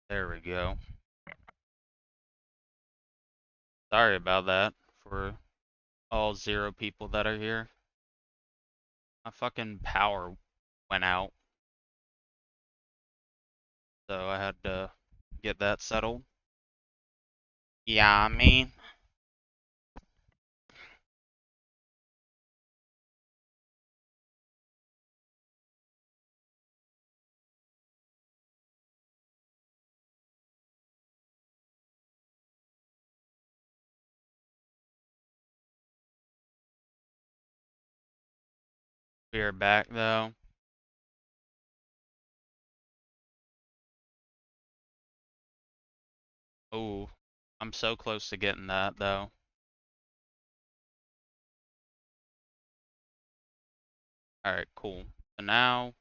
There we go. Sorry about that for all 0 people that are here. My fucking power went out, so I had to get that settled. Yeah, I mean, we're back though. Ooh, I'm so close to getting that though. Alright, cool. So now,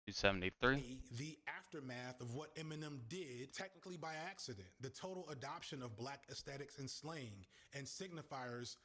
273. The aftermath of what Eminem did, technically by accident, the total adoption of black aesthetics and slang and signifiers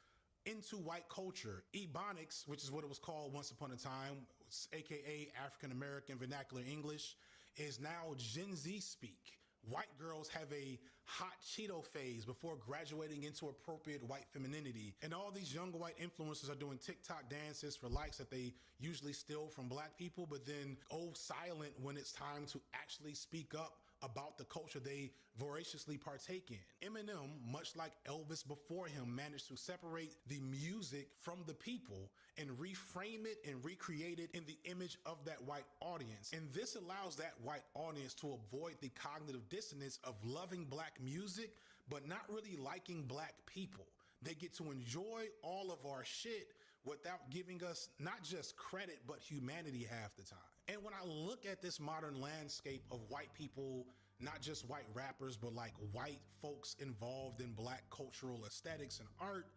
into white culture. Ebonics, which is what it was called once upon a time, aka African American Vernacular English, is now Gen Z speak. White girls have a hot Cheeto phase before graduating into appropriate white femininity. And all these young white influencers are doing TikTok dances for likes that they usually steal from black people, but then go silent when it's time to actually speak up about the culture they voraciously partake in. Eminem, much like Elvis before him, managed to separate the music from the people and reframe it and recreate it in the image of that white audience. And this allows that white audience to avoid the cognitive dissonance of loving black music, but not really liking black people. They get to enjoy all of our shit without giving us not just credit, but humanity half the time. And when I look at this modern landscape of white people, not just white rappers, but like white folks involved in black cultural aesthetics and art,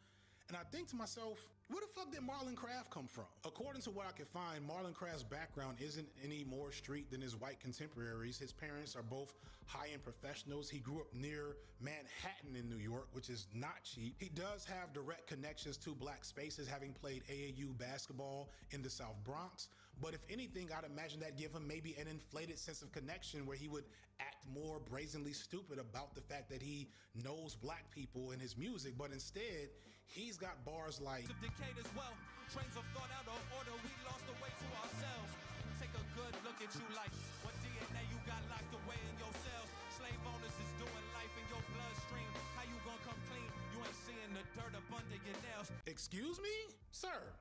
and I think to myself, where the fuck did Marlon Craft come from? According to what I can find, Marlon Craft's background isn't any more street than his white contemporaries. His parents are both high-end professionals. He grew up near Manhattan in New York, which is not cheap. He does have direct connections to black spaces, having played AAU basketball in the South Bronx. But if anything, I'd imagine that give him maybe an inflated sense of connection where he would act more brazenly stupid about the fact that he knows black people in his music, but instead, he's got bars like decayed as well. Trains of thought out of order, we lost the way to ourselves. Take a good look at you like what DNA you got locked away in your cells. Slave owners is doing life in your bloodstream. How you gonna come clean? You ain't seeing the dirt up under your nails. Excuse me? Sir,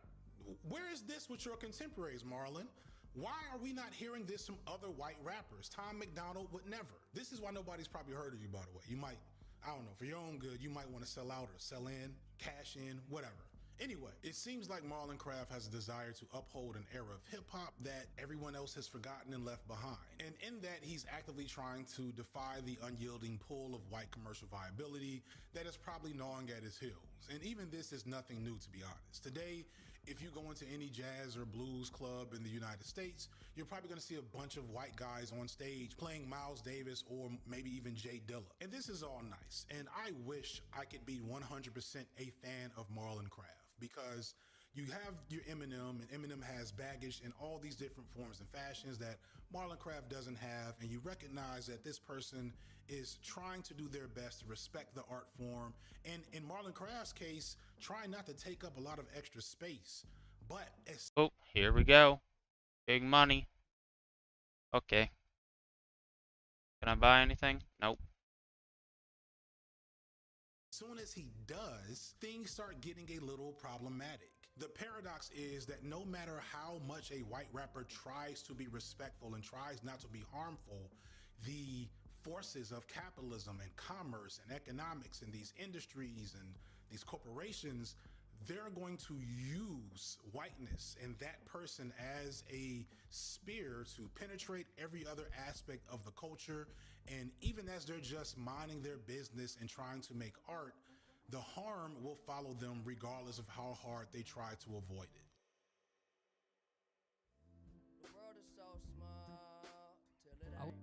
where is this with your contemporaries, Marlon? Why are we not hearing this from other white rappers? Tom McDonald would never. This is why nobody's probably heard of you, by the way. You might, I don't know, for your own good, you might want to sell out or sell in, cash in, whatever. Anyway, it seems like Marlon Craft has a desire to uphold an era of hip hop that everyone else has forgotten and left behind. And in that, he's actively trying to defy the unyielding pull of white commercial viability that is probably gnawing at his heels. And even this is nothing new, to be honest. Today, if you go into any jazz or blues club in the United States, you're probably going to see a bunch of white guys on stage playing Miles Davis or maybe even Jay Dilla. And this is all nice. And I wish I could be 100% a fan of Marlon Craft, because you have your Eminem, and Eminem has baggage in all these different forms and fashions that Marlon Craft doesn't have, and you recognize that this person is trying to do their best to respect the art form, and in Marlon Craft's case, try not to take up a lot of extra space. But as Oh, here we go. Big money. Okay. Can I buy anything? Nope. soon as he does, things start getting a little problematic. The paradox is that no matter how much a white rapper tries to be respectful and tries not to be harmful, the forces of capitalism and commerce and economics and these industries and these corporations, they're going to use whiteness and that person as a spear to penetrate every other aspect of the culture. And even as they're just minding their business and trying to make art, the harm will follow them regardless of how hard they try to avoid it. The world is so small till it ain't.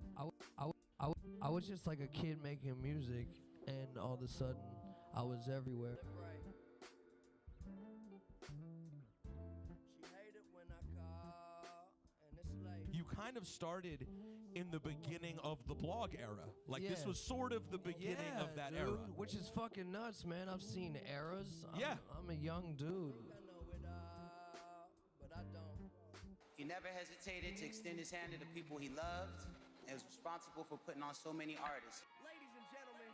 I was just like a kid making music, and all of a sudden, I was everywhere. She hated when I call, and it's late. You kind of started in the beginning of the blog era. Like, this Yeah. was sort of the beginning of that dude, era. which is fucking nuts, man. I've seen eras. Yeah. I'm a young dude. He never hesitated to extend his hand to the people he loved and was responsible for putting on so many artists. Ladies and gentlemen,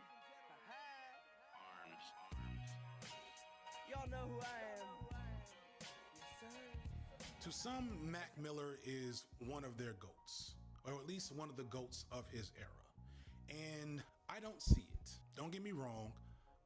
y'all know who I am. To some, Mac Miller is one of their GOATs, or at least one of the GOATs of his era. And I don't see it. Don't get me wrong,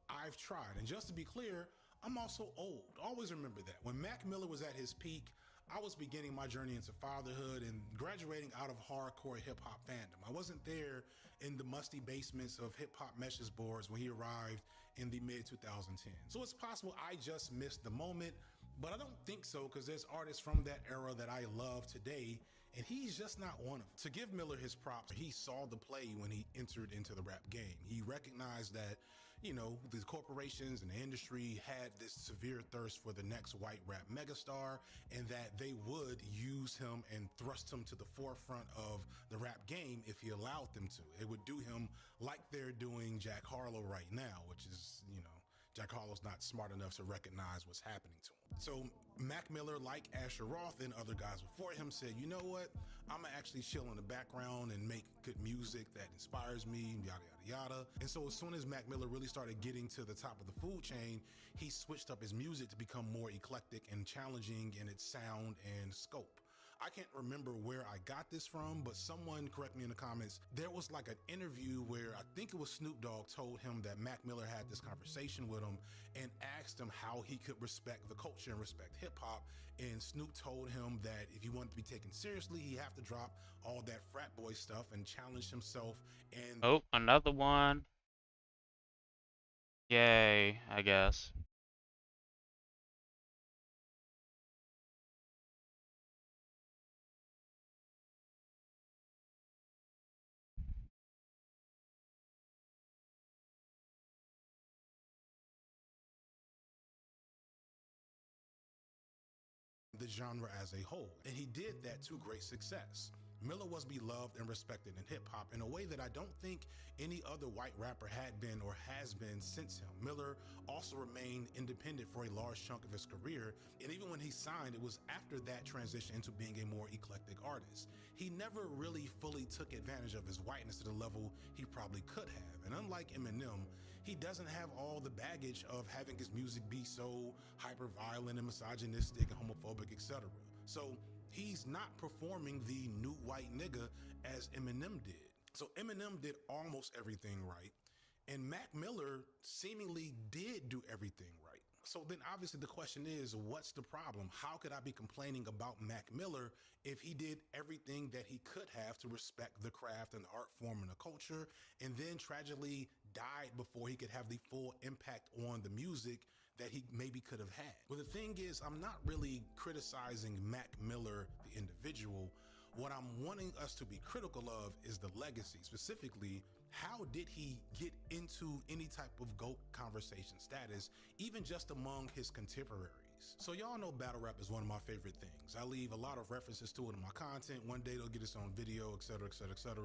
I've tried. And just to be clear, I'm also old. Always remember that. When Mac Miller was at his peak, I was beginning my journey into fatherhood and graduating out of hardcore hip-hop fandom. I wasn't there in the musty basements of hip-hop message boards when he arrived in the mid-2010s. So it's possible I just missed the moment, but I don't think so, because there's artists from that era that I love today, and he's just not one of them. To give Miller his props, he saw the play when he entered into the rap game. He recognized that, you know, the corporations and the industry had this severe thirst for the next white rap megastar, and that they would use him and thrust him to the forefront of the rap game if he allowed them to. It would do him like they're doing Jack Harlow right now, which is, you know, Jack Harlow's not smart enough to recognize what's happening to him. So Mac Miller, like Asher Roth and other guys before him, said, you know what? I'm gonna actually chill in the background and make good music that inspires me, yada, yada, yada. And so as soon as Mac Miller really started getting to the top of the food chain, he switched up his music to become more eclectic and challenging in its sound and scope. I can't remember where I got this from, but someone, correct me in the comments, there was like an interview where I think it was Snoop Dogg told him that Mac Miller had this conversation with him and asked him how he could respect the culture and respect hip hop. And Snoop told him that if he wanted to be taken seriously, he have to drop all that frat boy stuff and challenge himself. And Oh, another one. Yay, I guess. the genre as a whole. And he did that to great success. Miller was beloved and respected in hip hop in a way that I don't think any other white rapper had been or has been since him. Miller also remained independent for a large chunk of his career, and even when he signed, it was after that transition into being a more eclectic artist. He never really fully took advantage of his whiteness to the level he probably could have. And unlike Eminem, he doesn't have all the baggage of having his music be so hyper violent and misogynistic and homophobic, etc. So he's not performing the new white nigga as Eminem did. So Eminem did almost everything right, and Mac Miller seemingly did do everything right. So then obviously the question is, what's the problem? How could I be complaining about Mac Miller if he did everything that he could have to respect the craft and the art form and the culture, and then tragically died before he could have the full impact on the music that he maybe could have had? Well, the thing is, I'm not really criticizing Mac Miller, the individual. What I'm wanting us to be critical of is the legacy. Specifically, how did he get into any type of GOAT conversation status, even just among his contemporaries? So y'all know battle rap is one of my favorite things. I leave a lot of references to it in my content. One day they'll get its own video, etc., etc., etc.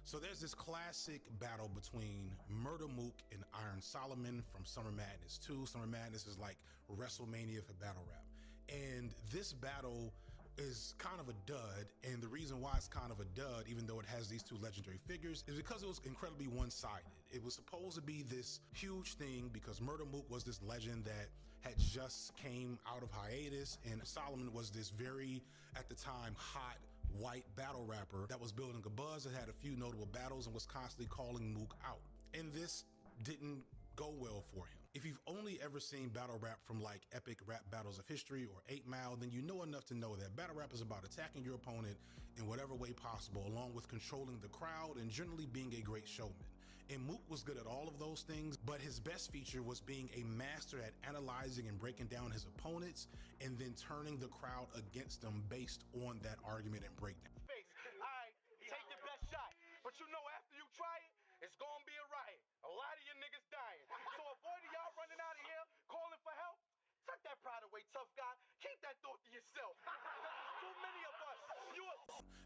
So there's this classic battle between Murder Mook and Iron Solomon from Summer Madness 2. Summer Madness is like WrestleMania for battle rap. And this battle is kind of a dud, and the reason why it's kind of a dud, even though it has these two legendary figures, is because it was incredibly one-sided. It was supposed to be this huge thing because Murder Mook was this legend that had just came out of hiatus, and Solomon was this very, at the time, hot white battle rapper that was building a buzz and had a few notable battles and was constantly calling Mook out. And this didn't go well for him. If you've only ever seen battle rap from like epic rap battles of history or 8 Mile, then you know enough to know that battle rap is about attacking your opponent in whatever way possible, along with controlling the crowd and generally being a great showman. And Mook was good at all of those things, but his best feature was being a master at analyzing and breaking down his opponents and then turning the crowd against them based on that argument and breakdown. Alright, take your best shot. But you know after you try it, it's gonna be a riot. A lot of your niggas dying. So avoid y'all running out of here calling for help. Tuck that pride away, tough guy. Keep that thought to yourself. There's too many of us. You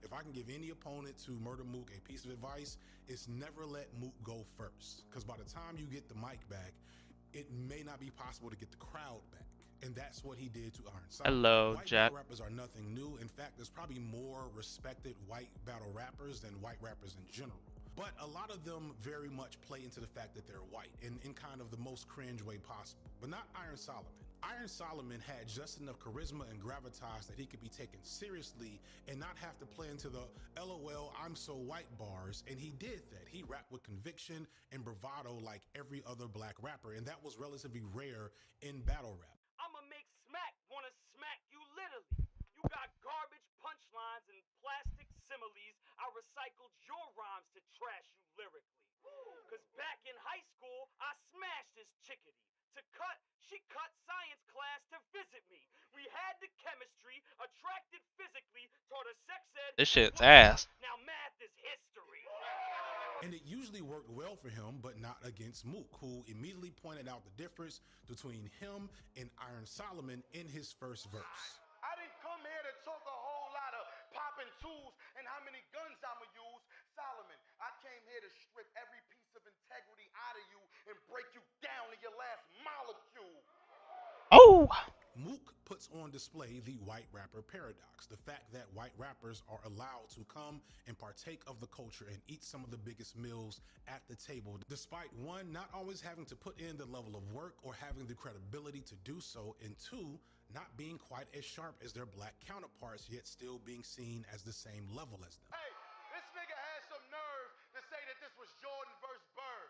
If I can give any opponent to Murder Mook a piece of advice, it's never let Mook go first. Because by the time you get the mic back, it may not be possible to get the crowd back. And that's what he did to Iron Solomon. Hello, White Jack. battle rappers are nothing new. In fact, there's probably more respected white battle rappers than white rappers in general. But a lot of them very much play into the fact that they're white in kind of the most cringe way possible. But not Iron Solomon. Iron Solomon had just enough charisma and gravitas that he could be taken seriously and not have to play into the LOL I'm so white bars, and he did that. He rapped with conviction and bravado like every other black rapper, and that was relatively rare in battle rap. I'ma make smack wanna smack you literally. You got garbage punchlines and plastic similes. I recycled your rhymes to trash you lyrically. Cause back in high school, I smashed this chickadee. To cut, she cut science class to visit me. We had the chemistry, attracted physically, taught her sex ed. This shit's ass. Now math is history. And it usually worked well for him, but not against Mook, who immediately pointed out the difference between him and Iron Solomon in his first verse. I didn't come here to talk a whole lot of popping tools and how many guns I'ma use. Solomon, I came here to strip every piece of integrity out of you and break you down to your last molecule. Oh! Mook puts on display the white rapper paradox, the fact that white rappers are allowed to come and partake of the culture and eat some of the biggest meals at the table, despite one, not always having to put in the level of work or having the credibility to do so, and two, not being quite as sharp as their black counterparts, yet still being seen as the same level as them. Hey, this nigga had some nerve to say that this was Jordan versus Bird.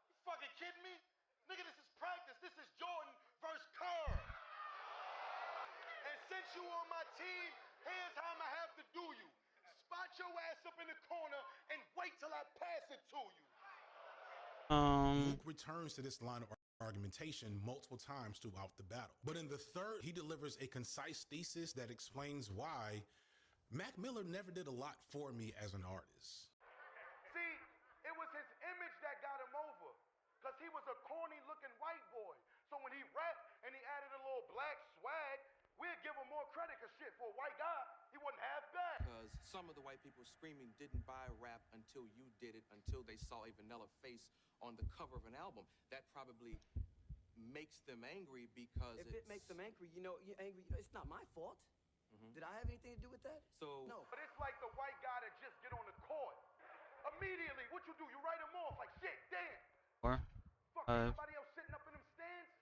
You fucking kidding me? Nigga, this is practice. This is Jordan versus Kerr. And since you on my team, here's how I'ma have to do you. Spot your ass up in the corner and wait till I pass it to you. Mook returns to this line of argumentation multiple times throughout the battle. But in the third, he delivers a concise thesis that explains why Mac Miller never did a lot for me as an artist. See, it was his image that got him over. Cause he was a corny looking white boy. So when he rapped and he added a little black swag, we'd give him more credit, cause shit, for a white guy, he wasn't half bad. Because some of the white people screaming didn't buy rap until you did it, until they saw a vanilla face on the cover of an album. That probably makes them angry because If it makes them angry, you're angry. It's not my fault. Did I have anything to do with that? So No. But it's like the white guy that just get on the court. Immediately, what you do? You write him off like shit, damn. Or, Fuck, ain't nobody else sitting up in them stands?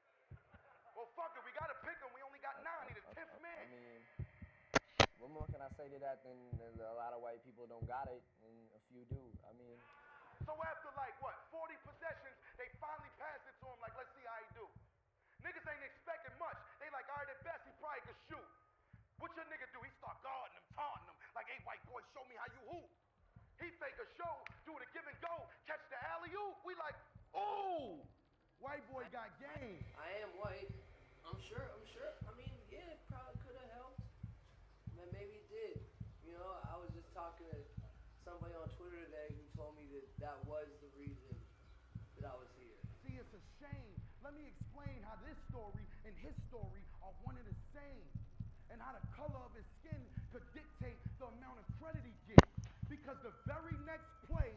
Well, fuck it, we gotta pick him. We only got 9. He the 10th man. I mean, what more can I say to that than a lot of white people don't got it and a few do? I mean, So after like what, 40 possessions, they finally pass it to him like, let's see how he do. Niggas ain't expecting much. They like, all right, at best he probably could shoot. What your nigga do? He start guarding him, taunting him, like, hey, white boy, show me how you hoop. He fake a show, do it a give and go, catch the alley-oop. We like, ooh, white boy got game. I am white. I'm sure. I mean, yeah, it probably could have helped. Maybe it did. You know, I was just talking to somebody on Twitter today who told me that was the reason that I was here. See, it's a shame. Let me explain how this story and his story are one and the same. And how the color of his skin could dictate the amount of credit he gets. Because the very next play,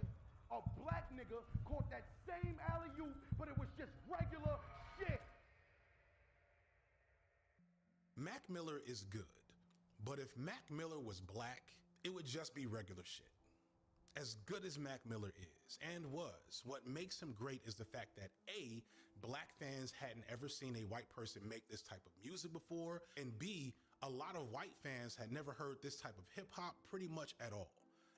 a black nigga caught that same alley-oop, but it was just regular shit. Mac Miller is good, but if Mac Miller was black, it would just be regular shit. As good as Mac Miller is, and was, what makes him great is the fact that A, black fans hadn't ever seen a white person make this type of music before, and B, a lot of white fans had never heard this type of hip hop pretty much at all.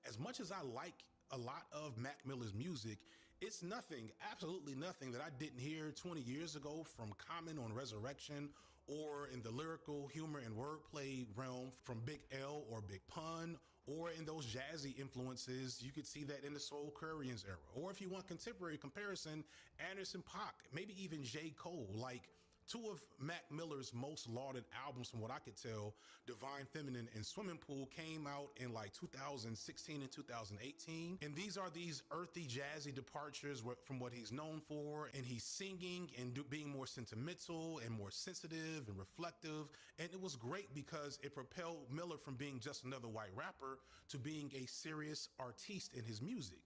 As much as I like a lot of Mac Miller's music, it's nothing, absolutely nothing that I didn't hear 20 years ago from Common on Resurrection, or in the lyrical humor and wordplay realm from Big L or Big Pun, or in those jazzy influences. You could see that in the Soul Currians era. Or if you want contemporary comparison, Anderson .Paak, maybe even J. Cole. Like, Two of Mac Miller's most lauded albums, from what I could tell, Divine Feminine and Swimming Pool, came out in like 2016 and 2018. And these are these earthy, jazzy departures from what he's known for. And he's singing and being more sentimental and more sensitive and reflective. And it was great because it propelled Miller from being just another white rapper to being a serious artiste in his music.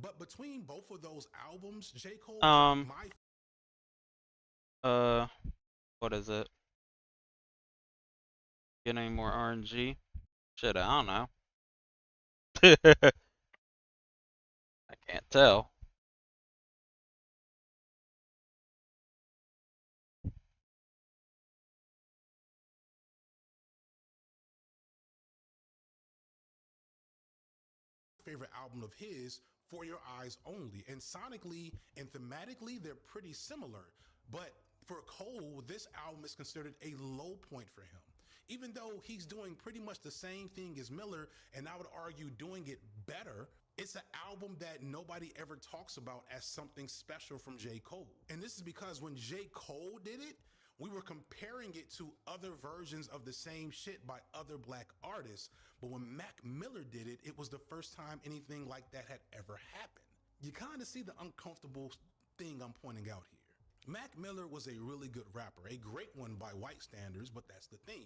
But between both of those albums, J. Cole dropped Um, my uh, what is it? Get any more RNG? Shit, I don't know. I can't tell. favorite album of his, For Your Eyes Only. And sonically and thematically, they're pretty similar. But for Cole, this album is considered a low point for him. Even though he's doing pretty much the same thing as Miller, and I would argue doing it better, it's an album that nobody ever talks about as something special from J. Cole. And this is because when J. Cole did it, we were comparing it to other versions of the same shit by other black artists. But when Mac Miller did it, it was the first time anything like that had ever happened. You kind of see the uncomfortable thing I'm pointing out here. Mac Miller was a really good rapper, a great one by white standards, but that's the thing.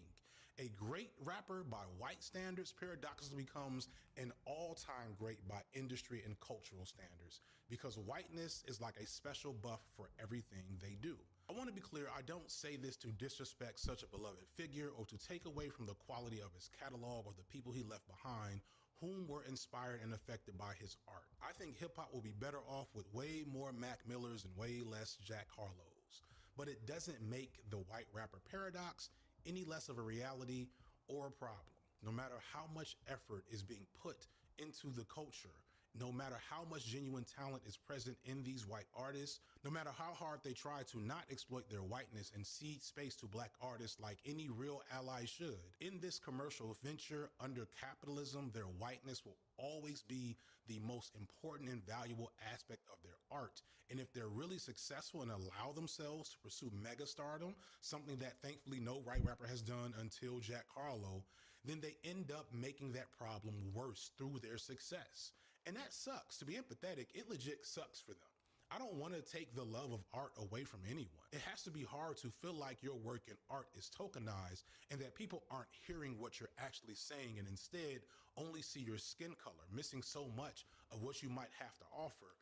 A great rapper by white standards paradoxically becomes an all-time great by industry and cultural standards, because whiteness is like a special buff for everything they do. I want to be clear, I don't say this to disrespect such a beloved figure or to take away from the quality of his catalog or the people he left behind whom were inspired and affected by his art. I think hip hop will be better off with way more Mac Millers and way less Jack Harlows. But it doesn't make the white rapper paradox any less of a reality or a problem. No matter how much effort is being put into the culture, no matter how much genuine talent is present in these white artists, no matter how hard they try to not exploit their whiteness and cede space to black artists like any real ally should, in this commercial venture under capitalism, their whiteness will always be the most important and valuable aspect of their art. And if they're really successful and allow themselves to pursue megastardom, something that thankfully no white rapper has done until Jack Harlow, then they end up making that problem worse through their success. And that sucks. To be empathetic, it legit sucks for them. I don't want to take the love of art away from anyone. It has to be hard to feel like your work in art is tokenized and that people aren't hearing what you're actually saying and instead only see your skin color, missing so much of what you might have to offer.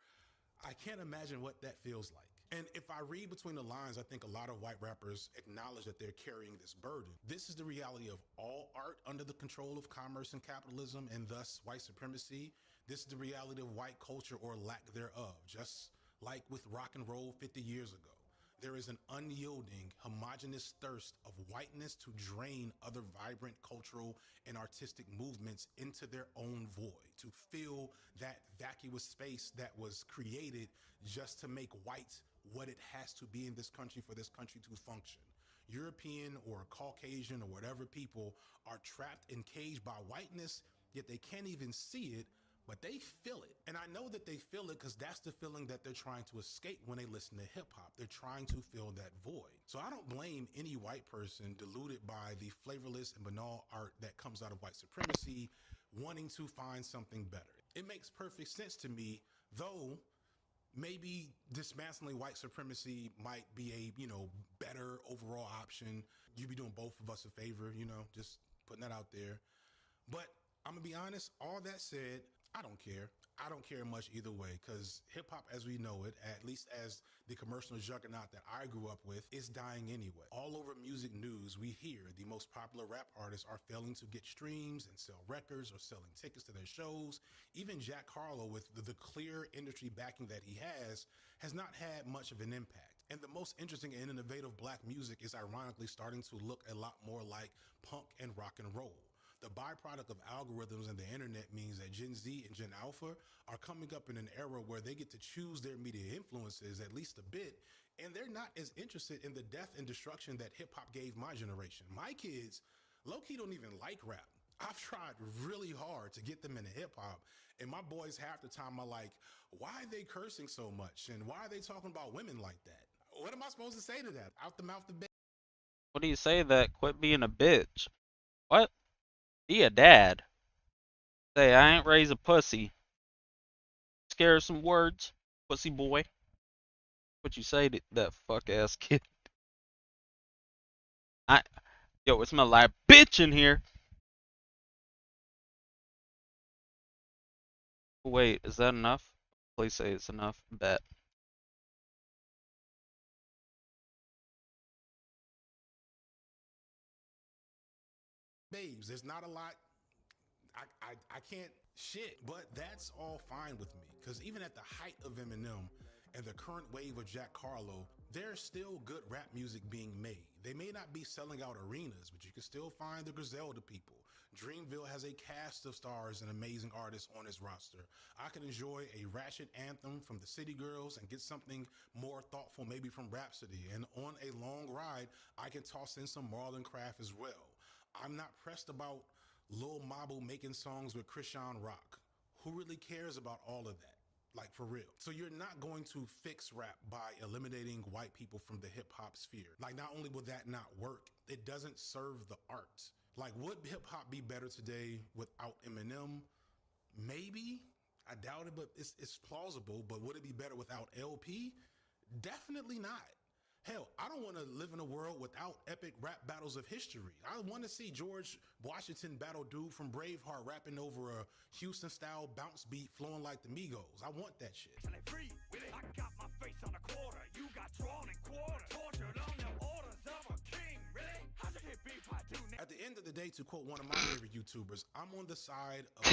I can't imagine what that feels like. And if I read between the lines, I think a lot of white rappers acknowledge that they're carrying this burden. This is the reality of all art under the control of commerce and capitalism and thus white supremacy. This is the reality of white culture or lack thereof, just like with rock and roll 50 years ago. There is an unyielding, homogenous thirst of whiteness to drain other vibrant cultural and artistic movements into their own void, to fill that vacuous space that was created just to make white what it has to be in this country for this country to function. European or Caucasian or whatever people are trapped and caged by whiteness, yet they can't even see it, but they feel it. And I know that they feel it because that's the feeling that they're trying to escape when they listen to hip hop. They're trying to fill that void. So I don't blame any white person deluded by the flavorless and banal art that comes out of white supremacy wanting to find something better. It makes perfect sense to me, though maybe dismantling white supremacy might be a, better overall option. You'd be doing both of us a favor, just putting that out there. But I'm gonna be honest, all that said, I don't care. I don't care much either way, because hip hop as we know it, at least as the commercial juggernaut that I grew up with, is dying anyway. All over music news, we hear the most popular rap artists are failing to get streams and sell records or selling tickets to their shows. Even Jack Harlow, with the clear industry backing that he has not had much of an impact. And the most interesting and innovative black music is ironically starting to look a lot more like punk and rock and roll. The byproduct of algorithms and the internet means that Gen Z and Gen Alpha are coming up in an era where they get to choose their media influences at least a bit, and they're not as interested in the death and destruction that hip hop gave my generation. My kids, low-key, don't even like rap. I've tried really hard to get them into hip hop, and my boys half the time are like, why are they cursing so much? And why are they talking about women like that? What am I supposed to say to that? Out the mouth of bed. What do you say that quit being a bitch? What? Be a dad. Say, I ain't raise a pussy. Scare some words, pussy boy. What you say to that fuck ass kid? Yo, it smell like bitch in here. Wait, is that enough? Please say it's enough. Bet. Babes, there's not a lot. I can't shit, but that's all fine with me. Because even at the height of Eminem and the current wave of Jack Harlow, there's still good rap music being made. They may not be selling out arenas, but you can still find the Griselda people. Dreamville has a cast of stars and amazing artists on its roster. I can enjoy a ratchet anthem from the City Girls and get something more thoughtful maybe from Rhapsody. And on a long ride, I can toss in some Marlon Craft as well. I'm not pressed about Lil Mabu making songs with Krishan Rock. Who really cares about all of that? Like, for real. So you're not going to fix rap by eliminating white people from the hip hop sphere. Like, not only will that not work, it doesn't serve the art. Like, would hip hop be better today without Eminem? Maybe. I doubt it, but it's plausible. But would it be better without LP? Definitely not. Hell, I don't want to live in a world without epic rap battles of history. I want to see George Washington battle dude from Braveheart rapping over a Houston-style bounce beat flowing like the Migos. I want that shit. I got my face on a quarter. You got drawn and quarter. Tortured on the orders of a king. Really? How's it hit beef I do? At the end of the day, to quote one of my favorite YouTubers, I'm on the side of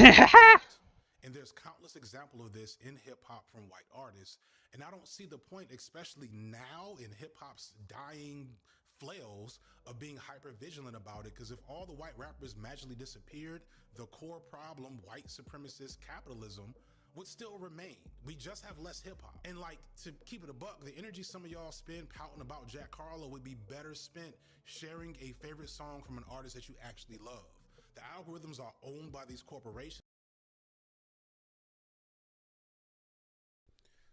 and there's countless examples of this in hip hop from white artists. And I don't see the point, especially now in hip hop's dying flails, of being hyper vigilant about it. Because if all the white rappers magically disappeared, the core problem, white supremacist capitalism, would still remain. We just have less hip hop. And like, to keep it a buck, the energy some of y'all spend pouting about Jack Harlow would be better spent sharing a favorite song from an artist that you actually love. The algorithms are owned by these corporations.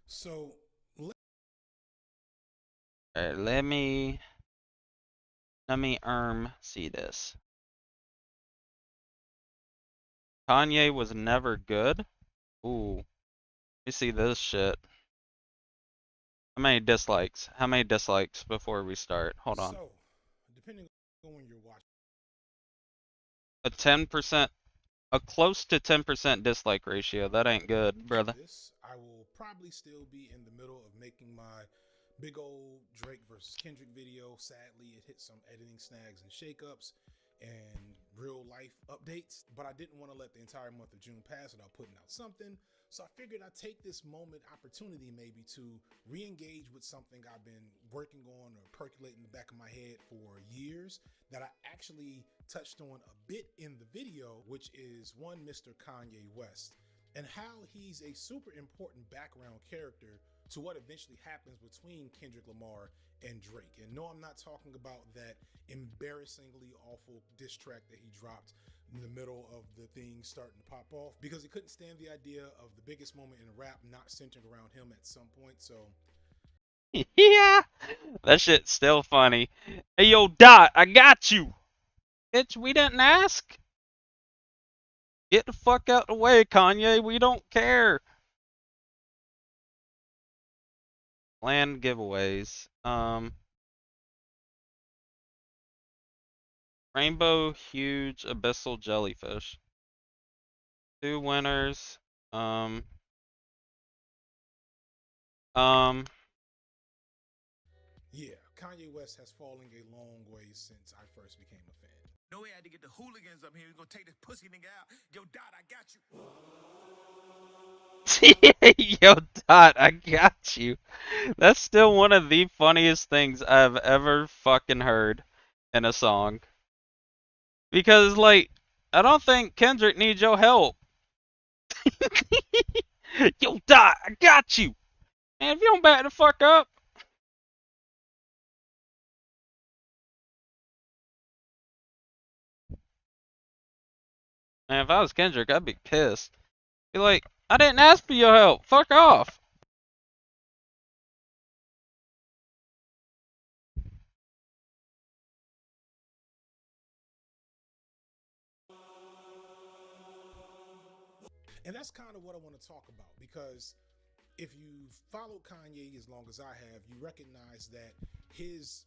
So Alright, let me see this. Kanye was never good? Ooh. Let me see this shit. How many dislikes? How many dislikes before we start? Hold on. So, depending on when you're watching. A 10%, a close to 10% dislike ratio. That ain't good, brother. I will probably still be in the middle of making my big old Drake versus Kendrick video. Sadly, it hit some editing snags and shakeups and real life updates, but I didn't want to let the entire month of June pass without putting out something. So I figured I'd take this opportunity maybe to re-engage with something I've been working on or percolating in the back of my head for years that I actually touched on a bit in the video, which is one Mr. Kanye West and how he's a super important background character to what eventually happens between Kendrick Lamar and Drake. And no, I'm not talking about that embarrassingly awful diss track that he dropped in the middle of the thing starting to pop off, because he couldn't stand the idea of the biggest moment in rap not centering around him at some point. So yeah, that shit's still funny. Hey, yo, Dot, I got you. Bitch, we didn't ask. Get the fuck out the way, Kanye. We don't care. Planned giveaways. Rainbow huge abyssal jellyfish. 2 winners. yeah, Kanye West has fallen a long way since I first became a fan. No, we had to get the hooligans up here. We're gonna take this pussy nigga out. Yo, Dot, I got you. Yo, Dot, I got you. That's still one of the funniest things I've ever fucking heard in a song. Because, like, I don't think Kendrick needs your help. Yo, Dot, I got you. Man, if you don't back the fuck up. Man, if I was Kendrick, I'd be pissed. Be like, I didn't ask for your help. Fuck off. And that's kind of what I want to talk about, because if you've followed Kanye as long as I have, you recognize that his,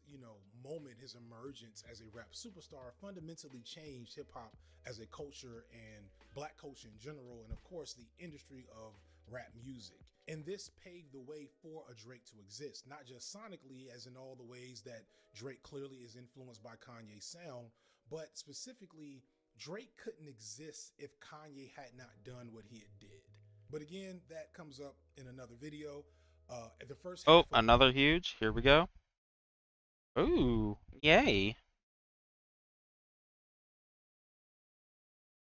moment, his emergence as a rap superstar fundamentally changed hip hop as a culture and black culture in general, and of course the industry of rap music. And this paved the way for a Drake to exist, not just sonically, as in all the ways that Drake clearly is influenced by Kanye's sound, but specifically, Drake couldn't exist if Kanye had not done what he had did. But again, that comes up in another video. At the first Oh, half of another huge. Here we go. Ooh, yay.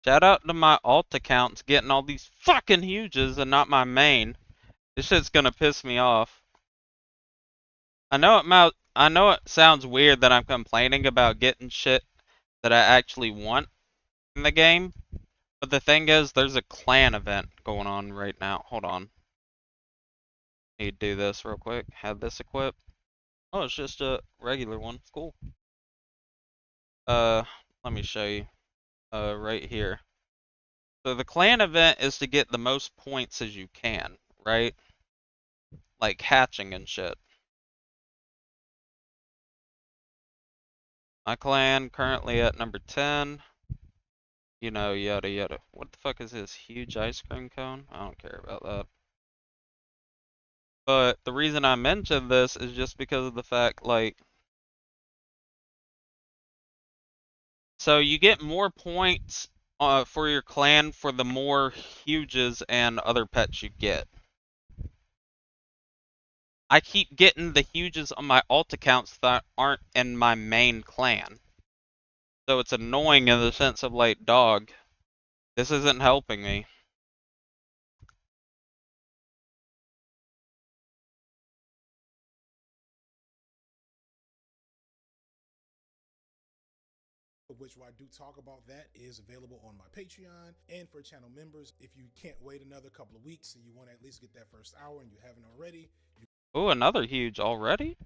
Shout out to my alt accounts getting all these fucking huges and not my main. This shit's gonna piss me off. I know it sounds weird that I'm complaining about getting shit that I actually want in the game, but the thing is, there's a clan event going on right now. Hold on. Need to do this real quick. Have this equipped. Oh, it's just a regular one. It's cool. Let me show you. Right here. So the clan event is to get the most points as you can, right? Like hatching and shit. My clan currently at number 10. Yada yada. What the fuck is this? Huge ice cream cone? I don't care about that. But the reason I mentioned this is just because of the fact, like, so you get more points for your clan for the more huges and other pets you get. I keep getting the huges on my alt accounts that aren't in my main clan. So it's annoying in the sense of, like, dog, this isn't helping me. which I do talk about, that is available on my Patreon. And for channel members, if you can't wait another couple of weeks and you want to at least get that first hour and you haven't already. Oh, another huge already?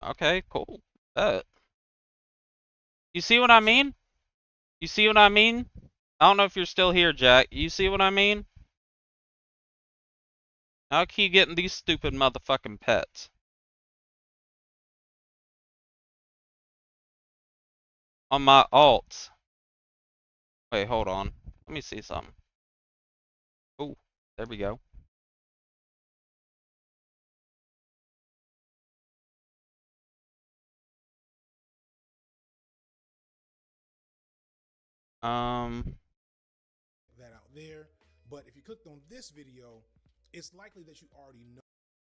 Okay, cool. You see what I mean? You see what I mean? I don't know if you're still here, Jack. You see what I mean? I'll keep getting these stupid motherfucking pets. On my alts. Wait, hold on. Let me see something. Oh, there we go. That out there. But if you clicked on this video, it's likely that you already know.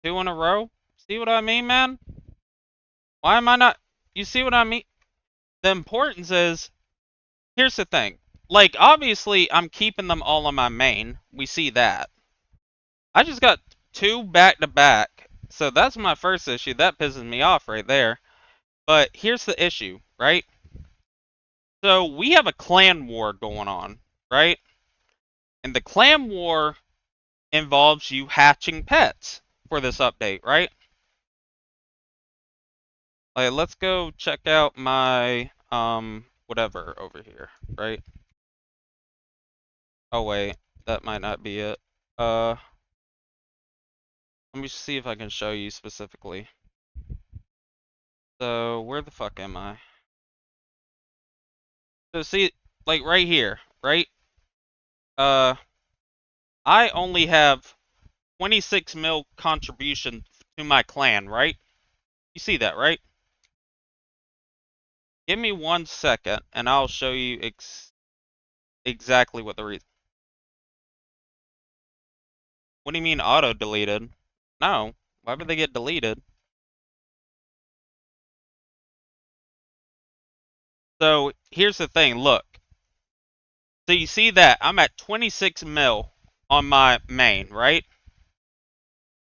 2 in a row? See what I mean, man? Why am I not... You see what I mean? The importance is... Here's the thing. Like, obviously, I'm keeping them all on my main. We see that. I just got 2 back-to-back. So that's my first issue. That pisses me off right there. But here's the issue, right? So we have a clan war going on, right? And the clan war involves you hatching pets for this update, right? Like, let's go check out my, whatever over here, right? Oh, wait. That might not be it. Let me see if I can show you specifically. So, where the fuck am I? So, see, like, right here, right? I only have 26 mil contribution to my clan, right? You see that, right? Give me 1 second, and I'll show you exactly what the reason. What do you mean auto-deleted? No. Why would they get deleted? So, here's the thing, look. So you see that I'm at 26 mil on my main, right?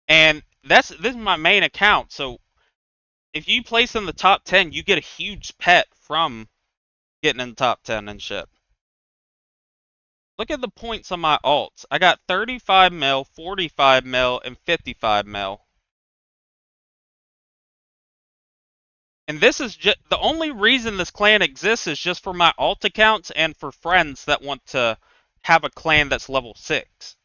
And this is my main account, so if you place in the top 10, you get a huge pet from getting in the top 10 and shit. Look at the points on my alts. I got 35 mil, 45 mil, and 55 mil. And this is just the only reason this clan exists is just for my alt accounts and for friends that want to have a clan that's level 6.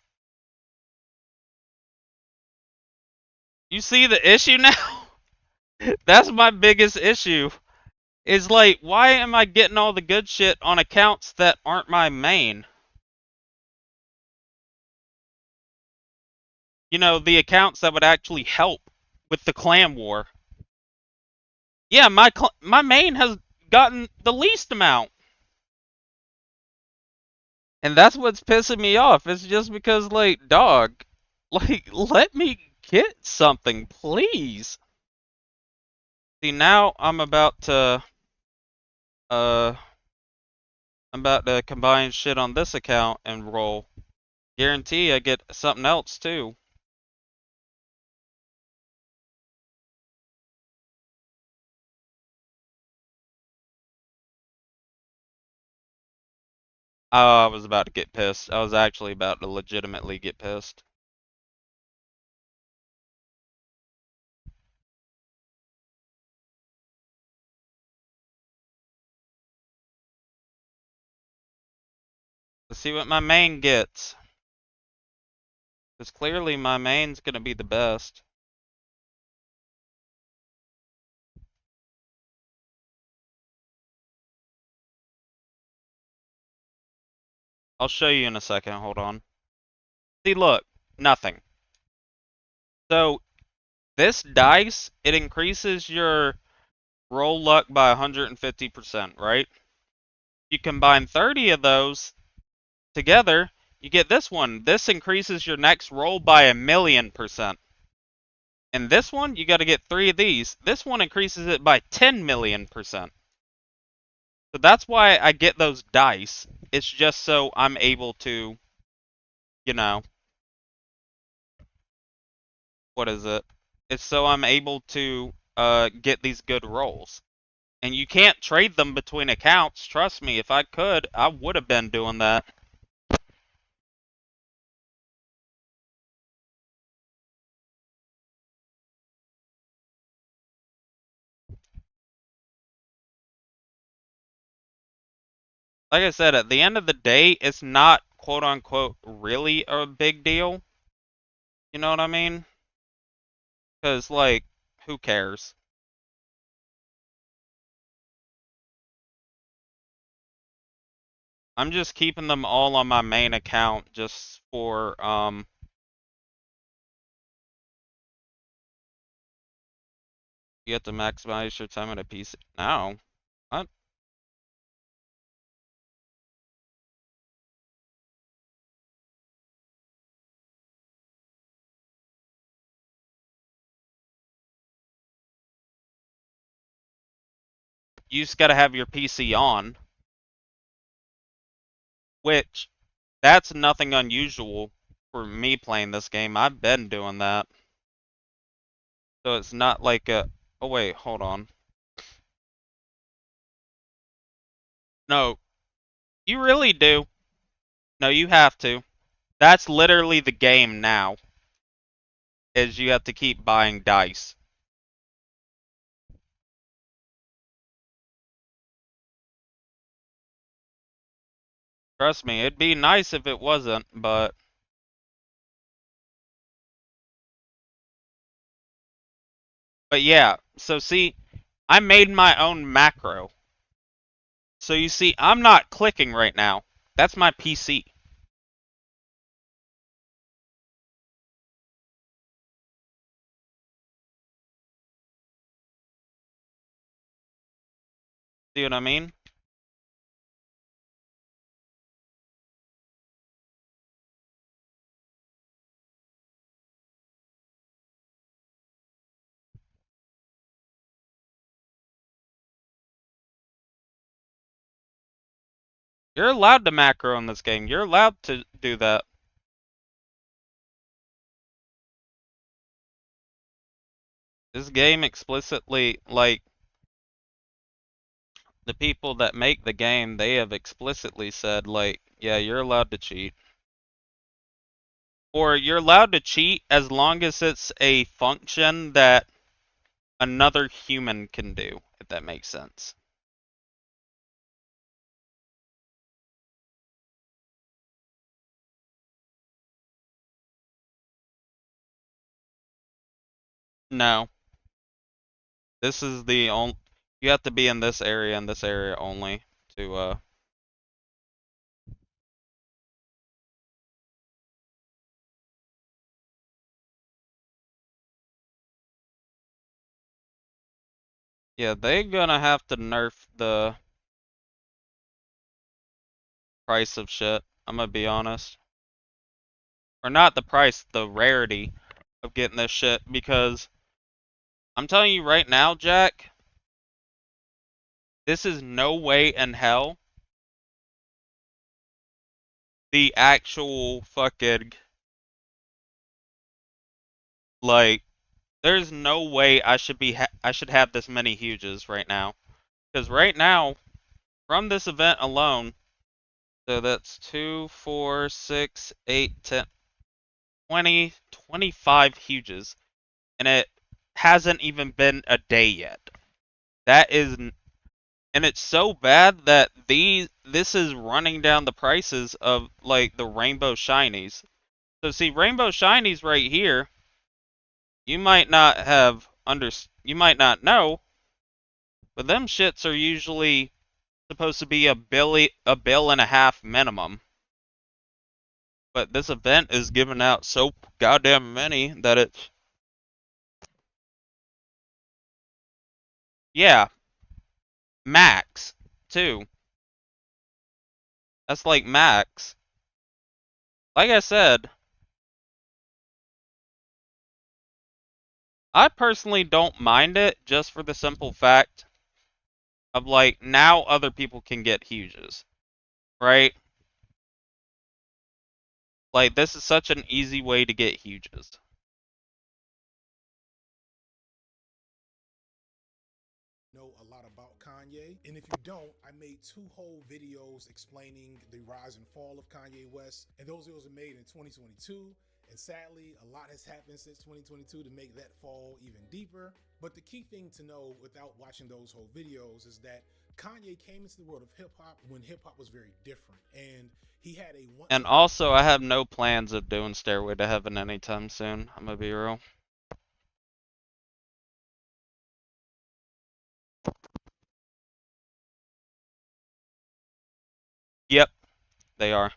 You see the issue now? That's my biggest issue. Is like, why am I getting all the good shit on accounts that aren't my main? You know, the accounts that would actually help with the clan war. Yeah, my main has gotten the least amount. And that's what's pissing me off. It's just because, like, dog, like, let me get something, please. See, now uh, I'm about to combine shit on this account and roll. Guarantee I get something else, too. Oh, I was about to get pissed. I was actually about to legitimately get pissed. Let's see what my main gets. Because clearly my main's gonna be the best. I'll show you in a second, hold on. See, look, nothing. So, this dice, it increases your roll luck by 150%, right? You combine 30 of those together, you get this one. This increases your next roll by 1,000,000%. And this one, you gotta get 3 of these. This one increases it by 10,000,000%. So that's why I get those dice. It's just so I'm able to, you know, what is it? It's so I'm able to get these good rolls. And you can't trade them between accounts. Trust me, if I could, I would have been doing that. Like I said, at the end of the day, it's not quote unquote really a big deal. You know what I mean? Because, like, who cares? I'm just keeping them all on my main account just for, you have to maximize your time on a PC. No. What? You just gotta have your PC on. Which, that's nothing unusual for me playing this game. I've been doing that. So it's not like a... Oh wait, hold on. No, you really do. No, you have to. That's literally the game now. Is you have to keep buying dice. Trust me, it'd be nice if it wasn't, but... But yeah, so see, I made my own macro. So you see, I'm not clicking right now. That's my PC. See what I mean? You're allowed to macro in this game. You're allowed to do that. This game explicitly, like, the people that make the game, they have explicitly said, like, yeah, you're allowed to cheat. Or you're allowed to cheat as long as it's a function that another human can do, if that makes sense. No. This is the only. You have to be in this area and this area only to. Yeah, they're gonna have to nerf the price of shit. I'm gonna be honest. Or not the price, the rarity of getting this shit, because I'm telling you right now, Jack, this is no way in hell the actual fucking, like, there's no way I should have this many huges right now. Because right now, from this event alone, so that's 2, 4, 6, 8, 10, 20, 25 huges. And it hasn't even been a day yet. That is, and it's so bad that this is running down the prices of like the rainbow shinies. So see, rainbow shinies right here, you might not have you might not know, but them shits are usually supposed to be a bill and a half minimum. But this event is giving out so goddamn many that it's, yeah, max too. That's like max. Like I said, I personally don't mind it just for the simple fact of like now other people can get huges, right? Like this is such an easy way to get huges. Know a lot about Kanye. And if you don't, I made 2 whole videos explaining the rise and fall of Kanye West. And those videos were made in 2022. And sadly, a lot has happened since 2022 to make that fall even deeper. But the key thing to know without watching those whole videos is that Kanye came into the world of hip hop when hip hop was very different. And he had a once And also, I have no plans of doing Stairway to Heaven anytime soon. I'm gonna be real. Yep, they are.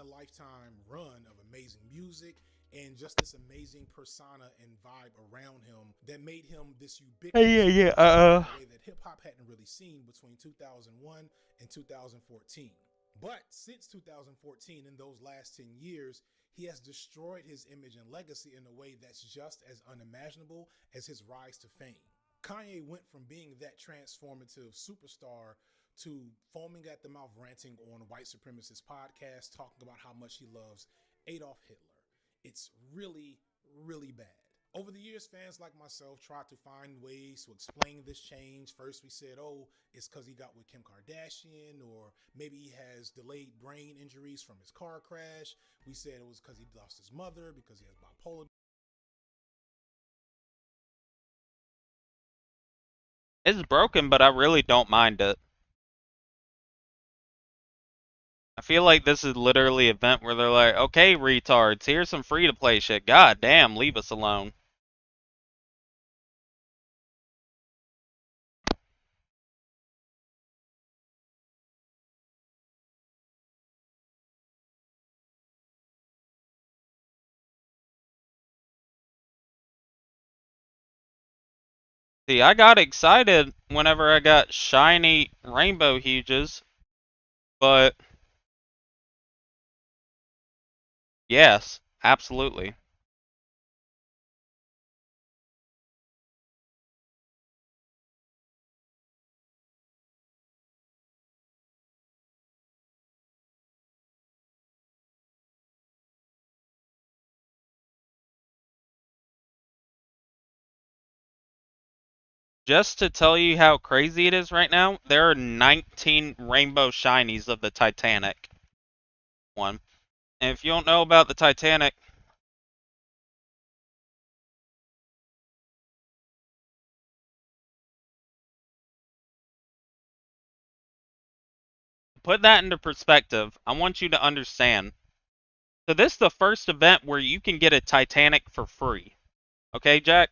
a lifetime run of amazing music and just this amazing persona and vibe around him that made him this ubiquitous in a way that hip hop hadn't really seen between 2001 and 2014. But since 2014, in those last 10 years, he has destroyed his image and legacy in a way that's just as unimaginable as his rise to fame. Kanye went from being that transformative superstar to foaming at the mouth ranting on white supremacist podcasts talking about how much he loves Adolf Hitler. It's really, really bad. Over the years, fans like myself tried to find ways to explain this change. First, we said, oh, it's because he got with Kim Kardashian, or maybe he has delayed brain injuries from his car crash. We said it was because he lost his mother, because he has bipolar. It's broken, but I really don't mind it. I feel like this is literally an event where they're like, okay, retards, here's some free-to-play shit. God damn, leave us alone. See, I got excited whenever I got shiny rainbow huges, but yes, absolutely. Just to tell you how crazy it is right now, there are 19 rainbow shinies of the Titanic one. And if you don't know about the Titanic, put that into perspective. I want you to understand. So this is the first event where you can get a Titanic for free. Okay, Jack?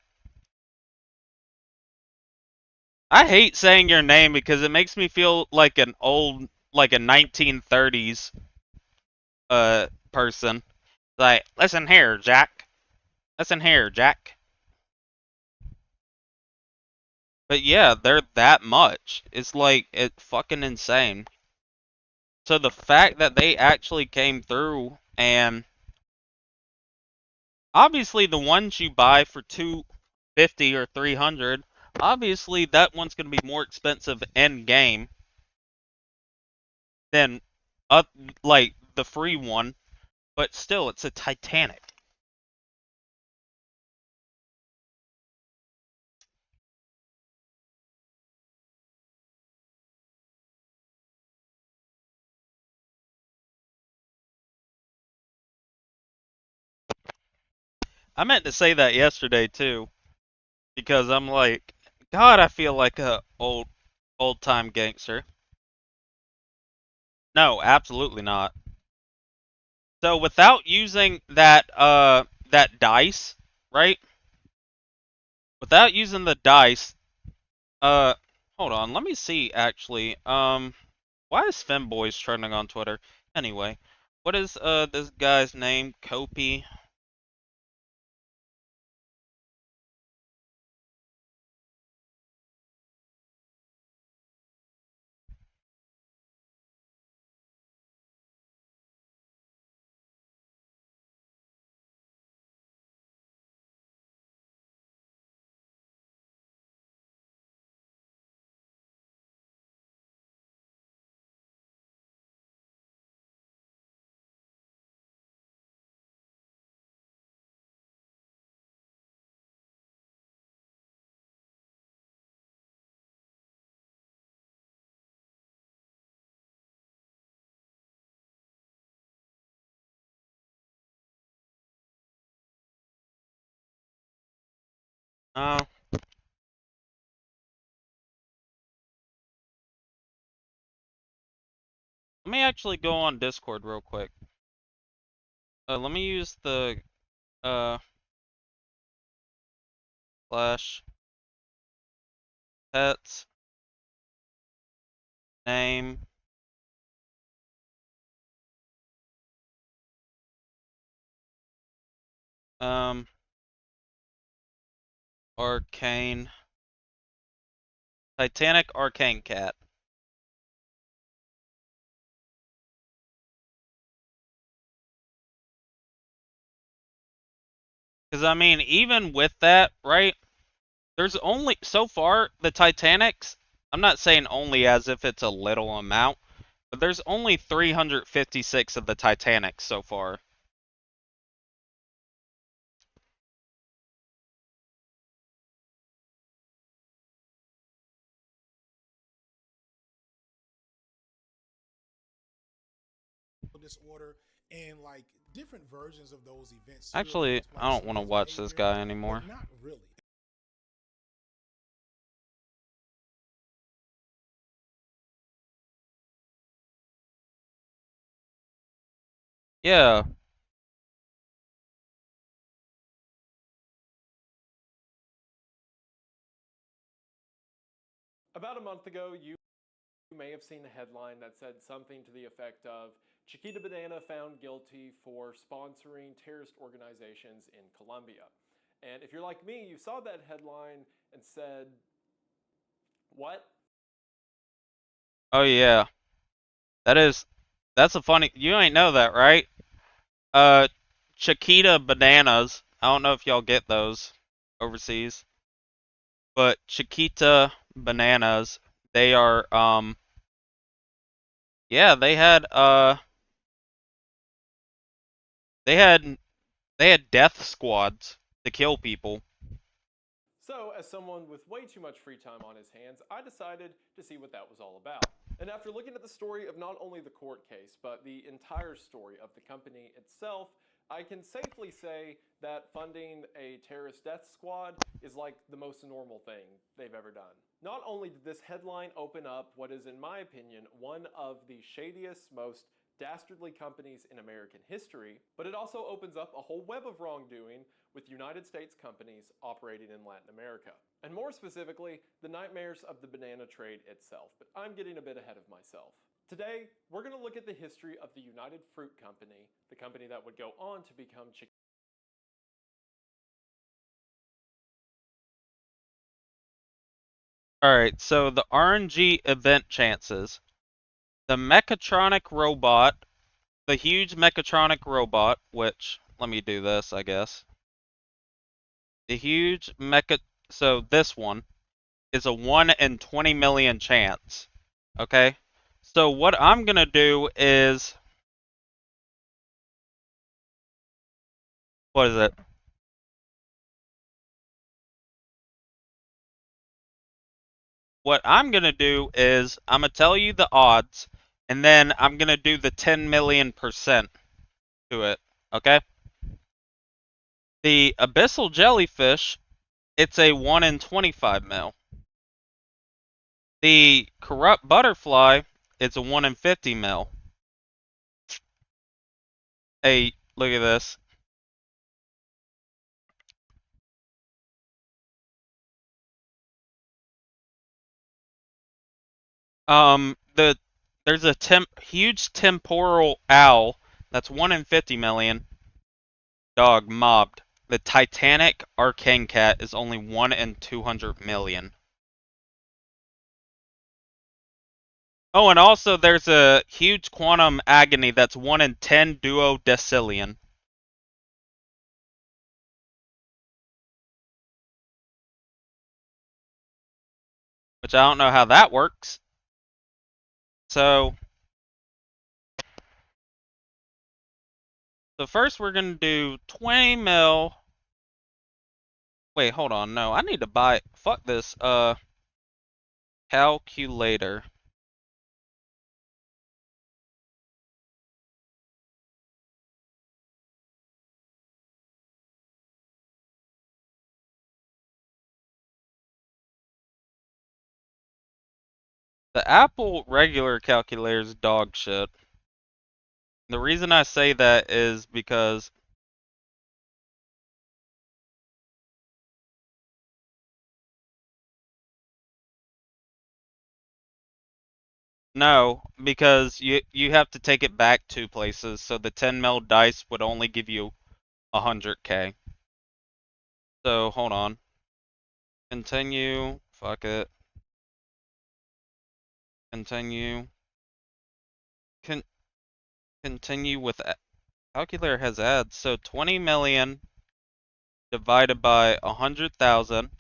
I hate saying your name because it makes me feel like like a 1930s person. Like, listen here, Jack. Listen here, Jack. But yeah, they're that much. It's like, it's fucking insane. So the fact that they actually came through, and obviously the ones you buy for 250 or 300, obviously that one's going to be more expensive end game than like the free one, but still it's a Titanic. I meant to say that yesterday too, because I'm like, God, I feel like a old time gangster. No, absolutely not. So without using that dice, right? Without using the dice, uh hold on, let me see actually. Why is Femboys trending on Twitter? Anyway, what is this guy's name? Kopi. Uh, Let me actually go on Discord real quick. Let me use the uh slash pets name um arcane Titanic arcane cat. Because I mean, even with that, right? There's only so far the Titanics. I'm not saying only as if it's a little amount, but there's only 356 of the Titanics so far. Disorder and like different versions of those events. Actually, I don't want to watch this guy anymore. But not really. Yeah. About a month ago, you may have seen a headline that said something to the effect of Chiquita Banana found guilty for sponsoring terrorist organizations in Colombia. And if you're like me, you saw that headline and said, what? Oh yeah. That's a funny. You ain't know that, right? Chiquita bananas. I don't know if y'all get those overseas, but Chiquita bananas. They are yeah. They had death squads to kill people. So, as someone with way too much free time on his hands, I decided to see what that was all about. And after looking at the story of not only the court case, but the entire story of the company itself, I can safely say that funding a terrorist death squad is like the most normal thing they've ever done. Not only did this headline open up what is, in my opinion, one of the shadiest, most dastardly companies in American history, but it also opens up a whole web of wrongdoing with United States companies operating in Latin America. And more specifically, the nightmares of the banana trade itself. But I'm getting a bit ahead of myself. Today, we're going to look at the history of the United Fruit Company, the company that would go on to become Chiquita. Alright, so the RNG event chances. The mechatronic robot, the huge mechatronic robot, which, let me do this, I guess. The huge mecha, so this one is a 1 in 20 million chance. Okay? So what I'm gonna do is, what is it? What I'm gonna do is, I'm gonna tell you the odds, and then I'm gonna do the 10 million% to it. Okay? The abyssal jellyfish, it's a 1 in 25 mil. The corrupt butterfly, it's a 1 in 50 mil. Hey, look at this. The there's a huge temporal owl that's 1 in 50 million. Dog mobbed. The Titanic arcane cat is only 1 in 200 million. Oh, and also there's a huge quantum agony that's 1 in 10 duodecillion. Which I don't know how that works. So first we're gonna do 20 mil. Wait, hold on. No, I need to buy. Fuck this. Calculator. The Apple regular calculator is dog shit. The reason I say that is because no, because you have to take it back 2 places, so the 10 mil dice would only give you 100k. So hold on. Continue. Fuck it. Continue. Continue with calculator has ads. So 20 million divided by 100,000.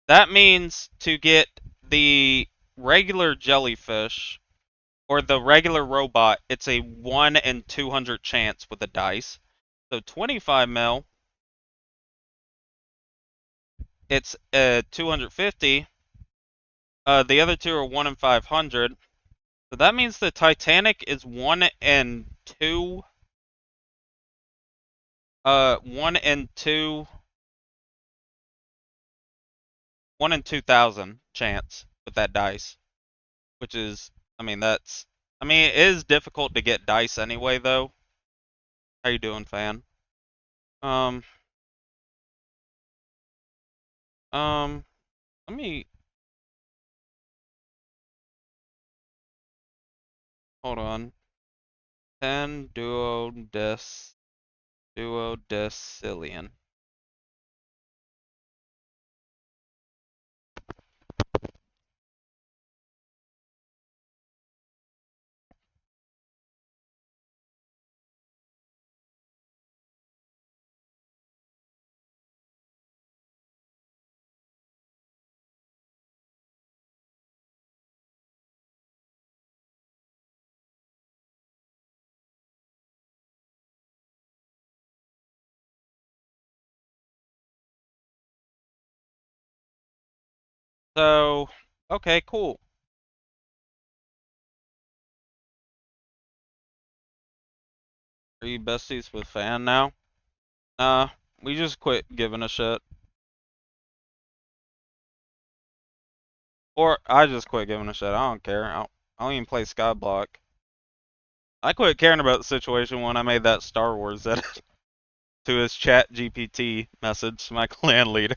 That means to get the regular jellyfish or the regular robot, it's a 1 in 200 chance with a dice. So 25 mil, it's 250. The other two are 1 in 500. So that means the Titanic is 1 in 2. 1 in 2. 1 in 2,000 chance with that dice. Which is, I mean, it is difficult to get dice anyway, though. How you doing, fan? Um, let me, hold on. 10 duodecillion. So, okay, cool. Are you besties with Fan now? We just quit giving a shit. Or I just quit giving a shit. I don't care. I don't even play Skyblock. I quit caring about the situation when I made that Star Wars edit to his chat GPT message to my clan leader.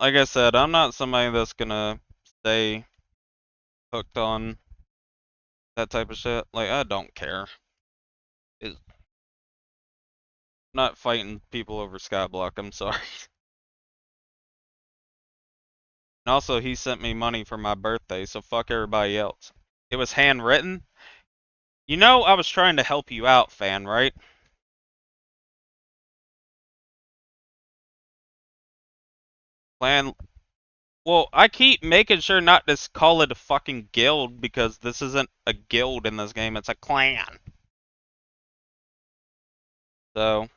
Like I said, I'm not somebody that's gonna stay hooked on that type of shit. Like, I don't care. It's not fighting people over Skyblock, I'm sorry. And also, he sent me money for my birthday, so fuck everybody else. It was handwritten. You know I was trying to help you out, Fan, right? Clan. Well, I keep making sure not to call it a fucking guild because this isn't a guild in this game, it's a clan. So,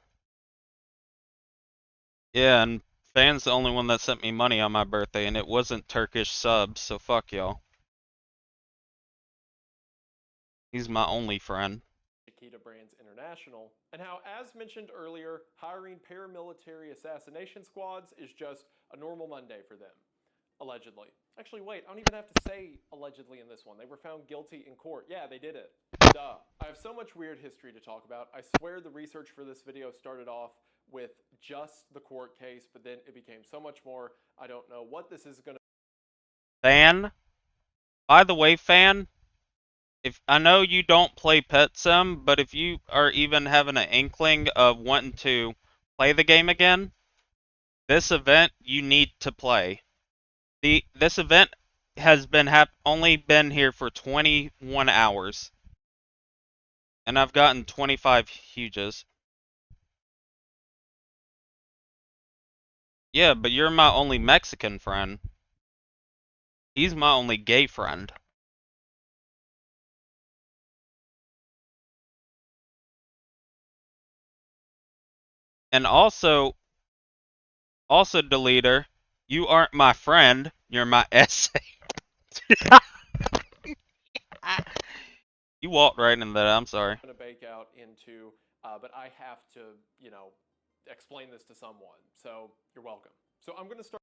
yeah, and Fan's the only one that sent me money on my birthday, and it wasn't Turkish subs, so fuck y'all. He's my only friend. Chiquita Brands International, and how, as mentioned earlier, hiring paramilitary assassination squads is just a normal Monday for them. Allegedly. Actually, wait, I don't even have to say allegedly in this one. They were found guilty in court. Yeah, they did it. Duh. I have so much weird history to talk about. I swear the research for this video started off with just the court case, but then it became so much more. I don't know what this is gonna. Fan? By the way, Fan, if I know you don't play Pet Sim, but if you are even having an inkling of wanting to play the game again, this event you need to play. This event has been only been here for 21 hours, and I've gotten 25 huges. Yeah, but you're my only Mexican friend. He's my only gay friend. And also, Deleter, you aren't my friend. You're my essay. You walked right into that. I'm sorry. Gonna bake out into, but I have to, you know, explain this to someone. So you're welcome. So I'm gonna start.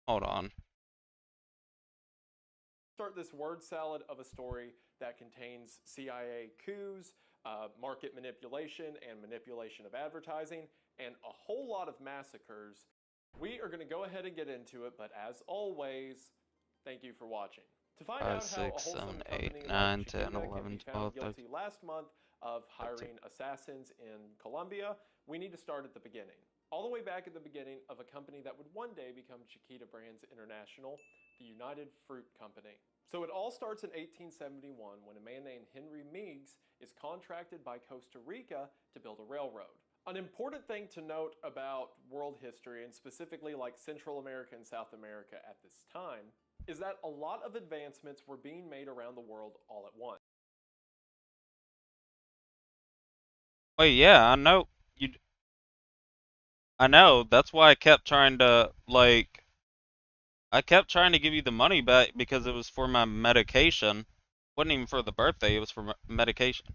Hold on. Start this word salad of a story that contains CIA coups, market manipulation and manipulation of advertising, and a whole lot of massacres. We are going to go ahead and get into it, but as always, thank you for watching. To find 5, out how a 6, wholesome 7, 8, company 9, like 10, Chiquita 11, can be 12, found 13. guilty last month of hiring assassins in Colombia, we need to start at the beginning. All the way back at the beginning of a company that would one day become Chiquita Brands International, the United Fruit Company. So it all starts in 1871 when a man named Henry Meigs is contracted by Costa Rica to build a railroad. An important thing to note about world history, and specifically like Central America and South America at this time, is that a lot of advancements were being made around the world all at once. Wait, yeah, I know. I know. That's why I kept trying to, like, I kept trying to give you the money back because it was for my medication. It wasn't even for the birthday, it was for medication.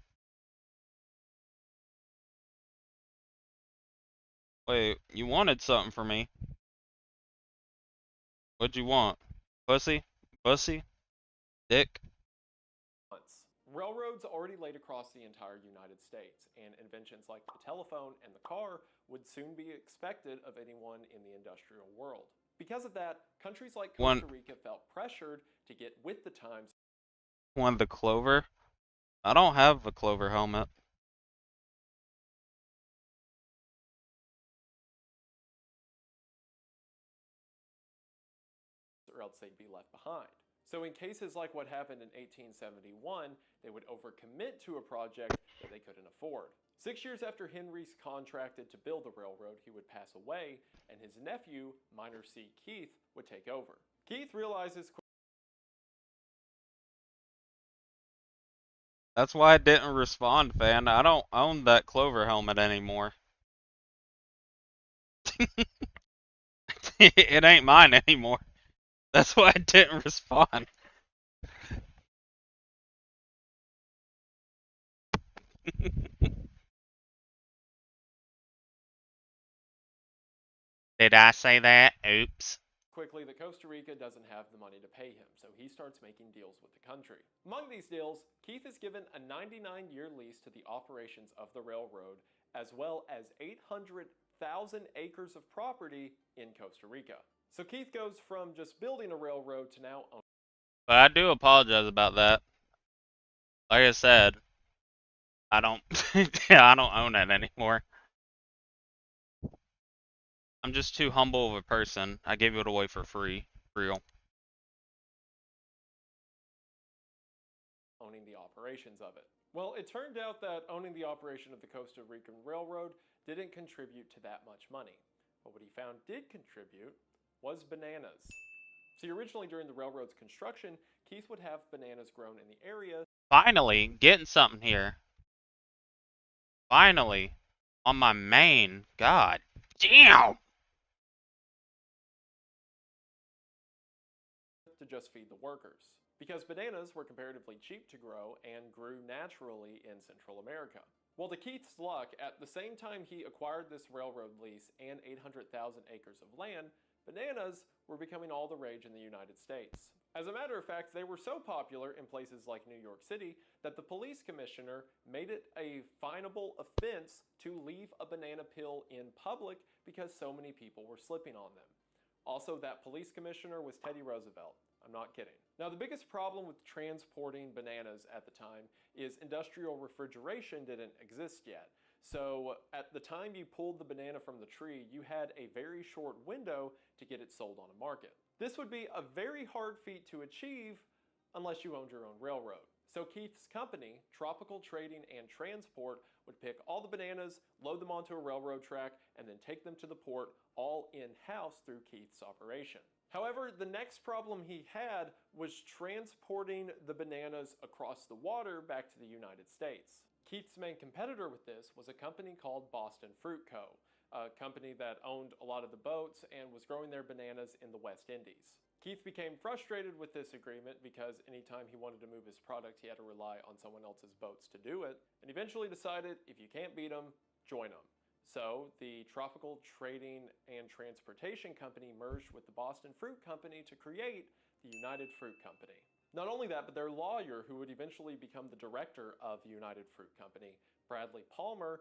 Wait, you wanted something for me. What'd you want? Pussy? Pussy? Dick? Railroads already laid across the entire United States, and inventions like the telephone and the car would soon be expected of anyone in the industrial world. Because of that, countries like Costa Rica felt pressured to get with the times. Want the clover? I don't have a clover helmet. Or else they'd be left behind. So in cases like what happened in 1871, they would overcommit to a project that they couldn't afford. 6 years after Henry's contracted to build the railroad, he would pass away, and his nephew, Minor C. Keith, would take over. Keith realizes That's why I didn't respond, fan. I don't own that Clover helmet anymore. It ain't mine anymore. That's why I didn't respond. Did I say that? Oops. quickly that Costa Rica doesn't have the money to pay him, so he starts making deals with the country. Among these deals, Keith is given a 99-year lease to the operations of the railroad, as well as 800,000 acres of property in Costa Rica. So Keith goes from just building a railroad to now owning. But I do apologize about that. Like I said, I don't yeah, I don't own it anymore. I'm just too humble of a person. I gave it away for free. Real. Owning the operations of it. Well, it turned out that owning the operation of the Costa Rican Railroad didn't contribute to that much money. But what he found did contribute was bananas. See, originally during the railroad's construction, Keith would have bananas grown in the area. Finally, getting something here. Finally. On my main. God damn! To just feed the workers. Because bananas were comparatively cheap to grow and grew naturally in Central America. Well, to Keith's luck, at the same time he acquired this railroad lease and 800,000 acres of land, bananas were becoming all the rage in the United States. As a matter of fact, they were so popular in places like New York City that the police commissioner made it a finable offense to leave a banana peel in public because so many people were slipping on them. Also, that police commissioner was Teddy Roosevelt. I'm not kidding. Now, the biggest problem with transporting bananas at the time is industrial refrigeration didn't exist yet. So at the time you pulled the banana from the tree, you had a very short window to get it sold on a market. This would be a very hard feat to achieve unless you owned your own railroad. So Keith's company, Tropical Trading and Transport, would pick all the bananas, load them onto a railroad track, and then take them to the port all in-house through Keith's operation. However, the next problem he had was transporting the bananas across the water back to the United States. Keith's main competitor with this was a company called Boston Fruit Co., a company that owned a lot of the boats and was growing their bananas in the West Indies. Keith became frustrated with this agreement because anytime he wanted to move his product, he had to rely on someone else's boats to do it, and eventually decided if you can't beat them, join them. So the Tropical Trading and Transportation Company merged with the Boston Fruit Company to create the United Fruit Company. Not only that, but their lawyer, who would eventually become the director of the United Fruit Company, Bradley Palmer,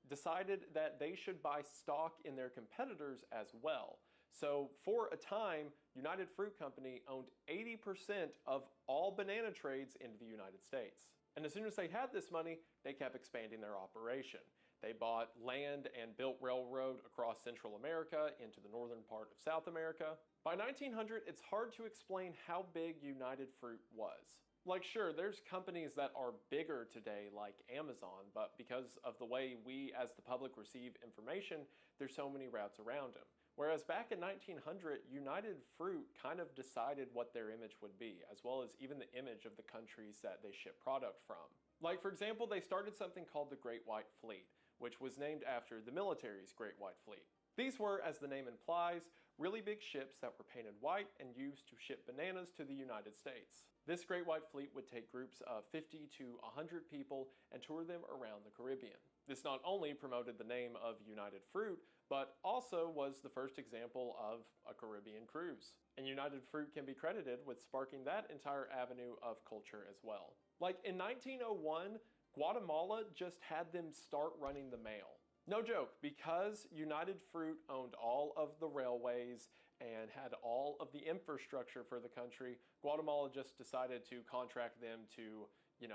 decided that they should buy stock in their competitors as well. So for a time, United Fruit Company owned 80% of all banana trades into the United States. And as soon as they had this money, they kept expanding their operation. They bought land and built railroad across Central America into the northern part of South America. By 1900, it's hard to explain how big United Fruit was. Like, sure, there's companies that are bigger today like Amazon, but because of the way we as the public receive information, there's so many routes around them. Whereas back in 1900, United Fruit kind of decided what their image would be, as well as even the image of the countries that they ship product from. Like, for example, they started something called the Great White Fleet, which was named after the military's Great White Fleet. These were, as the name implies, really big ships that were painted white and used to ship bananas to the United States. This Great White Fleet would take groups of 50 to 100 people and tour them around the Caribbean. This not only promoted the name of United Fruit, but also was the first example of a Caribbean cruise. And United Fruit can be credited with sparking that entire avenue of culture as well. Like in 1901, Guatemala just had them start running the mail. No joke, because United Fruit owned all of the railways and had all of the infrastructure for the country, Guatemala just decided to contract them to,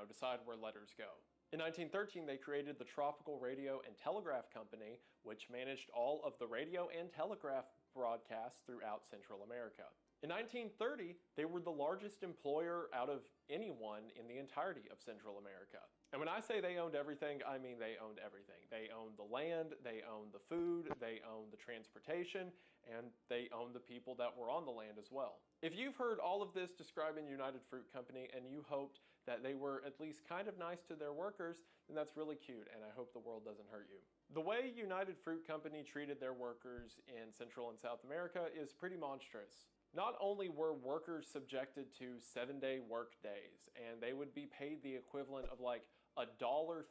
decide where letters go. In 1913, they created the Tropical Radio and Telegraph Company, which managed all of the radio and telegraph broadcasts throughout Central America. In 1930, they were the largest employer out of anyone in the entirety of Central America. And when I say they owned everything, I mean they owned everything. They owned the land, they owned the food, they owned the transportation, and they owned the people that were on the land as well. If you've heard all of this describing United Fruit Company and you hoped that they were at least kind of nice to their workers, then that's really cute, and I hope the world doesn't hurt you. The way United Fruit Company treated their workers in Central and South America is pretty monstrous. Not only were workers subjected to 7-day work days, and they would be paid the equivalent of like $1.30,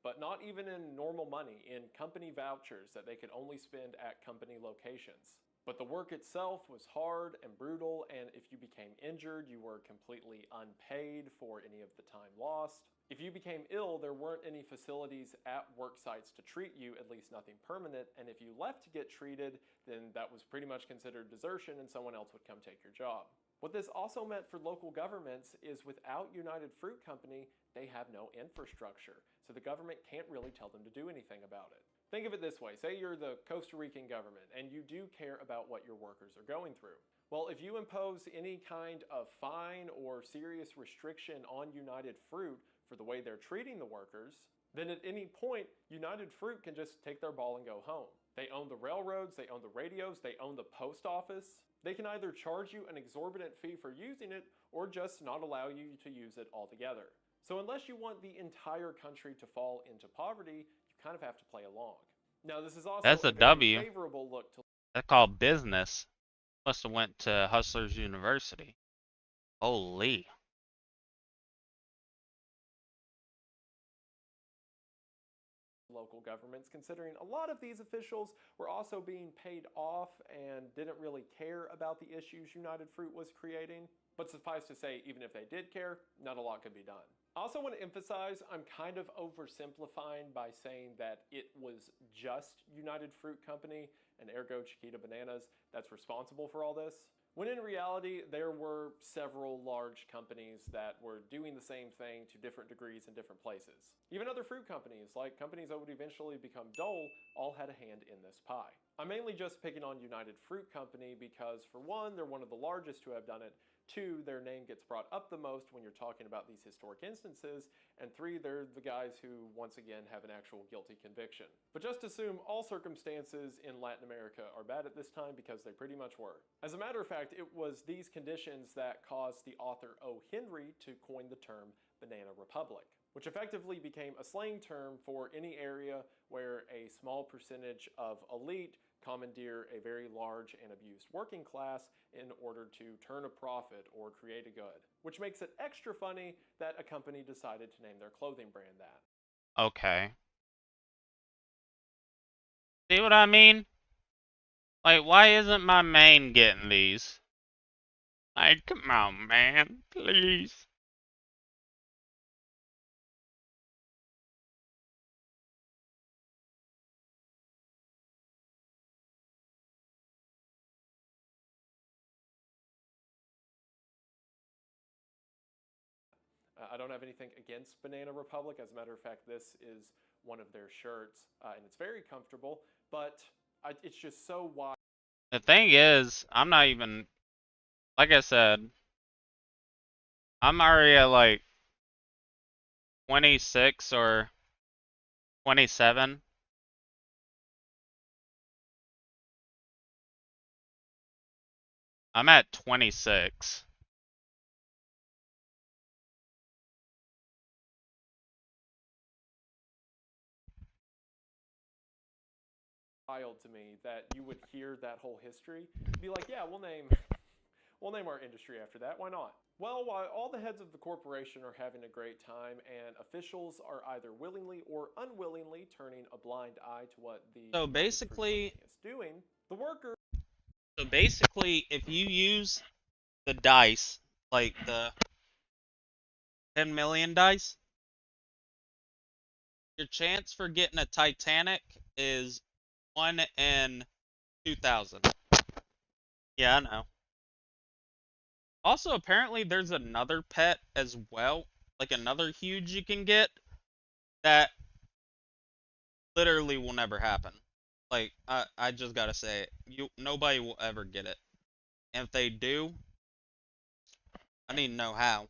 but not even in normal money, in company vouchers that they could only spend at company locations. But the work itself was hard and brutal, and if you became injured, you were completely unpaid for any of the time lost. If you became ill, there weren't any facilities at work sites to treat you, at least nothing permanent, and if you left to get treated, then that was pretty much considered desertion and someone else would come take your job. What this also meant for local governments is without United Fruit Company, they have no infrastructure, so the government can't really tell them to do anything about it. Think of it this way, say you're the Costa Rican government and you do care about what your workers are going through. Well, if you impose any kind of fine or serious restriction on United Fruit for the way they're treating the workers, then at any point, United Fruit can just take their ball and go home. They own the railroads, they own the radios, they own the post office. They can either charge you an exorbitant fee for using it or just not allow you to use it altogether. So unless you want the entire country to fall into poverty, you kind of have to play along. Now, this is also That's a a very W. favorable look to That's called business. Must have went to Hustlers University. Holy. local governments, considering a lot of these officials were also being paid off and didn't really care about the issues United Fruit was creating. But suffice to say, even if they did care, not a lot could be done. I also want to emphasize I'm kind of oversimplifying by saying that it was just United Fruit Company and ergo Chiquita Bananas that's responsible for all this. When in reality, there were several large companies that were doing the same thing to different degrees in different places. Even other fruit companies, like companies that would eventually become Dole, all had a hand in this pie. I'm mainly just picking on United Fruit Company because, for one, they're one of the largest to have done it, two, their name gets brought up the most when you're talking about these historic instances, and three, they're the guys who, once again, have an actual guilty conviction. But just assume all circumstances in Latin America are bad at this time because they pretty much were. As a matter of fact, it was these conditions that caused the author O. Henry to coin the term Banana Republic, which effectively became a slang term for any area where a small percentage of elite commandeer a very large and abused working class in order to turn a profit or create a good. Which makes it extra funny that a company decided to name their clothing brand that. Okay. See what I mean? Like, why isn't my main getting these? Like, come on, man. Please. I don't have anything against Banana Republic. As a matter of fact, this is one of their shirts, and it's very comfortable, but it's just so wide. The thing is, I'm not even, like I said, I'm already at like 26 or 27. I'm at 26. Wild to me that you would hear that whole history, be like, yeah, we'll name our industry after that. Why not? Well, while all the heads of the corporation are having a great time and officials are either willingly or unwillingly turning a blind eye to what the So United Fruit basically, Company is doing, the workers. so basically, if you use the dice, like the 10 million dice, your chance for getting a Titanic is 1 in 2,000. Yeah, I know. Also, apparently, there's another pet as well, like another huge you can get that literally will never happen. Like, I just gotta say it. Nobody will ever get it. And if they do, I need to know how.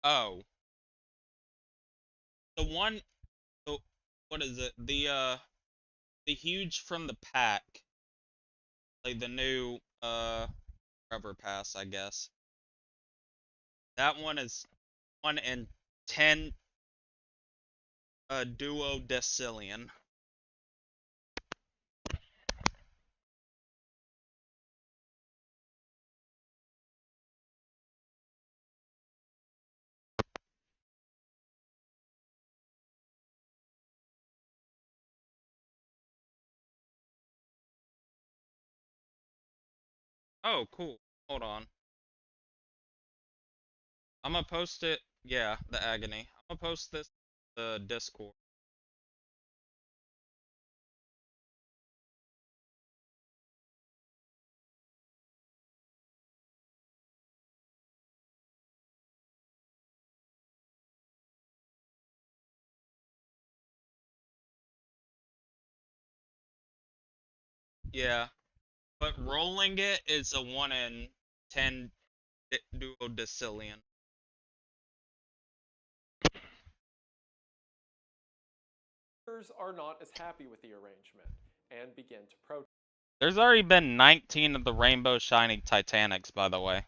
Oh, the one, the, what is it? The huge from the pack, like the new rubber pass, I guess. That one is 1 in 10 duodecillion. Oh, cool. Hold on. I'm gonna post it. Yeah, the agony. I'm gonna post this the Discord. Yeah, but rolling it is a 1 in 10 duodecillion. Are not as happy with the arrangement and begin to protest. There's already been 19 of the rainbow shining Titanics, by the way.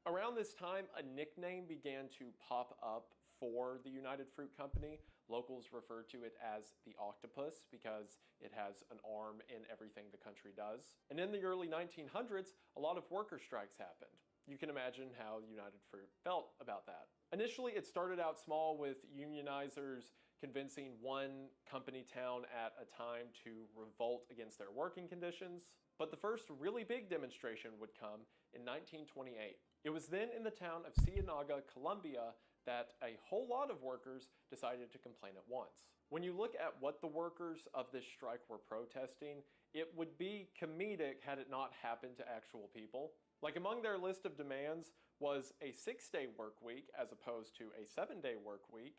Around this time, a nickname began to pop up for the United Fruit Company. Locals refer to it as the octopus because it has an arm in everything the country does. And in the early 1900s, a lot of worker strikes happened. You can imagine how United Fruit felt about that. Initially, it started out small with unionizers convincing one company town at a time to revolt against their working conditions. But the first really big demonstration would come in 1928. It was then in the town of Cienaga, Colombia, that a whole lot of workers decided to complain at once. When you look at what the workers of this strike were protesting, it would be comedic had it not happened to actual people. Like among their list of demands was a 6-day work week as opposed to a 7-day work week,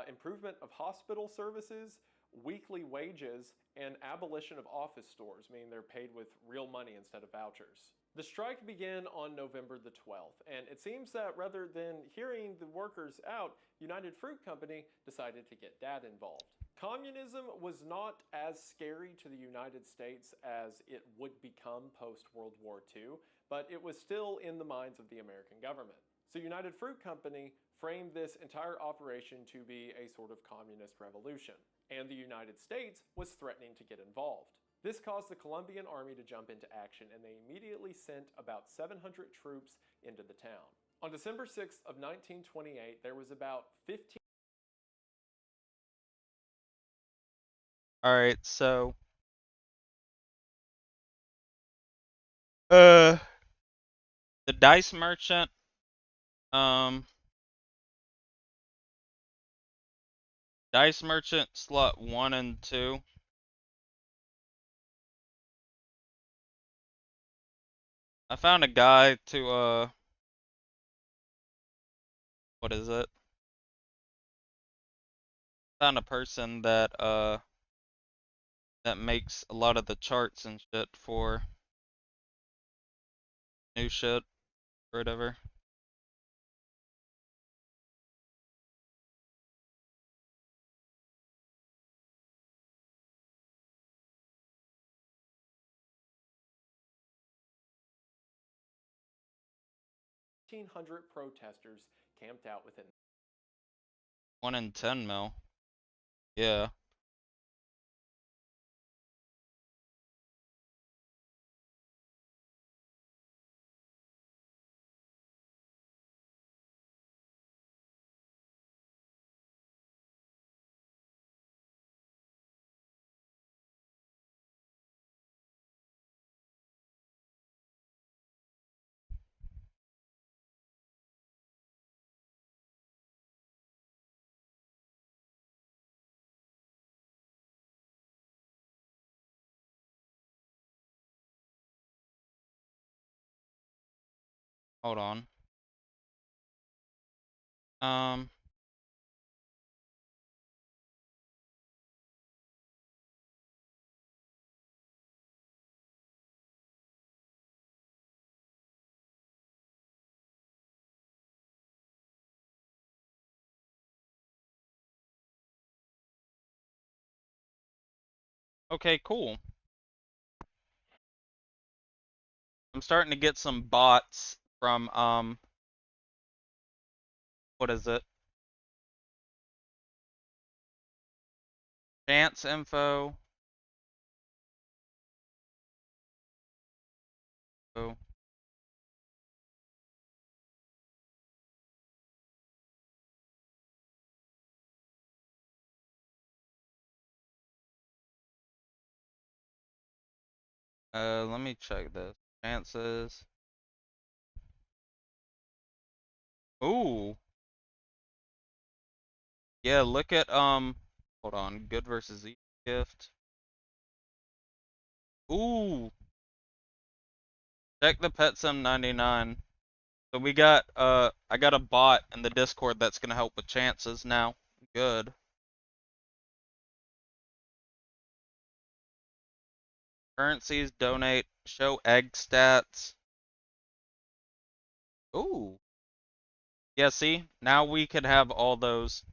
improvement of hospital services, weekly wages, and abolition of office stores, meaning they're paid with real money instead of vouchers. The strike began on November the 12th, and it seems that rather than hearing the workers out, United Fruit Company decided to get Dad involved. Communism was not as scary to the United States as it would become post-World War II, but it was still in the minds of the American government. So United Fruit Company framed this entire operation to be a sort of communist revolution, and the United States was threatening to get involved. This caused the Colombian army to jump into action, and they immediately sent about 700 troops into the town. On December 6th of 1928, there was about 15. Alright, so the dice merchant, dice merchant slot 1 and 2. I found a guy to what is it? Found a person that makes a lot of the charts and shit for new shit or whatever. Protesters camped out within 1 in 10 mil. Yeah. Hold on. Um. Okay, cool. I'm starting to get some bots from what is it? Chance info. Oh. Let me check this. Chances. Ooh. Yeah, look at hold on. Good versus evil gift. Ooh. Check the PetSim 99. So we got I got a bot in the Discord that's gonna help with chances now. Good. Currencies, donate, show egg stats. Ooh. Yeah, see? Now we can have all those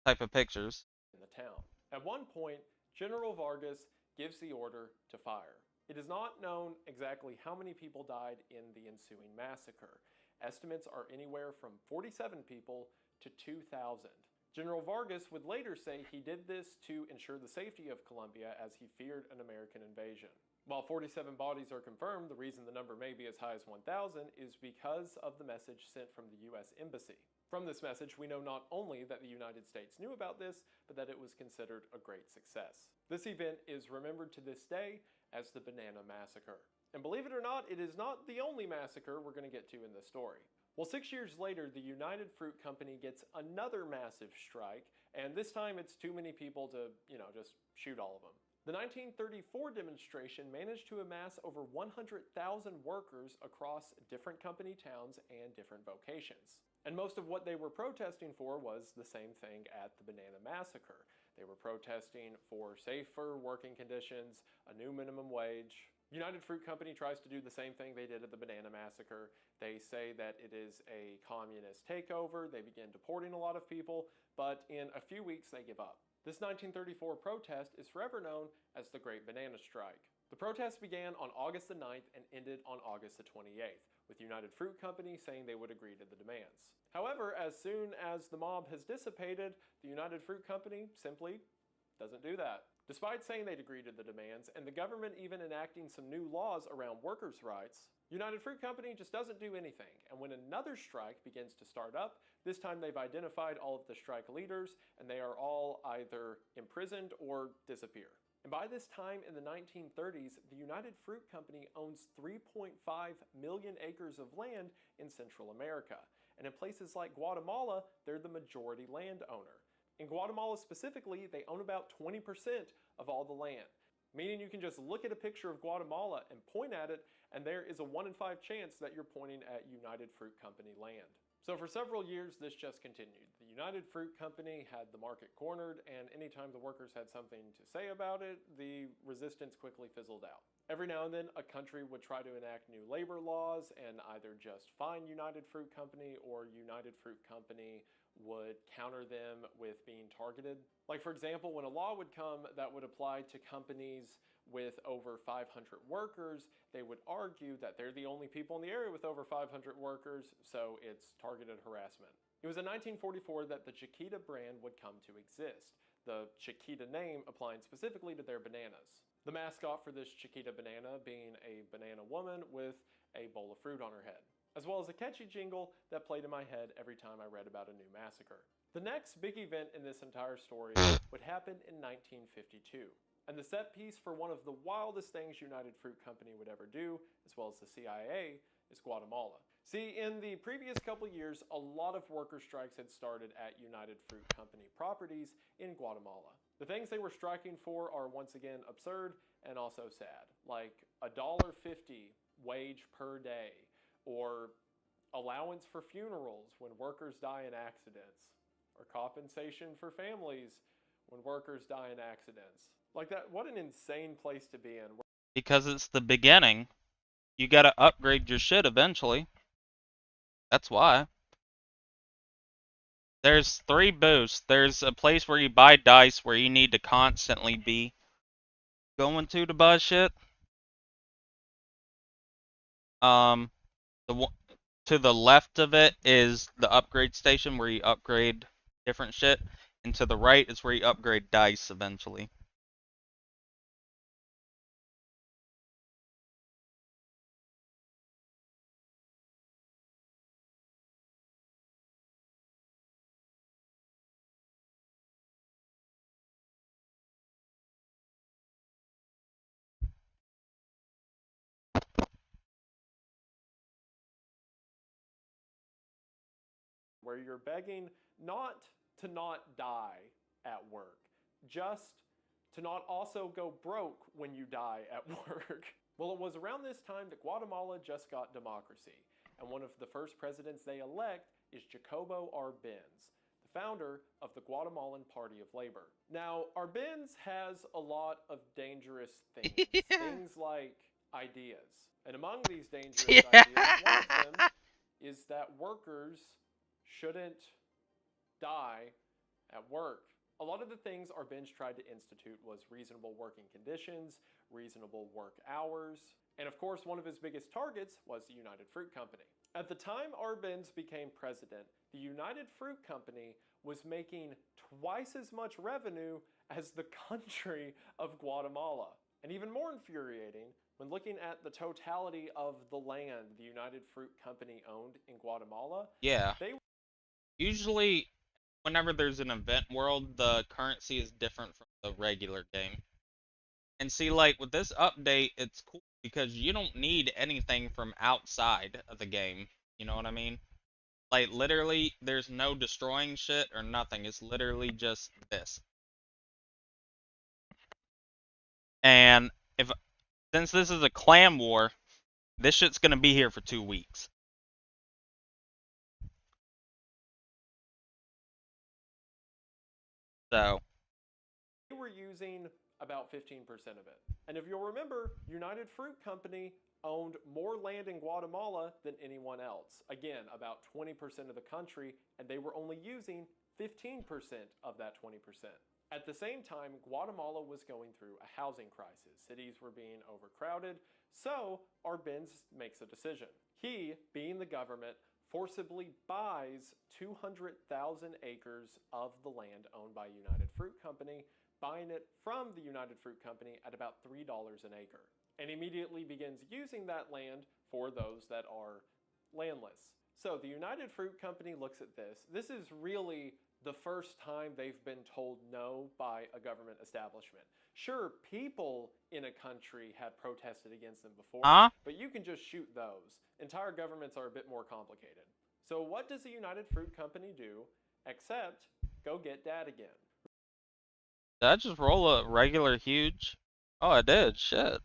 type of pictures. In the town. At one point, General Vargas gives the order to fire. It is not known exactly how many people died in the ensuing massacre. Estimates are anywhere from 47 people to 2,000. General Vargas would later say he did this to ensure the safety of Colombia as he feared an American invasion. While 47 bodies are confirmed, the reason the number may be as high as 1,000 is because of the message sent from the US Embassy. From this message, we know not only that the United States knew about this, but that it was considered a great success. This event is remembered to this day as the Banana Massacre. And believe it or not, it is not the only massacre we're going to get to in this story. Well, 6 years later, the United Fruit Company gets another massive strike, and this time it's too many people to, just shoot all of them. The 1934 demonstration managed to amass over 100,000 workers across different company towns and different vocations. And most of what they were protesting for was the same thing at the Banana Massacre. They were protesting for safer working conditions, a new minimum wage. United Fruit Company tries to do the same thing they did at the Banana Massacre. They say that it is a communist takeover. They begin deporting a lot of people, but in a few weeks they give up. This 1934 protest is forever known as the Great Banana Strike. The protest began on August the 9th and ended on August the 28th, with United Fruit Company saying they would agree to the demands. However, as soon as the mob has dissipated, the United Fruit Company simply doesn't do that. Despite saying they'd agree to the demands, and the government even enacting some new laws around workers' rights, United Fruit Company just doesn't do anything. And when another strike begins to start up, this time they've identified all of the strike leaders, and they are all either imprisoned or disappear. And by this time in the 1930s, the United Fruit Company owns 3.5 million acres of land in Central America. And in places like Guatemala, they're the majority landowner. In Guatemala specifically, they own about 20% of all the land, meaning you can just look at a picture of Guatemala and point at it, and there is a 1 in 5 chance that you're pointing at United Fruit Company land. So for several years, this just continued. The United Fruit Company had the market cornered, and anytime the workers had something to say about it, the resistance quickly fizzled out. Every now and then, a country would try to enact new labor laws and either just fine United Fruit Company, or United Fruit Company would counter them with being targeted. Like, for example, when a law would come that would apply to companies with over 500 workers, they would argue that they're the only people in the area with over 500 workers, so it's targeted harassment. It was in 1944 that the Chiquita brand would come to exist, the Chiquita name applying specifically to their bananas. The mascot for this Chiquita banana being a banana woman with a bowl of fruit on her head, as well as a catchy jingle that played in my head every time I read about a new massacre. The next big event in this entire story would happen in 1952. And the set piece for one of the wildest things United Fruit Company would ever do, as well as the CIA, is Guatemala. See, in the previous couple years, a lot of worker strikes had started at United Fruit Company properties in Guatemala. The things they were striking for are once again absurd and also sad, like $1.50 wage per day, or allowance for funerals when workers die in accidents, or compensation for families when workers die in accidents. Like that, what an insane place to be in. Because it's the beginning. You gotta upgrade your shit eventually. That's why. There's 3 booths. There's a place where you buy dice where you need to constantly be going to buy shit. Um, to the left of it is the upgrade station where you upgrade different shit, and to the right is where you upgrade dice eventually. Where you're begging not to not die at work, just to not also go broke when you die at work. Well, it was around this time that Guatemala just got democracy, and one of the first presidents they elect is Jacobo Arbenz, the founder of the Guatemalan Party of Labor. Now, Arbenz has a lot of dangerous things, things like ideas. And among these dangerous ideas, one of them is that workers shouldn't die at work. A lot of the things Arbenz tried to institute was reasonable working conditions, reasonable work hours, and of course one of his biggest targets was the United Fruit Company. At the time Arbenz became president, the United Fruit Company was making twice as much revenue as the country of Guatemala. And even more infuriating, when looking at the totality of the land the United Fruit Company owned in Guatemala, yeah. Usually, whenever there's an event world, the currency is different from the regular game. And see, like, with this update, it's cool because you don't need anything from outside of the game. You know what I mean? Like, literally, there's no destroying shit or nothing. It's literally just this. And since this is a clan war, this shit's gonna be here for 2 weeks. So they were using about 15% of it. And if you'll remember, United Fruit Company owned more land in Guatemala than anyone else. Again, about 20% of the country, and they were only using 15% of that 20%. At the same time, Guatemala was going through a housing crisis. Cities were being overcrowded, so Arbenz makes a decision. He, being the government, forcibly buys 200,000 acres of the land owned by United Fruit Company, buying it from the United Fruit Company at about $3 an acre, and immediately begins using that land for those that are landless. So the United Fruit Company looks at this. This is really the first time they've been told no by a government establishment. Sure, people in a country have protested against them before, but you can just shoot those. Entire governments are a bit more complicated. So what does the United Fruit Company do except go get dad again? Did I just roll a regular huge? Oh, I did. Shit.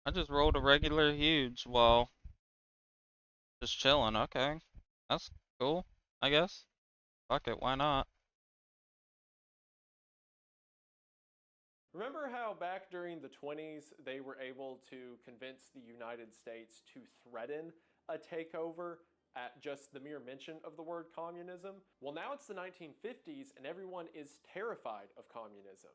I just rolled a regular huge while just chilling. Okay. That's cool, I guess. Fuck it, why not? Remember how back during the 20s they were able to convince the United States to threaten a takeover at just the mere mention of the word communism? Well, now it's the 1950s and everyone is terrified of communism.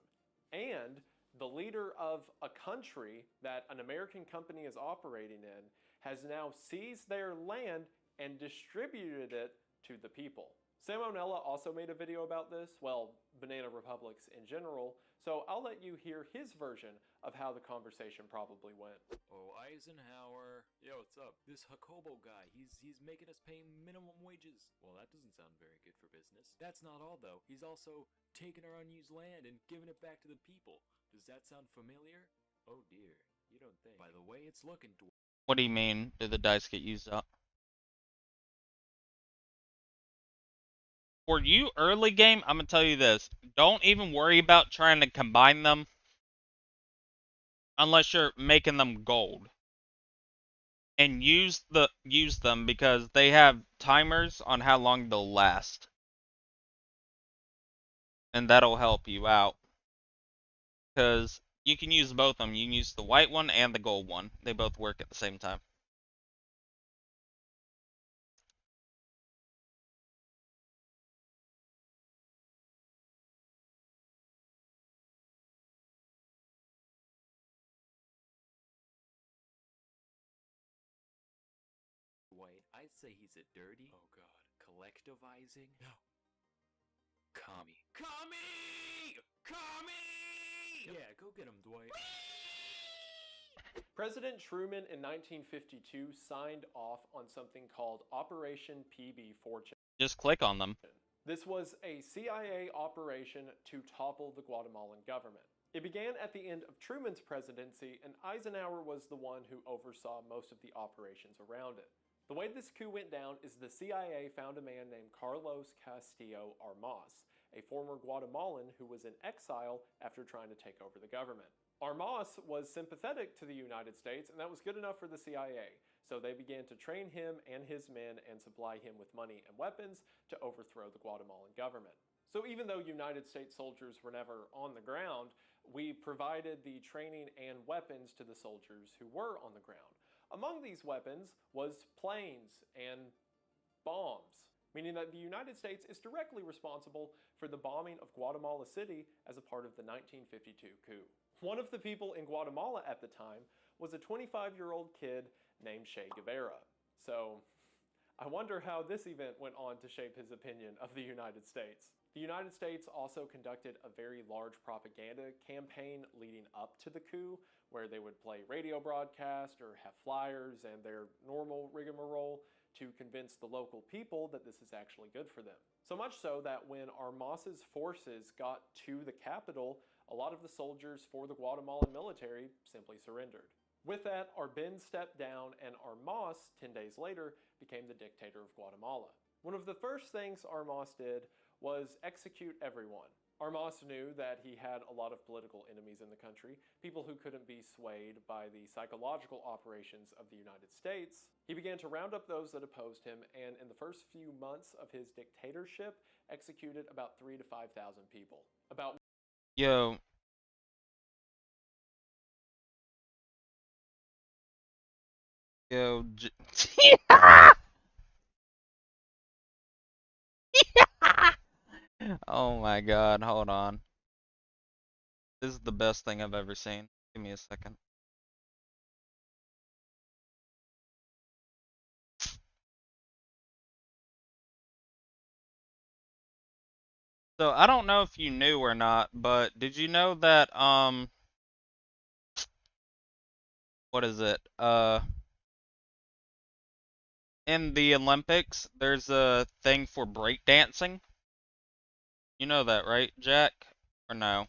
And the leader of a country that an American company is operating in has now seized their land and distributed it to the people. Sam O'Nella also made a video about this, well, banana republics in general, so I'll let you hear his version of how the conversation probably went. Oh, Eisenhower. Yo, what's up? This Jacobo guy, he's making us pay minimum wages. Well, that doesn't sound very good for business. That's not all, though. He's also taking our unused land and giving it back to the people. Does that sound familiar? Oh dear, you don't think. By the way it's looking... What do you mean, did the dice get used up? For you early game, I'm gonna tell you this. Don't even worry about trying to combine them unless you're making them gold. and use them because they have timers on how long they'll last. And that'll help you out. Because you can use both of them. You can use the white one and the gold one. They both work at the same time. White, I'd say he's a dirty, oh god, collectivizing, no, commie. Commie! Commie! Yeah, go get him, Dwight. President Truman in 1952 signed off on something called Operation PB Fortune. Just click on them. This was a CIA operation to topple the Guatemalan government. It began at the end of Truman's presidency, and Eisenhower was the one who oversaw most of the operations around it. The way this coup went down is the CIA found a man named Carlos Castillo Armas, a former Guatemalan who was in exile after trying to take over the government. Armas was sympathetic to the United States, and that was good enough for the CIA, so they began to train him and his men and supply him with money and weapons to overthrow the Guatemalan government. So even though United States soldiers were never on the ground, we provided the training and weapons to the soldiers who were on the ground. Among these weapons was planes and bombs, meaning that the United States is directly responsible for the bombing of Guatemala City as a part of the 1952 coup. One of the people in Guatemala at the time was a 25-year-old kid named Che Guevara. So I wonder how this event went on to shape his opinion of the United States. The United States also conducted a very large propaganda campaign leading up to the coup, where they would play radio broadcast or have flyers and their normal rigmarole to convince the local people that this is actually good for them. So much so that when Armas's forces got to the capital, a lot of the soldiers for the Guatemalan military simply surrendered. With that, Arbenz stepped down, and Armas, 10 days later, became the dictator of Guatemala. One of the first things Armas did was execute everyone. Armas knew that he had a lot of political enemies in the country, people who couldn't be swayed by the psychological operations of the United States. He began to round up those that opposed him, and in the first few months of his dictatorship, executed about 3,000 to 5,000 people. Yo. Yo. Oh my god, hold on. This is the best thing I've ever seen. Give me a second. So I don't know if you knew or not, but did you know that what is it? In the Olympics there's a thing for breakdancing? You know that, right, Jack? Or no?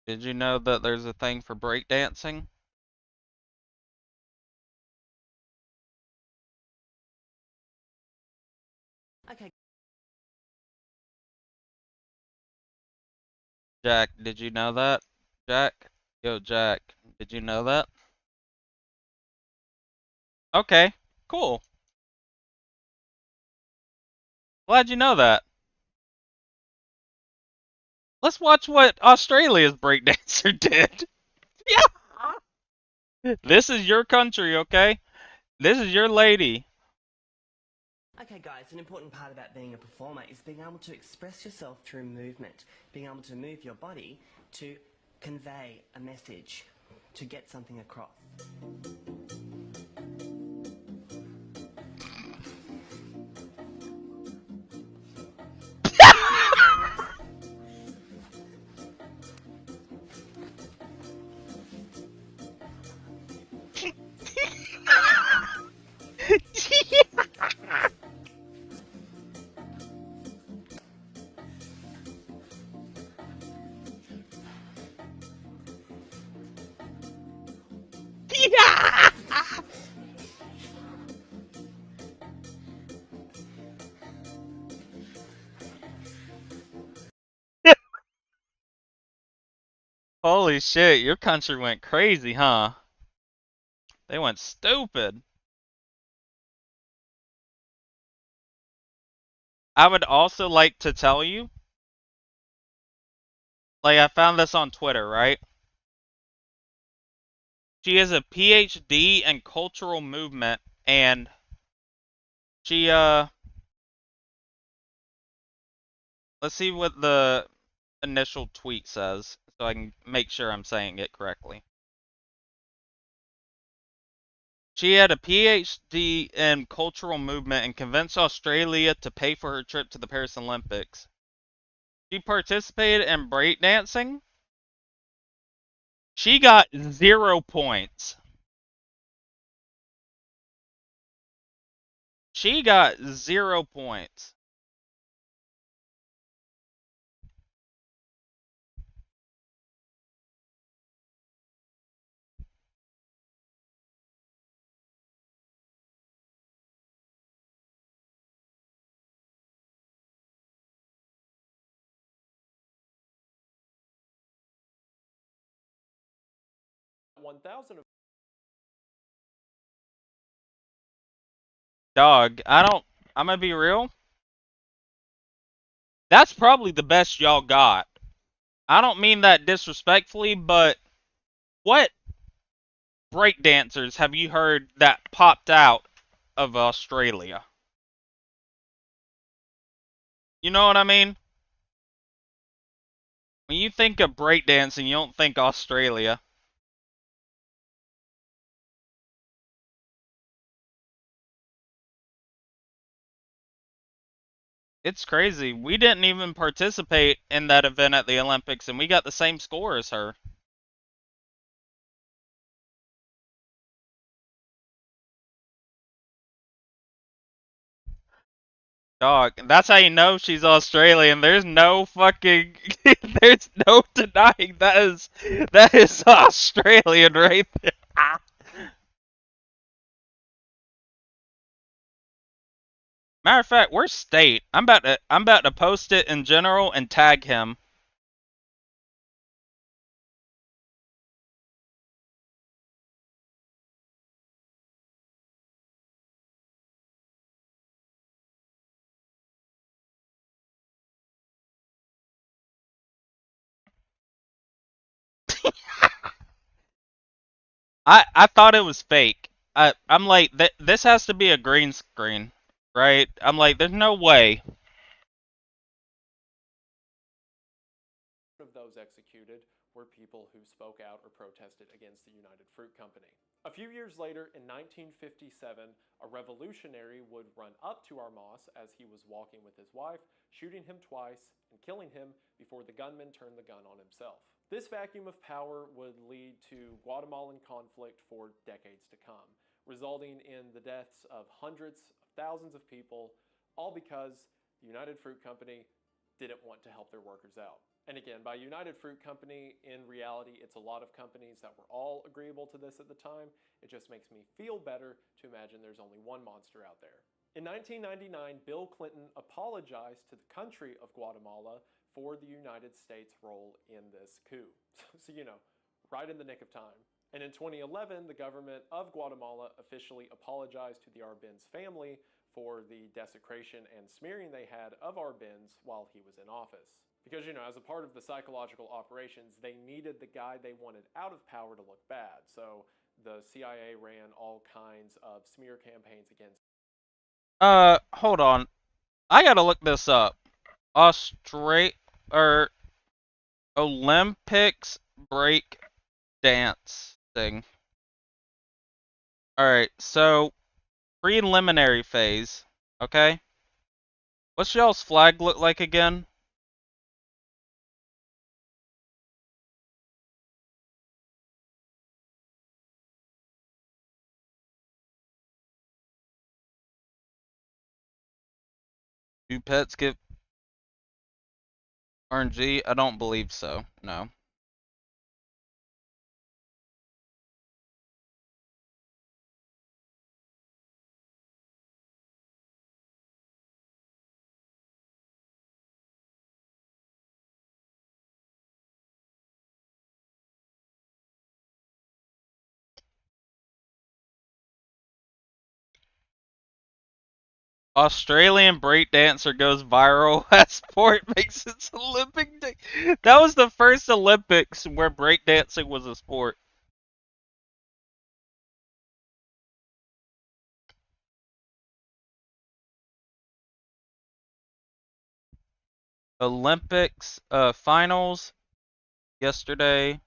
Did you know that there's a thing for breakdancing? Okay. Jack, did you know that? Jack? Yo, Jack, did you know that? Okay, cool. Glad you know that. Let's watch what Australia's breakdancer did. Yeah. This is your country, okay? This is your lady. Okay guys, an important part about being a performer is being able to express yourself through movement, being able to move your body to convey a message, to get something across. Holy shit, your country went crazy, huh? They went stupid. I would also like to tell you, like, I found this on Twitter, right? She has a PhD in cultural movement, and she, let's see what the initial tweet says, so I can make sure I'm saying it correctly. She had a PhD in cultural movement and convinced Australia to pay for her trip to the Paris Olympics. She participated in breakdancing. She got 0 points. She got 0 points. $1,000 of Dog, I'm gonna be real. That's probably the best y'all got. I don't mean that disrespectfully, but what breakdancers have you heard that popped out of Australia? You know what I mean? When you think of breakdancing, you don't think Australia. It's crazy. We didn't even participate in that event at the Olympics, and we got the same score as her. Dog, that's how you know she's Australian. There's no fucking, there's no denying that is Australian right there. Matter of fact, where's State? I'm about to post it in general and tag him. I thought it was fake. I'm like this has to be a green screen, right? I'm like there's no way. those executed were people who spoke out or protested against the United Fruit Company. A few years later, in 1957, a revolutionary would run up to Armas as he was walking with his wife, shooting him twice and killing him before the gunman turned the gun on himself. This vacuum of power would lead to Guatemalan conflict for decades to come, resulting in the deaths of hundreds of thousands of people, all because the United Fruit Company didn't want to help their workers out. And again, by United Fruit Company, in reality, it's a lot of companies that were all agreeable to this at the time. It just makes me feel better to imagine there's only one monster out there. In 1999, Bill Clinton apologized to the country of Guatemala for the United States' role in this coup. So, right in the nick of time. And in 2011, the government of Guatemala officially apologized to the Arbenz family for the desecration and smearing they had of Arbenz while he was in office. Because, as a part of the psychological operations, they needed the guy they wanted out of power to look bad. So the CIA ran all kinds of smear campaigns against. Hold on. I gotta look this up. Or Olympics break dance thing. Alright, so preliminary phase. Okay? What's y'all's flag look like again? Do pets get RNG? I don't believe so. No. Australian breakdancer goes viral as sport makes its Olympic day. That was the first Olympics where breakdancing was a sport. Olympics finals yesterday.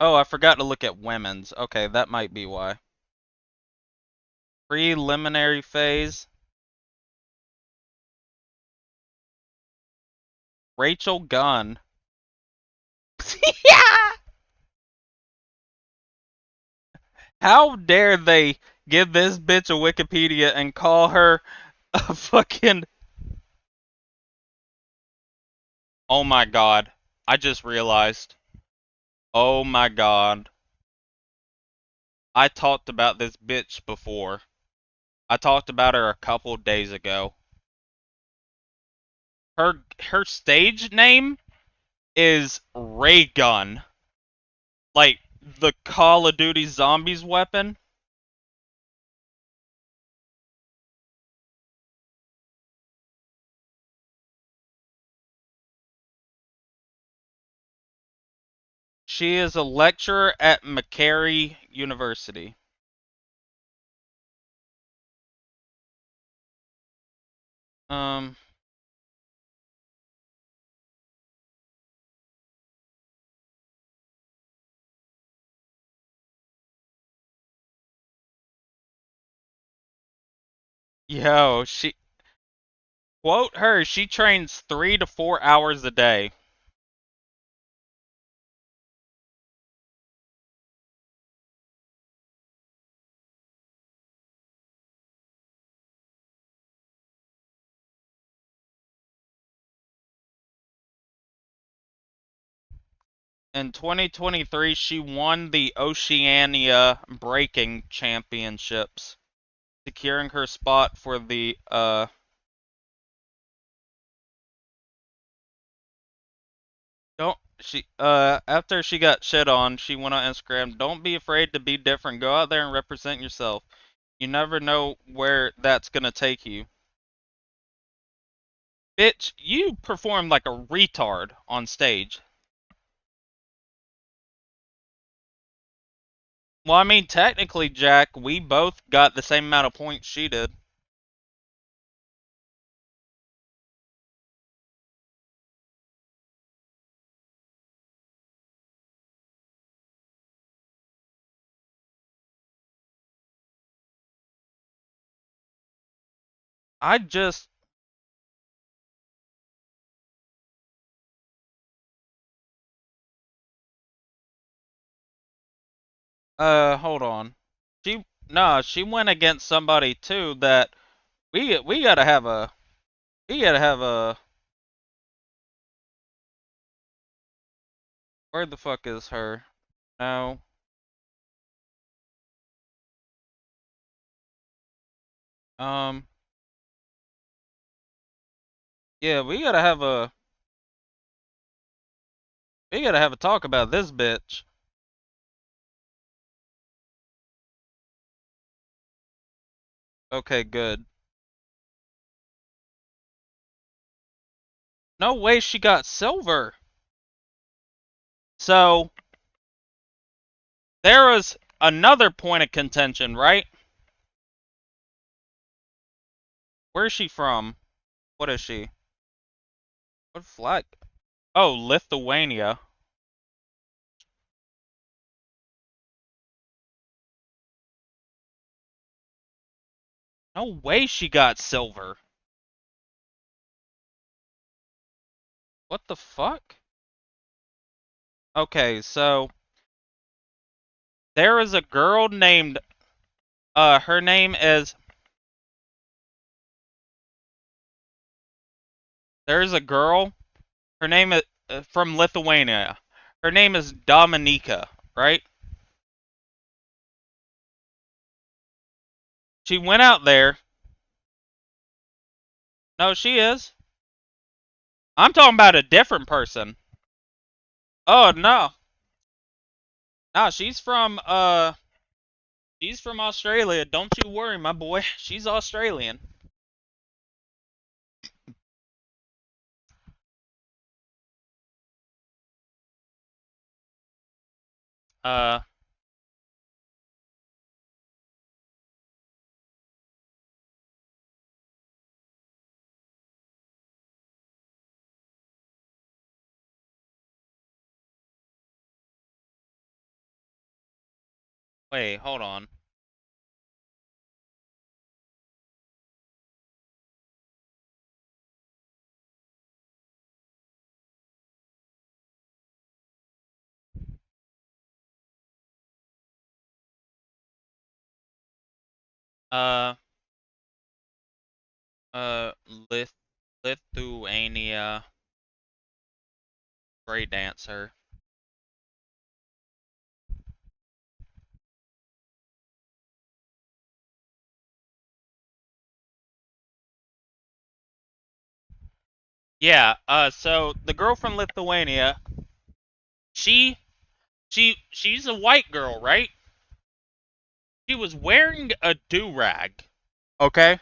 Oh, I forgot to look at women's. Okay, that might be why. Preliminary phase. Rachel Gunn. Yeah! How dare they give this bitch a Wikipedia and call her a fucking... Oh my god. I just realized. Oh my god. I talked about this bitch before. I talked about her a couple days ago. Her stage name is Ray Gun. Like the Call of Duty Zombies weapon. She is a lecturer at Macquarie University. Um, yo, quote her, she trains 3 to 4 hours a day. In 2023, she won the Oceania Breaking Championships, securing her spot for the don't she after she got shit on, she went on Instagram, "Don't be afraid to be different. Go out there and represent yourself. You never know where that's going to take you." Bitch, you perform like a retard on stage. Well, I mean, technically, Jack, we both got the same amount of points she did. I just hold on. She went against somebody too that we gotta have a we gotta have a where the fuck is her? No. Um yeah, we gotta have a talk about this bitch. Okay, good. No way she got silver. So there was another point of contention, right? Where's she from? What is she? What flag? Oh, Lithuania. No way she got silver. What the fuck? Okay, so there is a girl named her name is there's a girl, her name is from Lithuania. Her name is Dominika, right? She went out there. No, she is. I'm talking about a different person. Oh no. No, she's from She's from Australia. Don't you worry, my boy. She's Australian. Uh, wait, hold on. Uh, uh, Lith Lithuania great dancer. Yeah, so the girl from Lithuania, she she's a white girl, right? She was wearing a do-rag. Okay?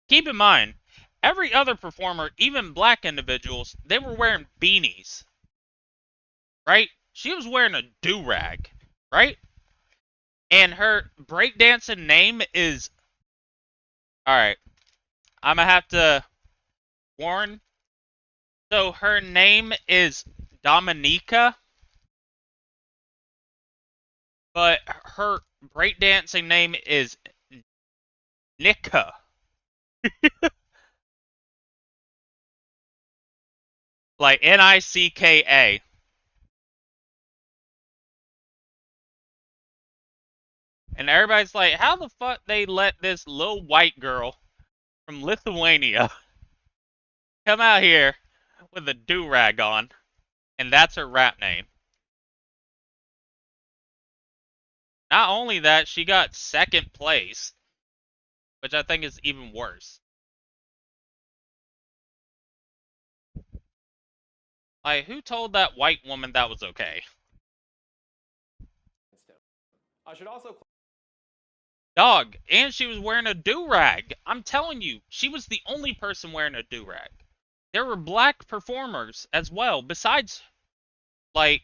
Keep in mind, every other performer, even black individuals, they were wearing beanies. Right? She was wearing a do-rag, right? And her breakdancing name is alright, I'm gonna have to warn. So her name is Dominica, but her breakdancing name is Nika. Like Nicka. And everybody's like, how the fuck they let this little white girl from Lithuania come out here with a do-rag on, and that's her rap name. Not only that, she got second place, which I think is even worse. Like, who told that white woman that was okay? I should also Dog, and she was wearing a do-rag. I'm telling you, she was the only person wearing a do-rag. There were black performers as well, besides, like,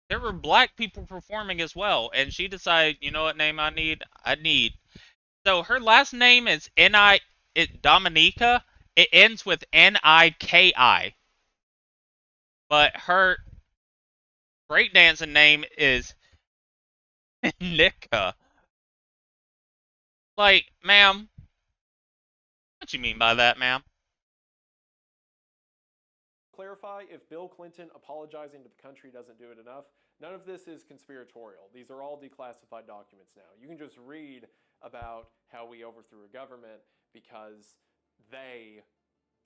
there were black people performing as well, and she decided, you know what name I need? I need. So her last name is Dominica. It ends with Niki, but her breakdancing name is Nika. Like, ma'am, what you mean by that, ma'am? clarify, if Bill Clinton apologizing to the country doesn't do it enough, none of this is conspiratorial. These are all declassified documents now. You can just read about how we overthrew a government because they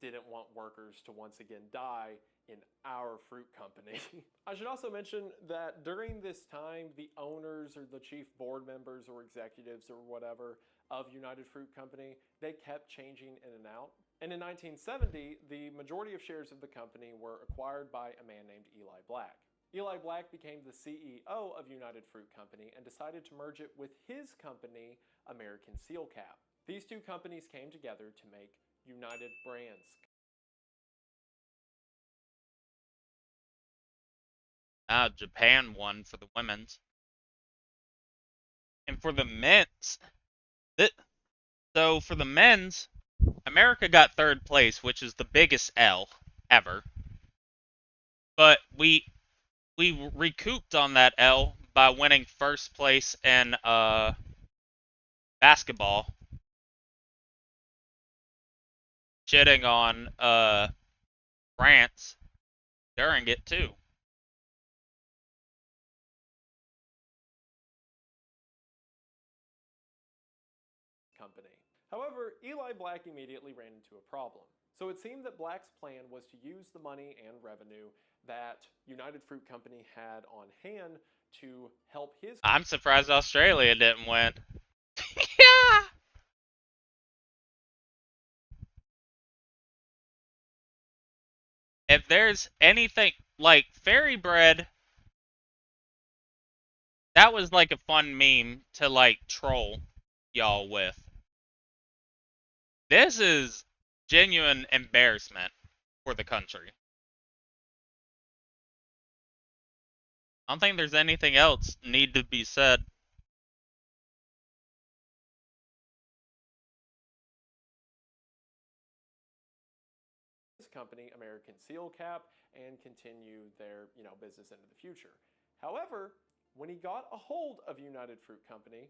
didn't want workers to once again die in our fruit company. I should also mention that during this time, the owners or the chief board members or executives or whatever of United Fruit Company, they kept changing in and out. And in 1970, the majority of shares of the company were acquired by a man named Eli Black. Eli Black became the CEO of United Fruit Company and decided to merge it with his company, American Seal Cap. These two companies came together to make United Brands. Japan won for the women's. And for the men's, so for the men's, America got third place, which is the biggest L ever. But we recouped on that L by winning first place in basketball, shitting on France during it too. Company. However, Eli Black immediately ran into a problem. So it seemed that Black's plan was to use the money and revenue that United Fruit Company had on hand to help his. I'm surprised Australia didn't win. Yeah. If there's anything like fairy bread that was like a fun meme to like troll y'all with. This is genuine embarrassment for the country. I don't think there's anything else need to be said. Company, American Seal Cap, and continue their business into the future. However, when he got a hold of United Fruit Company,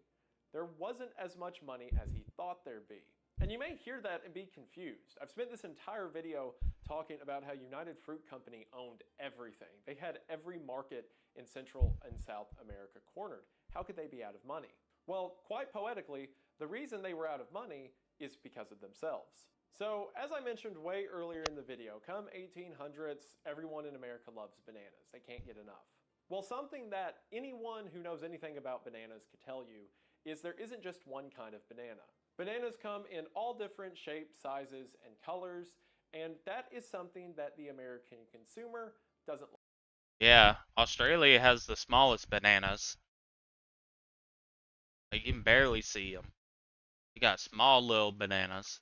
there wasn't as much money as he thought there'd be. And you may hear that and be confused. I've spent this entire video talking about how United Fruit Company owned everything. They had every market in Central and South America cornered. How could they be out of money? Well, quite poetically, the reason they were out of money is because of themselves. So, as I mentioned way earlier in the video, come 1800s, everyone in America loves bananas. They can't get enough. Well, something that anyone who knows anything about bananas could tell you is there isn't just one kind of banana. Bananas come in all different shapes, sizes, and colors, and that is something that the American consumer doesn't like. Yeah, Australia has the smallest bananas. You can barely see them. You got small little bananas.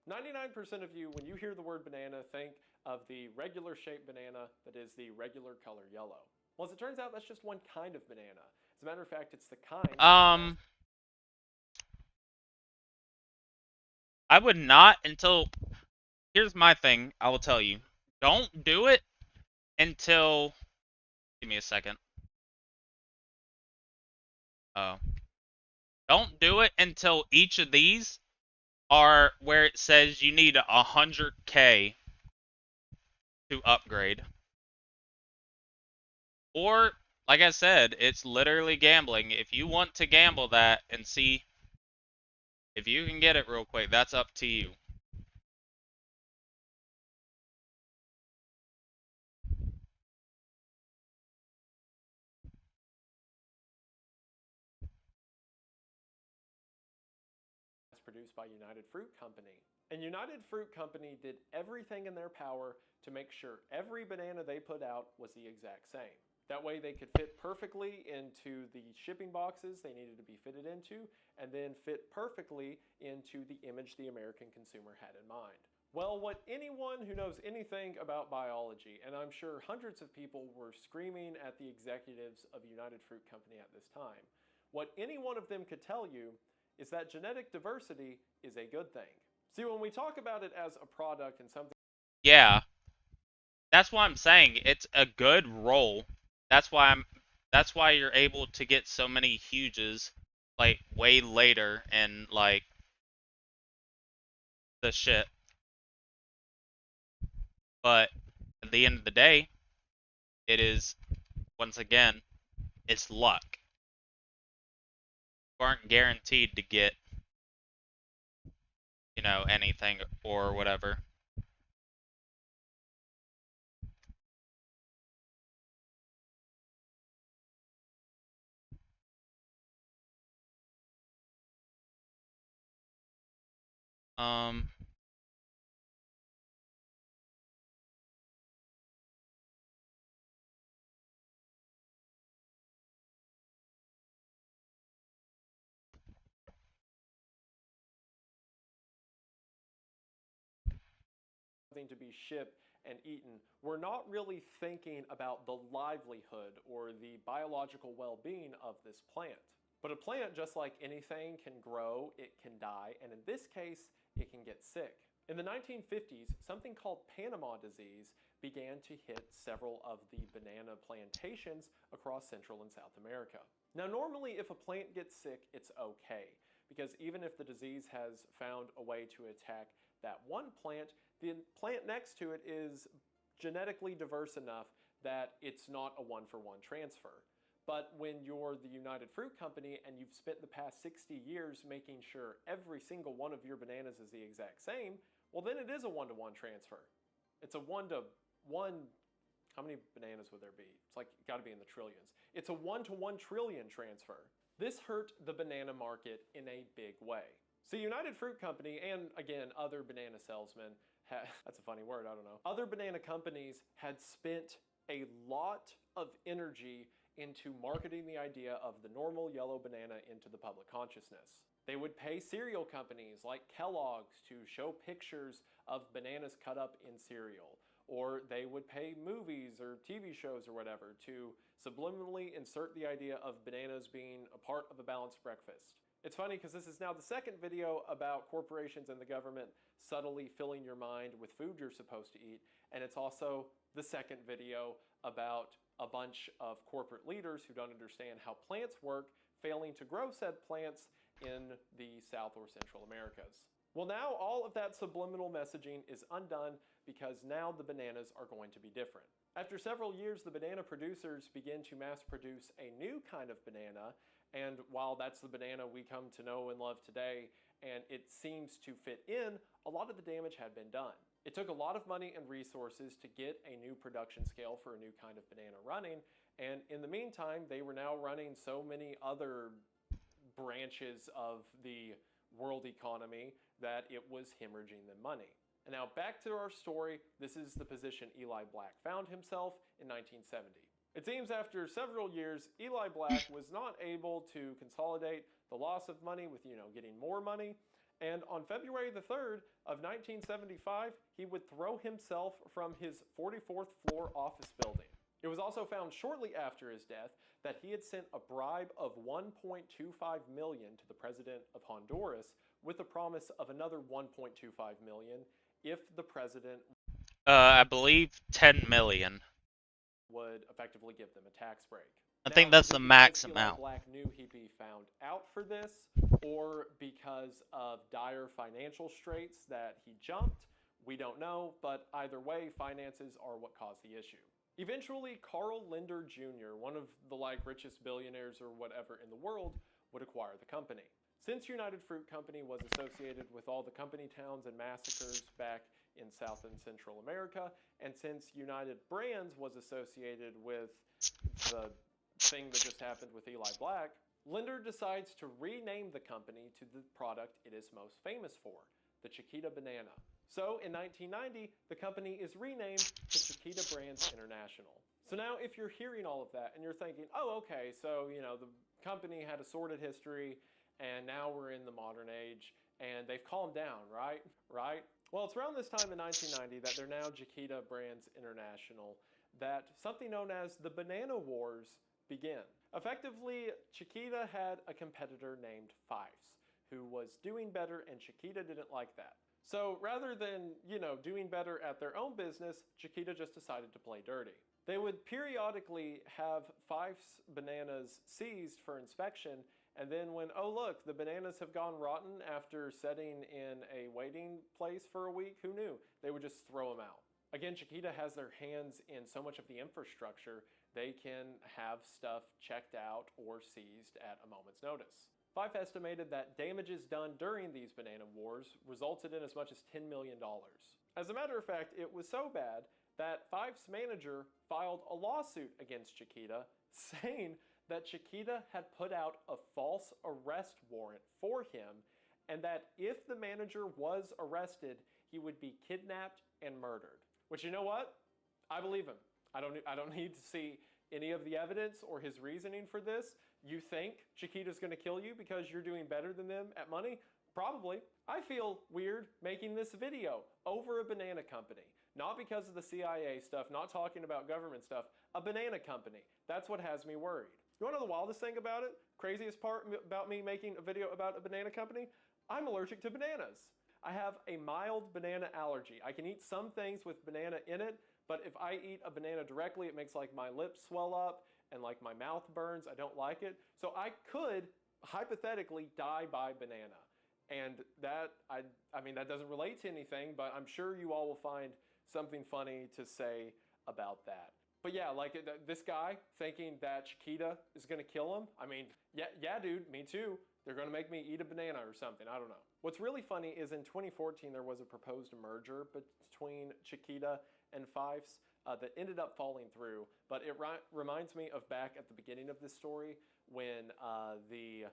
99% of you, when you hear the word banana, think of the regular shaped banana that is the regular color yellow. Well, as it turns out, that's just one kind of banana. As a matter of fact, it's the kind. I would not until. Here's my thing. I will tell you. Don't do it until. Give me a second. Oh. Don't do it until each of these are where it says you need 100K to upgrade. Or, like I said, it's literally gambling. If you want to gamble that and see if you can get it real quick, that's up to you. Produced by United Fruit Company. And United Fruit Company did everything in their power to make sure every banana they put out was the exact same. That way they could fit perfectly into the shipping boxes they needed to be fitted into, and then fit perfectly into the image the American consumer had in mind. Well, what anyone who knows anything about biology, and I'm sure hundreds of people were screaming at the executives of United Fruit Company at this time, what any one of them could tell you is that genetic diversity is a good thing. See, when we talk about it as a product and something... Yeah. That's what I'm saying. It's a good role. That's why you're able to get so many huges like way later in like the shit. But at the end of the day, it is once again, it's luck. You aren't guaranteed to get anything or whatever. to be shipped and eaten, we're not really thinking about the livelihood or the biological well-being of this plant. But a plant, just like anything, can grow, it can die, and in this case, it can get sick. In the 1950s, something called Panama disease began to hit several of the banana plantations across Central and South America. Now, normally, if a plant gets sick, it's okay, because even if the disease has found a way to attack that one plant, the plant next to it is genetically diverse enough that it's not a one-for-one transfer. But when you're the United Fruit Company and you've spent the past 60 years making sure every single one of your bananas is the exact same, well then it is a one-to-one transfer. It's a one-to-one, how many bananas would there be? It's like, gotta be in the trillions. It's a 1-to-1 trillion transfer. This hurt the banana market in a big way. So United Fruit Company, and again, other banana salesmen, that's a funny word, I don't know. Other banana companies had spent a lot of energy into marketing the idea of the normal yellow banana into the public consciousness. They would pay cereal companies like Kellogg's to show pictures of bananas cut up in cereal. Or they would pay movies or TV shows or whatever to subliminally insert the idea of bananas being a part of a balanced breakfast. It's funny because this is now the second video about corporations and the government subtly filling your mind with food you're supposed to eat, and it's also the second video about a bunch of corporate leaders who don't understand how plants work, failing to grow said plants in the South or Central Americas. Well, now all of that subliminal messaging is undone because now the bananas are going to be different. After several years, the banana producers begin to mass produce a new kind of banana, and while that's the banana we come to know and love today, and it seems to fit in, a lot of the damage had been done. It took a lot of money and resources to get a new production scale for a new kind of banana running, and in the meantime, they were now running so many other branches of the world economy that it was hemorrhaging them money. And now back to our story, this is the position Eli Black found himself in 1970. It seems after several years, Eli Black was not able to consolidate the loss of money with, getting more money. And on February the 3rd of 1975, he would throw himself from his 44th floor office building. It was also found shortly after his death that he had sent a bribe of $1.25 million to the president of Honduras with a promise of another $1.25 million if the president I believe 10 million. would effectively give them a tax break. I Now, think that's is it the because max Eli amount. Black knew he'd be found out for this, or because of dire financial straits that he jumped? We don't know, but either way, finances are what caused the issue. Eventually, Carl Linder Jr., one of the richest billionaires or whatever in the world, would acquire the company. Since United Fruit Company was associated with all the company towns and massacres back in South and Central America, and since United Brands was associated with the thing that just happened with Eli Black, Linder decides to rename the company to the product it is most famous for, the Chiquita banana. So in 1990, the company is renamed to Chiquita Brands International. So now if you're hearing all of that and you're thinking, oh, okay, so, the company had a sordid history and now we're in the modern age and they've calmed down, right? Well, it's around this time in 1990 that they're now Chiquita Brands International that something known as the Banana Wars begin. Effectively, Chiquita had a competitor named Fifes who was doing better, and Chiquita didn't like that. So rather than, doing better at their own business, Chiquita just decided to play dirty. They would periodically have Fife's bananas seized for inspection, and then when, oh look, the bananas have gone rotten after setting in a waiting place for a week, who knew? They would just throw them out. Again, Chiquita has their hands in so much of the infrastructure, they can have stuff checked out or seized at a moment's notice. Fife estimated that damages done during these banana wars resulted in as much as $10 million. As a matter of fact, it was so bad that Fife's manager filed a lawsuit against Chiquita saying that Chiquita had put out a false arrest warrant for him and that if the manager was arrested, he would be kidnapped and murdered. Which, you know what? I believe him. I don't need to see any of the evidence or his reasoning for this. You think Chiquita's going to kill you because you're doing better than them at money? Probably. I feel weird making this video over a banana company. Not because of the CIA stuff, not talking about government stuff, a banana company. That's what has me worried. You want to know the wildest thing about it? Craziest part about me making a video about a banana company? I'm allergic to bananas. I have a mild banana allergy. I can eat some things with banana in it, but if I eat a banana directly, it makes my lips swell up and my mouth burns. I don't like it. So I could hypothetically die by banana. And that, that doesn't relate to anything, but I'm sure you all will find something funny to say about that. But yeah, this guy thinking that Chiquita is going to kill him. Yeah, dude, me too. They're going to make me eat a banana or something. I don't know. What's really funny is in 2014, there was a proposed merger between Chiquita and Fifes that ended up falling through. But it reminds me of back at the beginning of this story when the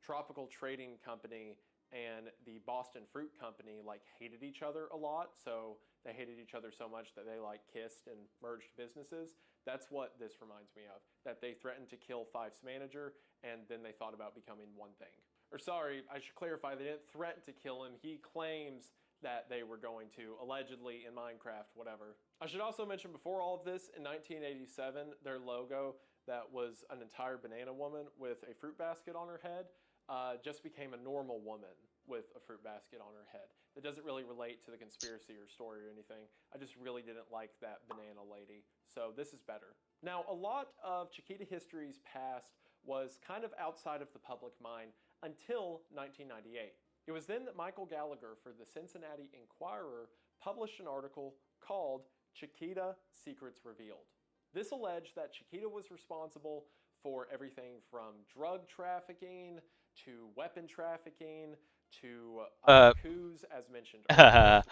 Tropical Trading Company and the Boston Fruit Company hated each other a lot. So they hated each other so much that they like kissed and merged businesses. That's what this reminds me of, that they threatened to kill Fife's manager and then they thought about becoming one thing. Or sorry, I should clarify, they didn't threaten to kill him. He claims that they were going to, allegedly in Minecraft, whatever. I should also mention before all of this, in 1987, their logo that was an entire banana woman with a fruit basket on her head just became a normal woman with a fruit basket on her head. That doesn't really relate to the conspiracy or story or anything. I just really didn't like that banana lady. So this is better. Now, a lot of Chiquita history's past was kind of outside of the public mind until 1998. It was then that Michael Gallagher for the Cincinnati Enquirer published an article called Chiquita Secrets Revealed. This alleged that Chiquita was responsible for everything from drug trafficking to weapon trafficking to coups, as mentioned earlier.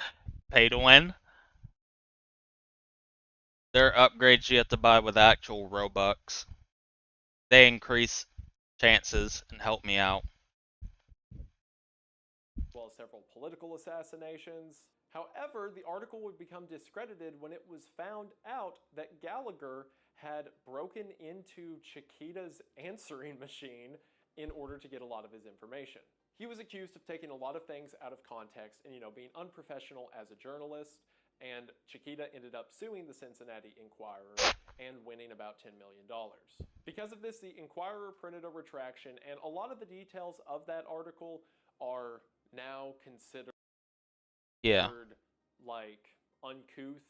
Pay to win. There are upgrades you have to buy with actual Robux. They increase chances and help me out. As well as several political assassinations. However, the article would become discredited when it was found out that Gallagher had broken into Chiquita's answering machine in order to get a lot of his information. He was accused of taking a lot of things out of context and, being unprofessional as a journalist, and Chiquita ended up suing the Cincinnati Enquirer and winning about $10 million. Because of this, the Enquirer printed a retraction, and a lot of the details of that article are now considered like uncouth,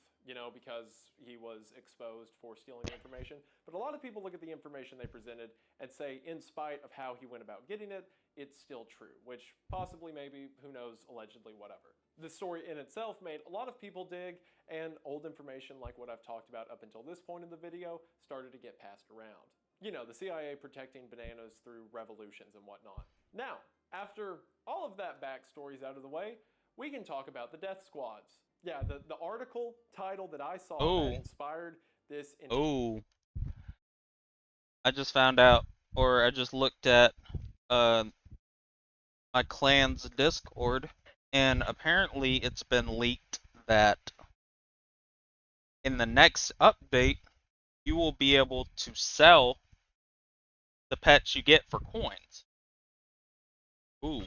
because he was exposed for stealing the information. But a lot of people look at the information they presented and say, in spite of how he went about getting it, it's still true, which possibly, maybe, who knows, allegedly, whatever. The story in itself made a lot of people dig, and old information like what I've talked about up until this point in the video started to get passed around. The CIA protecting bananas through revolutions and whatnot. Now, after all of that backstory's out of the way, we can talk about the death squads. Yeah, the article title that I saw that inspired this... I just found out, or I just looked at my clan's Discord, and apparently it's been leaked that in the next update, you will be able to sell the pets you get for coins. Ooh.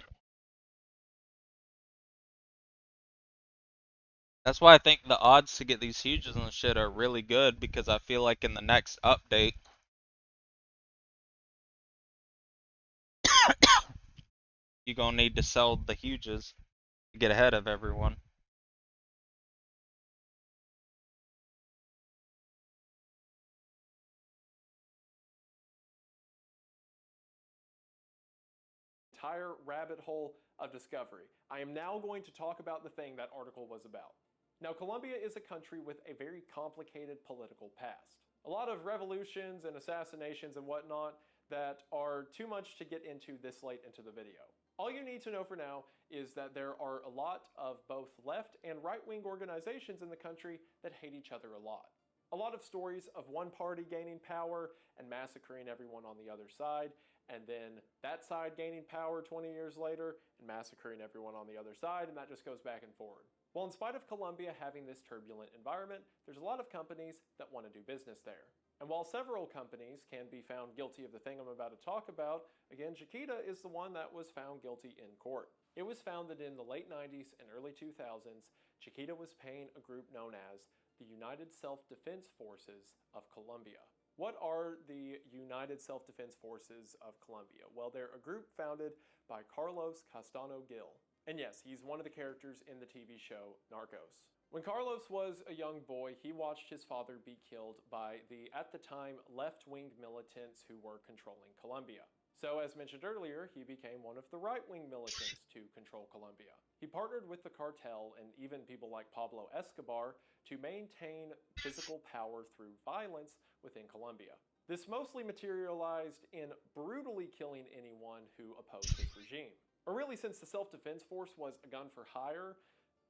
That's why I think the odds to get these huges and shit are really good, because I feel like in the next update, you're gonna need to sell the huges to get ahead of everyone. Entire rabbit hole of discovery. I am now going to talk about the thing that article was about. Now, Colombia is a country with a very complicated political past. A lot of revolutions and assassinations and whatnot that are too much to get into this late into the video. All you need to know for now is that there are a lot of both left and right-wing organizations in the country that hate each other a lot. A lot of stories of one party gaining power and massacring everyone on the other side, and then that side gaining power 20 years later and massacring everyone on the other side, and that just goes back and forward. Well, in spite of Colombia having this turbulent environment, there's a lot of companies that want to do business there. And while several companies can be found guilty of the thing I'm about to talk about, again, Chiquita is the one that was found guilty in court. It was found that in the late 90s and early 2000s, Chiquita was paying a group known as the United Self-Defense Forces of Colombia. What are the United Self-Defense Forces of Colombia? Well, they're a group founded by Carlos Castano Gil. And yes, he's one of the characters in the TV show Narcos. When Carlos was a young boy, he watched his father be killed by the, at the time, left-wing militants who were controlling Colombia. So, as mentioned earlier, he became one of the right-wing militants to control Colombia. He partnered with the cartel and even people like Pablo Escobar to maintain physical power through violence within Colombia. This mostly materialized in brutally killing anyone who opposed his regime. Or really, since the self-defense force was a gun for hire,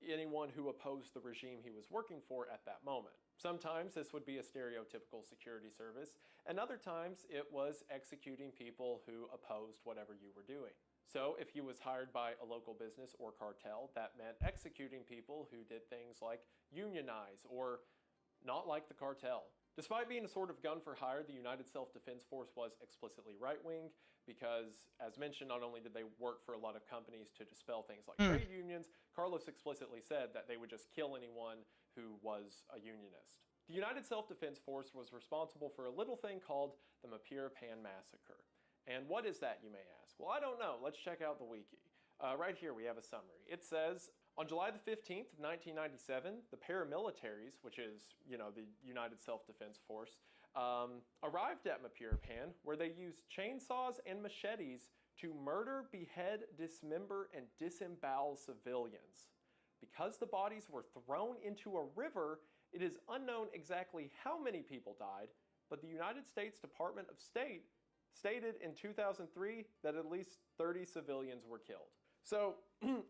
anyone who opposed the regime he was working for at that moment. Sometimes this would be a stereotypical security service, and other times it was executing people who opposed whatever you were doing. So if he was hired by a local business or cartel, that meant executing people who did things like unionize or not like the cartel. Despite being a sort of gun for hire, the United Self-Defense Force was explicitly right-wing because, as mentioned, not only did they work for a lot of companies to dispel things like trade unions, Carlos explicitly said that they would just kill anyone who was a unionist. The United Self-Defense Force was responsible for a little thing called the Mapir Pan Massacre. And what is that, you may ask? Well, I don't know. Let's check out the wiki. Right here we have a summary. It says, on July the 15th of 1997, the paramilitaries, which is, the United Self-Defense Force, arrived at Mapirapan, where they used chainsaws and machetes to murder, behead, dismember, and disembowel civilians. Because the bodies were thrown into a river, it is unknown exactly how many people died, but the United States Department of State stated in 2003 that at least 30 civilians were killed. So,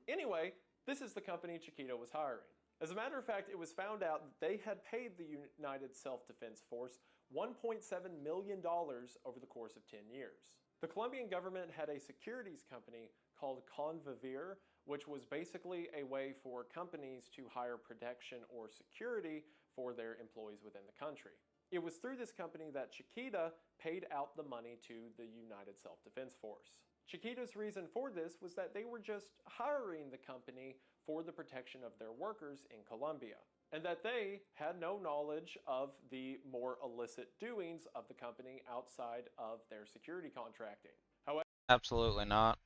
anyway, this is the company Chiquita was hiring. As a matter of fact, it was found out that they had paid the United Self-Defense Force $1.7 million over the course of 10 years. The Colombian government had a securities company called Convivir, which was basically a way for companies to hire protection or security for their employees within the country. It was through this company that Chiquita paid out the money to the United Self-Defense Force. Chiquita's reason for this was that they were just hiring the company for the protection of their workers in Colombia, and that they had no knowledge of the more illicit doings of the company outside of their security contracting. However, Absolutely not.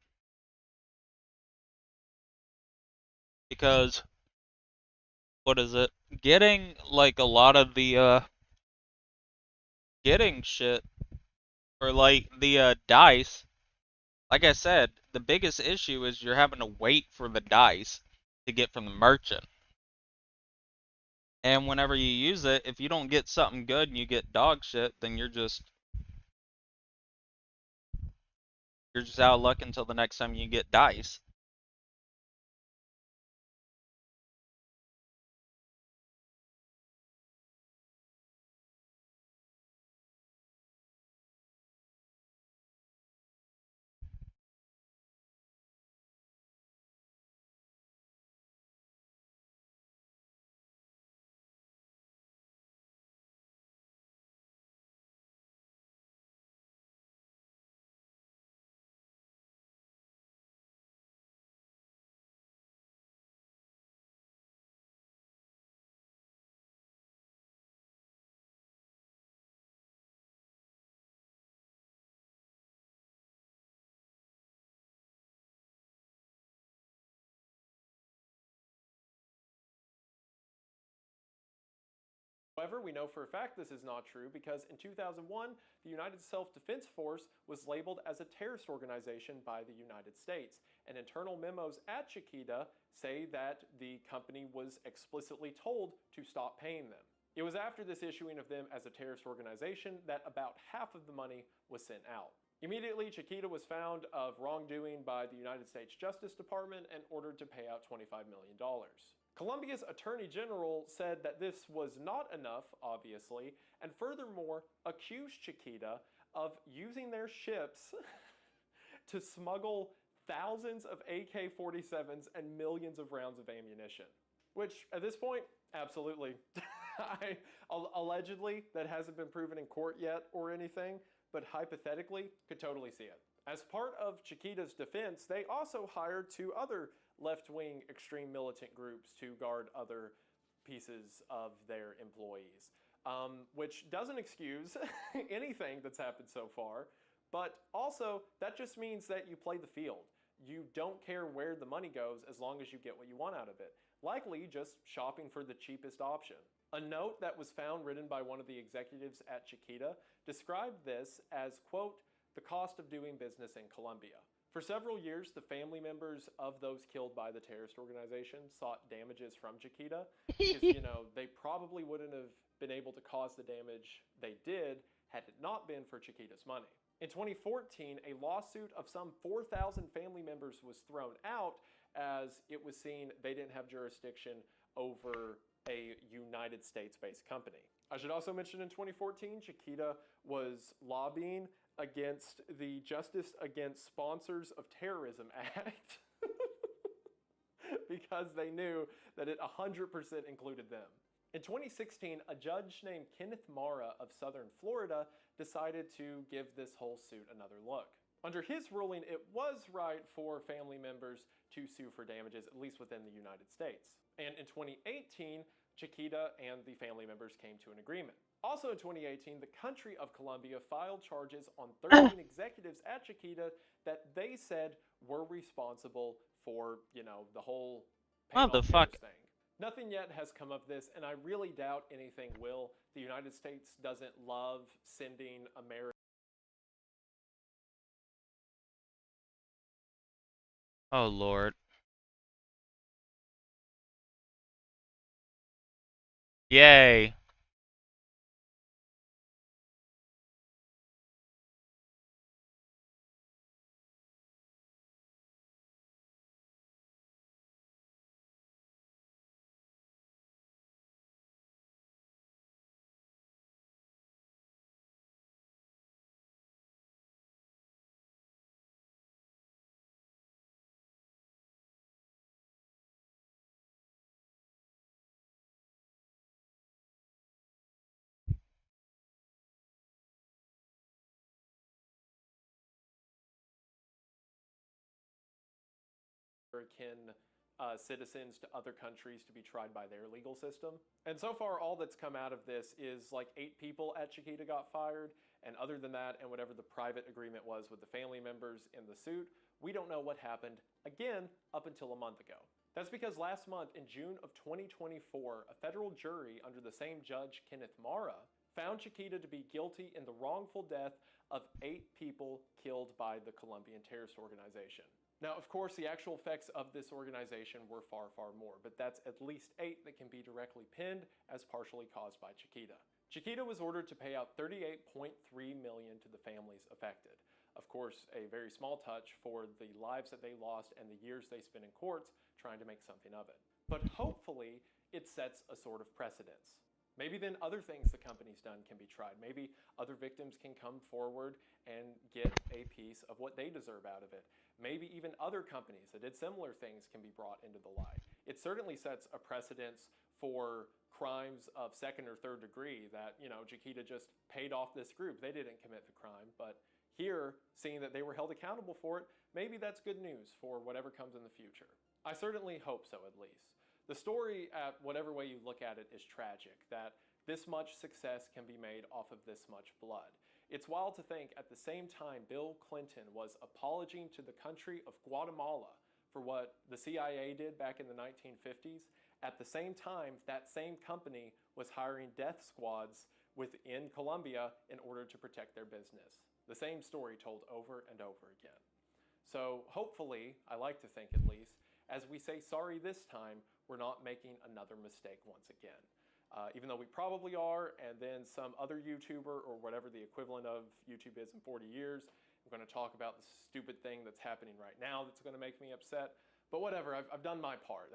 Because, what is it? Getting, like, a lot of the, getting shit, or, like, the, dice, like I said, the biggest issue is you're having to wait for the dice to get from the merchant. And whenever you use it, if you don't get something good and you get dog shit, then you're just out of luck until the next time you get dice. we know for a fact this is not true because in 2001, the United Self-Defense Force was labeled as a terrorist organization by the United States, and internal memos at Chiquita say that the company was explicitly told to stop paying them. It was after this issuing of them as a terrorist organization that about half of the money was sent out. Immediately, Chiquita was found of wrongdoing by the United States Justice Department and ordered to pay out $25 million. Colombia's Attorney General said that this was not enough, obviously, and furthermore accused Chiquita of using their ships to smuggle thousands of AK-47s and millions of rounds of ammunition. Which, at this point, absolutely. Allegedly, that hasn't been proven in court yet or anything, but hypothetically, could totally see it. As part of Chiquita's defense, they also hired two other left-wing extreme militant groups to guard other pieces of their employees, which doesn't excuse anything that's happened so far, but also that just means that you play the field. You don't care where the money goes as long as you get what you want out of it, likely just shopping for the cheapest option. A note that was found written by one of the executives at Chiquita described this as, quote, the cost of doing business in Colombia. For several years, the family members of those killed by the terrorist organization sought damages from Chiquita because, they probably wouldn't have been able to cause the damage they did had it not been for Chiquita's money. In 2014, a lawsuit of some 4,000 family members was thrown out as it was seen they didn't have jurisdiction over a United States-based company. I should also mention in 2014, Chiquita was lobbying against the Justice Against Sponsors of Terrorism Act because they knew that it 100% included them. In 2016, a judge named Kenneth Mara of Southern Florida decided to give this whole suit another look. Under his ruling, it was right for family members to sue for damages, at least within the United States. And in 2018, Chiquita and the family members came to an agreement. Also in 2018, the country of Colombia filed charges on 13 executives at Chiquita that they said were responsible for, the whole paying off terrorist thing. Nothing yet has come of this, and I really doubt anything will. The United States doesn't love sending Americans. Oh, Lord. Yay. American citizens to other countries to be tried by their legal system. And so far, all that's come out of this is like 8 people at Chiquita got fired, and other than that, and whatever the private agreement was with the family members in the suit, we don't know what happened, again, up until a month ago. That's because last month, in June of 2024, a federal jury under the same judge, Kenneth Mara, found Chiquita to be guilty in the wrongful death of 8 people killed by the Colombian terrorist organization. Now, of course, the actual effects of this organization were far, far more, but that's at least 8 that can be directly pinned as partially caused by Chiquita. Chiquita was ordered to pay out $38.3 million to the families affected. Of course, a very small touch for the lives that they lost and the years they spent in courts trying to make something of it. But hopefully, it sets a sort of precedence. Maybe then other things the company's done can be tried. Maybe other victims can come forward and get a piece of what they deserve out of it. Maybe even other companies that did similar things can be brought into the light. It certainly sets a precedence for crimes of second or third degree that, Chiquita just paid off this group. They didn't commit the crime, but here, seeing that they were held accountable for it, maybe that's good news for whatever comes in the future. I certainly hope so, at least. The story, at whatever way you look at it, is tragic, that this much success can be made off of this much blood. It's wild to think at the same time Bill Clinton was apologizing to the country of Guatemala for what the CIA did back in the 1950s. At the same time, that same company was hiring death squads within Colombia in order to protect their business. The same story told over and over again. So hopefully, I like to think at least, as we say sorry this time, we're not making another mistake once again. Even though we probably are, and then some other YouTuber or whatever the equivalent of YouTube is in 40 years, I'm going to talk about the stupid thing that's happening right now that's going to make me upset. But whatever, I've done my part.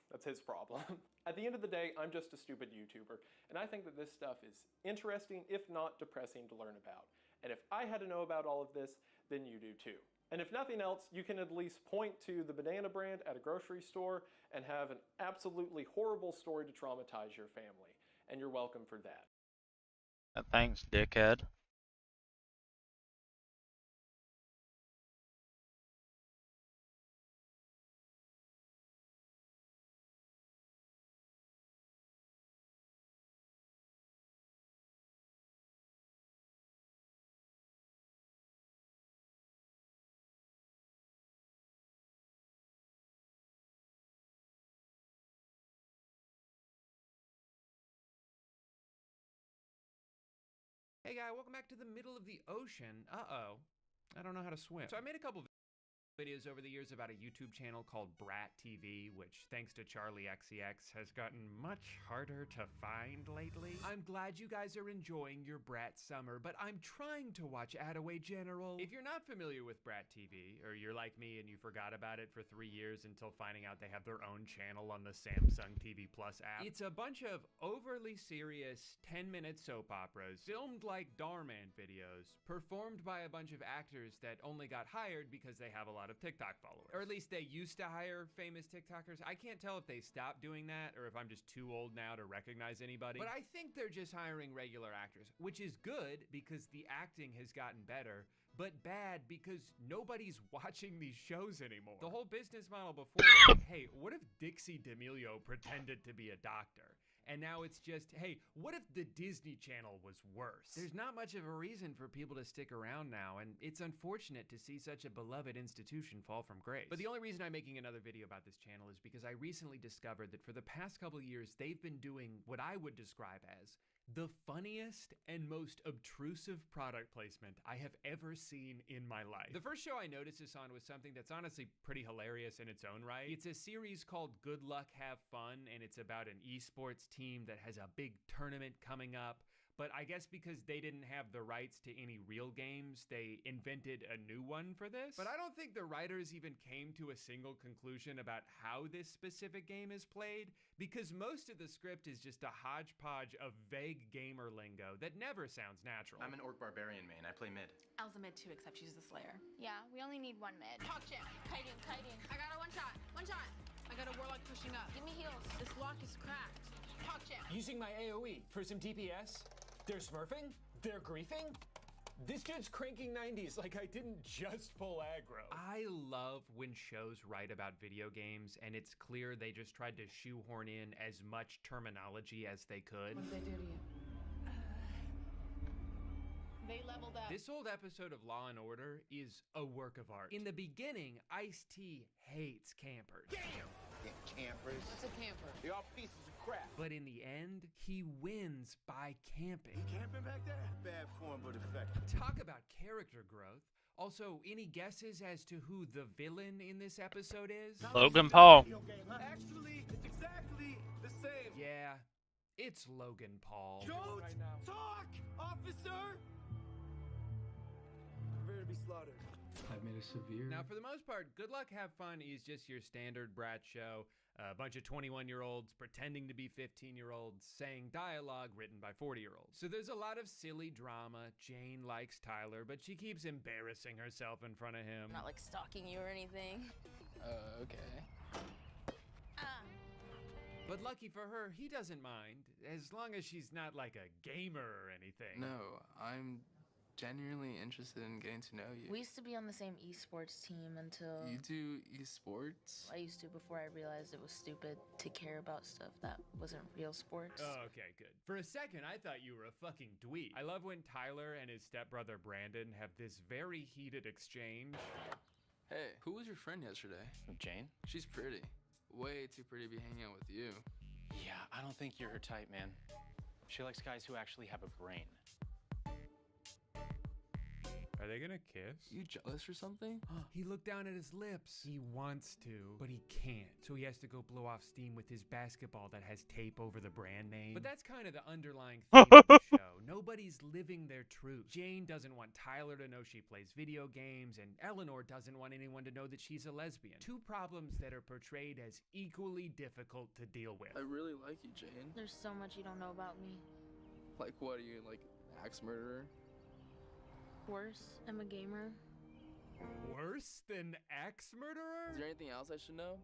That's his problem. At the end of the day, I'm just a stupid YouTuber, and I think that this stuff is interesting, if not depressing, to learn about. And if I had to know about all of this, then you do too. And if nothing else, you can at least point to the banana brand at a grocery store and have an absolutely horrible story to traumatize your family. And you're welcome for that. Thanks, dickhead. Hey guy, welcome back to the middle of the ocean. Uh-oh. I don't know how to swim. So I made a couple videos over the years about a YouTube channel called Brat TV, which, thanks to Charlie XCX, has gotten much harder to find lately. I'm glad you guys are enjoying your Brat summer, but I'm trying to watch Attaway General. If you're not familiar with Brat TV, or you're like me and you forgot about it for 3 years until finding out they have their own channel on the Samsung TV Plus app, it's a bunch of overly serious 10-minute soap operas filmed like Darman videos, performed by a bunch of actors that only got hired because they have a lot of TikTok followers. Or at least they used to hire famous TikTokers. I can't tell if they stopped doing that or if I'm just too old now to recognize anybody. But I think they're just hiring regular actors, which is good because the acting has gotten better, but bad because nobody's watching these shows anymore. The whole business model before was like, hey, what if Dixie D'Amelio pretended to be a doctor? And now it's just, hey, what if the Disney Channel was worse? There's not much of a reason for people to stick around now, and it's unfortunate to see such a beloved institution fall from grace. But the only reason I'm making another video about this channel is because I recently discovered that for the past couple of years, they've been doing what I would describe as the funniest and most obtrusive product placement I have ever seen in my life. The first show I noticed this on was something that's honestly pretty hilarious in its own right. It's a series called Good Luck Have Fun, and it's about an esports team that has a big tournament coming up. But I guess because they didn't have the rights to any real games, they invented a new one for this. But I don't think the writers even came to a single conclusion about how this specific game is played, because most of the script is just a hodgepodge of vague gamer lingo that never sounds natural. I'm an orc barbarian main. I play mid. Elle's a mid too, except she's the slayer. Yeah, we only need one mid. Talk shit. Kiting, kiting. I got a one shot. One shot. I got a warlock pushing up. Give me heals. This lock is cracked. Talk shit. Using my AoE for some DPS. They're smurfing? They're griefing? This dude's cranking 90s like I didn't just pull aggro. I love when shows write about video games and it's clear they just tried to shoehorn in as much terminology as they could. What did they do to you? They leveled up. This old episode of Law & Order is a work of art. In the beginning, Ice-T hates campers. Damn! Campers. What's a camper? They're all pieces of crap. But in the end, he wins by camping. You camping back there? Bad form, but effective. Talk about character growth. Also, any guesses as to who the villain in this episode is? Logan Paul. Actually, it's exactly the same. Yeah, it's Logan Paul. Don't talk, officer! Prepare to be slaughtered. I've made a severe... Now, for the most part, Good Luck Have Fun is just your standard brat show. A bunch of 21-year-olds pretending to be 15-year-olds saying dialogue written by 40-year-olds. So there's a lot of silly drama. Jane likes Tyler, but she keeps embarrassing herself in front of him. I'm not like stalking you or anything. Okay. But lucky for her, he doesn't mind, as long as she's not like a gamer or anything. No, I'm genuinely interested in getting to know you. We used to be on the same esports team until... You do esports? I used to before I realized it was stupid to care about stuff that wasn't real sports. Oh, okay, good. For a second, I thought you were a fucking dweeb. I love when Tyler and his stepbrother Brandon have this very heated exchange. Hey, who was your friend yesterday? Jane? She's pretty. Way too pretty to be hanging out with you. Yeah, I don't think you're her type, man. She likes guys who actually have a brain. Are they gonna kiss? You jealous or something? He looked down at his lips. He wants to, but he can't. So he has to go blow off steam with his basketball that has tape over the brand name. But that's kind of the underlying theme of the show. Nobody's living their truth. Jane doesn't want Tyler to know she plays video games, and Eleanor doesn't want anyone to know that she's a lesbian. Two problems that are portrayed as equally difficult to deal with. I really like you, Jane. There's so much you don't know about me. Like what, are you like axe murderer? Worse, I'm a gamer. Worse than axe murderer? Is there anything else I should know?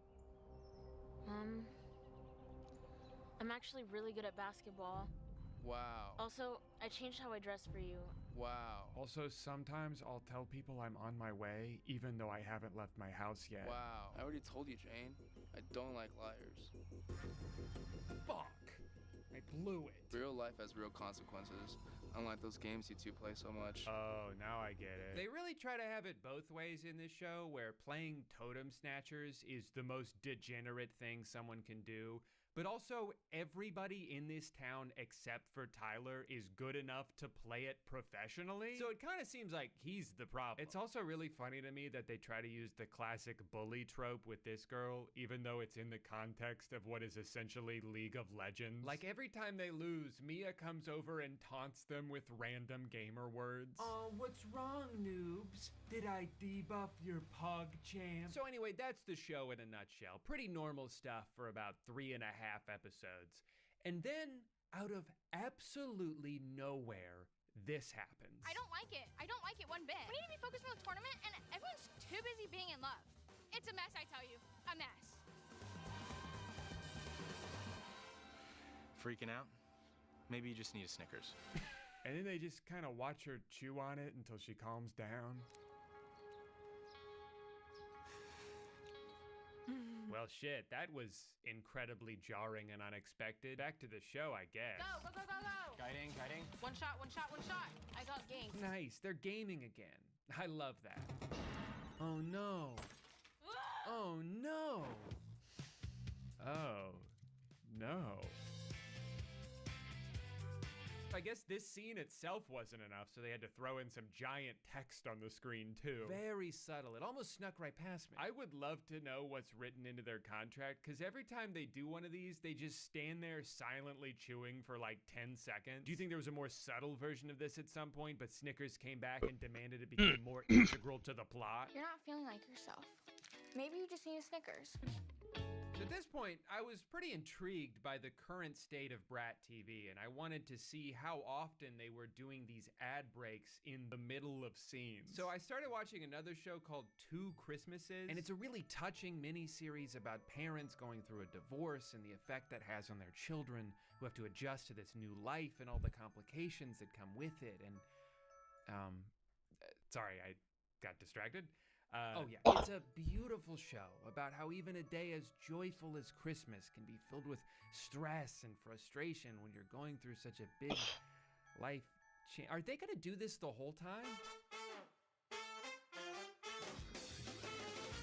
I'm actually really good at basketball. Wow. Also, I changed how I dress for you. Wow. Also, sometimes I'll tell people I'm on my way, even though I haven't left my house yet. Wow. I already told you, Jane. I don't like liars. Fuck. I blew it. Real life has real consequences. Unlike those games you two play so much. Oh, now I get it. They really try to have it both ways in this show, where playing totem snatchers is the most degenerate thing someone can do, But also, everybody in this town except for Tyler is good enough to play it professionally. So it kind of seems like he's the problem. It's also really funny to me that they try to use the classic bully trope with this girl, even though it's in the context of what is essentially League of Legends. Like every time they lose, Mia comes over and taunts them with random gamer words. Oh, what's wrong, noobs? Did I debuff your pog champ? So anyway, that's the show in a nutshell. Pretty normal stuff for about 3.5 episodes. And then, out of absolutely nowhere, this happens. I don't like it. I don't like it one bit. We need to be focused on the tournament, and everyone's too busy being in love. It's a mess, I tell you. A mess. Freaking out? Maybe you just need a Snickers. And then they just kind of watch her chew on it until she calms down. Well, shit, that was incredibly jarring and unexpected. Back to the show, I guess. Go, go, go, go, go. Guiding, guiding. One shot, one shot, one shot. I got ganked. Nice, they're gaming again. I love that. Oh no. Oh no. Oh no. I guess this scene itself wasn't enough, so they had to throw in some giant text on the screen too. Very subtle. It almost snuck right past me. I would love to know what's written into their contract, because every time they do one of these, they just stand there silently chewing for like 10 seconds. Do you think there was a more subtle version of this at some point, but Snickers came back and demanded it become more integral to the plot? You're not feeling like yourself. Maybe you just need a Snickers. At this point, I was pretty intrigued by the current state of Brat TV, and I wanted to see how often they were doing these ad breaks in the middle of scenes. So I started watching another show called Two Christmases, and it's a really touching mini-series about parents going through a divorce and the effect that has on their children who have to adjust to this new life and all the complications that come with it. And, sorry, I got distracted. Oh yeah, it's a beautiful show about how even a day as joyful as Christmas can be filled with stress and frustration when you're going through such a big life change. Are they gonna do this the whole time?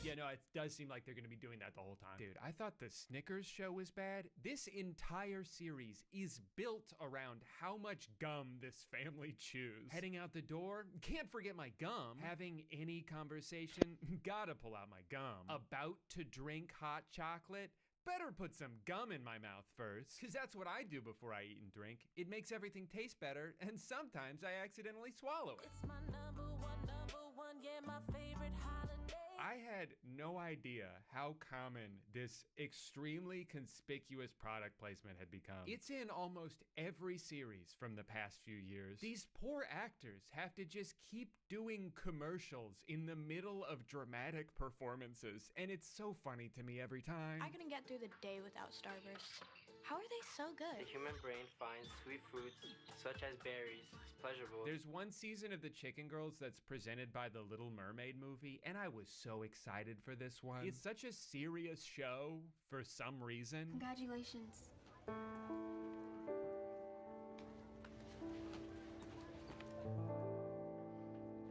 Yeah, no, it does seem like they're gonna be doing that the whole time. Dude, I thought the Snickers show was bad. This entire series is built around how much gum this family chews. Heading out the door, can't forget my gum. Having any conversation, gotta pull out my gum. About to drink hot chocolate, better put some gum in my mouth first, because that's what I do before I eat and drink. It makes everything taste better, and sometimes I accidentally swallow it. It's my number one, yeah, my favorite holiday. I had no idea how common this extremely conspicuous product placement had become. It's in almost every series from the past few years. These poor actors have to just keep doing commercials in the middle of dramatic performances, and it's so funny to me every time. I couldn't get through the day without Starburst. How are they so good? The human brain finds sweet fruits, such as berries, pleasurable. There's one season of the Chicken Girls that's presented by the Little Mermaid movie, and I was so excited for this one. It's such a serious show for some reason. Congratulations.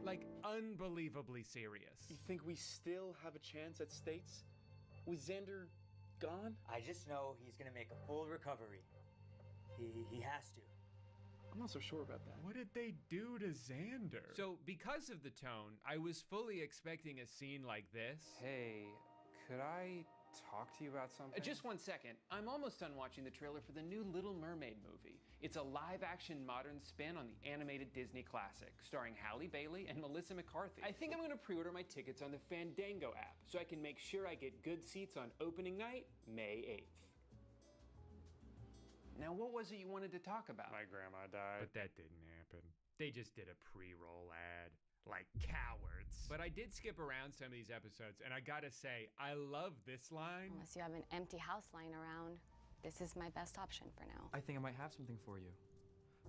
Like, unbelievably serious. You think we still have a chance at states? With Xander gone? I just know he's gonna make a full recovery. He has to. I'm not so sure about that. What did they do to Xander? So, because of the tone, I was fully expecting a scene like this. Hey, could I talk to you about something? Just 1 second. I'm almost done watching the trailer for the new Little Mermaid movie. It's a live-action modern spin on the animated Disney classic, starring Halle Bailey and Melissa McCarthy. I think I'm going to pre-order my tickets on the Fandango app, so I can make sure I get good seats on opening night, May 8th. Now, what was it you wanted to talk about? My grandma died. But that didn't happen. They just did a pre-roll ad. Like cowards. But I did skip around some of these episodes, and I gotta say, I love this line. Unless you have an empty house lying around, this is my best option for now. I think I might have something for you.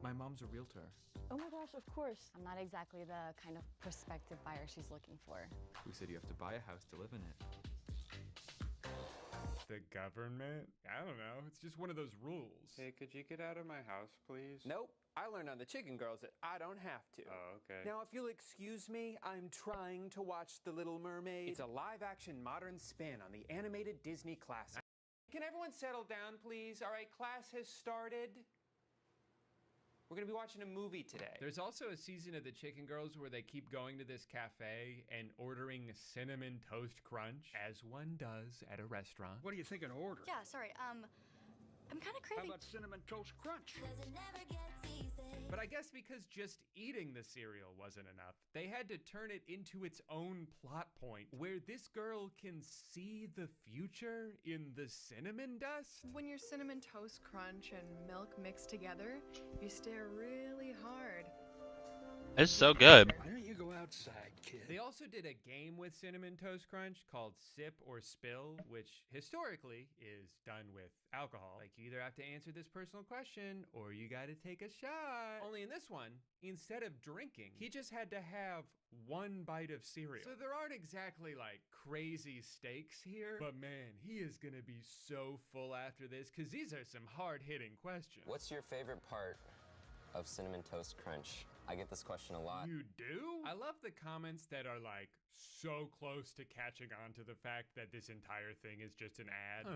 My mom's a realtor. Oh my gosh, of course. I'm not exactly the kind of prospective buyer she's looking for. Who said you have to buy a house to live in it? The government? I don't know. It's just one of those rules. Hey, could you get out of my house, please? Nope. I learned on the Chicken Girls that I don't have to. Oh, okay. Now, if you'll excuse me, I'm trying to watch The Little Mermaid. It's a live-action modern spin on the animated Disney classic. Can everyone settle down, please? All right, class has started. We're gonna be watching a movie today. There's also a season of the Chicken Girls where they keep going to this cafe and ordering Cinnamon Toast Crunch, as one does at a restaurant. What do you think an order? Yeah, sorry, I'm kind of How craving. about Cinnamon Toast Crunch? But I guess because just eating the cereal wasn't enough, they had to turn it into its own plot point where this girl can see the future in the cinnamon dust. When your Cinnamon Toast Crunch and milk mix together, you stare really hard. It's so good. Why don't you go outside, kid? They also did a game with Cinnamon Toast Crunch called Sip or Spill, which historically is done with alcohol. Like, you either have to answer this personal question or you gotta take a shot. Only in this one, instead of drinking, he just had to have one bite of cereal. So there aren't exactly like crazy stakes here, but man, he is gonna be so full after this because these are some hard-hitting questions. What's your favorite part of Cinnamon Toast Crunch? I get this question a lot. You do? I love the comments that are like so close to catching on to the fact that this entire thing is just an ad.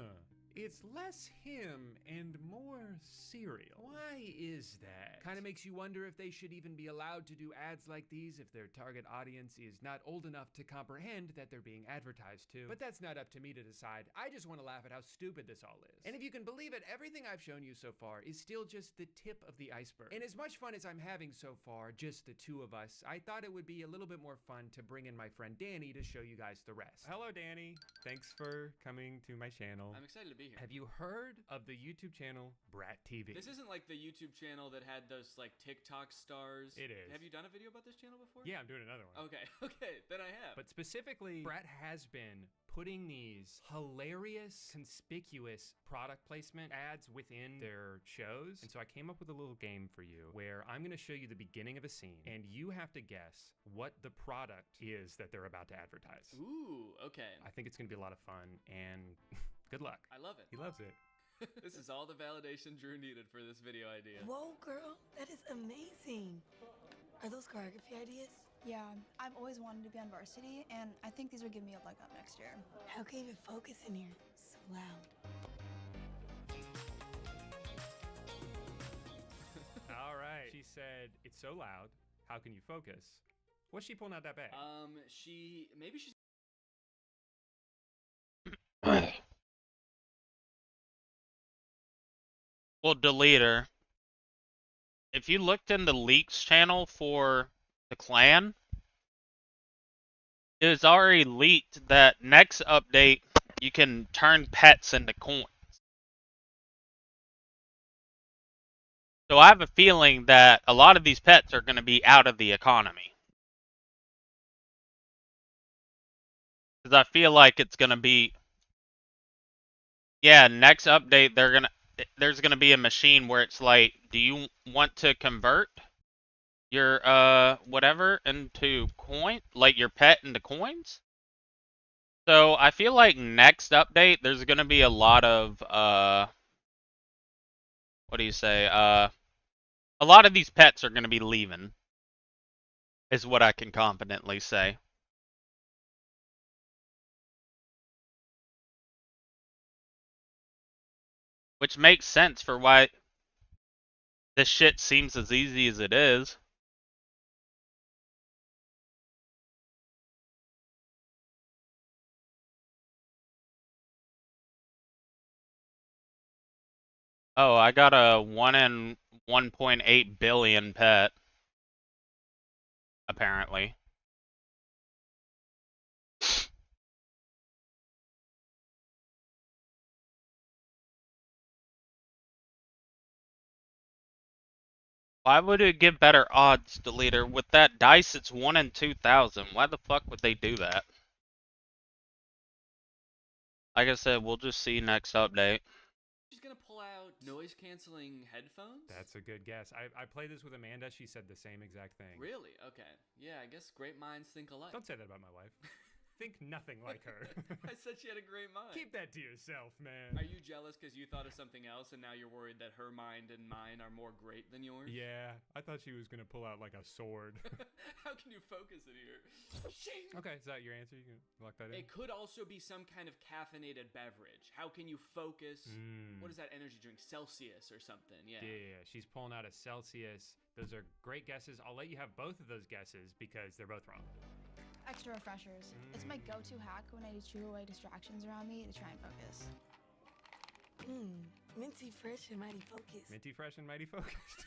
It's less him and more cereal. Why is that? Kind of makes you wonder if they should even be allowed to do ads like these if their target audience is not old enough to comprehend that they're being advertised to. But that's not up to me to decide. I just want to laugh at how stupid this all is. And if you can believe it, everything I've shown you so far is still just the tip of the iceberg. And as much fun as I'm having so far, just the two of us, I thought it would be a little bit more fun to bring in my friend Danny to show you guys the rest. Hello, Danny. Thanks for coming to my channel. I'm excited to be here. Have you heard of the YouTube channel Brat TV? This isn't like the YouTube channel that had those like TikTok stars. It is. Have you done a video about this channel before? Yeah, I'm doing another one. Okay, okay, then I have. But specifically, Brat has been putting these hilarious, conspicuous product placement ads within their shows. And so I came up with a little game for you where I'm going to show you the beginning of a scene and you have to guess what the product is that they're about to advertise. Ooh, okay. I think it's going to be a lot of fun and good luck. I love it. He loves it. This is all the validation Drew needed for this video idea. Whoa, girl, that is amazing. Are those choreography ideas? Yeah, I've always wanted to be on varsity, and I think these would give me a leg up next year. How can you even focus in here? So loud. All right. She said, it's so loud. How can you focus? What's she pulling out that bag? Maybe she's... Well, delete her. If you looked in the leaks channel for the clan, it was already leaked that next update you can turn pets into coins. So I have a feeling that a lot of these pets are going to be out of the economy. Because I feel like it's going to be... Yeah, next update there's going to be a machine where it's like, do you want to convert your whatever into coin, like your pet into coins? So I feel like next update there's going to be a lot of what do you say? A lot of these pets are going to be leaving, is what I can confidently say. Which makes sense for why this shit seems as easy as it is. Oh, I got a 1 in 1.8 billion pet. Apparently. Why would it give better odds, Deleter? With that dice, it's 1 in 2,000. Why the fuck would they do that? Like I said, we'll just see next update. She's gonna pull out noise-canceling headphones? That's a good guess. I played this with Amanda. She said the same exact thing. Really? Okay. Yeah, I guess great minds think alike. Don't say that about my wife. think nothing like her. I said she had a great mind. Keep that to yourself, man. Are you jealous because you thought of something else and now you're worried that her mind and mine are more great than yours? Yeah, I thought she was gonna pull out like a sword. How can you focus it here? Okay, is that your answer? You can lock that in? It could also be some kind of caffeinated beverage. How can you focus? What is that energy drink? Celsius or something, yeah. Yeah, she's pulling out a Celsius. Those are great guesses. I'll let you have both of those guesses because they're both wrong. Extra refreshers. It's my go-to hack when I need to chew away distractions around me to try and focus. Minty fresh and mighty focused. Minty fresh and mighty focused.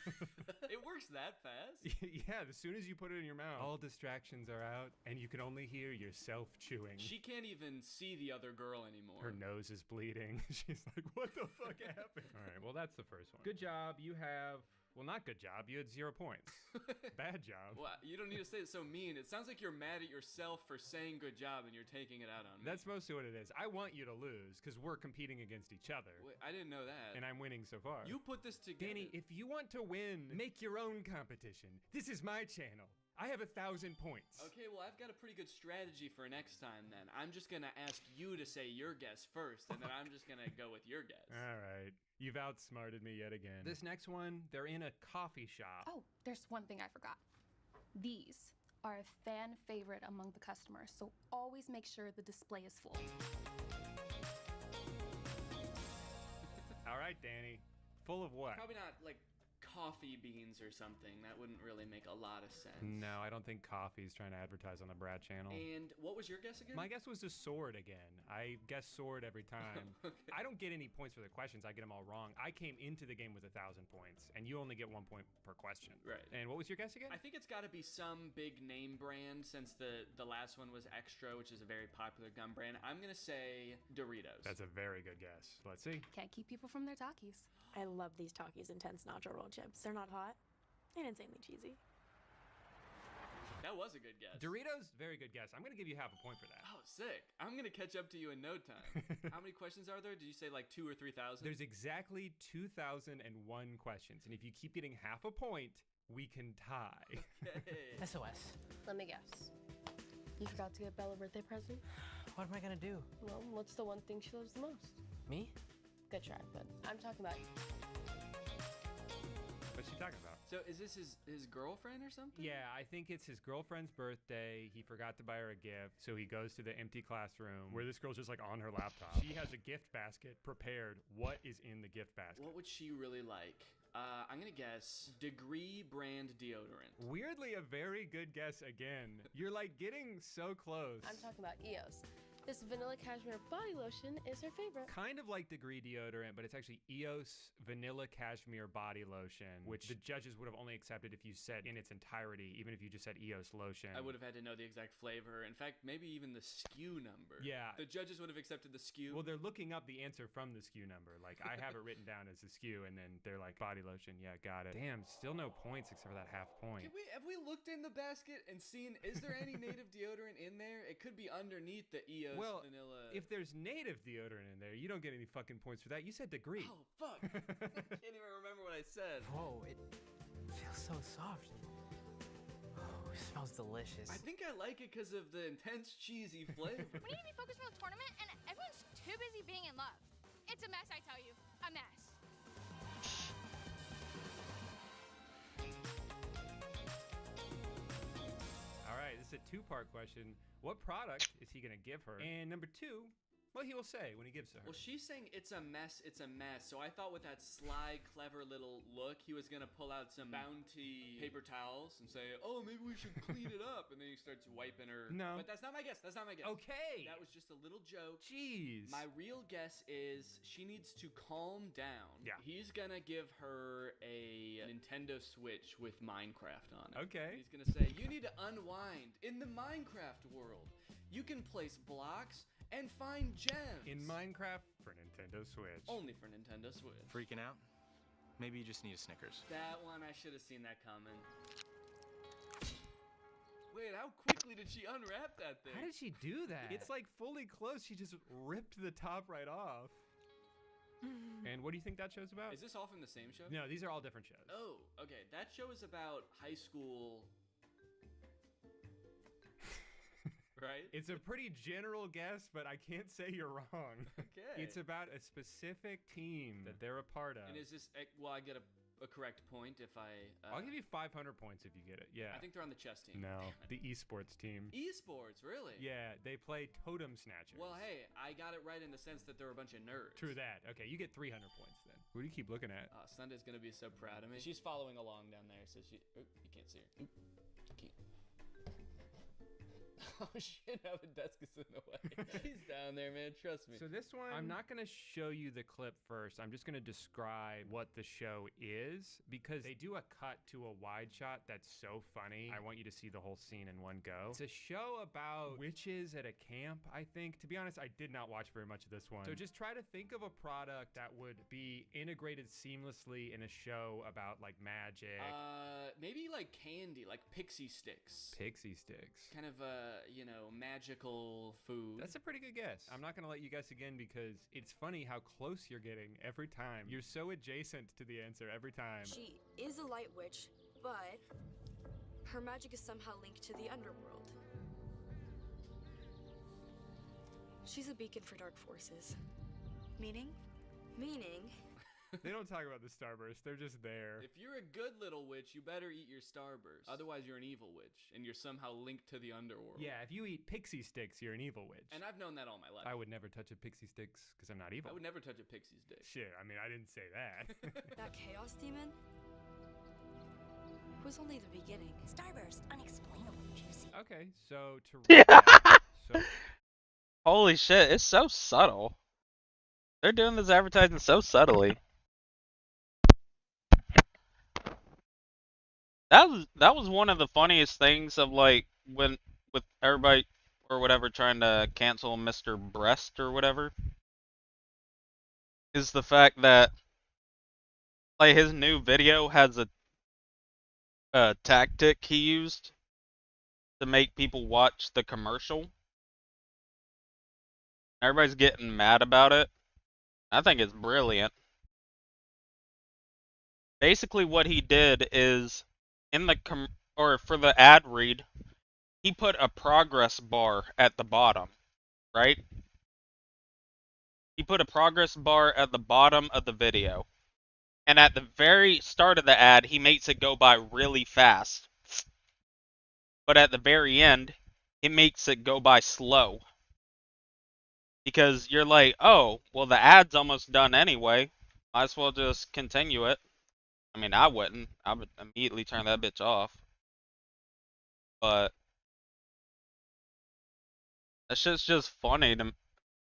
It works that fast? Yeah, as soon as you put it in your mouth, all distractions are out and you can only hear yourself chewing. She can't even see the other girl anymore. Her nose is bleeding. She's like, what the fuck happened? All right, well, that's the first one. Good job. You have... Well, not good job. You had 0 points. Bad job. Well, you don't need to say it so mean. It sounds like you're mad at yourself for saying good job and you're taking it out on me. That's mostly what it is. I want you to lose because we're competing against each other. Wait, I didn't know that. And I'm winning so far. You put this together. Danny, if you want to win, make your own competition. This is my channel. I have 1,000 points. Okay, well, I've got a pretty good strategy for next time then. I'm just gonna ask you to say your guess first, and then I'm just gonna go with your guess. All right. You've outsmarted me yet again. This next one, they're in a coffee shop. Oh, there's one thing I forgot. These are a fan favorite among the customers, so always make sure the display is full. All right, Danny. Full of what? Probably not, like, coffee beans or something. That wouldn't really make a lot of sense. No, I don't think coffee's trying to advertise on the Brad channel. And what was your guess again? My guess was a sword again. I guess sword every time. Okay. I don't get any points for the questions. I get them all wrong. I came into the game with 1,000 points, and you only get 1 point per question. Right. And what was your guess again? I think it's got to be some big name brand since the last one was Extra, which is a very popular gum brand. I'm going to say Doritos. That's a very good guess. Let's see. Can't keep people from their Takis. I love these Takis Intense Nacho Roll Chips. They're not hot and insanely cheesy. That was a good guess. Doritos, very good guess. I'm going to give you half a point for that. Oh, sick. I'm going to catch up to you in no time. How many questions are there? Did you say like 2,000 or 3,000? There's exactly 2,001 questions, and if you keep getting half a point, we can tie. Okay. SOS. Let me guess. You forgot to get Bella a birthday present? What am I gonna do? Well, what's the one thing she loves the most? Me? Good try, but I'm talking about What's she talking about? So is this his girlfriend or something? Yeah, I think it's his girlfriend's birthday. He forgot to buy her a gift, so he goes to the empty classroom where this girl's just like on her laptop. She has a gift basket prepared. What is in the gift basket? What would she really like? I'm gonna guess Degree brand deodorant. Weirdly, a very good guess again. You're like getting so close. I'm talking about EOS. This vanilla cashmere body lotion is her favorite. Kind of like Degree deodorant, but it's actually EOS Vanilla Cashmere Body Lotion, which the judges would have only accepted if you said in its entirety, even if you just said EOS lotion. I would have had to know the exact flavor. In fact, maybe even the SKU number. Yeah. The judges would have accepted the SKU. Well, they're looking up the answer from the SKU number. Like, I have it written down as the SKU, and then they're like, body lotion, yeah, got it. Damn, still no points except for that half point. Have we looked in the basket and seen, is there any native deodorant in there? It could be underneath the EOS vanilla. If there's native deodorant in there, you don't get any fucking points for that. You said Degree. Oh, fuck. I can't even remember what I said. Whoa, it feels so soft. Oh, it smells delicious. I think I like it because of the intense cheesy flavor. We need to be focused for the tournament, and everyone's too busy being in love. It's a mess, I tell you. A mess. All right, this is a two-part question. What product is he gonna give her? And number two, what he will say when he gives it to her. Well, she's saying it's a mess, it's a mess. So I thought with that sly, clever little look, he was gonna pull out some Bounty paper towels and say, oh, maybe we should clean it up. And then he starts wiping her. No. But that's not my guess. That's not my guess. Okay. That was just a little joke. Jeez. My real guess is she needs to calm down. Yeah. He's gonna give her a Nintendo Switch with Minecraft on it. Okay. He's gonna say, you need to unwind in the Minecraft world. You can place blocks and find gems. In Minecraft for Nintendo Switch. Only for Nintendo Switch. Freaking out? Maybe you just need a Snickers. That one, I should have seen that coming. Wait, how quickly did she unwrap that thing? How did she do that? It's like fully closed. She just ripped the top right off. And what do you think that show's about? Is this all from the same show? No, these are all different shows. Oh, okay. That show is about high school. right? It's a pretty general guess, but I can't say you're wrong. Okay. It's about a specific team that they're a part of. And is this, well, I get a correct point if I... I'll give you 500 points if you get it. Yeah. I think they're on the chess team. No, the esports team. Esports, really? Yeah, they play totem snatchers. Well, hey, I got it right in the sense that they're a bunch of nerds. True that. Okay, you get 300 points then. What do you keep looking at? Sunday's gonna be so proud of me. She's following along down there, so she... Oh, you can't see her. Oop. Can't. Oh shit, now the desk is in the way. She's down there, man, trust me. So this one, I'm not going to show you the clip first. I'm just going to describe what the show is, because they do a cut to a wide shot that's so funny. I want you to see the whole scene in one go. It's a show about witches at a camp, I think. To be honest, I did not watch very much of this one. So just try to think of a product that would be integrated seamlessly in a show about like magic. Maybe like candy, like pixie sticks. Pixie sticks. Kind of you know, magical food. That's a pretty good guess. I'm not gonna let you guess again because it's funny how close you're getting every time. You're so adjacent to the answer every time. She is a light witch, but her magic is somehow linked to the underworld. She's a beacon for dark forces. Meaning? Meaning... They don't talk about the starburst, they're just there. If you're a good little witch, you better eat your starburst. Otherwise, you're an evil witch, and you're somehow linked to the underworld. Yeah, if you eat pixie sticks, you're an evil witch. And I've known that all my life. I would never touch a pixie sticks, because I'm not evil. I would never touch a pixie stick. Shit, I mean, I didn't say that. That chaos demon was only the beginning. Starburst, unexplainably juicy. Okay, so to Holy shit, it's so subtle. They're doing this advertising so subtly. That was one of the funniest things of like when with everybody or whatever trying to cancel Mr. Breast or whatever, is the fact that like his new video has a tactic he used to make people watch the commercial. Everybody's getting mad about it. I think it's brilliant. Basically what he did is in the for the ad read, he put a progress bar at the bottom, right? He put a progress bar at the bottom of the video. And at the very start of the ad, he makes it go by really fast. But at the very end, it makes it go by slow. Because you're like, oh, well the ad's almost done anyway. Might as well just continue it. I mean, I wouldn't. I would immediately turn that bitch off. But that shit's just funny to me.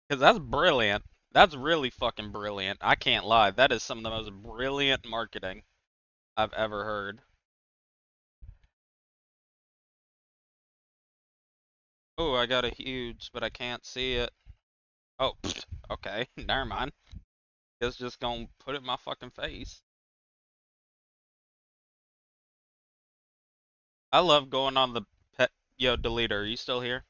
Because that's brilliant. That's really fucking brilliant. I can't lie. That is some of the most brilliant marketing I've ever heard. Oh, I got a huge, but I can't see it. Oh, okay. Never mind. It's just gonna put it in my fucking face. I love going on the pet. Yo, deleter, are you still here?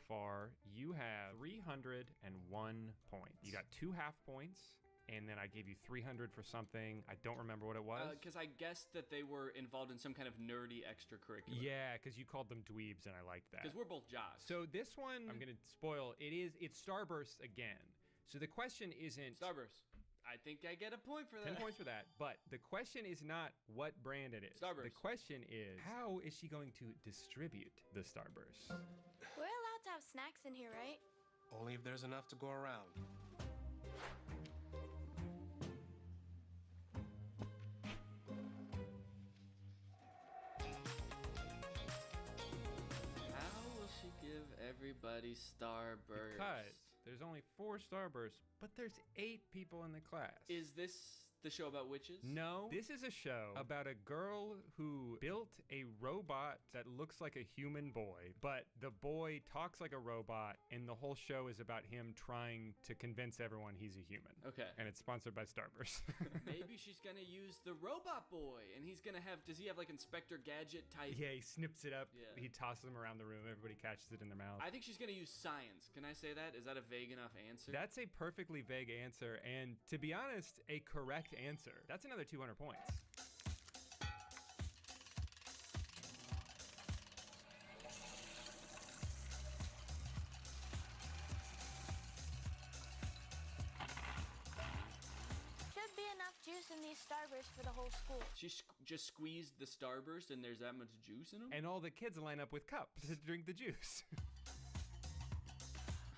Far, you have 301 points. You got 2 half points, and then I gave you 300 for something. I don't remember what it was. Because I guessed that they were involved in some kind of nerdy extracurricular. Yeah, because you called them dweebs, and I liked that. Because we're both jocks. So this one, I'm gonna spoil. It's Starburst again. So the question isn't Starburst. I think I get a point for that. 10 points for that. But the question is not what brand it is. Starburst. The question is, how is she going to distribute the Starburst? We're allowed to have snacks in here, right? Only if there's enough to go around. How will she give everybody Starburst? Because there's only 4 Starbursts, but there's 8 people in the class. Is this the show about witches? No, this is a show about a girl who built a robot that looks like a human boy, but the boy talks like a robot, and the whole show is about him trying to convince everyone he's a human. Okay. And it's sponsored by Starburst. Maybe she's gonna use the robot boy, and he's gonna have, does he have like Inspector Gadget type? Yeah, he snips it up, Yeah. he tosses them around the room, everybody catches it in their mouth. I think she's gonna use science. Can I say that? Is that a vague enough answer? That's a perfectly vague answer, and to be honest, a correct answer. That's another 200 points. squeeze Starburst for the whole school. She just squeezed the Starburst and there's that much juice in them? And all the kids line up with cups to drink the juice.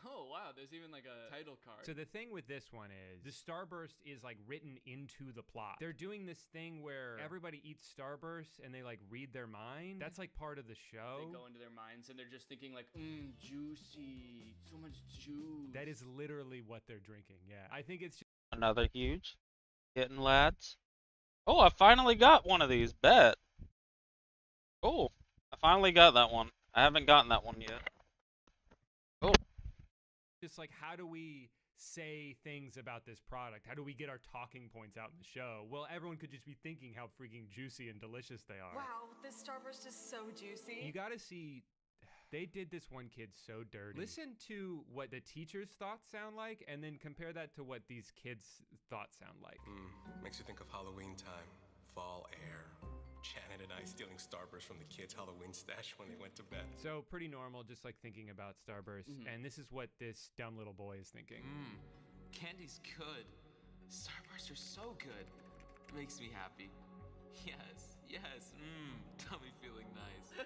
Oh, wow, there's even like a title card. So the thing with this one is, the Starburst is like written into the plot. They're doing this thing where everybody eats Starburst and they like read their mind. That's like part of the show. They go into their minds and they're just thinking like, juicy, so much juice. That is literally what they're drinking, yeah. I think it's just Another huge. Getting lads. Oh, I finally got one of these. Bet. Cool. I finally got that one. I haven't gotten that one yet. Cool. just like, how do we say things about this product? How do we get our talking points out in the show? Well, everyone could just be thinking how freaking juicy and delicious they are. Wow, this Starburst is so juicy. You gotta see, they did this one kid so dirty. Listen to what the teacher's thoughts sound like, and then compare that to what these kids' thoughts sound like. Makes you think of Halloween time, fall air. Janet and I stealing Starburst from the kids' Halloween stash when they went to bed. So pretty normal, just like thinking about Starburst. And this is what this dumb little boy is thinking. Candy's good. Starbursts are so good. Makes me happy. Yes, yes. Tummy feeling nice.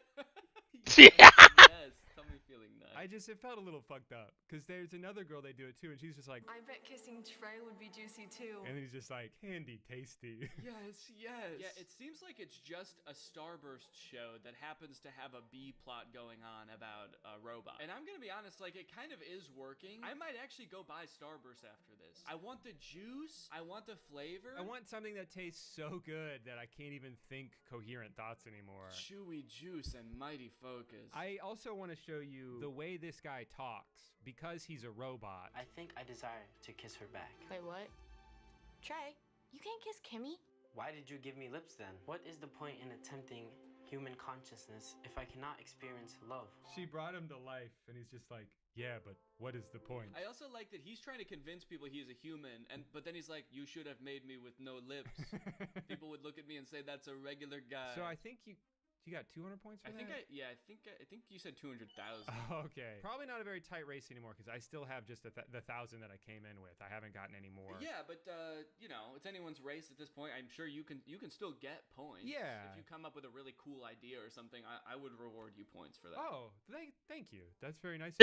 Yes, tummy feeling nice. It felt a little fucked up. Because there's another girl they do it too, and she's just like, I bet kissing Trey would be juicy too. and he's just like, handy, tasty. Yes, yes. Yeah, it seems like it's just a Starburst show that happens to have a B plot going on about a robot. And I'm gonna be honest, like, it kind of is working. I might actually go buy Starburst after this. I want the juice. I want the flavor. I want something that tastes so good that I can't even think coherent thoughts anymore. Chewy juice and mighty focus. I also want to show you the way this guy talks. Because he's a robot. I think I desire to kiss her back. Wait, what? Trey, you can't kiss Kimmy? Why did you give me lips then? What is the point in attempting human consciousness if I cannot experience love? She brought him to life, and he's just like, yeah, but what is the point? I also like that he's trying to convince people he is a human, but then he's like, you should have made me with no lips. People would look at me and say that's a regular guy. So I think you got 200 points for that? I think you said 200,000. Okay. Probably not a very tight race anymore because I still have just the 1,000 that I came in with. I haven't gotten any more. Yeah, but you know, it's anyone's race at this point. I'm sure you can still get points. Yeah. If you come up with a really cool idea or something, I would reward you points for that. Oh, thank you. That's very nice.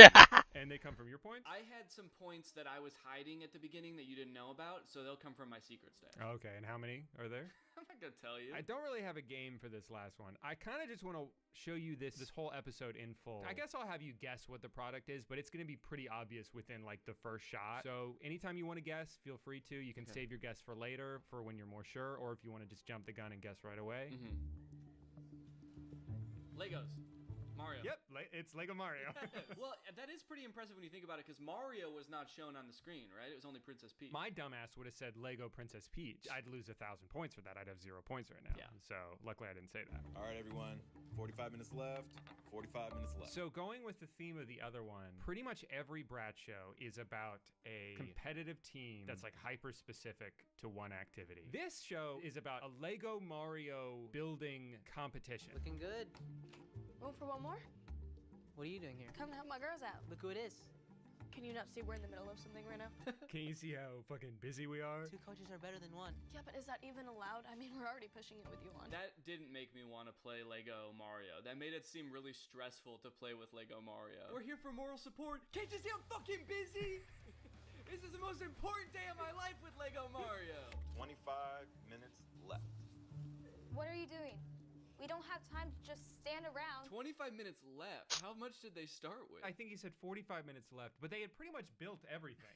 And they come from your points? I had some points that I was hiding at the beginning that you didn't know about, so they'll come from my secret stash. Okay, and how many are there? I'm not gonna tell you. I don't really have a game for this last one. I kind of just want to show you this whole episode in full. I guess I'll have you guess what the product is, but it's going to be pretty obvious within like the first shot. So anytime you want to guess, feel free to. You can save your guess for later, for when you're more sure, or if you want to just jump the gun and guess right away. Legos. Mario. Yep, it's Lego Mario. Well, that is pretty impressive when you think about it, because Mario was not shown on the screen, right? It was only Princess Peach. My dumbass would have said Lego Princess Peach. I'd lose 1,000 points for that. I'd have 0 points right now. Yeah. So luckily I didn't say that. All right, everyone. 45 minutes left. 45 minutes left. So going with the theme of the other one, pretty much every Brat show is about a competitive team that's like hyper specific to one activity. This show is about a Lego Mario building competition. Looking good. Room for one more? What are you doing here? Come to help my girls out. Look who it is. Can you not see we're in the middle of something right now? Can you see how fucking busy we are? 2 coaches are better than 1. Yeah, but is that even allowed? I mean, we're already pushing it with you on. That didn't make me want to play Lego Mario. That made it seem really stressful to play with Lego Mario. We're here for moral support. Can't you see I'm fucking busy? This is the most important day of my life with Lego Mario. 25 minutes left. What are you doing? We don't have time to just stand around. 25 minutes left. How much did they start with? I think he said 45 minutes left, but they had pretty much built everything.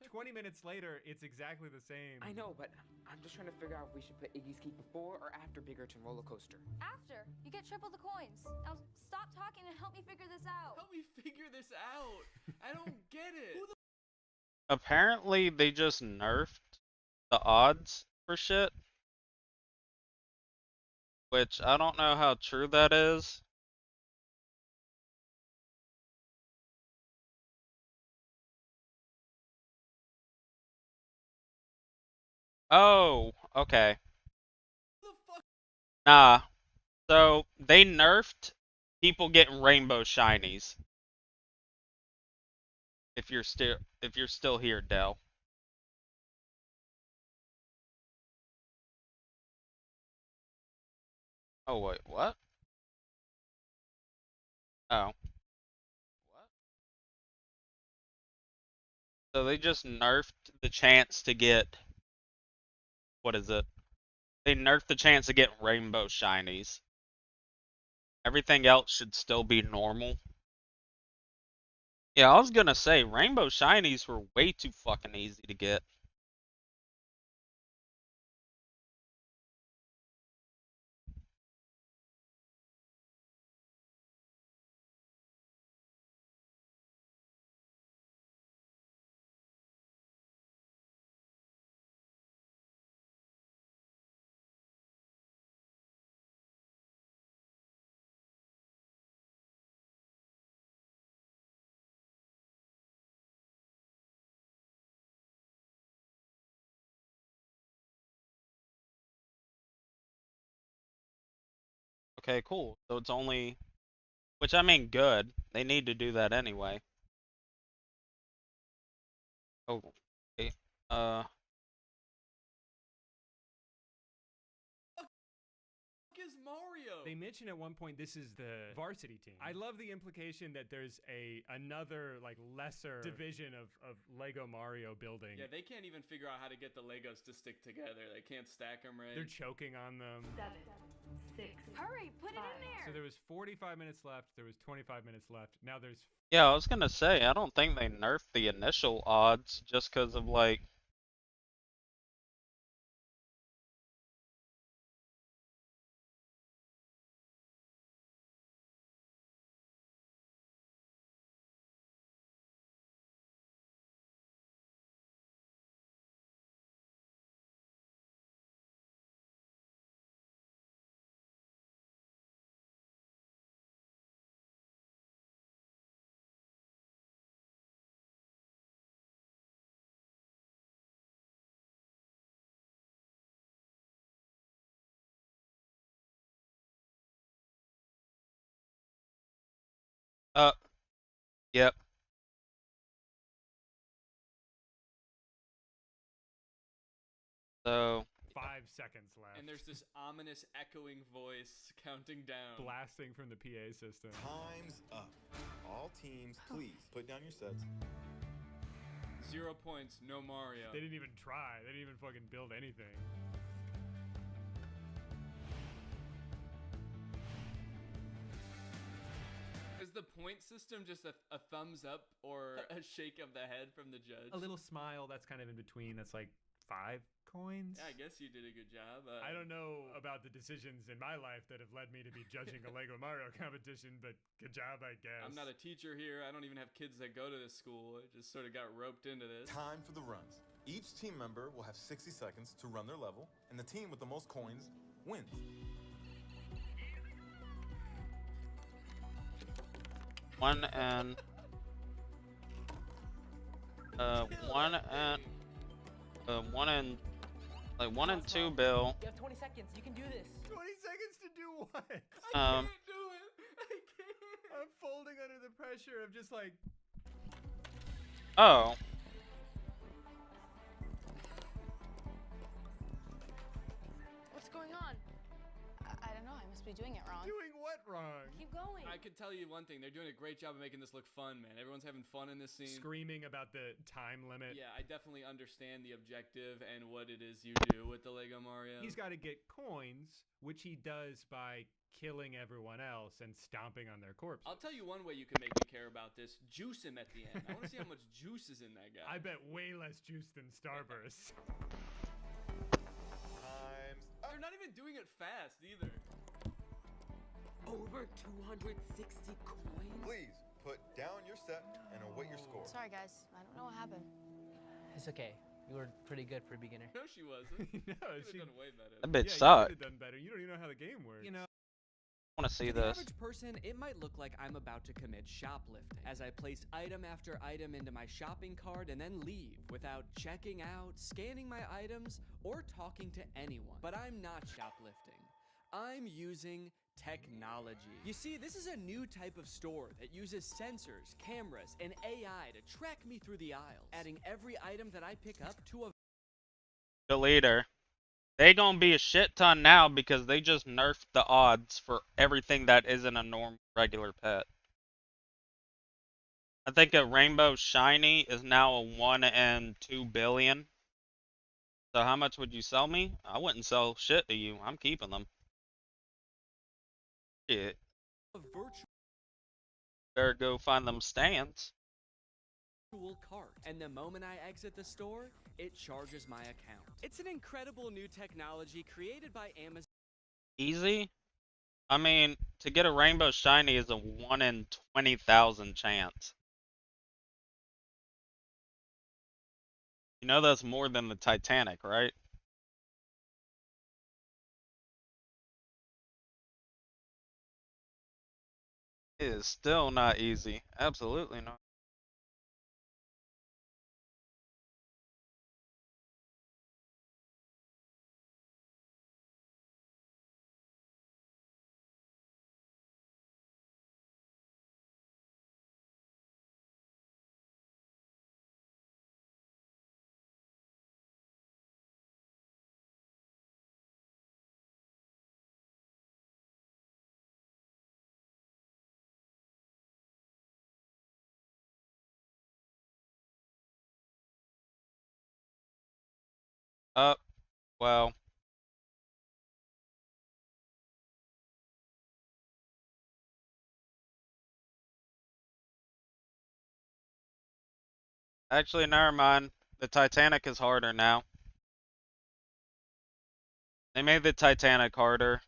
20 minutes later, it's exactly the same. I know, but I'm just trying to figure out if we should put Iggy's Keep before or after Biggerton Roller Coaster. After. You get triple the coins. Now stop talking and help me figure this out. Help me figure this out. I don't get it. Apparently, they just nerfed the odds for shit. Which, I don't know how true that is. Oh, okay. Nah. So, they nerfed people getting rainbow shinies. If you're still here, Dell. Oh wait, what? Oh. So they just nerfed the chance to get, what is it? They nerfed the chance to get rainbow shinies. Everything else should still be normal. Yeah, I was gonna say, rainbow shinies were way too fucking easy to get. Okay, cool. So it's only, which I mean, good. They need to do that anyway. Oh, okay. Is Mario? They mention at one point this is the varsity team. I love the implication that there's another like lesser division of Lego Mario building. Yeah, they can't even figure out how to get the Legos to stick together. They can't stack them right. They're choking on them. 7, 6. Hurry, put it in there. So there was 45 minutes left. There was 25 minutes left. Now there's. Yeah, I was gonna say, I don't think they nerfed the initial odds just because of like. Yep. So. 5 seconds left. And there's this ominous echoing voice counting down. Blasting from the PA system. Time's up. All teams, please put down your sets. 0 points, no Mario. They didn't even try. They didn't even fucking build anything. Is the point system just a thumbs up or a shake of the head from the judge? A little smile, that's kind of in between. That's like 5 coins. Yeah, I guess you did a good job. I don't know about the decisions in my life that have led me to be judging a Lego Mario competition, but good job, I guess. I'm not a teacher here. I don't even have kids that go to this school. I just sort of got roped into this. Time for the runs. Each team member will have 60 seconds to run their level, and the team with the most coins wins. One and 1 and 2, Bill. You have 20 seconds. You can do this. 20 seconds to do what? I can't do it. I can't. I'm folding under the pressure of just like. Oh. What's going on? I don't know. I must be doing it wrong. Doing what wrong? Keep going. I could tell you one thing. They're doing a great job of making this look fun, man. Everyone's having fun in this scene. Screaming about the time limit. Yeah, I definitely understand the objective and what it is you do with the Lego Mario. He's got to get coins, which he does by killing everyone else and stomping on their corpses. I'll tell you one way you can make me care about this. Juice him at the end. I want to see how much juice is in that guy. I bet way less juice than Starburst. Time's up. They're not even doing it fast either. Over 260 coins? Please put down your set and await your score. Sorry, guys. I don't know what happened. It's okay. You were pretty good for a beginner. No, she wasn't. No, she done way better. That bitch You sucked. could have done better. You don't even know how the game works. You know, I want to see to the this. average person, it might look like I'm about to commit shoplifting as I place item after item into my shopping cart and then leave without checking out, scanning my items, or talking to anyone. But I'm not shoplifting. I'm using technology. You see, this is a new type of store that uses sensors, cameras, and AI to track me through the aisles, adding every item that I pick up to a The leader. They gonna be a shit ton now because they just nerfed the odds for everything that isn't a normal regular pet. I think a rainbow shiny is now a 1 in 2 billion. So how much would you sell me? I wouldn't sell shit to you. I'm keeping them. Shit. Better go find them stands. Cart, and the moment I exit the store, it charges my account. It's an incredible new technology created by Amazon. Easy? I mean, to get a rainbow shiny is a 1 in 20,000 chance. You know that's more than the Titanic, right? It is still not easy. Absolutely not. Well. Actually, never mind. The Titanic is harder now. They made the Titanic harder.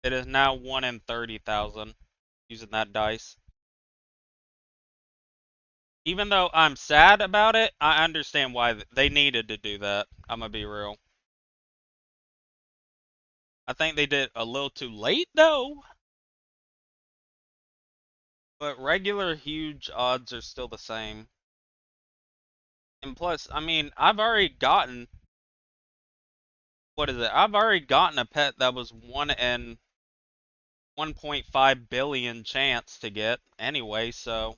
It is now 1 in 30,000 using that dice. Even though I'm sad about it, I understand why they needed to do that. I'm gonna be real. I think they did a little too late though. But regular huge odds are still the same. And plus, I mean, I've already gotten, what is it? I've already gotten a pet that was 1 in 1.5 billion chance to get anyway, so.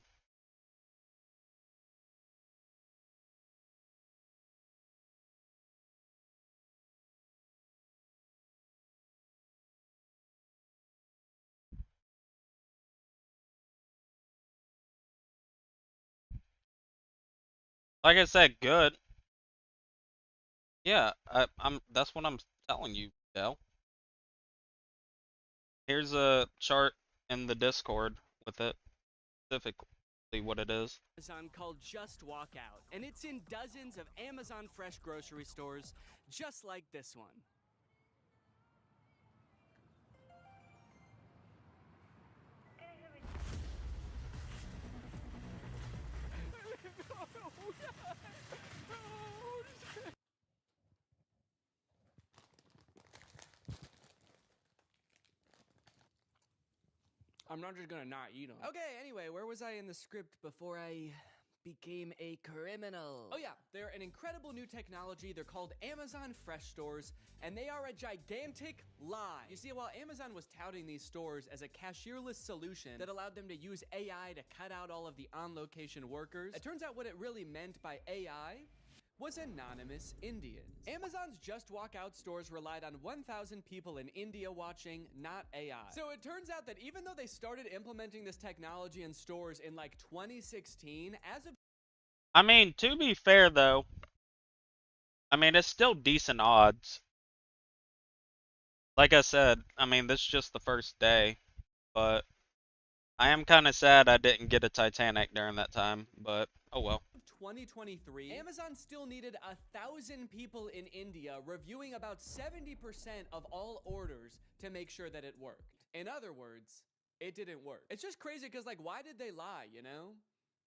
Like I said, good. Yeah, that's what I'm telling you, Dell. Here's a chart in the Discord with it, specifically what it is. Amazon called Just Walk Out, and it's in dozens of Amazon Fresh grocery stores just like this one. I'm not just gonna not eat them. Okay, anyway, where was I in the script before I became a criminal? Oh yeah, they're an incredible new technology. They're called Amazon Fresh Stores, and they are a gigantic lie. You see, while Amazon was touting these stores as a cashierless solution that allowed them to use AI to cut out all of the on-location workers, it turns out what it really meant by AI was anonymous Indians. Amazon's Just Walk Out stores relied on 1,000 people in India watching, not AI. So it turns out that even though they started implementing this technology in stores in like 2016, as of I mean, to be fair though, I mean, it's still decent odds. Like I said, I mean, this is just the first day, but I am kind of sad I didn't get a Titanic during that time, but oh well. 2023, Amazon still needed 1,000 people in India reviewing about 70% of all orders to make sure that it worked. In other words, it didn't work. It's just crazy because, like, why did they lie, you know?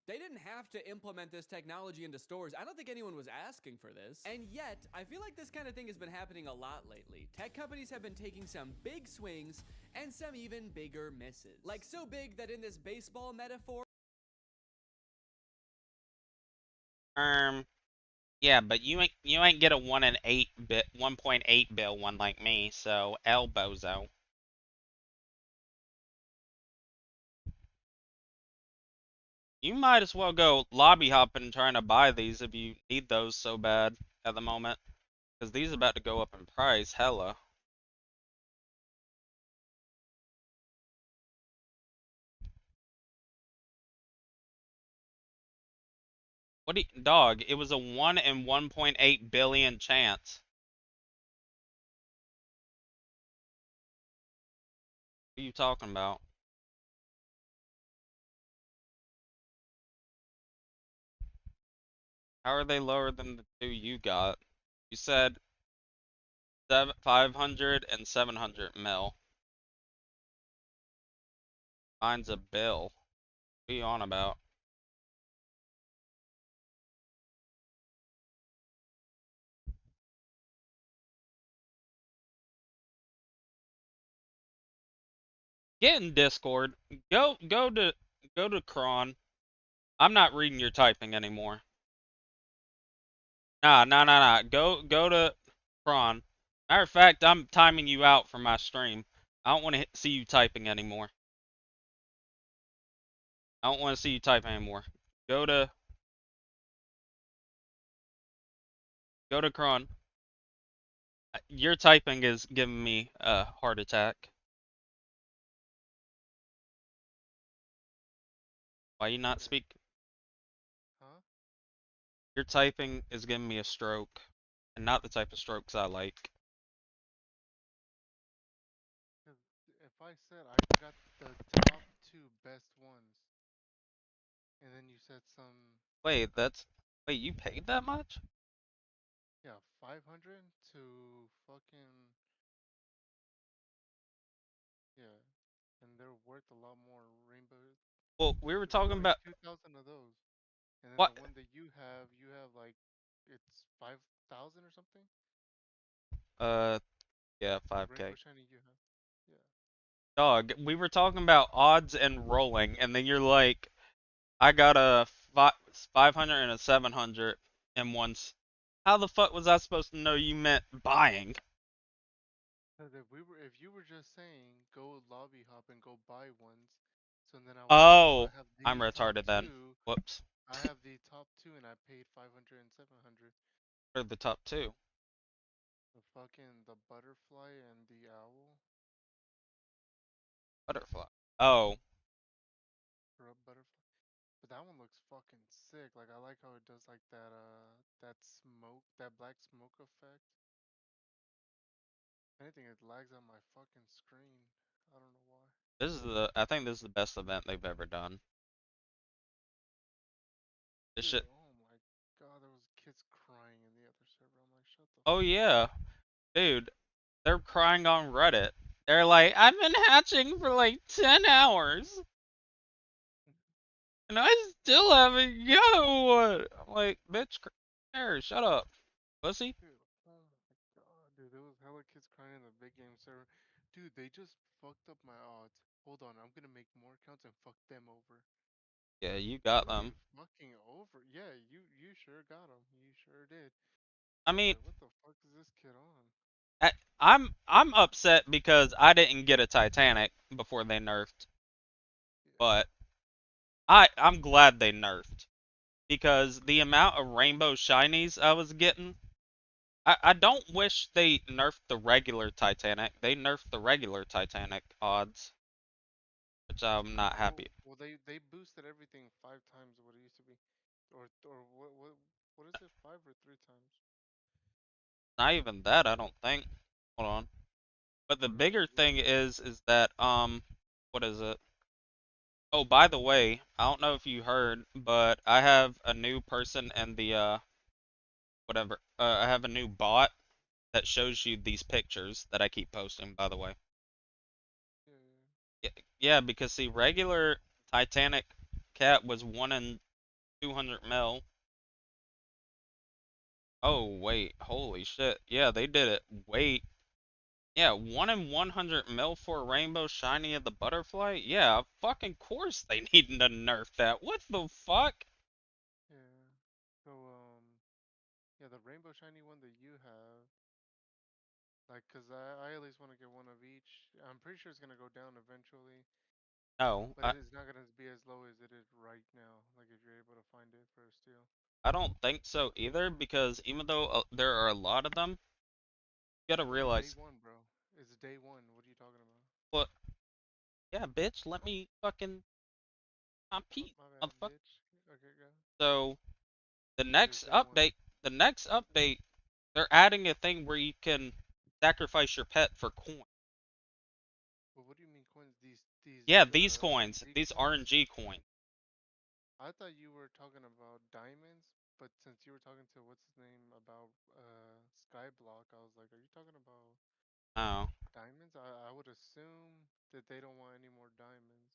They didn't have to implement this technology into stores. I don't think anyone was asking for this. And yet, I feel like this kind of thing has been happening a lot lately. Tech companies have been taking some big swings and some even bigger misses. Like so big that in this baseball metaphor, Yeah, but you ain't get a 1.8 bill one like me, so El Bozo. You might as well go lobby hopping trying to buy these if you need those so bad at the moment. Because these about to go up in price, hella. What do you, dog, it was a 1 in 1.8 billion chance. What are you talking about? How are they lower than the two you got? You said 500 and 700 mil. Mine's a bill. What are you on about? Get in Discord. Go to Cron. I'm not reading your typing anymore. Nah. Go to Cron. Matter of fact, I'm timing you out from my stream. I don't want to see you typing anymore. I don't want to see you type anymore. Go to Cron. Your typing is giving me a heart attack. Why you not speak? Huh? Your typing is giving me a stroke, and not the type of strokes I like. If I said I got the top two best ones, and then you said some, Wait, wait, you paid that much? yeah, 500 to fucking, yeah, and they're worth a lot more rainbow. Well, we were You get talking like about 2,000 of those, and then the what? one that you have like it's 5,000 or something. Uh, yeah, The 5K. rainbow shiny you have, yeah. Dog, we were talking about odds and rolling, and then you're like, I got a 500 and a 700 and once. How the fuck was I supposed to know you meant buying? But if you were just saying go lobby hop and go buy ones, so then I would say, well, Oh, I have I'm these top retarded then. two. Whoops. I have the top two, and I paid 500 and 700. Or the top two. The fucking the butterfly and the owl. Butterfly. Oh, Or a butterfly. But that one looks fucking sick. Like I like how it does like that smoke, that black smoke effect. If anything, it lags on my fucking screen. I don't know why. I think this is the best event they've ever done. This Dude, shit. oh my god, there was kids crying in the other server. I'm like, shut the Oh fuck up. yeah, dude, they're crying on Reddit. They're like, I've been hatching for like 10 hours, and I still haven't got one. I'm like, bitch, there, shut up, pussy. Dude, oh my god, dude, there was hella kids crying in the big game server. Dude, they just fucked up my odds. Hold on, I'm gonna make more accounts and fuck them over. Yeah, you got What do you them. fucking over? Yeah, you sure got them. You sure did. I I was mean, like, what the fuck is this kid on? I'm upset because I didn't get a Titanic before they nerfed, but I'm glad they nerfed because the amount of rainbow shinies I was getting. I don't wish they nerfed the regular Titanic. They nerfed the regular Titanic odds, which I'm not happy. Well, they boosted everything 5 times what it used to be, or what is it? 5 or 3 times? Not even that, I don't think. Hold on. But the bigger thing is that what is it? Oh, by the way, I don't know if you heard, but I have a new person in the whatever. I have a new bot that shows you these pictures that I keep posting, by the way. Yeah, because see, regular Titanic cat was 1 in 200 mil. Oh, wait, holy shit. Yeah, they did it. Wait. Yeah, 1 in 100 mil for a rainbow shiny of the butterfly? Yeah, of fucking course they needed to nerf that. What the fuck? Yeah. So yeah, the rainbow shiny one that you have, like, cause I at least want to get one of each. I'm pretty sure it's gonna go down eventually, No, but it is not gonna be as low as it is right now. Like if you're able to find it for a steal. I don't think so either because even though there are a lot of them, You gotta Day realize one, bro. It's day one. What are you talking about? what. Yeah, bitch. Let me fucking compete, My bad, motherfucker. bitch. Okay, go. So the Yeah, there's next day one. update, the next update, they're adding a thing where you can sacrifice your pet for coin. But what do you mean coins? These Yeah, these coins, RNG these coins? RNG coins. I thought you were talking about diamonds, but since you were talking to what's his name about Skyblock, I was like, are you talking about Oh, diamonds? I would assume that they don't want any more diamonds.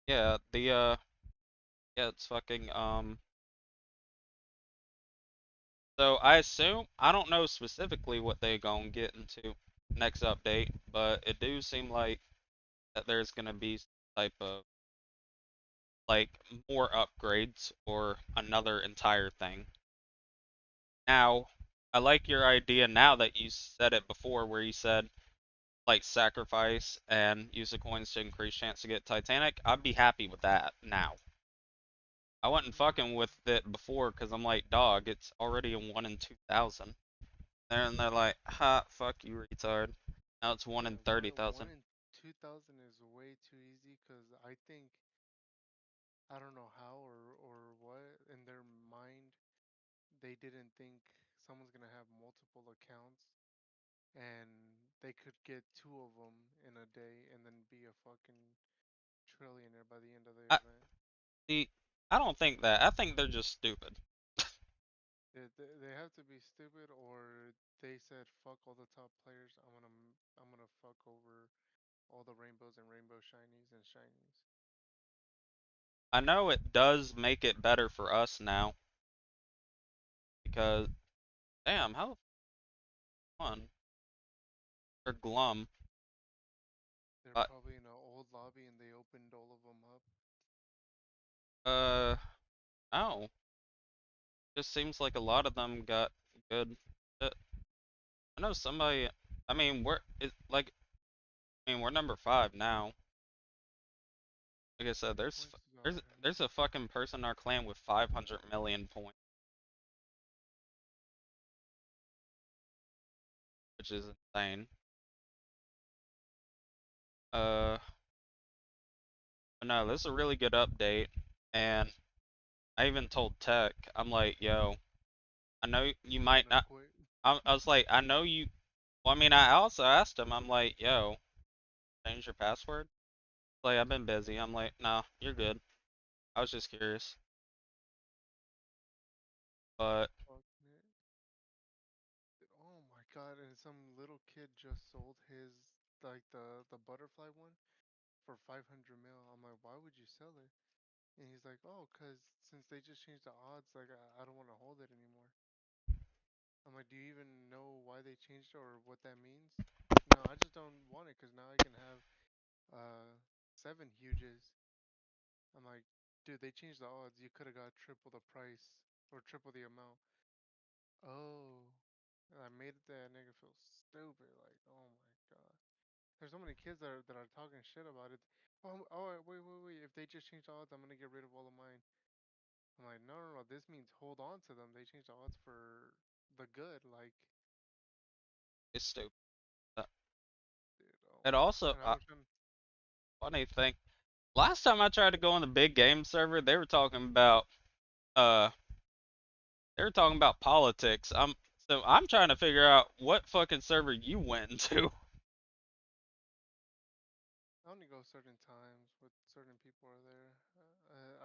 yeah, yeah, it's fucking So I assume I don't know specifically what they gonna get into next update, but it do seem like that there's gonna be some type of like more upgrades or another entire thing. Now, I like your idea now that you said it before where you said like sacrifice and use the coins to increase chance to get Titanic. I'd be happy with that now. I wasn't fucking with it before because I'm like, dog, it's already a 1 in 2,000. And they're like, ha, fuck you, retard. Now it's 1 in Yeah, 30,000. one in 2,000 is way too easy because I think I don't know how or what in their mind they didn't think someone's gonna have multiple accounts and they could get two of them in a day and then be a fucking trillionaire by the end of the I event. see. I don't think that. I think they're just stupid. They have to be stupid or they said fuck all the top players. I'm gonna fuck over all the rainbows and rainbow shinies and shinies. I know it does make it better for us now because, damn, how fun or glum. They're But probably in an old lobby and they opened all of them up. uh, oh, just seems like a lot of them got good. Uh, I know somebody. I mean, we're it, like, I mean, we're number 5 now. Like I said, there's Points is there's alright. there's a fucking person in our clan with 500 million points, which is insane. Uh, but no, this is a really good update, and I even told Tech, I'm like, yo, I know you I'm might gonna not. quit. I was like, I know you. Well, I mean, I also asked him, I'm like, yo, change your password. Like, I've been busy. I'm like, nah, you're good. I was just curious, but Fucking it. Oh my god, and some little kid just sold his like the butterfly one for 500 mil. I'm like, why would you sell it? And he's like, oh, cause since they just changed the odds, like I don't want to hold it anymore. I'm like, do you even know why they changed it or what that means? No, I just don't want it, cause now I can have uh 7 huges. I'm like, dude, they changed the odds. You could have got triple the price or triple the amount. Oh, and I made that nigga feel stupid. Like, oh my god. There's so many kids that are talking shit about it. Oh, wait. If they just change the odds, I'm gonna get rid of all of mine. I'm like, no. This means hold on to them. They changed the odds for the good. Like, it's stupid. Uh, dude, oh It my god. also, And I was trying. funny thing, last time I tried to go on the big game server, uh, they were talking about politics. So I'm trying to figure out what fucking server you went into. I only go certain times with certain people are there.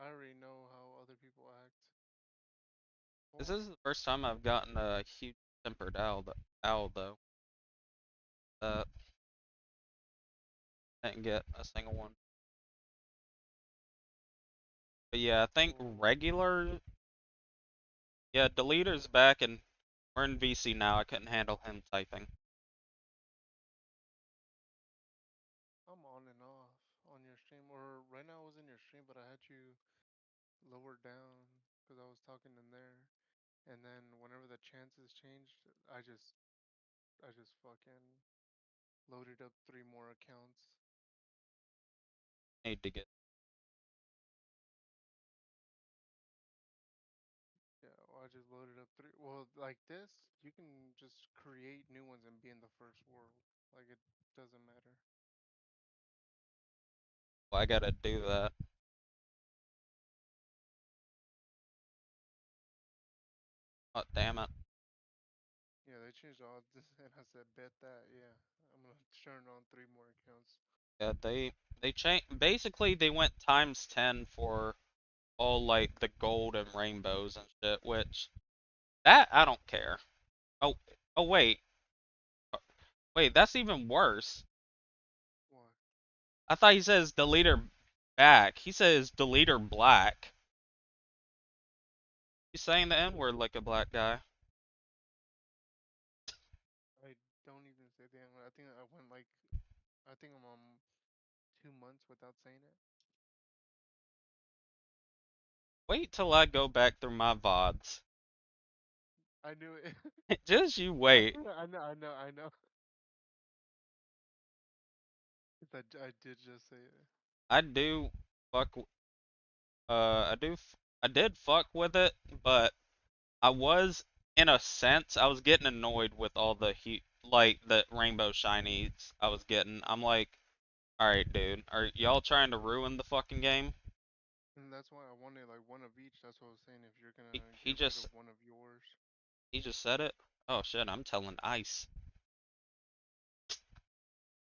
I already know how other people act. This Oh, is the first time I've gotten a huge tempered owl though. Uh, didn't get a single one. But yeah, I think oh. regular. Yeah, deleter's back and we're in VC now. I couldn't handle him typing. I'm on and off on your stream, or right now I was in your stream, but I had you lowered down because I was talking in there, and then whenever the chances changed, I just fucking loaded up 3 more accounts. Need to get. Yeah, well, I just loaded up three. Well, like this, You can just create new ones and be in the first world. Like it doesn't matter. Well, I gotta do that. Oh, damn it. Yeah, they changed all this, and I said, bet that. Yeah, I'm gonna turn on 3 more accounts. Yeah, they changed. Basically, they went times 10 for all like the gold and rainbows and shit. Which that I don't care. Oh, oh wait, that's even worse. What? I thought he says deleter back. He says deleter black. He's saying the N word like a black guy. I don't even say the N-word. I think I went like, I think I'm on 2 months without saying it. Wait till I go back through my VODs. I knew it. Just you wait. I know. 'Cause I did just say it. I do fuck. I did fuck with it, but I was, in a sense, I was getting annoyed with all the like the rainbow shinies I was getting. I'm like, all right, dude, are y'all trying to ruin the fucking game? And that's why I wanted like one of each. That's what I was saying. If you're He, gonna he get rid of just one of yours, he just said it. Oh shit, I'm telling Ice.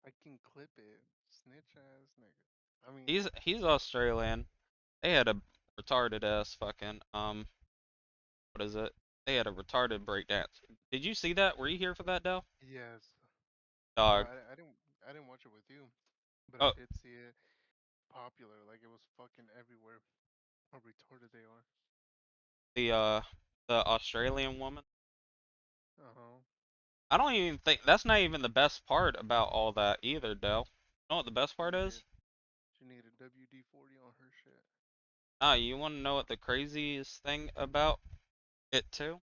I can clip it. Snitch ass nigga. I mean, He's Australian. They had a retarded ass fucking what is it? They had a retarded breakdance. Did you see that? Were you here for that, Dell? yes. No, Dog. I didn't watch it with you, but I Oh, did see it popular. Like it was fucking everywhere. How retarded they are. the uh the Australian woman. Uh huh. I don't even think that's not even the best part about all that either, Dell. You know what the best She part is? needed she needed WD-40 on her shit. Ah, you want to know what the craziest thing about it too?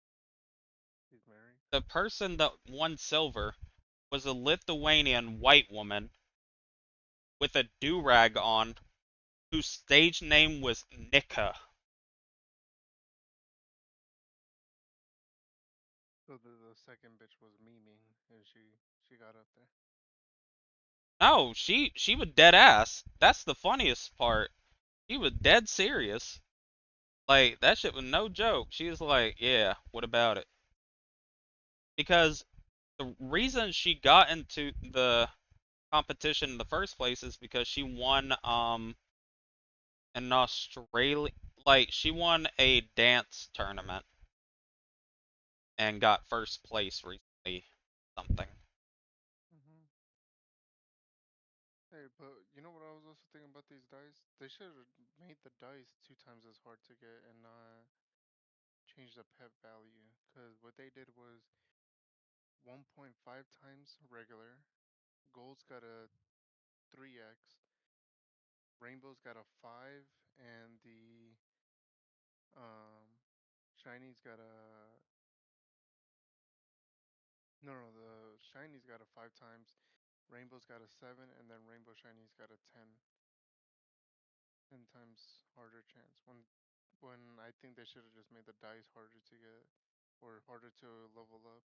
She's married. The person that won silver was a Lithuanian white woman with a do-rag on, whose stage name was Nika. So the second bitch was memeing, and she got up there. No, she was dead ass. That's the funniest part. She was dead serious. Like that shit was no joke. She was like, "Yeah, what about it?" Because the reason she got into the competition in the first place is because she won an Australia, like she won a dance tournament and got first place recently something. Mhm. Hey, but you know what I was also thinking about these dice? They should have made the dice 2 times as hard to get and not change the pet value. Cause what they did was 1.5 times regular, gold's got a 3x, rainbow's got a 5, and the shiny's got a the shiny's got a 5 times, rainbow's got a 7, and then rainbow shiny's got a 10. 10 times harder chance. When I think they should have just made the dice harder to get or harder to level up.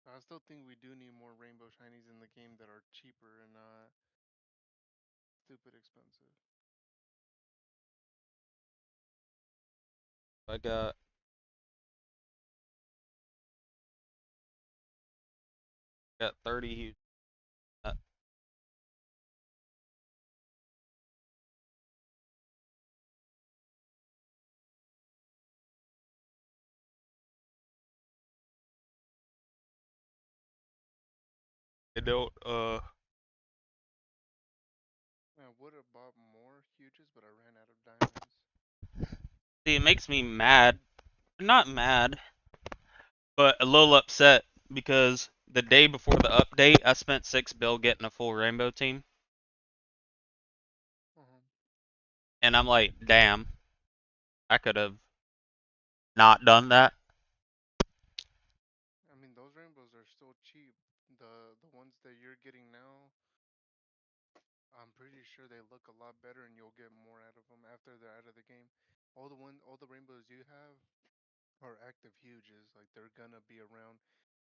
I still think we do need more rainbow shinies in the game that are cheaper and not stupid expensive. I got 30 huge. I don't I would have bought more huges, but I ran out of diamonds. see it makes me mad. Not mad, but a little upset because the day before the update, I spent 6 bill getting a full rainbow team. Uh-huh. And I'm like, damn, I could have not done that. I mean, those rainbows are still cheap. The ones that you're getting now, I'm pretty sure they look a lot better, and you'll get more out of them after they're out of the game. All the rainbows you have are active huges. Like they're gonna be around.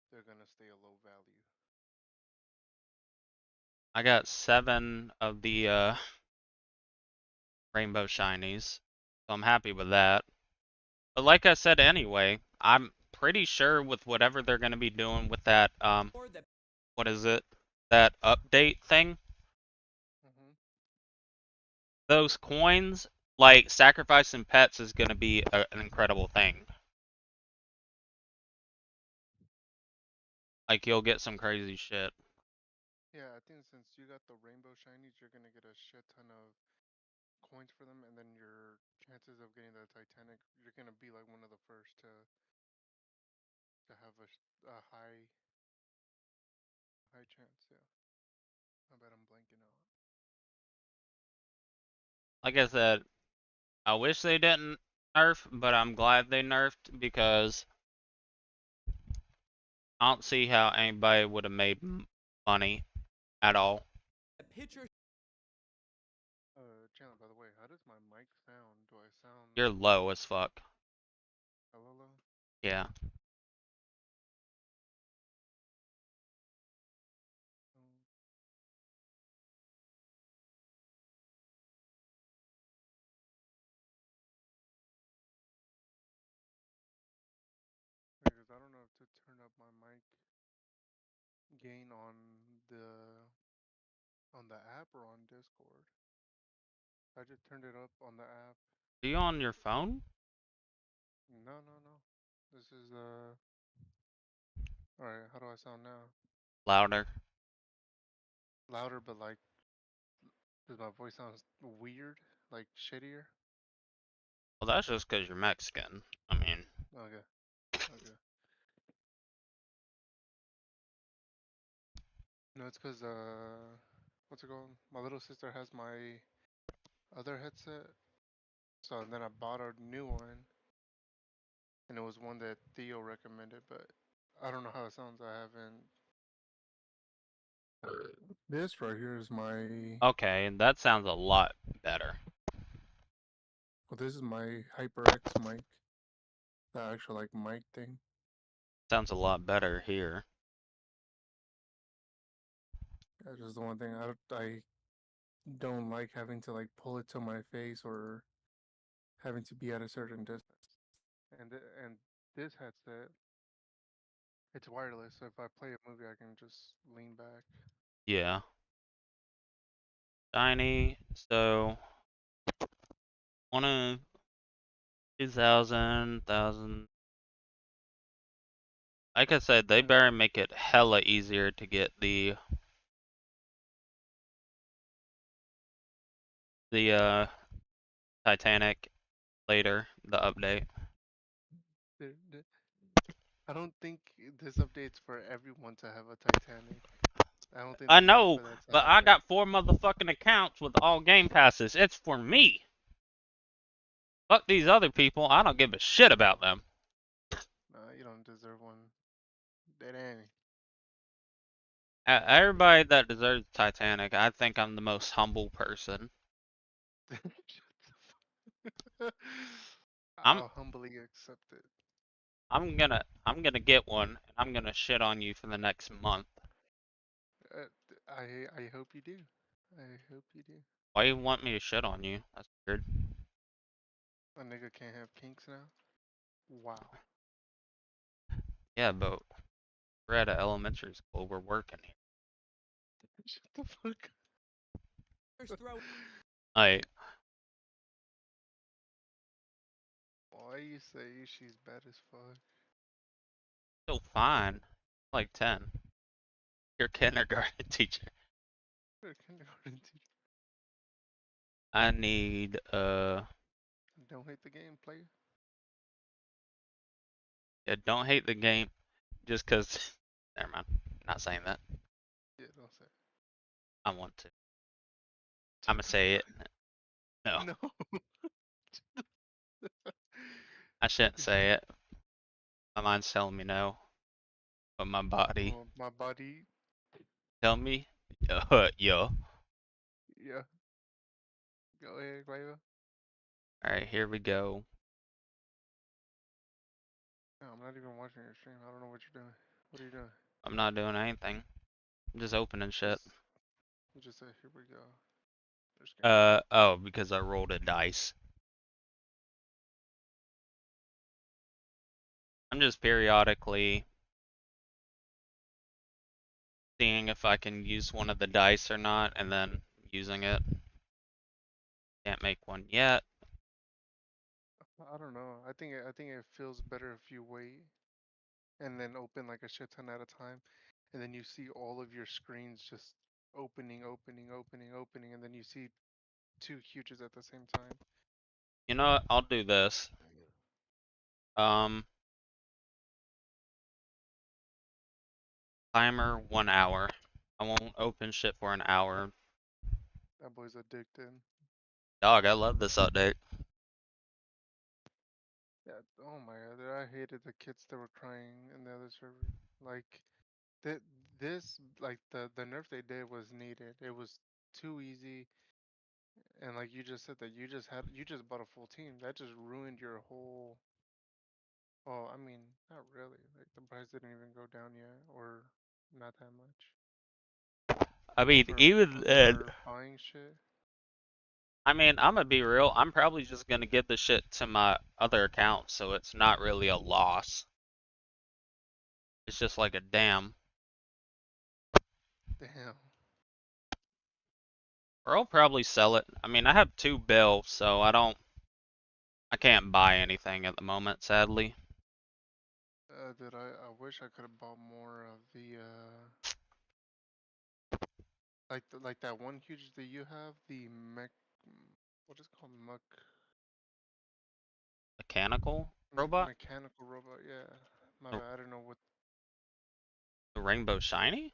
They're gonna stay a low value. I got 7 of the rainbow shinies, so I'm happy with that. But like I said anyway, I'm pretty sure with whatever they're gonna be doing with that what is it? That update thing? Those coins, like sacrificing pets is gonna be an incredible thing. Like you'll get some crazy shit. Yeah, I think since you got the rainbow shinies, you're gonna get a shit ton of coins for them, and then your chances of getting the Titanic, you're gonna be like one of the first to have a high chance. Yeah, I bet I'm blanking out. Like I said, I wish they didn't nerf, but I'm glad they nerfed because I don't see how anybody would have made money at all. Chandler, by the way, how does my mic sound? Do I sound You're low as fuck. hello low? Yeah. Because I don't know if to turn up my mic gain on the app or on Discord. I just turned it up on the app. Are you on your phone? No, no, no. This is Alright, how do I sound now? Louder. Louder, but like, does my voice sound weird? Like shittier? Well, that's just because you're Mexican. I mean. Okay. Okay. No, it's because what's it called? My little sister has my other headset, so then I bought a new one, and it was one that Theo recommended, but I don't know how it sounds. I haven't. This right here is my. Okay, that sounds a lot better. Well, this is my HyperX mic. The actual like mic thing. Sounds a lot better here. That's just the one thing I don't like having to like pull it to my face or having to be at a certain distance. And this headset, it's wireless, so if I play a movie, I can just lean back. Yeah. Shiny, so 2,000. Like I said, they better make it hella easier to get the Titanic later, the update. I don't think this update's for everyone to have a Titanic. I don't think I they meant know, for that to but I happen. got 4 motherfucking accounts with all game passes. It's for me. Fuck these other people. I don't give a shit about them. Nah, you don't deserve one. Dead end. Everybody that deserves Titanic, I think I'm the most humble person. I'm I'll humbly accept it. I'm gonna get one, and I'm gonna shit on you for the next month. I hope you do. I hope you do. Why you want me to shit on you? That's weird. A nigga can't have kinks now? Wow. Yeah, but we're at an elementary school. We're working here. Shut the fuck up. I Why you say she's bad as fuck? still fine. Like 10. Your kindergarten teacher. You're a kindergarten teacher. I need Don't hate the game, player. yeah, don't hate the game just 'cause never mind. Not saying that. Yeah, don't say it. I want to. I'ma say it. No. No. I shouldn't say it. My mind's telling me no. But my body My body. tell me yeah. Yeah, Yeah. Go ahead, Glaiva. Alright, here we go. No, I'm not even watching your stream. I don't know what you're doing. What are you doing? I'm not doing anything. I'm just opening shit. You just said, here we go. Just kidding. Oh, because I rolled a dice. I'm just periodically seeing if I can use one of the dice or not, and then using it. Can't make one yet. I don't know. I think it feels better if you wait and then open like a shit ton at a time, and then you see all of your screens just opening, and then you see two huges at the same time. You know what? I'll do this. Timer 1 hour. I won't open shit for an hour. That boy's addicted. Dog, I love this update. Yeah. Oh my god, dude, I hated the kids that were crying in the other server. Like, th this, like the nerf they did was needed. It was too easy, and like you just said that you just bought a full team. That just ruined your whole. Well, I mean, not really. Like the price didn't even go down yet, or not that much. I mean, For even then. for buying shit. I mean, I'm gonna be real. I'm probably just gonna give the shit to my other account, so it's not really a loss. It's just like a damn. Damn. Or I'll probably sell it. I mean, I have 2 bills, so I can't buy anything at the moment, sadly. Dude, I wish I could have bought more of the like that one huge that you have, the mech. What is it called? Mechanical robot? Mechanical robot. Yeah. My bad. I don't know what. The rainbow shiny?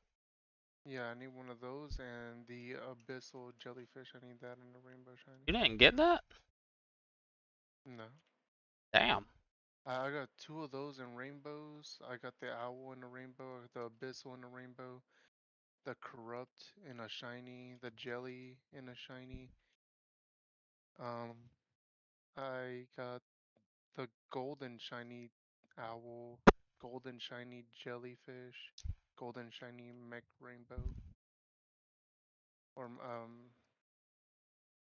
Yeah, I need one of those and the abyssal jellyfish. I need that in the rainbow shiny. You didn't get that? No. Damn. I got 2 of those in rainbows. I got the owl in the rainbow, the abyssal in the rainbow, the corrupt in a shiny, the jelly in a shiny. Um, I got the golden shiny owl, golden shiny jellyfish, golden shiny mech rainbow, or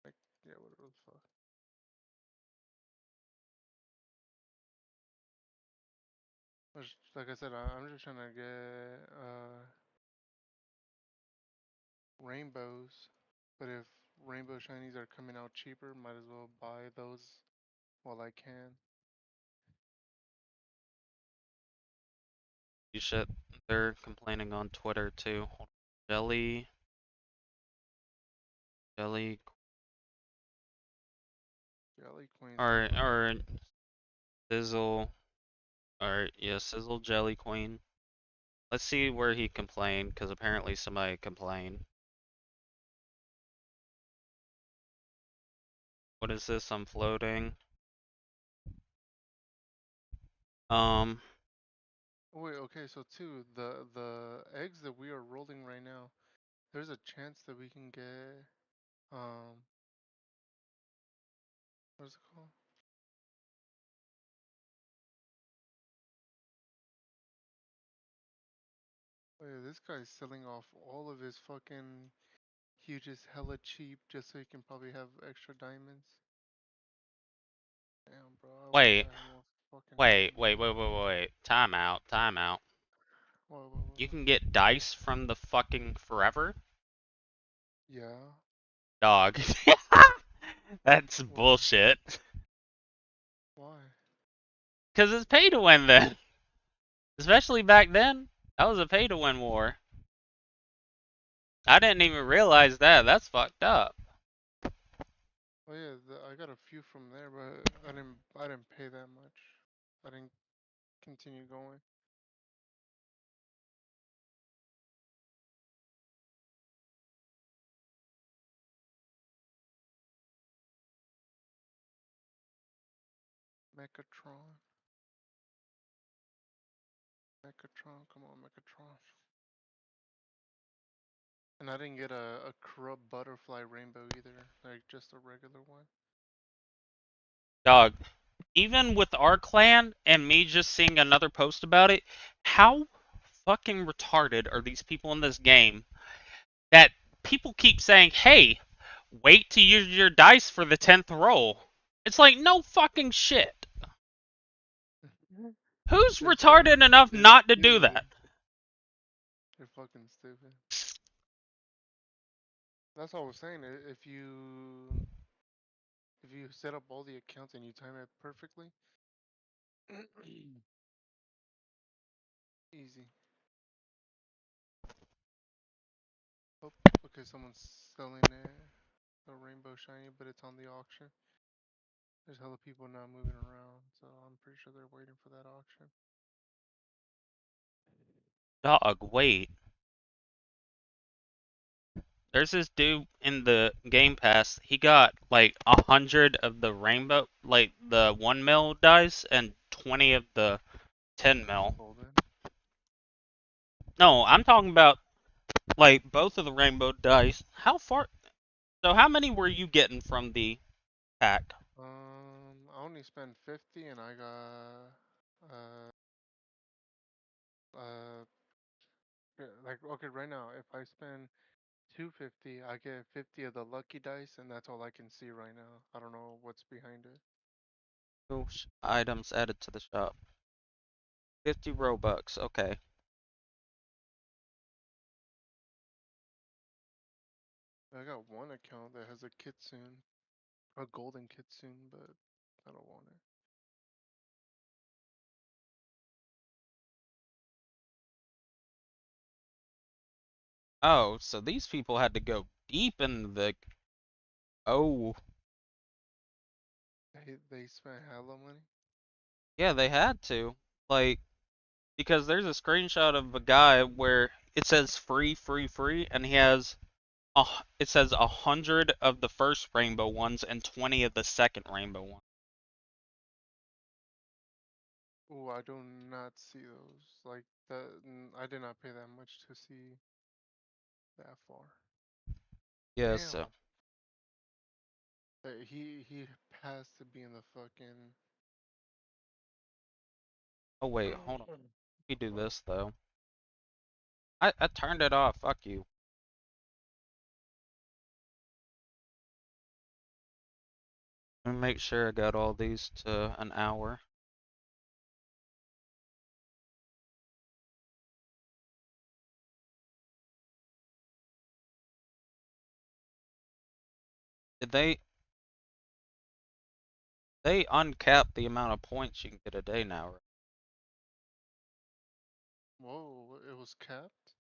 like yeah, whatever the fuck. Like I said, I'm just trying to get rainbows, but if rainbow shinies are coming out cheaper, might as well buy those while I can. You shit. They're complaining on Twitter too. Jelly. Jelly. Jelly Queen's Or Sizzle. Or yeah, Sizzle Jelly Queen. Let's see where he complained, because apparently somebody complained. What is this? I'm floating. Wait, okay, so two, the eggs that we are rolling right now, there's a chance that we can get what is it called? Oh yeah, this guy's selling off all of his fucking huges hella cheap just so he can probably have extra diamonds. Damn, bro, I wish Wait. I had more fucking Wait. Time out. What? You can get dice from the fucking forever? Yeah. Dog. That's What? bullshit. Why? Because it's pay to win then. Especially back then. That was a pay to win war. I didn't even realize that. That's fucked up. Oh yeah, I got a few from there, but I didn't pay that much. I didn't continue going. Mechatron. Mechatron, come on, Mechatron. And I didn't get a corrupt butterfly rainbow either, like just a regular one. Dog, even with our clan and me just seeing another post about it, how fucking retarded are these people in this game that people keep saying, hey, wait to use your dice for the 10th roll? It's like, no fucking shit. Who's retarded enough They're not to do stupid. that? They're fucking stupid. That's all I was saying. If you set up all the accounts and you time it perfectly, easy. Oh, okay, someone's selling a rainbow shiny, but it's on the auction. There's hella people not moving around, so I'm pretty sure they're waiting for that auction. Dog, wait. There's this dude in the Game Pass. He got like 100 of the rainbow, like the 1 mil dice, and 20 of the 10 mil. No, I'm talking about like both of the rainbow dice. How far? So how many were you getting from the pack? I only spent 50 and I got uh like okay right now if I spend 250 I get 50 of the lucky dice and that's all I can see right now. I don't know what's behind it. Items added to the shop. 50 Robux. Okay. I got one account that has a kitsune, a golden kitsune, but I don't want it. Oh, so these people had to go deep in the. Oh. They spent hella money. Yeah, they had to. Like, because there's a screenshot of a guy where it says free, free, free, and he has it says 100 of the first rainbow ones and 20 of the second rainbow one. Oh, I do not see those. Like that, I did not pay that much to see that far. Yeah, Damn. so. He has to be in the fucking. Oh wait, hold on. Let me do this though. I turned it off. Fuck you. Let me make sure I got all these to an hour. Did they uncap the amount of points you can get a day now? Right? Whoa, it was capped?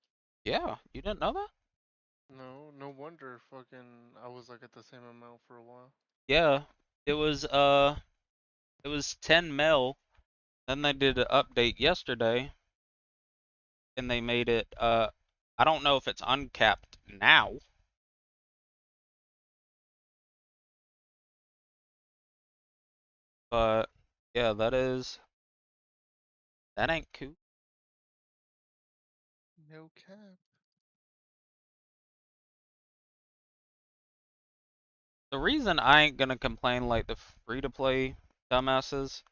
Yeah, you didn't know that? No, no wonder fucking I was like at the same amount for a while. Yeah, it was 10 mil. Then they did an update yesterday, and they made it I don't know if it's uncapped now. But yeah, that ain't cool. No cap. The reason I ain't gonna complain like the free to play dumbasses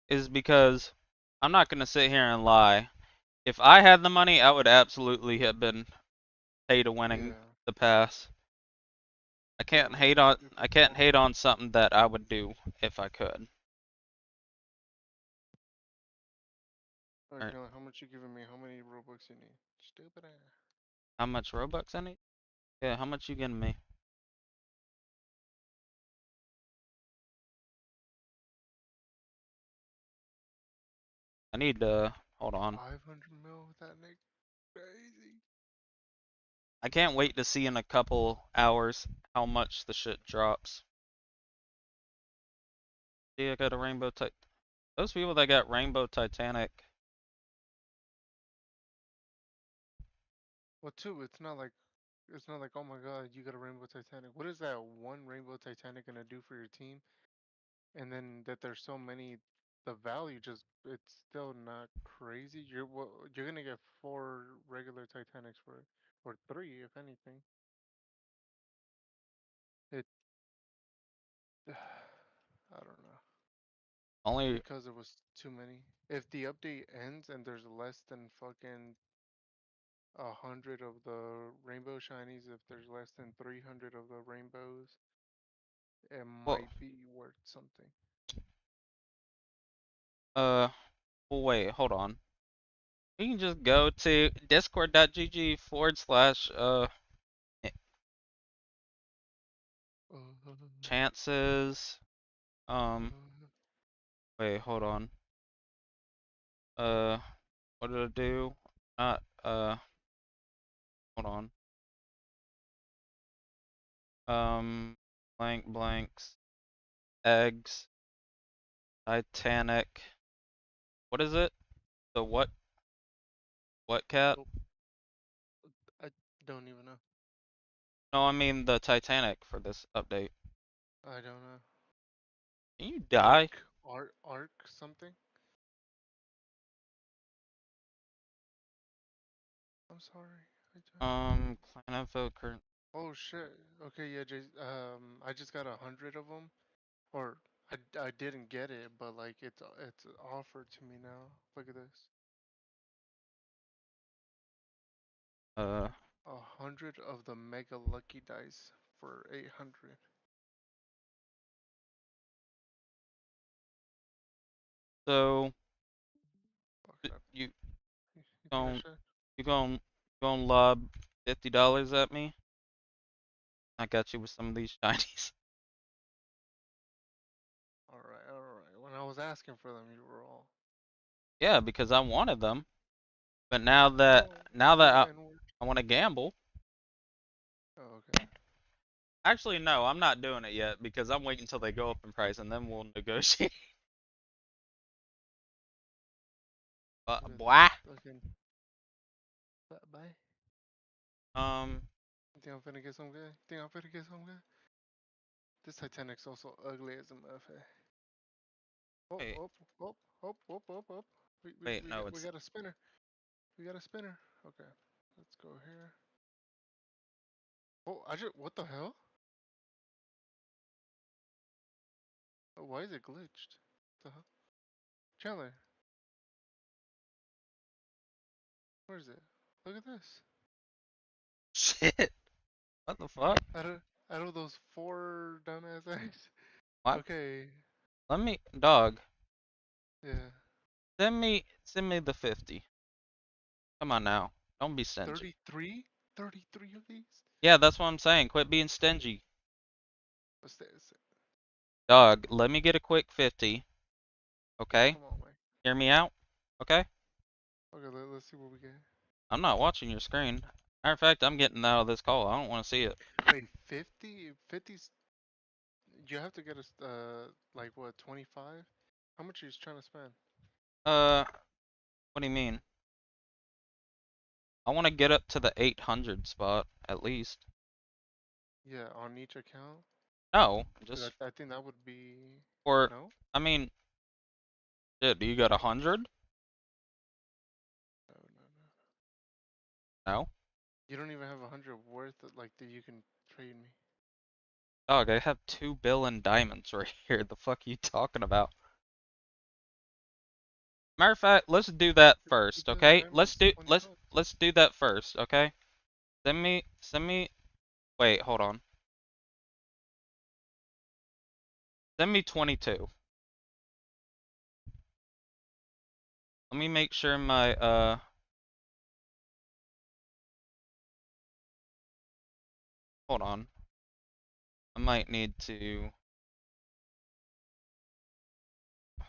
is because I'm not gonna sit here and lie. If I had the money, I would absolutely have been pay to winning the pass. I can't hate on something that I would do if I could. Okay, how much you giving me? How many Robux you need? Stupid ass. How much Robux I need? Yeah, how much you getting me? I need hold on. 500 mil with that Nick? Crazy. I can't wait to see in a couple hours how much the shit drops. See, I got a rainbow those people that got rainbow Titanic. Well, too, it's not like oh my god, you got a rainbow Titanic. What is that one rainbow Titanic gonna do for your team? And then that there's so many, the value just it's still not crazy. You're gonna get four regular Titanics for it, or 3 if anything. It I don't know. Only Because it was too many. If the update ends and there's less than fucking 100 of the rainbow shinies, if there's less than 300 of the rainbows, it well, might be worth something. well, wait, hold on. You can just go to discord.gg/, eh, chances, wait, hold on. What did I do? Not, hold on. Blanks, eggs, Titanic. What is it? The what? What cat? Oh, I don't even know. No, I mean the Titanic for this update. I don't know. Can you die? Arc something? I'm sorry. Clan info current. Oh shit. Okay, yeah, I just got 100 of them, or I didn't get it, but like it's offered to me now. Look at this. Uh, 100 of the mega lucky dice for 800. so Oh crap. you You think I gon' should? you gon' gon' lob $50 at me? I got you with some of these shinies. Alright, alright. When I was asking for them, you were all. Yeah, because I wanted them. But now that Oh, now oh that the I, N word. I want to gamble. Oh, okay. Actually, no, I'm not doing it yet because I'm waiting until they go up in price and then we'll negotiate. Look at Boy. this fucking. Bye. Um, Think I'm finna get some good? Think I'm finna get some good? This Titanic's also ugly as a motherfucker. Oh, wait, oh, oh, oh, oh, oh, oh. no, We it's got a spinner. We got a spinner. Okay, let's go here. Oh, what the hell? Oh, why is it glitched? The hell? Chandler, where is it? Look at this. shit. What the fuck? Out of those 4 dumbass eggs. What? Okay, Let me, dog. yeah. Send me the 50. Come on now. Don't be stingy. 33? 33 of these? Yeah, that's what I'm saying. Quit being stingy. What's this? Dog, let me get a quick 50. Yeah, Okay? come on, man. Hear me out? Okay? Okay, let's see what we get. I'm not watching your screen. Matter of fact, I'm getting out of this call. I don't want to see it. Wait, 50? 50's. You have to get us, like what, 25? How much are you trying to spend? What do you mean? I want to get up to the 800 spot, at least. Yeah, on each account? No, 'Cause just I think that would be. for, No? I mean, shit, do you got 100? No, no, no. No? You don't even have 100 worth of, like, that you can trade me. Dog, I have 2 bill and diamonds right here. The fuck are you talking about? Matter of fact, let's do that Two first, billion okay? diamonds, 20 bucks. Let's do that first, okay? Send me wait, hold on. Send me 22. Let me make sure my hold on. I might need to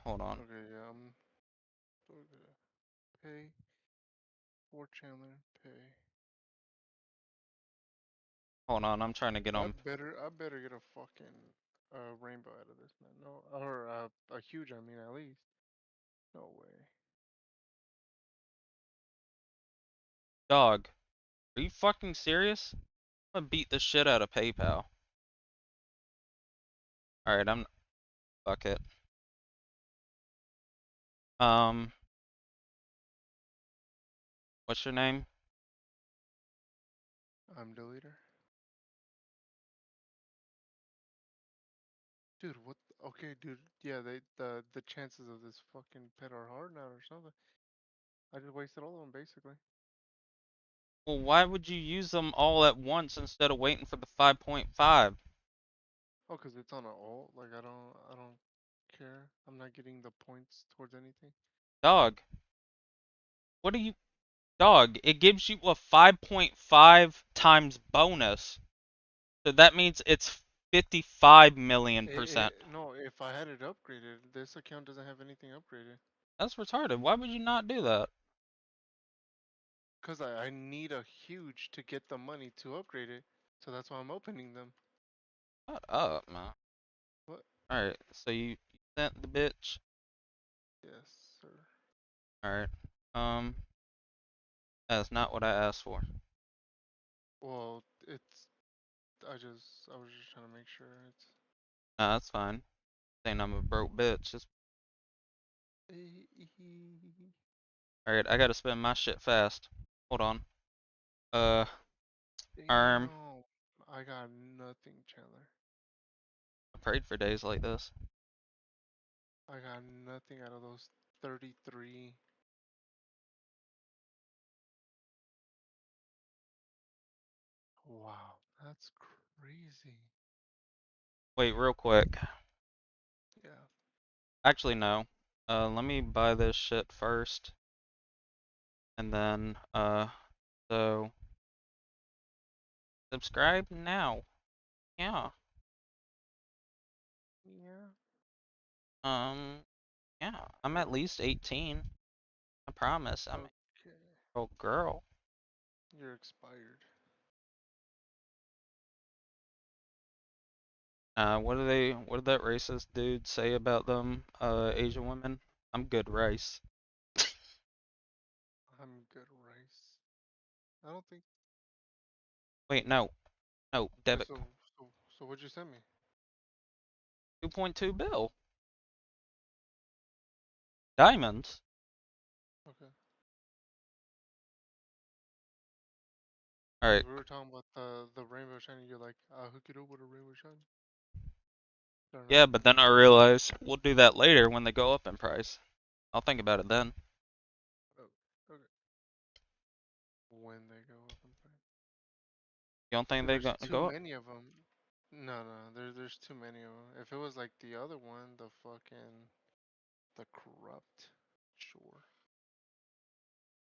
hold on. Okay, yeah, okay. Pay. For Chandler, pay. Hold on, I'm trying to get on. I better get a fucking rainbow out of this, man. No, or a huge, I mean, at least. No way. Dog, are you fucking serious? I'm gonna beat the shit out of PayPal. Alright, fuck it. Um, what's your name? I'm deleter. Dude, what? Okay, dude. Yeah, the chances of this fucking pet are hard now or something. I just wasted all of them basically. Well, why would you use them all at once instead of waiting for the 5.5? Oh, 'cause it's on an alt. Like I don't care. I'm not getting the points towards anything. Dog, what are you... Dog, it gives you a 5.5 times bonus. So that means it's 55 million percent. No, if I had it upgraded, this account doesn't have anything upgraded. That's retarded. Why would you not do that? 'Cause I need a huge to get the money to upgrade it. So that's why I'm opening them. Shut up, man. What? Alright, so you sent the bitch. Yes, sir. Alright. That's not what I asked for. Well, I was just trying to make sure it's. Nah, that's fine. Saying I'm a broke bitch. Alright, I gotta spend my shit fast. Hold on. Uh, Damn, I got nothing, Chandler. I prayed for days like this. I got nothing out of those 33. Wow, that's crazy. Wait, real quick. Yeah. Actually, no. Let me buy this shit first. And then, so... Subscribe now. Yeah. Yeah. Yeah. I'm at least 18. I promise. I'm Okay. a girl. You're expired. What did that racist dude say about them, Asian women? I'm good rice. I'm good rice. I don't think. Wait, no. No, Wait, debit. so what'd you send me? 2.2 bill. Diamonds. Okay. Alright. We were talking about the rainbow shiny. You're like, I'll hook it up with a rainbow shiny. Yeah, but then I realized we'll do that later when they go up in price. I'll think about it then. Oh, okay. When they go up in price. You don't think they're There's gonna too go up? many of them. No, there's too many of them. If it was like the other one, the corrupt, sure.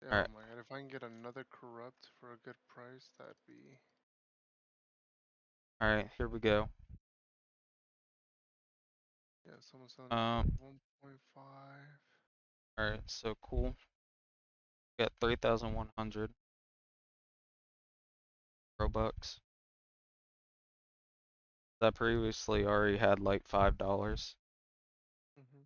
Oh Alright. my god, if I can get another corrupt for a good price, that'd be. Alright, here we go. Yeah, someone's selling it for 1.5. Alright, so cool. Got 3,100 Robux. I previously already had like $5. Mm-hmm.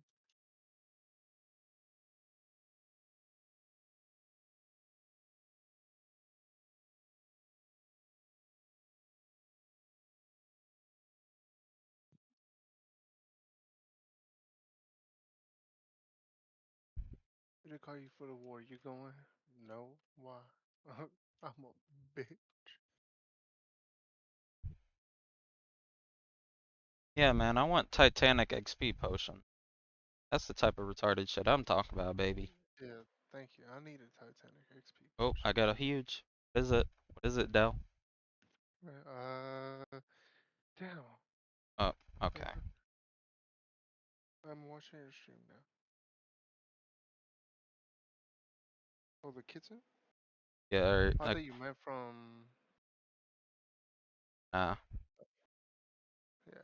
Did I call you for the war? You going? No. Why? I'm a bitch. Yeah, man, I want Titanic XP potion. That's the type of retarded shit I'm talking about, baby. Yeah, thank you. I need a Titanic XP Oh, potion. I got a huge. What is it? What is it, Dell? Damn. Oh, okay. I'm watching your stream now. Oh, the kitchen? Yeah, alright. I thought you meant from. Nah. Yeah.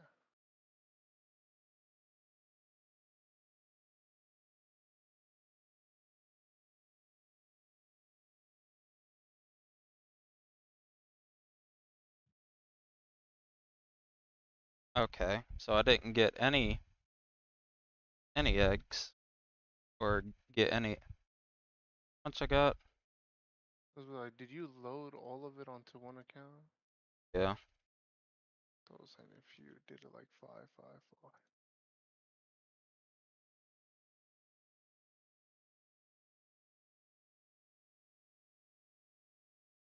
Okay, so I didn't get any eggs or get any. How much I got? I was like, did you load all of it onto one account? Yeah. I was saying if you did it like 5, 5, 5.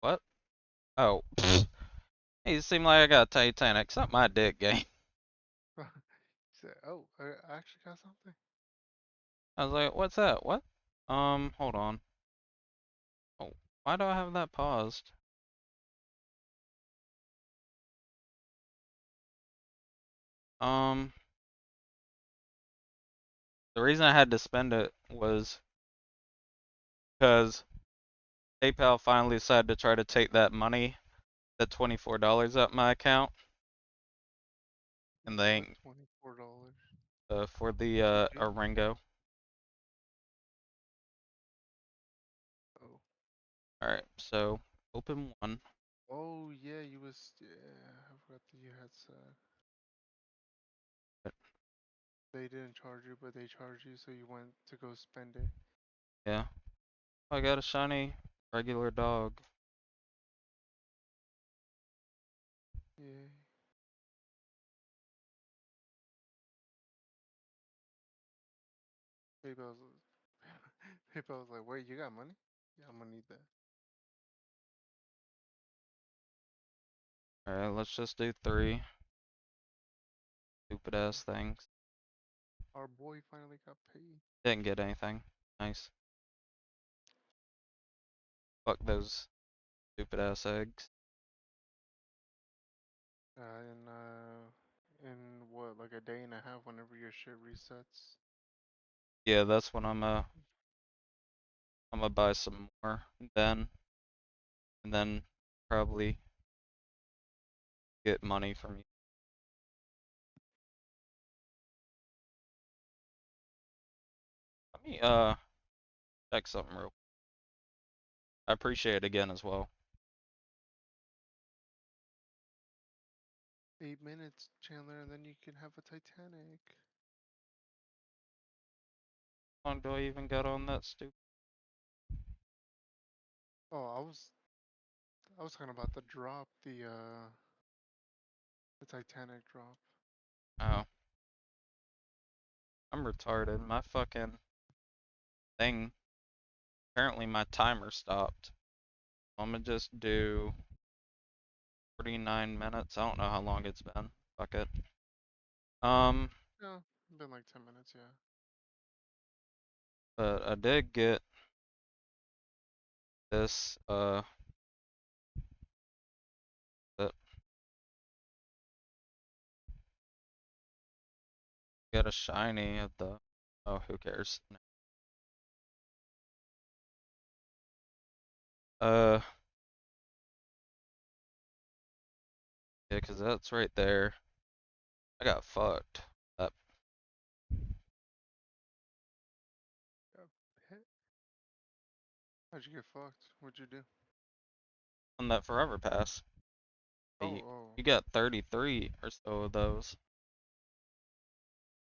What? Oh, hey, it seemed like I got Titanic. Suck my dick, game. Said, oh, I actually got something. I was like, what's that? What? Hold on. Oh, why do I have that paused? Um, the reason I had to spend it was because PayPal finally decided to try to take that money, that $24 out my account, and they What, ain't, $24? for the, What'd you do? Oringo. Oh. Alright, so, open one. Oh, yeah, you was, yeah, I forgot that you had said. They didn't charge you, but they charged you, so you went to go spend it. Yeah. I got a shiny regular dog. Yeah. PayPal's, PayPal's like, wait, you got money? Yeah, I'm gonna need that. Alright, let's just do 3. Stupid ass things. Our boy finally got paid. Didn't get anything. Nice. Fuck those stupid ass eggs. In what, like a day and a half, whenever your shit resets. Yeah, that's when I'm gonna buy some more then, and then probably get money from you. Let me check something real. I appreciate it again as well. 8 minutes, Chandler, and then you can have a Titanic. How long do I even got on that stupid? Oh, I was talking about the drop, the Titanic drop. Oh, I'm retarded. My fucking thing. Apparently my timer stopped. I'm gonna just do 49 minutes. I don't know how long it's been. Fuck it. Yeah, been like 10 minutes, yeah. But I did get this, that get a shiny at the, oh, who cares? Uh, yeah, 'cause that's right there. I got fucked. That Got hit. How'd you get fucked? What'd you do? on that forever pass. Oh, Hey, oh. you got 33 or so of those.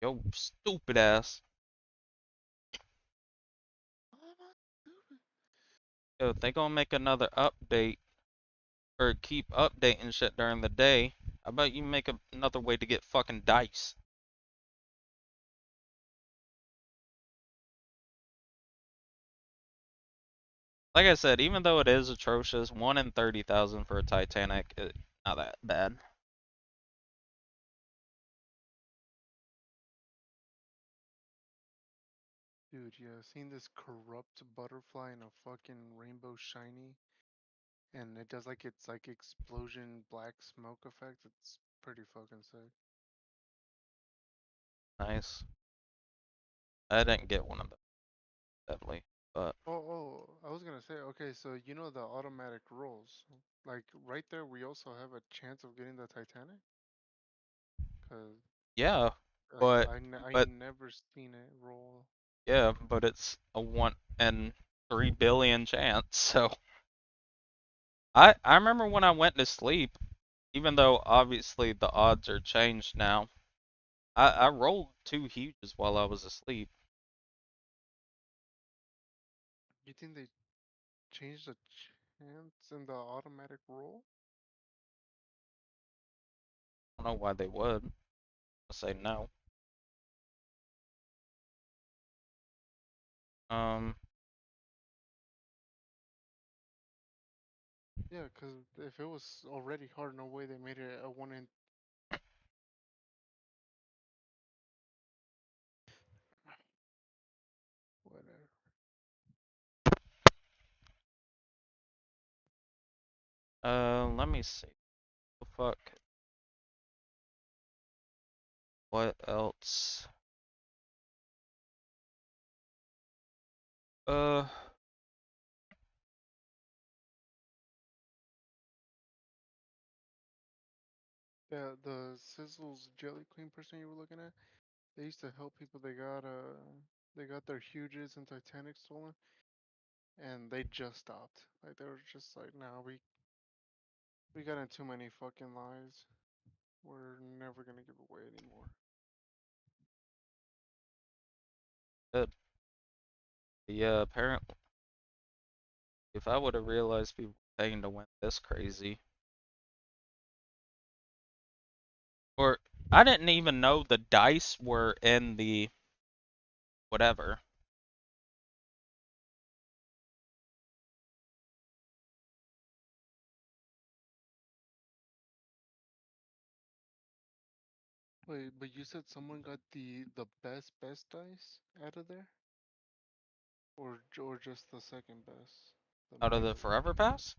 Yo, stupid ass. Yo, if they gonna make another update or keep updating shit during the day, how about you make another way to get fucking dice? Like I said, even though it is atrocious, 1 in 30,000 for a Titanic, not that bad. Dude, yeah, seen this corrupt butterfly in a fucking rainbow shiny, and it does like it's like explosion black smoke effect. It's pretty fucking sick. Nice. I didn't get one of them, sadly, but Oh, I was gonna say, okay, so you know the automatic rolls, like right there, we also have a chance of getting the Titanic, cause yeah, like but I but never seen it roll. yeah, but it's a 1 in 3 billion chance. So I remember when I went to sleep, even though obviously the odds are changed now. I rolled 2 huges while I was asleep. You think they changed the chance in the automatic roll? I don't know why they would. I say no. Um, Yeah, because if it was already hard, no way they made it a one in. Whatever. Let me see. The fuck? What else? Uh, Yeah, the Sizzles Jelly Queen person you were looking at, they used to help people. They got their Huges and Titanic stolen, and they just stopped. Like they were just like, nah, we got in too many fucking lies. We're never gonna give away anymore. good. Yeah, apparently, if I would have realized people were paying to win this crazy, or I didn't even know the dice were in the whatever Wait, but you said someone got the best dice out of there, or just the second best, the out of the mega one. Forever Pass.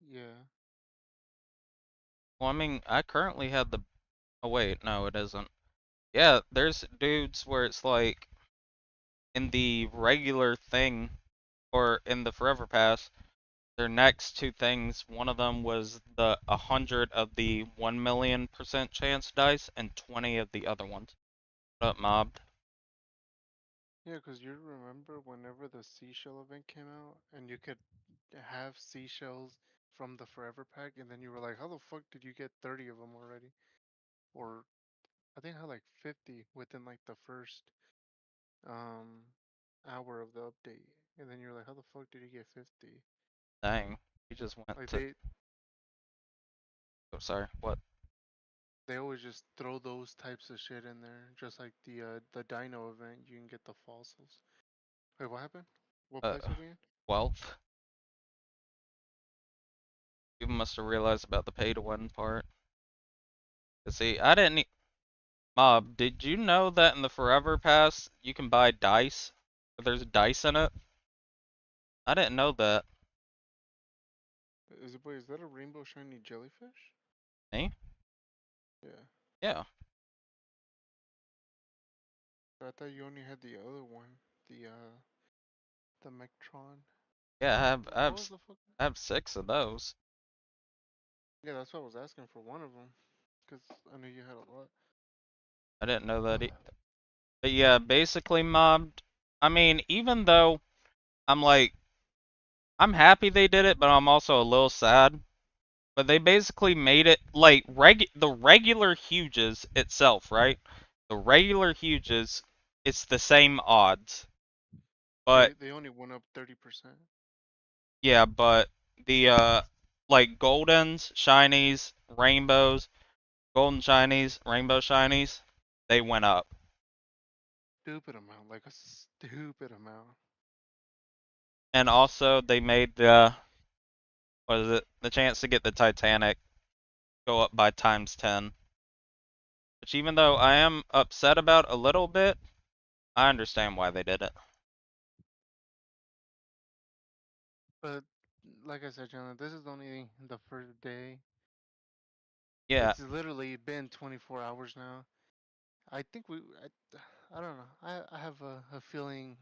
Yeah. Well, I mean, I currently had the. Oh wait, no, it isn't. Yeah, there's dudes where it's like in the regular thing or in the Forever Pass, their next two things, one of them was the 100 of the 1,000,000% chance dice and 20 of the other ones. What up, mobbed? Yeah, 'cause you remember whenever the seashell event came out, and you could have seashells from the Forever Pack, and then you were like, how the fuck did you get 30 of them already? Or I think I had like 50 within like the first um hour of the update, and then you're like, how the fuck did you get 50? Dang, you just went Like to. they Oh, sorry, what? they always just throw those types of shit in there, just like the Dino event. You can get the fossils. Wait, what happened? What Uh, place are we in? wealth. You must have realized about the pay to win part. 'Cause see, I didn't. Mob, did you know that in the Forever Pass you can buy dice? There's dice in it? I didn't know that. Is that a rainbow shiny jellyfish? Me? Yeah. Yeah. I thought you only had the other one, the Mectron. Yeah, What was the fuck? I have 6 of those. Yeah, that's what I was asking for one of them, cause I knew you had a lot. I didn't know that. But yeah, basically, mobbed. I mean, even though I'm like, I'm happy they did it, but I'm also a little sad. But they basically made it like the regular huges itself, right? The regular huges, it's the same odds. But They only went up 30%. yeah, but the like goldens, shinies, rainbows, golden shinies, rainbow shinies, they went up. Stupid amount, like a stupid amount. And also they made the what is it? The chance to get the Titanic go up by times 10. Which even though I am upset about a little bit, I understand why they did it. But like I said, John, this is only the first day. Yeah. It's literally been 24 hours now. I think I don't know. I have a feeling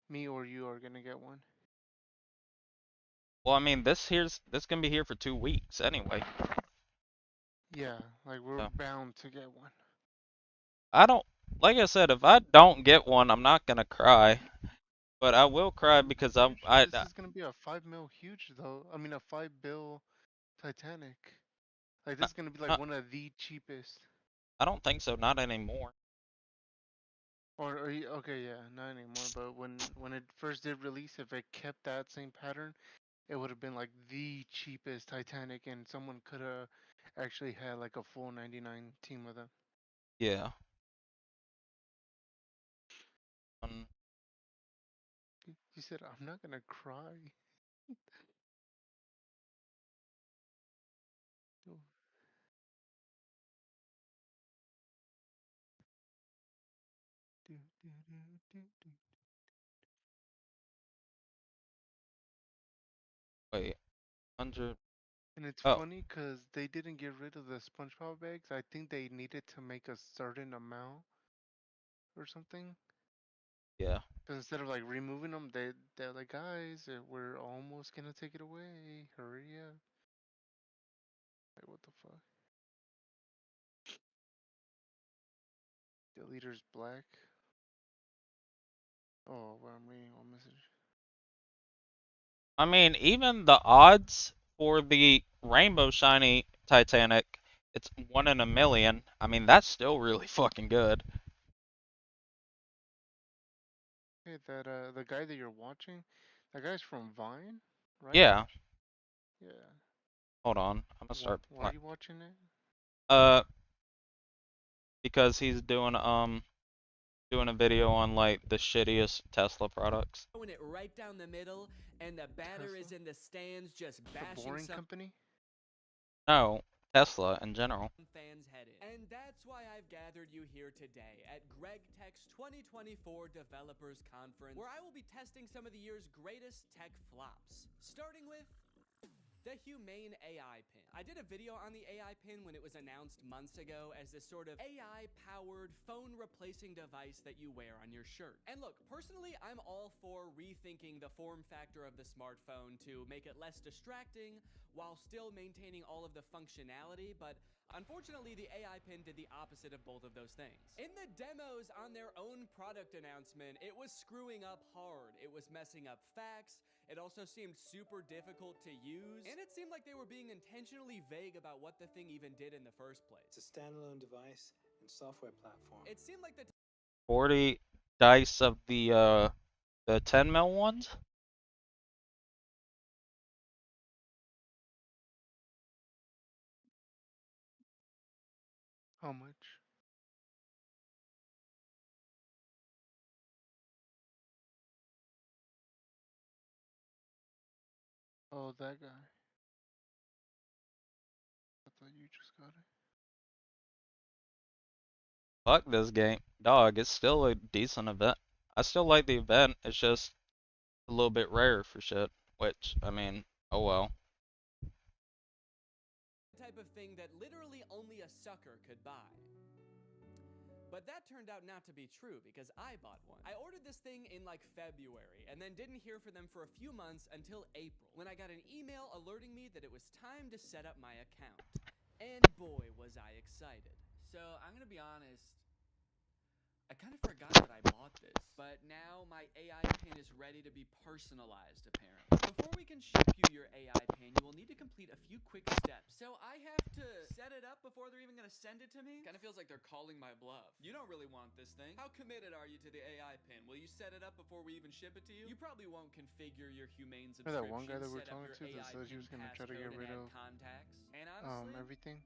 me or you are gonna get one. Well, I mean, this gonna be here for 2 weeks anyway. Yeah, like we're So bound to get one. I don't like I said, if I don't get one, I'm not gonna cry. But I will cry because Huge. This is gonna be a 5 mil huge though. I mean a 5 bill Titanic. Like this is gonna be like not, one of the cheapest. I don't think so. Not anymore. Okay, yeah, not anymore. But when it first did release, if it kept that same pattern, it would have been like the cheapest Titanic, and someone could have actually had like a full 99 team with them. Yeah. Um, You said I'm not gonna cry. Wait, 100. And it's Oh, funny because they didn't get rid of the SpongeBob bags. I think they needed to make a certain amount or something. yeah. So instead of like removing them, they're like, guys, we're almost gonna take it away. Hurry up! Like, what the fuck? The leader's black. Oh, well, I'm reading one message. I mean, even the odds for the rainbow shiny Titanic, it's 1 in a million. I mean, that's still really fucking good. Hey, that the guy that you're watching, that guy's from Vine, right? Yeah. Yeah. Hold on, I'm gonna start Why are playing. you watching it? Uh, because he's doing a video on like the shittiest Tesla products. Throwing it right down the middle, and the batter is Tesla? in the stands just The bashing Boring some Company? No, Tesla in general. fans' head in. And that's why I've gathered you here today at Greg Tech's 2024 Developers Conference, where I will be testing some of the year's greatest tech flops. Starting with the Humane AI pin. I did a video on the AI pin when it was announced months ago as this sort of AI-powered phone replacing device that you wear on your shirt. And look, personally, I'm all for rethinking the form factor of the smartphone to make it less distracting while still maintaining all of the functionality, but unfortunately, the AI pin did the opposite of both of those things. In the demos on their own product announcement, it was screwing up hard. It was messing up facts. It also seemed super difficult to use, and it seemed like they were being intentionally vague about what the thing even did in the first place. It's a standalone device and software platform. It seemed like the 40 dice of the 10 mil ones. How much? Oh, that guy. I thought you just got it. Fuck this game, dog. It's still a decent event. I still like the event. It's just a little bit rare for shit. Which I mean, oh well. type of thing that literally only a sucker could buy. But that turned out not to be true because I bought one. I ordered this thing in like February and then didn't hear from them for a few months until April when I got an email alerting me that it was time to set up my account. And boy, was I excited. So I'm gonna be honest, I kind of forgot that I bought this, but now my AI pin is ready to be personalized, apparently. Before we can ship you your AI pin, you will need to complete a few quick steps. So I have to set it up before they're even gonna send it to me? Kind of feels like they're calling my bluff. You don't really want this thing. How committed are you to the AI pin? Will you set it up before we even ship it to you? You probably won't configure your Humane Remember subscription, that one guy that we're set up talking your to that AI said he pin was gonna try to passcode get and rid add of contacts? And honestly, everything?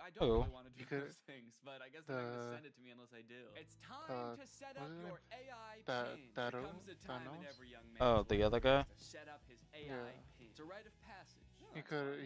I don't Oh. really want to do those things, but I guess they're not going to send it to me unless I do. It's time to set up your AI pin. There comes a time in every young man's Oh, the life other where he guy. has to set up his AI pin. It's a rite of passage. He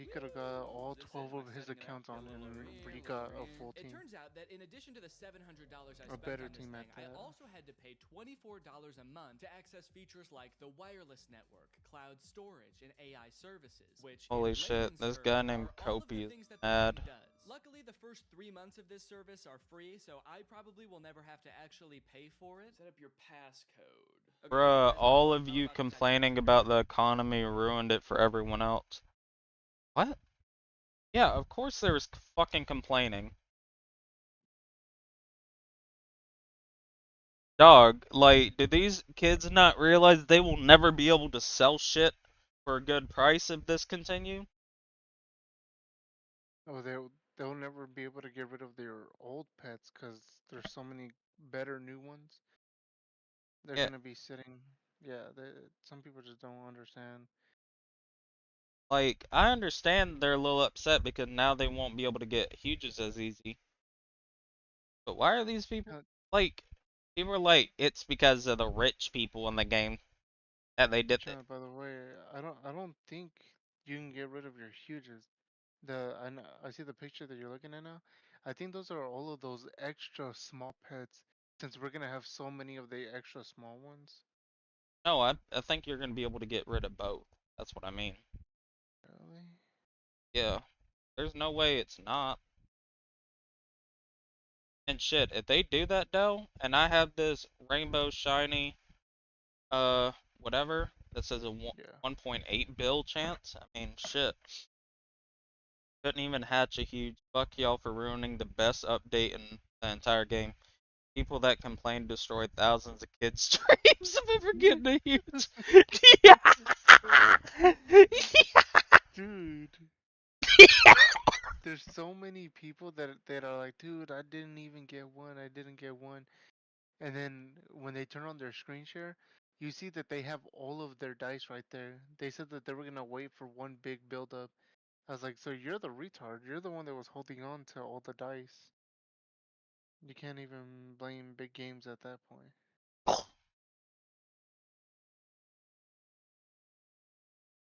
could have got all 12 of his accounts on it and he got a full It team. turns out that in addition to the $700 I A spent better on this team thing, at I that. also had to pay $24 a month to access features like the wireless network, cloud storage, and AI services, which Holy in shit, layman's this terms guy named are all of Kopi the is things that the mad. thing does. Luckily, the first 3 months of this service are free, so I probably will never have to actually pay for it. Set up your passcode. Okay, Bruh, guys, all I of don't know you about the tech complaining about the economy ruined it for everyone else. What? Yeah, of course there's fucking complaining. Dog, like, do these kids not realize they will never be able to sell shit for a good price if this continue? Oh, they'll never be able to get rid of their old pets because there's so many better new ones. They're Yeah, gonna be sitting. Yeah, some people just don't understand. like, I understand they're a little upset because now they won't be able to get huges as easy. But why are these people, Uh, like, people are like, it's because of the rich people in the game that they did it. China, by the way, I don't think you can get rid of your huges. I see the picture that you're looking at now. I think those are all of those extra small pets since we're gonna have so many of the extra small ones. No, I think you're gonna be able to get rid of both. That's what I mean. Really? Yeah. There's no way it's not. And shit, if they do that though, and I have this rainbow shiny, whatever, that says a Yeah. 1.8 bill chance, I mean, shit. Couldn't even hatch a huge fuck y'all for ruining the best update in the entire game. People that complain destroy thousands of kids' dreams of ever getting a huge. Dude. There's so many people that are like, dude, I didn't even get one. I didn't get one. And then when they turn on their screen share, you see that they have all of their dice right there. They said that they were gonna wait for one big build up. I was like, so you're the retard. You're the one that was holding on to all the dice. You can't even blame big games at that point.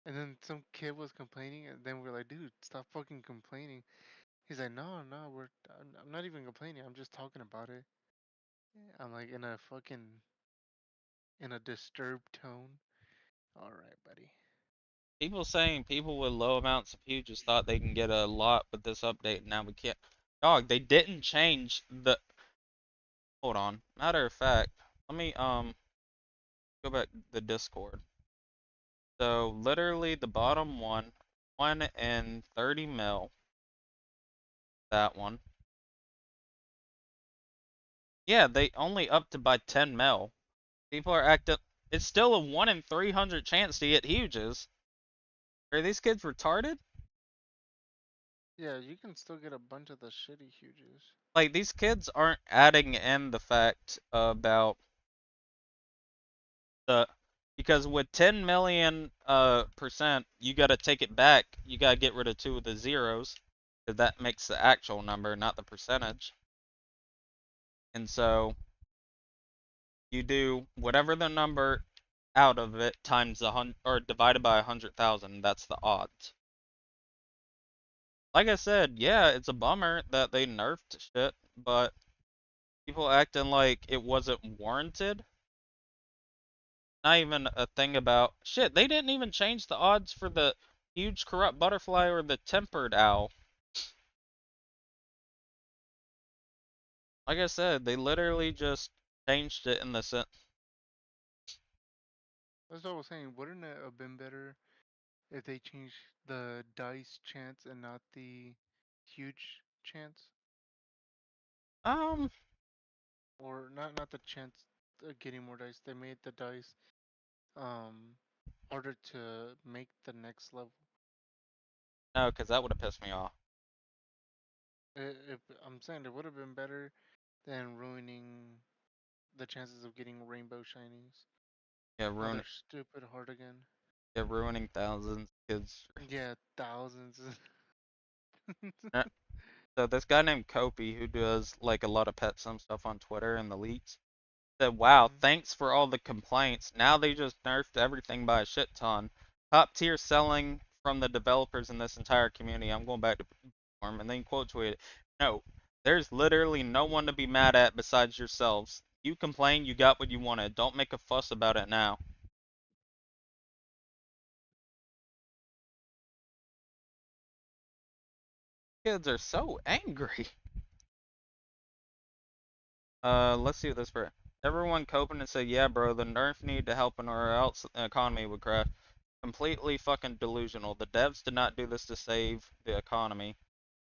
And then some kid was complaining, and then we're like, dude, stop fucking complaining. He's like, no, no, I'm not even complaining. I'm just talking about it. I'm like in a disturbed tone. All right, buddy. People saying people with low amounts of huges thought they can get a lot with this update, now we can't. Dog, they didn't change the. Hold on. Matter of fact, let me go back to the Discord. So literally the bottom one, 1 in 30 mil. That one. Yeah, they only upped it by 10 mil. People are acting. It's still a 1 in 300 chance to get huges. Are these kids retarded? Yeah, you can still get a bunch of the shitty huges. Like, these kids aren't adding in the fact about the. Because with 10 million percent, you gotta take it back. You gotta get rid of 2 of the zeros. Because that makes the actual number, not the percentage. And so, you do whatever the number out of it times or divided by 100,000. That's the odds. Like I said, yeah, it's a bummer that they nerfed shit, but people acting like it wasn't warranted. Not even a thing about shit. They didn't even change the odds for the huge corrupt butterfly or the tempered owl. Like I said, they literally just changed it in the sense. That's what I was saying. Wouldn't it have been better if they changed the dice chance and not the huge chance? Um, Or not the chance of getting more dice. They made the dice um harder to make the next level. no, because that would have pissed me off. If I'm saying it would have been better than ruining the chances of getting rainbow shinies. Yeah, Now they're stupid hard again. ruining thousands of kids. Yeah, thousands. So this guy named Kopi, who does like a lot of pet sim stuff on Twitter and the leaks, said, "Wow, thanks for all the complaints. Now they just nerfed everything by a shit ton. Top tier selling from the developers in this entire community. I'm going back to form." And then quote tweeted, "No, there's literally no one to be mad at besides yourselves. You complained, you got what you wanted. Don't make a fuss about it now." Kids are so angry. Let's see what this for. Everyone coping and said, "Yeah, bro, the nerf need to help or else the economy would crash." Completely fucking delusional. The devs did not do this to save the economy.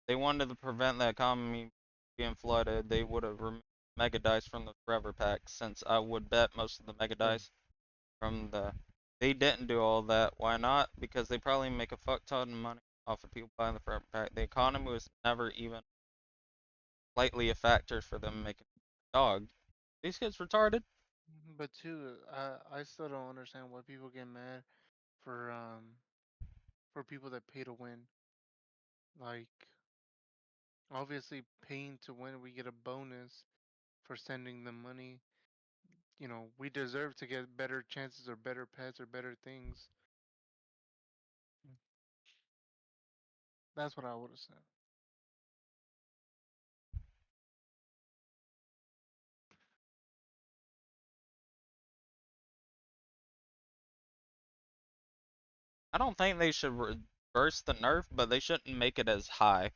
They wanted to prevent the economy being flooded. They would have removed Mega Dice from the Forever Pack, since I would bet most of the Mega Dice from the. They didn't do all that. Why not? Because they probably make a fuck ton of money off of people buying the Forever Pack. The economy was never even slightly a factor for them making dog. These kids retarded. But too, I still don't understand why people get mad for people that pay to win. Like obviously paying to win, we get a bonus for sending them money. You know, we deserve to get better chances or better pets or better things. That's what I would have said. I don't think they should reverse the nerf, but they shouldn't make it as high.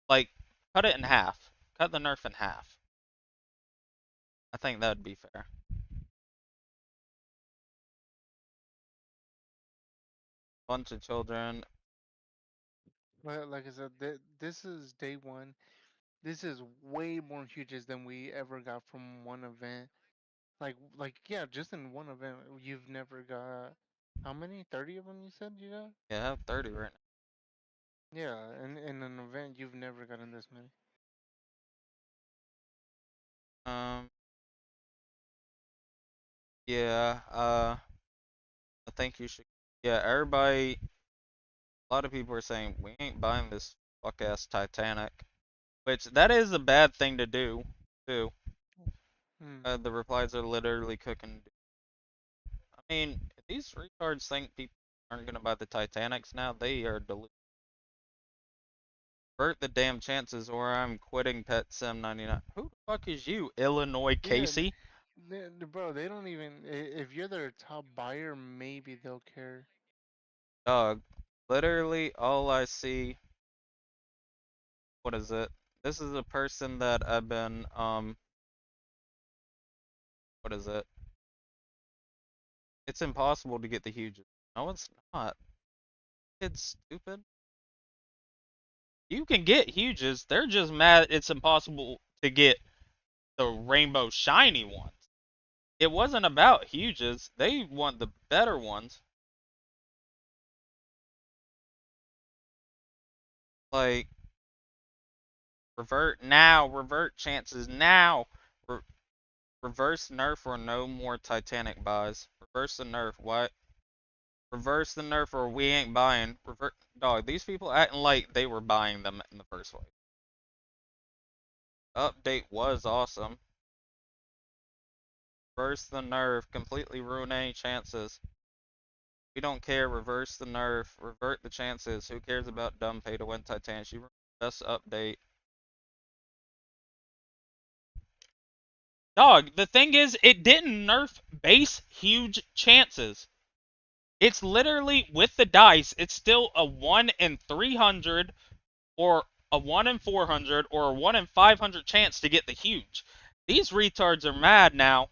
Like, cut it in half. Cut the nerf in half. I think that'd be fair. Bunch of children. Like I said, this is day one. This is way more huges than we ever got from one event. Like yeah, just in one event, you've never got how many? 30 of them you said you got? Yeah, I have 30 right Yeah, in an event you've never gotten this many. now. Yeah, I think you should. Yeah, everybody. A lot of people are saying we ain't buying this fuck ass Titanic, which that is a bad thing to do, too. The replies are literally cooking. I mean, if these retards think people aren't gonna buy the Titanics now, they are deluded. Avert the damn chances, or I'm quitting Pet Sim 99. Who the fuck is you, Illinois Yeah, Casey? bro, they don't even. If you're their top buyer, maybe they'll care. Dog, literally all I see. What is it? This is a person that I've been what is it? It's impossible to get the huges. No, it's not. It's stupid. You can get huges. They're just mad it's impossible to get the rainbow shiny ones. It wasn't about huges. They want the better ones. Like, revert now. Revert chances now. Reverse nerf or no more Titanic buys. Reverse the nerf. What? Reverse the nerf or we ain't buying. Dog, these people acting like they were buying them in the first place. Update was awesome. Reverse the nerf. Completely ruin any chances. We don't care. Reverse the nerf. Revert the chances. Who cares about dumb pay to win Titanic? You best update. Dog, the thing is, it didn't nerf base huge chances. It's literally with the dice, it's still a 1 in 300 or a 1 in 400 or a 1 in 500 chance to get the huge. These retards are mad now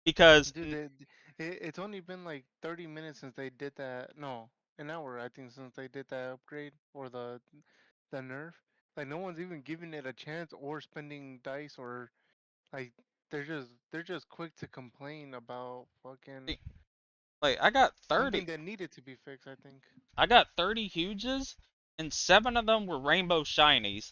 because Dude, it's only been like 30 minutes since they did that. No, an hour I think since they did that upgrade or the nerf. Like no one's even giving it a chance or spending dice or like they're just quick to complain about fucking like I got 30. something that needed to be fixed, I think. I got 30 huges and 7 of them were rainbow shinies.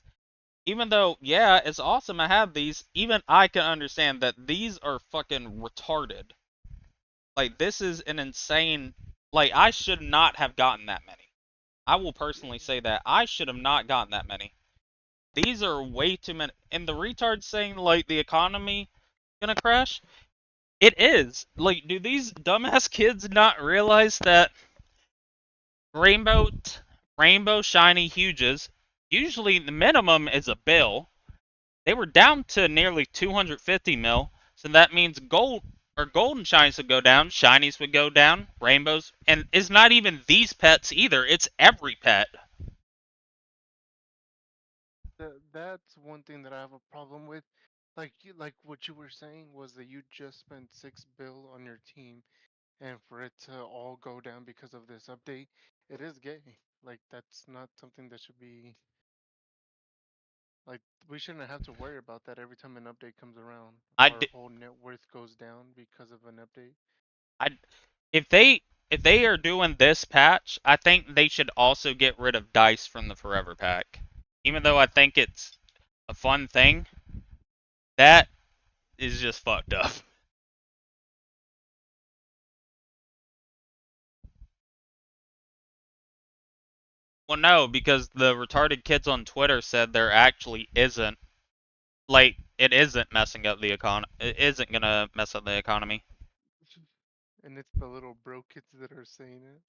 Even though, yeah, it's awesome I have these, even I can understand that these are fucking retarded. Like, this is an insane. Like, I should not have gotten that many. I will personally say that. I should have not gotten that many. These are way too many. And the retards saying, like, the economy gonna crash? It is. Like, do these dumbass kids not realize that rainbow shiny huges, usually the minimum is a bill. They were down to nearly 250 mil, so that means gold or golden shinies would go down, shinies would go down, rainbows, and it's not even these pets either. It's every pet. That's one thing that I have a problem with. Like what you were saying was that you just spent 6 bill on your team, and for it to all go down because of this update, it is gay. Like that's not something that should be like we shouldn't have to worry about that every time an update comes around. Our whole net worth goes down because of an update. I if they are doing this patch, I think they should also get rid of dice from the forever pack. Even though I think it's a fun thing, that is just fucked up. Well, no, because the retarded kids on Twitter said there actually isn't. Like, it isn't messing up the economy. It isn't gonna mess up the economy. And it's the little bro kids that are saying it.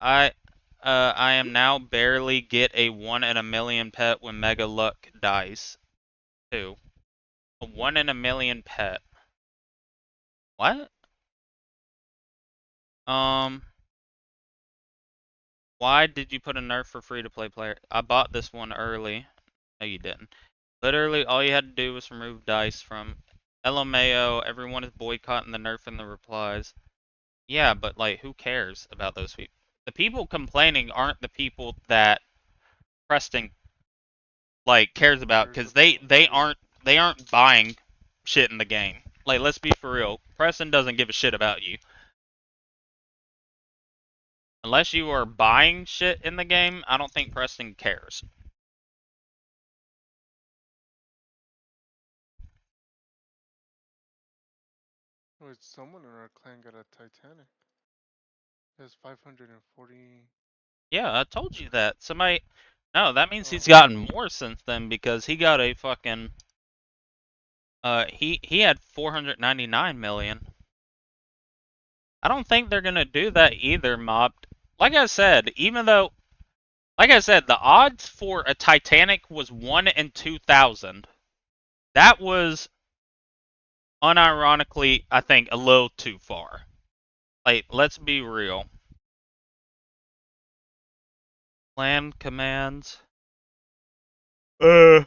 I am now barely get a 1 in a million pet when Mega Luck dies. 2. A 1 in a million pet. What? Why did you put a nerf for free-to-play player? I bought this one early. No, you didn't. Literally, all you had to do was remove dice from LMAO. Everyone is boycotting the nerf in the replies. Yeah, but like, who cares about those people? The people complaining aren't the people that Preston like cares about, because they aren't buying shit in the game. Like, let's be for real. Preston doesn't give a shit about you. Unless you are buying shit in the game, I don't think Preston cares. Wait, someone in our clan got a Titanic. There's 540. Yeah, I told you that. Somebody. No, that means he's Oh. gotten more since then, because he got a fucking. He had 499 million. I don't think they're gonna do that either, Mob. Like I said, the odds for a Titanic was 1 in 2,000. That was, unironically, I think, a little too far. Like, let's be real. Plan commands. Let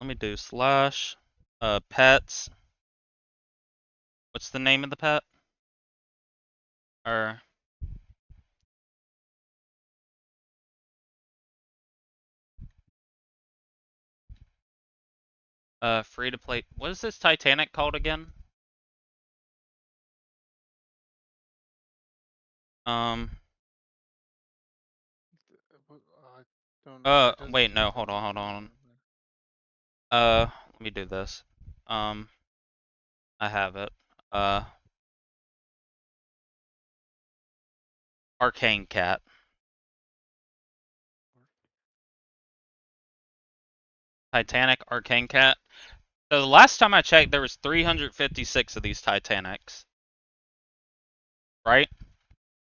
me do slash, pets. What's the name of the pet? Or free to play. What is this Titanic called again? I don't know. Wait, no, hold on. Let me do this. I have it. Arcane Cat. Titanic Arcane Cat. So the last time I checked, there was 356 of these Titanics. Right?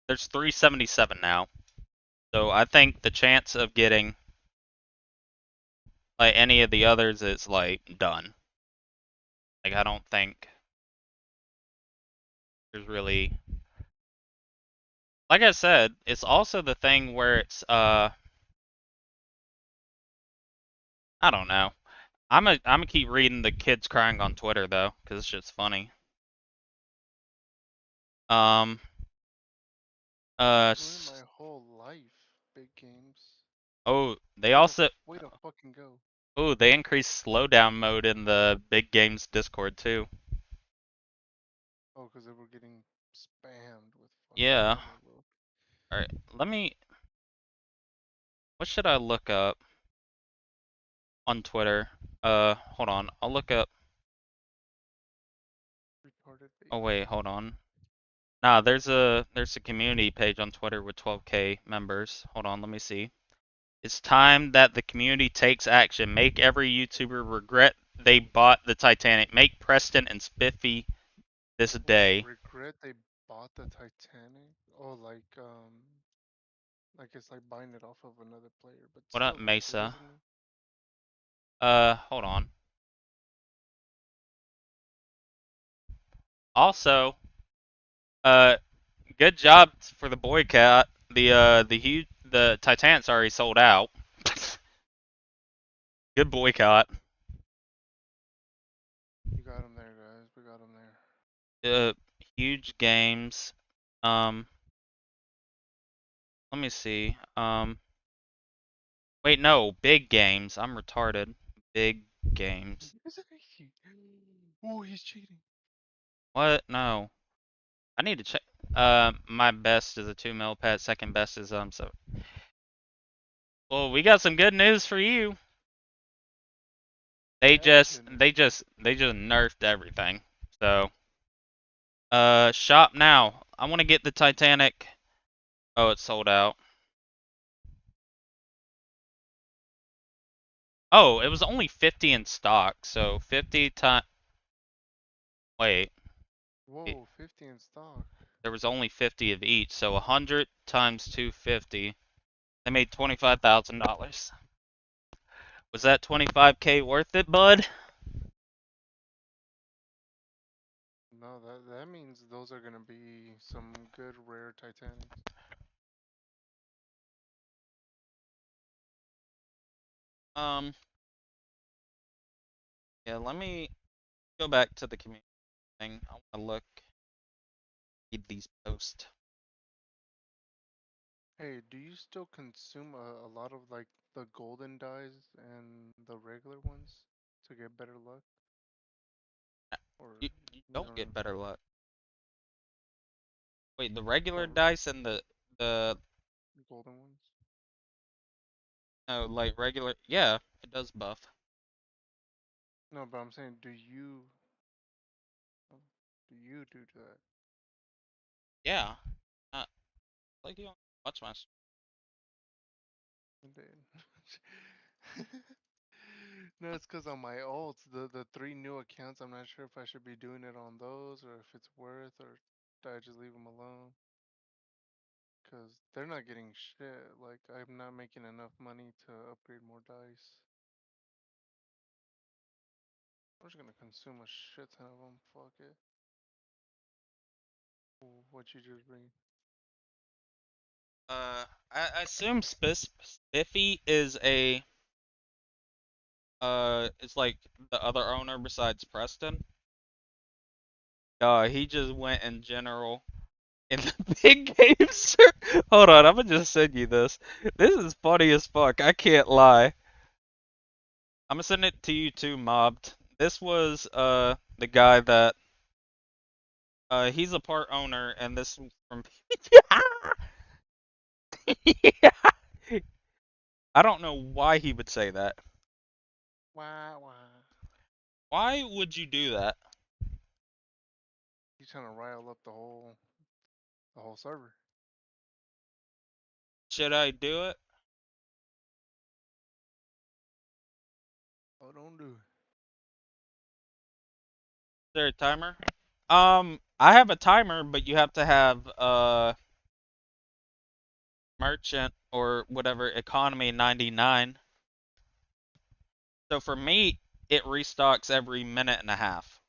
There's 377 now. So I think the chance of getting like any of the others is like done. Like, I don't think there's really, like I said, it's also the thing where it's I don't know. I'm gonna keep reading the kids crying on Twitter though, cuz it's just funny. My whole life, big games. Oh, they also Way to fucking go. Oh, they increased slowdown mode in the big games Discord too. Oh, because they were getting spammed with fucking Yeah. overload. Alright, let me. What should I look up on Twitter? Hold on. I'll look up. Oh wait, hold on. Nah, there's a community page on Twitter with 12K members. Hold on, let me see. It's time that the community takes action. Make every YouTuber regret they bought the Titanic. Make Preston and Spiffy this day. Regret they bought the Titanic? Oh, like it's like buying it off of another player, but What still, up, like, it Mesa? wasn't. Hold on. Also, good job for the boycott. The Titanic's already sold out. Good boycott. We got them there, guys. We got them there. Huge games. Let me see. Wait, no, big games. I'm retarded. Big games. Oh, he's cheating. What? No. I need to check. My best is a 2 mil pet. Second best is so. Well, we got some good news for you. They just nerfed everything. So, shop now. I want to get the Titanic. Oh, it's sold out. Oh, it was only 50 in stock. So 50 times. Wait. Whoa, 50 in stock. There was only 50 of each, so 100 times 250. They made $25,000. Was that 25K worth it, bud? No, that means those are gonna be some good rare Titanics. Um, yeah, let me go back to the community thing. I want to read these posts. Hey, do you still consume a lot of like the golden dyes and the regular ones to get better luck? Or You you don't don't get better luck. Wait, the regular dice and the golden ones? no, like regular, yeah, it does buff. No, but I'm saying, do you do that? Yeah, like you don't watch my. No, it's because on my alts, the three new accounts, I'm not sure if I should be doing it on those or if it's worth, or do I just leave them alone? Because they're not getting shit. Like, I'm not making enough money to upgrade more dice. I'm just gonna consume a shit ton of them. Fuck it. What you just bring? I assume Spiffy is it's like the other owner besides Preston. He just went in general in the big game, sir. Hold on, I'm gonna just send you this. This is funny as fuck. I can't lie. I'm gonna send it to you too, mobbed. This was the guy that he's a part owner, and this from yeah. I don't know why he would say that. Wah wah. Why would you do that? He's trying to rile up the whole server. Should I do it? Oh, don't do it. Is there a timer? I have a timer, but you have to have merchant or whatever economy 99. So for me, it restocks every minute and a half.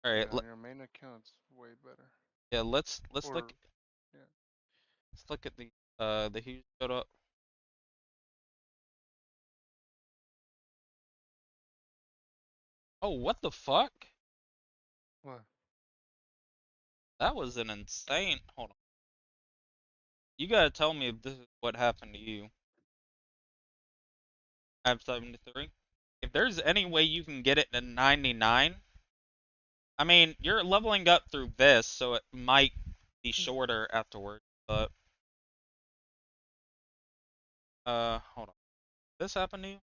All right, Yeah, on your main account's way better. yeah, let's Or, look. yeah. Let's look at the huge showed up. Oh, what the fuck? What? That was an insane. Hold on. You gotta tell me if this is what happened to you. I have 73. If there's any way you can get it to 99, I mean, you're leveling up through this, so it might be shorter afterward. But hold on. This happened to you?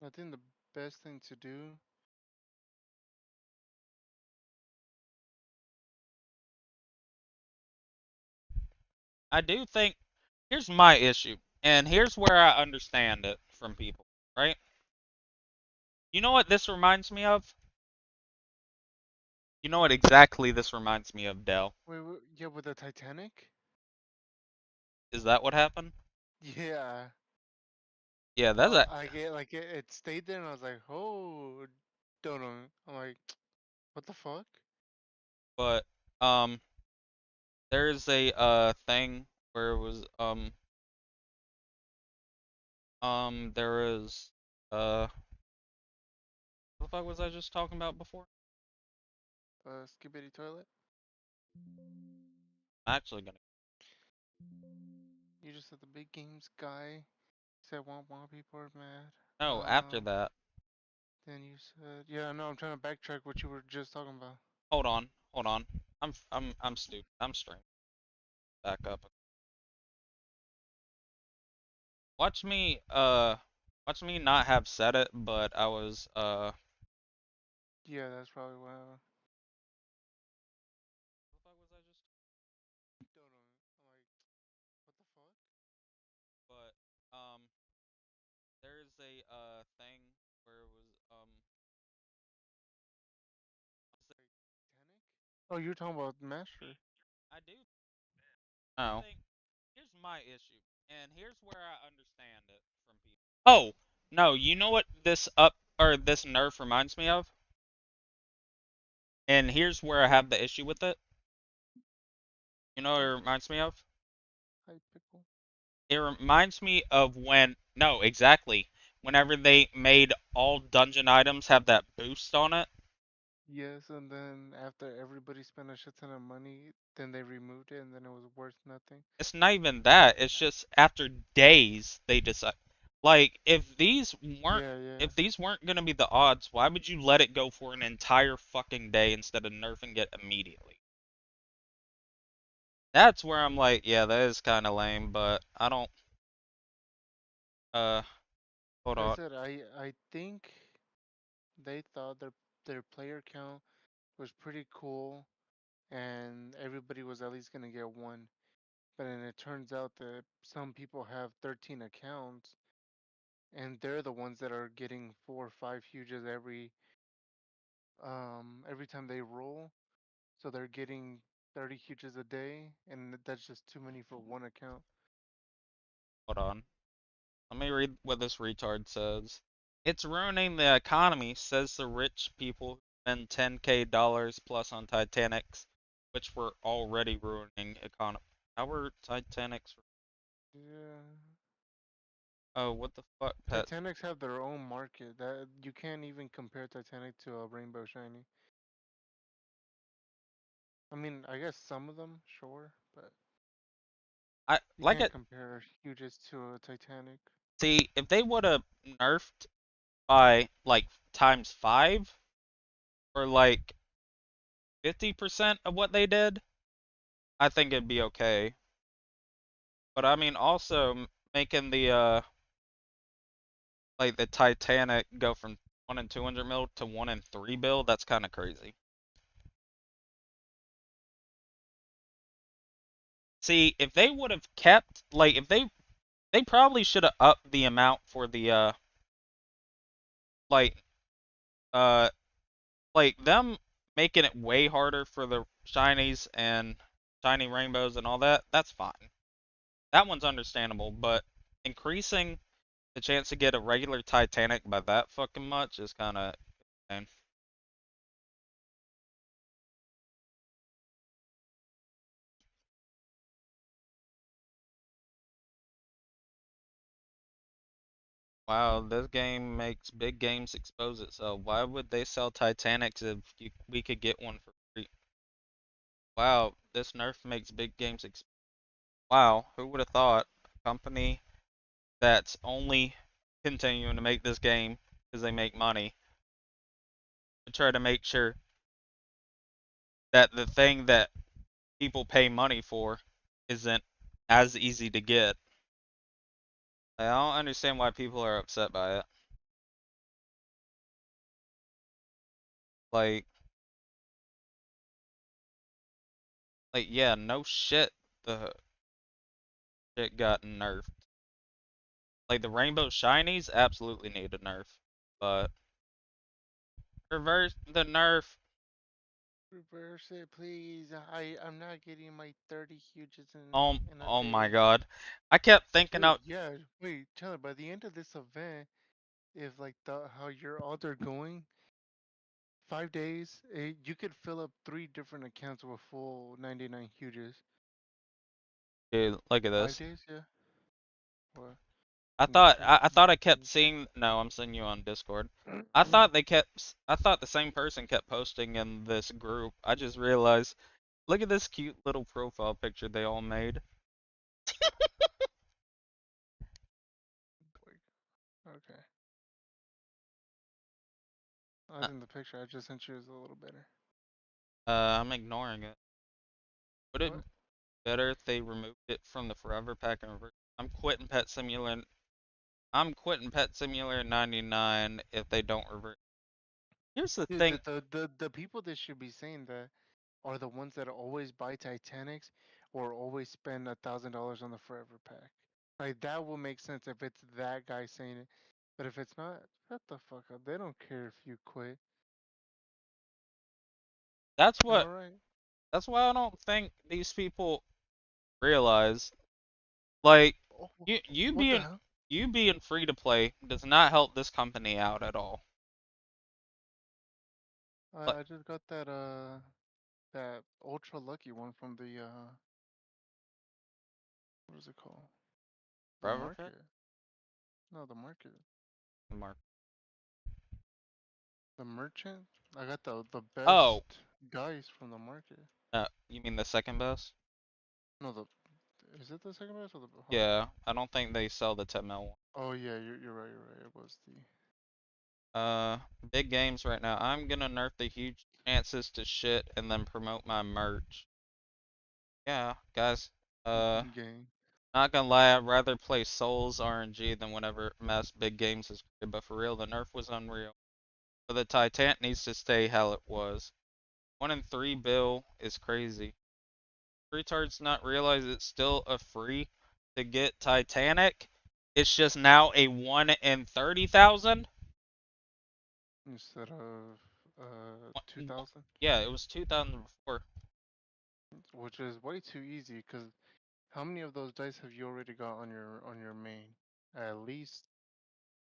I think the best thing to do. I do think here's my issue, and here's where I understand it from people, right? You know what this reminds me of? You know what exactly this reminds me of, Dell? Wait, yeah, with the Titanic? Is that what happened? Yeah. Yeah, that's a. I get like it stayed there, and I was like, oh, don't know. I'm like, what the fuck? But there's a thing where it was there is what the fuck was I just talking about before? Skibidi toilet. I'm actually gonna. You just said the big games guy said wah people are mad. No, after that. Then you said, yeah, no, I'm trying to backtrack what you were just talking about. Hold on, hold on. I'm stupid. I'm straight. Back up. Watch me watch me not have said it, but I was Yeah, that's probably what happened. what the fuck was I just? Don't know. I'm like, what the fuck? But there's a thing where it was Titanic? Oh, you're talking about Master. I do. Oh. Here's my issue, and here's where I understand it from people. Oh, no, you know what this this nerf reminds me of? And here's where I have the issue with it. You know what it reminds me of? Hype pickle. It reminds me of when, no, exactly. Whenever they made all dungeon items have that boost on it. Yes, and then after everybody spent a shit ton of money, then they removed it, and then it was worth nothing. It's not even that. It's just after days they decide. Like weren't Yeah, yeah. if these weren't gonna be the odds, why would you let it go for an entire fucking day instead of nerfing it immediately? That's where I'm like, yeah, that is kind of lame, but I don't. Uh, hold Like I on. said, I think they thought their player count was pretty cool, and everybody was at least gonna get one. But then it turns out that some people have 13 accounts, and they're the ones that are getting 4 or 5 huges every time they roll. So they're getting 30 huges a day, and that's just too many for one account. Hold on. Let me read what this retard says. It's ruining the economy, says the rich people who spend 10K dollars plus on Titanics, which were already ruining economy. How were Titanics? Yeah. Oh, what the fuck, pet? Titanics have their own market. That you can't even compare Titanic to a Rainbow Shiny. I mean, I guess some of them, sure, but I you like can't it. compare huges to a Titanic. See, if they would have nerfed by like times 5 or like 50% of what they did, I think it'd be okay. But I mean, also making the like the Titanic go from 1 and 200 mil to 1 and 3 bill, that's kind of crazy. See, if they would have kept like if they probably should have upped the amount for the like uh like them making it way harder for the shinies and shiny rainbows and all that. That's fine. That one's understandable, but increasing the chance to get a regular Titanic by that fucking much is kind of insane. Wow, this game makes big games expose itself. Why would they sell Titanics if we could get one for free? Wow, this nerf makes big games Wow, who would have thought a company that's only continuing to make this game because they make money to try to make sure that the thing that people pay money for isn't as easy to get. I don't understand why people are upset by it. Like, yeah, no shit. The shit got nerfed. Like the rainbow shinies absolutely need a nerf, but reverse the nerf. Reverse it, please. I'm not getting my 30 huges in a Oh my day. god, I kept thinking Wait, out. yeah, wait, Chandler, by the end of this event, if like how you're all they're going, 5 days, you could fill up 3 different accounts with full 99 huges. Dude, look at 5 this. days, yeah. What? I thought I kept seeing. No, I'm sending you on Discord. I thought the same person kept posting in this group. I just realized. Look at this cute little profile picture they all made. Okay. I Uh, think the picture I just sent you is a little better. I'm ignoring it. Would it What? better if they removed it from the Forever Pack and revert? I'm quitting Pet Simulator. I'm quitting Pet Simulator 99 if they don't revert. Here's the Dude, thing. the people that should be saying that are the ones that always buy Titanics or always spend $1,000 on the Forever Pack. Like that will make sense if it's that guy saying it. But if it's not, shut the fuck up. They don't care if you quit. That's Am I what. right? That's why I don't think these people realize. Like Oh, you what the being hell? you being free to play does not help this company out at all. Like, I just got that ultra lucky one from the What is it called? The Forever Pet? market. No, the market. Mark. The merchant. I got the Oh, best dice from the market. you mean the second best? No, the is it the second best or the? Hold on. Yeah, I don't think they sell the 10 mil one. Oh yeah, you're right. You're right. It was the. Big games right now. I'm gonna nerf the huge chances to shit and then promote my merch. Yeah, guys. Game. Not gonna lie, I'd rather play Souls RNG than whenever mass big games is created, but for real, the nerf was unreal. But the Titan needs to stay how it was. 1 in 3 bill is crazy. Retards not realize it's still a free to get Titanic. It's just now a 1 in 30,000. Instead of 2,000, Yeah, it was 2,000 before. which is way too easy. Cause how many of those dice have you already got on your main? At least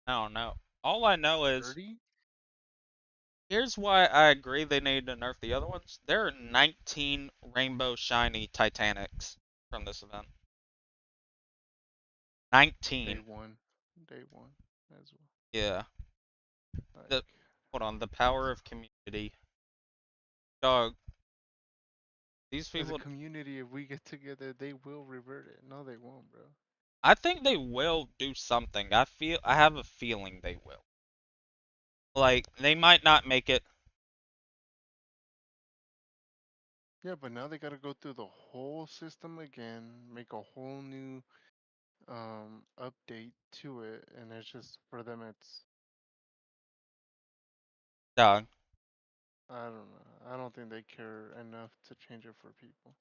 I don't know. All I know is 30. here's why I agree they need to nerf the other ones. There are 19 rainbow shiny Titanics from this event. Day 19. one, day one as well. Yeah. Like, Hold on. The power of community. Dog. These as a people. community, if we get together, they will revert it. No, they won't, bro. I think they will do something. I have a feeling they will. Like they might not make it. Yeah, but now they gotta go through the whole system again, make a whole new update to it, and it's just for them. It's Dog. I don't know. I don't think they care enough to change it for people.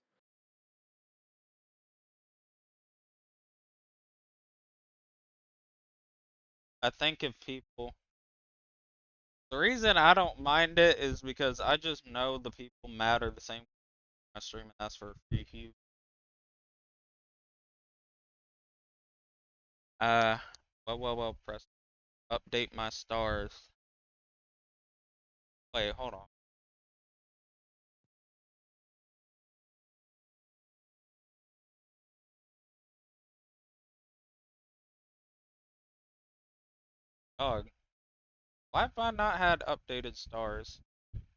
I think if people. The reason I don't mind it is because I just know the people matter the same I stream and ask for a free view. Uh, well, press update my stars. Wait, hold on. Dog, why have I not had updated stars?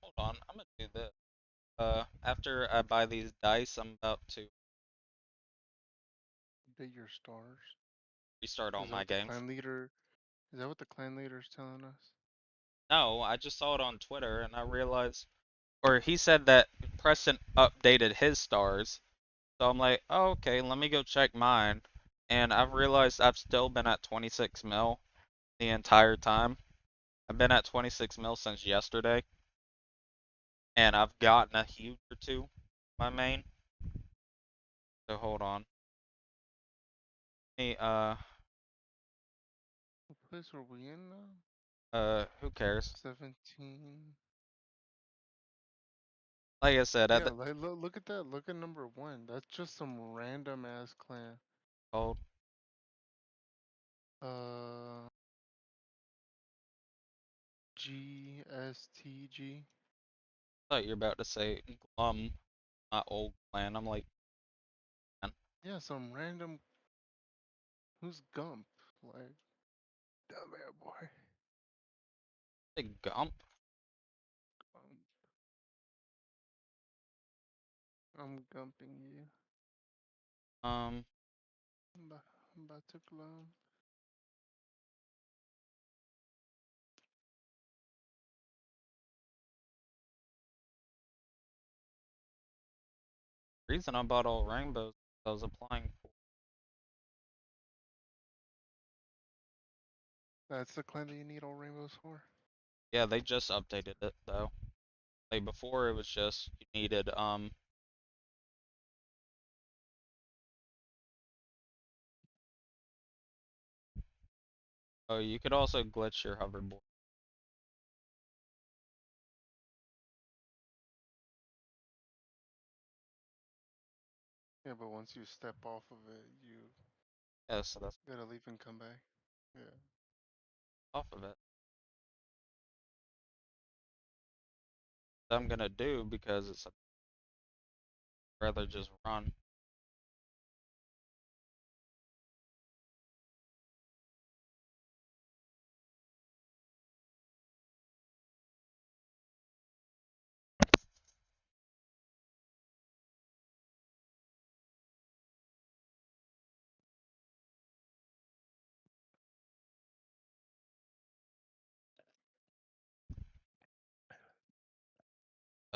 Hold on, I'm gonna do this. After I buy these dice, I'm about to Update your stars. restart all Is that my what the games. clan leader? Is that what the clan leader's telling us? No, I just saw it on Twitter and I realized, or he said that Preston updated his stars. So I'm like, oh, okay, let me go check mine. And I've realized I've still been at 26 mil the entire time. I've been at 26 mil since yesterday. And I've gotten a huge or two, my main. So hold on. Hey, What place are we in now? who cares? 17. Like I said, at Yeah, the like look at that. Look at number one. That's just some random ass clan. hold. Uh, GSTG. Thought you were about to say my old clan. I'm like, man, Yeah, some random. Who's Gump? Like, dumb air boy. big Gump. Um, I'm gumping you. Um, I'm about to glum. reason I bought all rainbows I was applying for. That's the clan that you need all rainbows for. Yeah, they just updated it though. Like before, it was just you needed Oh, you could also glitch your hoverboard. Yeah, but once you step off of it, you Yeah, so that's gotta leave and come back. Yeah. off of it. I'm gonna do because it's rather just run.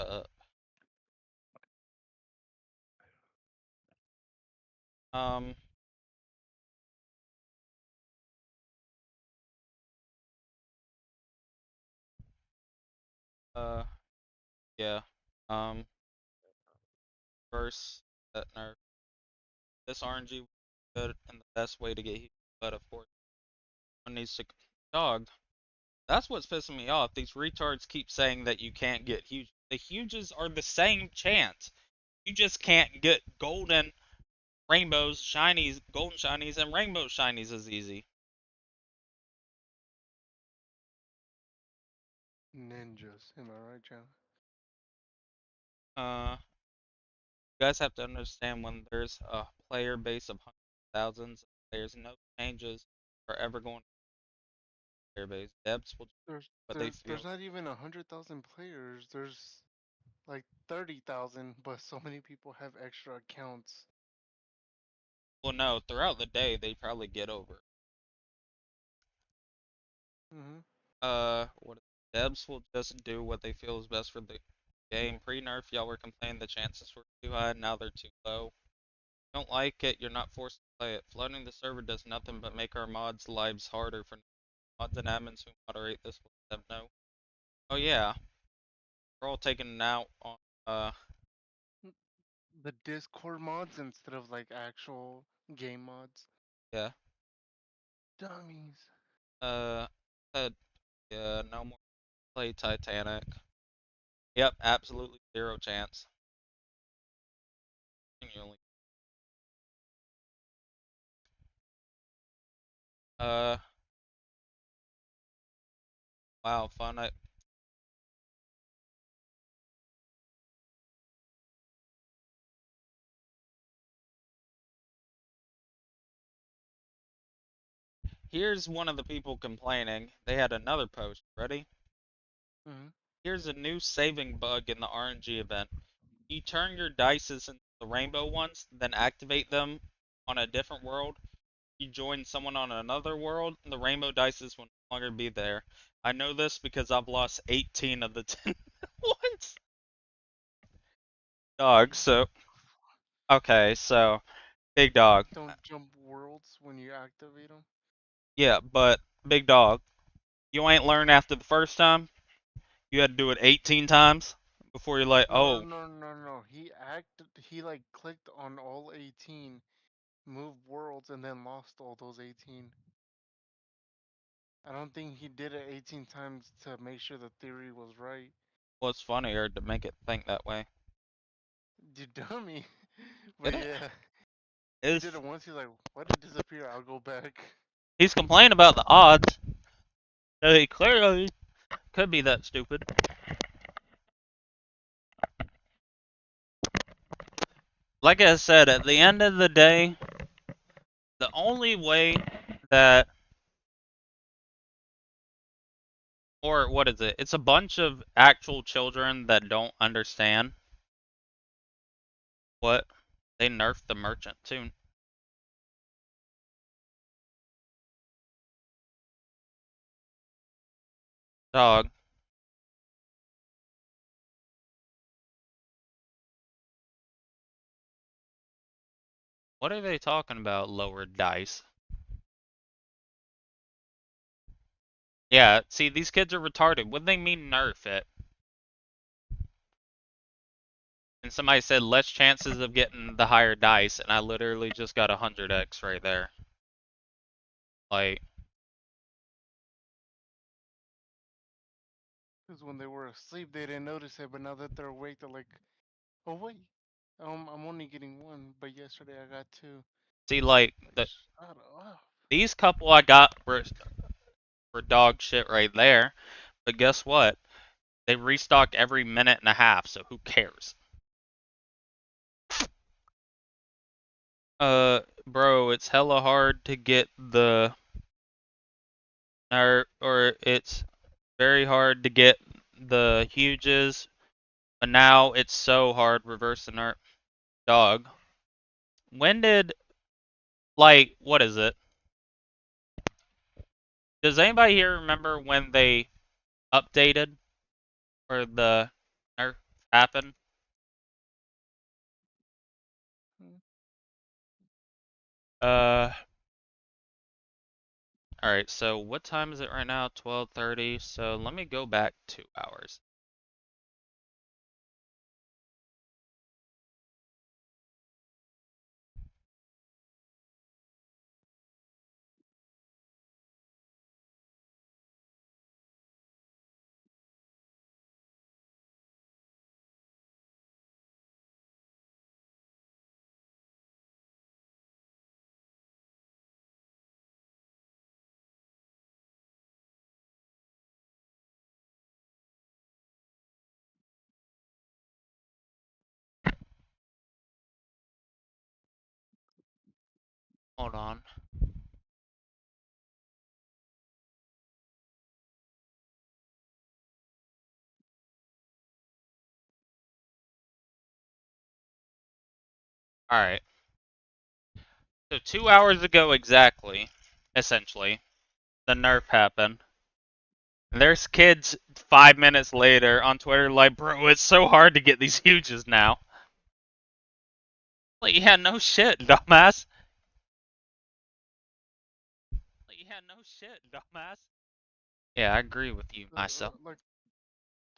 up. Um. Yeah. Um. First, that nerf. This RNG was good and the best way to get heat, but of course, one needs to. Dog. That's what's pissing me off. These retards keep saying that you can't get huge. The huges are the same chance. You just can't get golden rainbows, shinies, golden shinies, and rainbow shinies as easy. Ninjas, am I right, John? You guys have to understand when there's a player base of hundreds of thousands, there's no changes are ever going to player base. Debs will do There's what they there, feel. there's not even 100,000 players. There's like 30,000, but so many people have extra accounts. Well, no, throughout the day they probably get over. Mhm. What Debs will just do what they feel is best for the game. Pre-nerf, y'all were complaining the chances were too high, now they're too low. Don't like it, you're not forced to play it. Flooding the server does nothing but make our mods' lives harder for mods and admins who moderate this will let them know. Oh yeah, we're all taking it out on The Discord mods instead of like actual game mods. yeah. Dummies. Uh, yeah, no more play Titanic. Yep, absolutely zero chance. Continually. Uh, wow, fun. Here's one of the people complaining. They had another post. Ready? Mhm. Here's a new saving bug in the RNG event. You turn your dices into the rainbow ones, then activate them on a different world. You join someone on another world, the rainbow dices will no longer be there. I know this because I've lost 18 of the 10 ones. Dog, so okay, so big dog. Don't jump worlds when you activate them. Yeah, but big dog, you ain't learned after the first time. You had to do it 18 times before you're like, No, oh, no, no, no. He like clicked on all 18, moved worlds, and then lost all those 18. I don't think he did it 18 times to make sure the theory was right. what's funnier to make it think that way? You dummy. But Did it? yeah, he Is did it once. He's like, "Why did it disappear? I'll go back." he's complaining about the odds. So he clearly could be that stupid. Like I said, at the end of the day, the only way that, or what is it? It's a bunch of actual children that don't understand what they nerfed the merchant too. Dog. What are they talking about? Lower dice. Yeah, see, these kids are retarded. What do they mean nerf it? And somebody said less chances of getting the higher dice, and I literally just got 100x right there. Like, Because when they were asleep, they didn't notice it, but now that they're awake, they're like, "Oh wait, I'm only getting one, but yesterday I got two." see, like Shut up. these couple I got were dog shit right there. But guess what? They restock every minute and a half, so who cares? Bro, it's hella hard to get the or it's very hard to get the huges, but now it's so hard reversing our dog. When did, like, what is it? Does anybody here remember when they updated or the nerf happen. Uh, Alright, so what time is it right now? 12:30. So let me go back 2 hours. Hold on. Alright. So 2 hours ago exactly, essentially, the nerf happened. And there's kids 5 minutes later on Twitter like, bro, it's so hard to get these huges now. Like, yeah, no shit, dumbass. Like, yeah, no shit, dumbass. Yeah, I agree with you, myself. Like,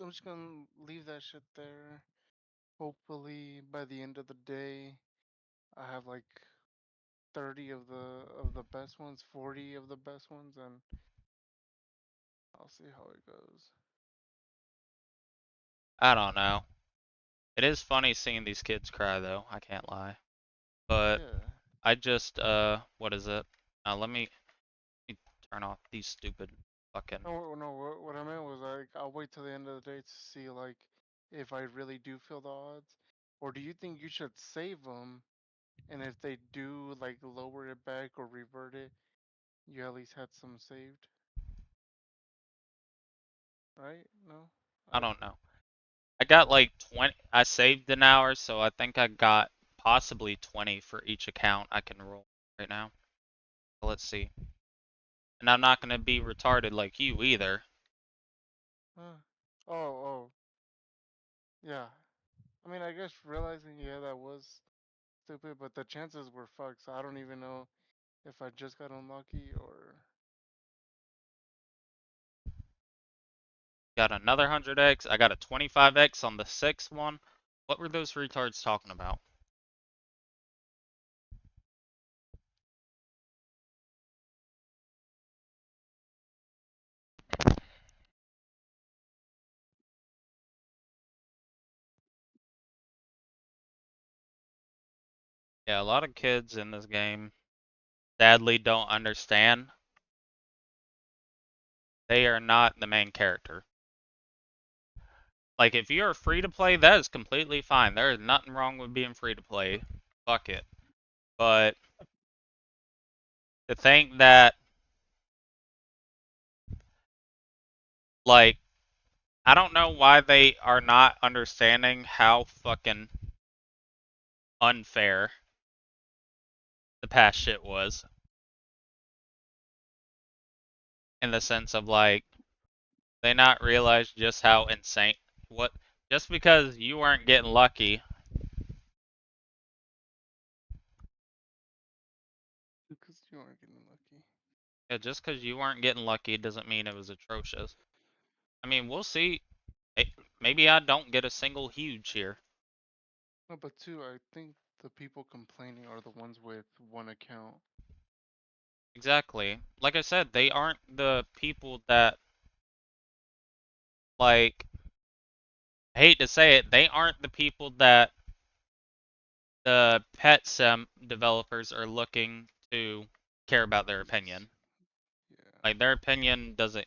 I'm just gonna leave that shit there. Hopefully, by the end of the day, I have like 30 of the best ones, 40 of the best ones, and I'll see how it goes. I don't know. It is funny seeing these kids cry, though. I can't lie. But Yeah. I just, what is it? Let me turn off these stupid fucking. No, what I meant was like I'll wait till the end of the day to see like if I really do feel the odds, or do you think you should save them, and if they do like lower it back or revert it, you at least had some saved, right? No, I don't know. I got like 20. I saved an hour, so I think I got possibly 20 for each account I can roll right now. So let's see. And I'm not gonna be retarded like you either. Oh, yeah. I mean, I guess realizing yeah that was stupid, but the chances were fucked. So I don't even know if I just got unlucky or. Got another 100x. I got a 25x on the sixth one. What were those retards talking about? Yeah, a lot of kids in this game sadly don't understand. They are not the main character. Like, if you're free to play, that is completely fine. There is nothing wrong with being free to play. Fuck it. But to think that, like, I don't know why they are not understanding how fucking unfair the past shit was. In the sense of, like, they not realize just how insane. What? Just because you weren't getting lucky. Because you aren't getting lucky. Yeah, just because you weren't getting lucky doesn't mean it was atrocious. I mean, we'll see. Maybe I don't get a single huge here. No, but two, I think the people complaining are the ones with one account. Exactly. Like I said, they aren't the people that, like, I hate to say it, they aren't the people that the pet sim developers are looking to care about their opinion. Like, their opinion doesn't.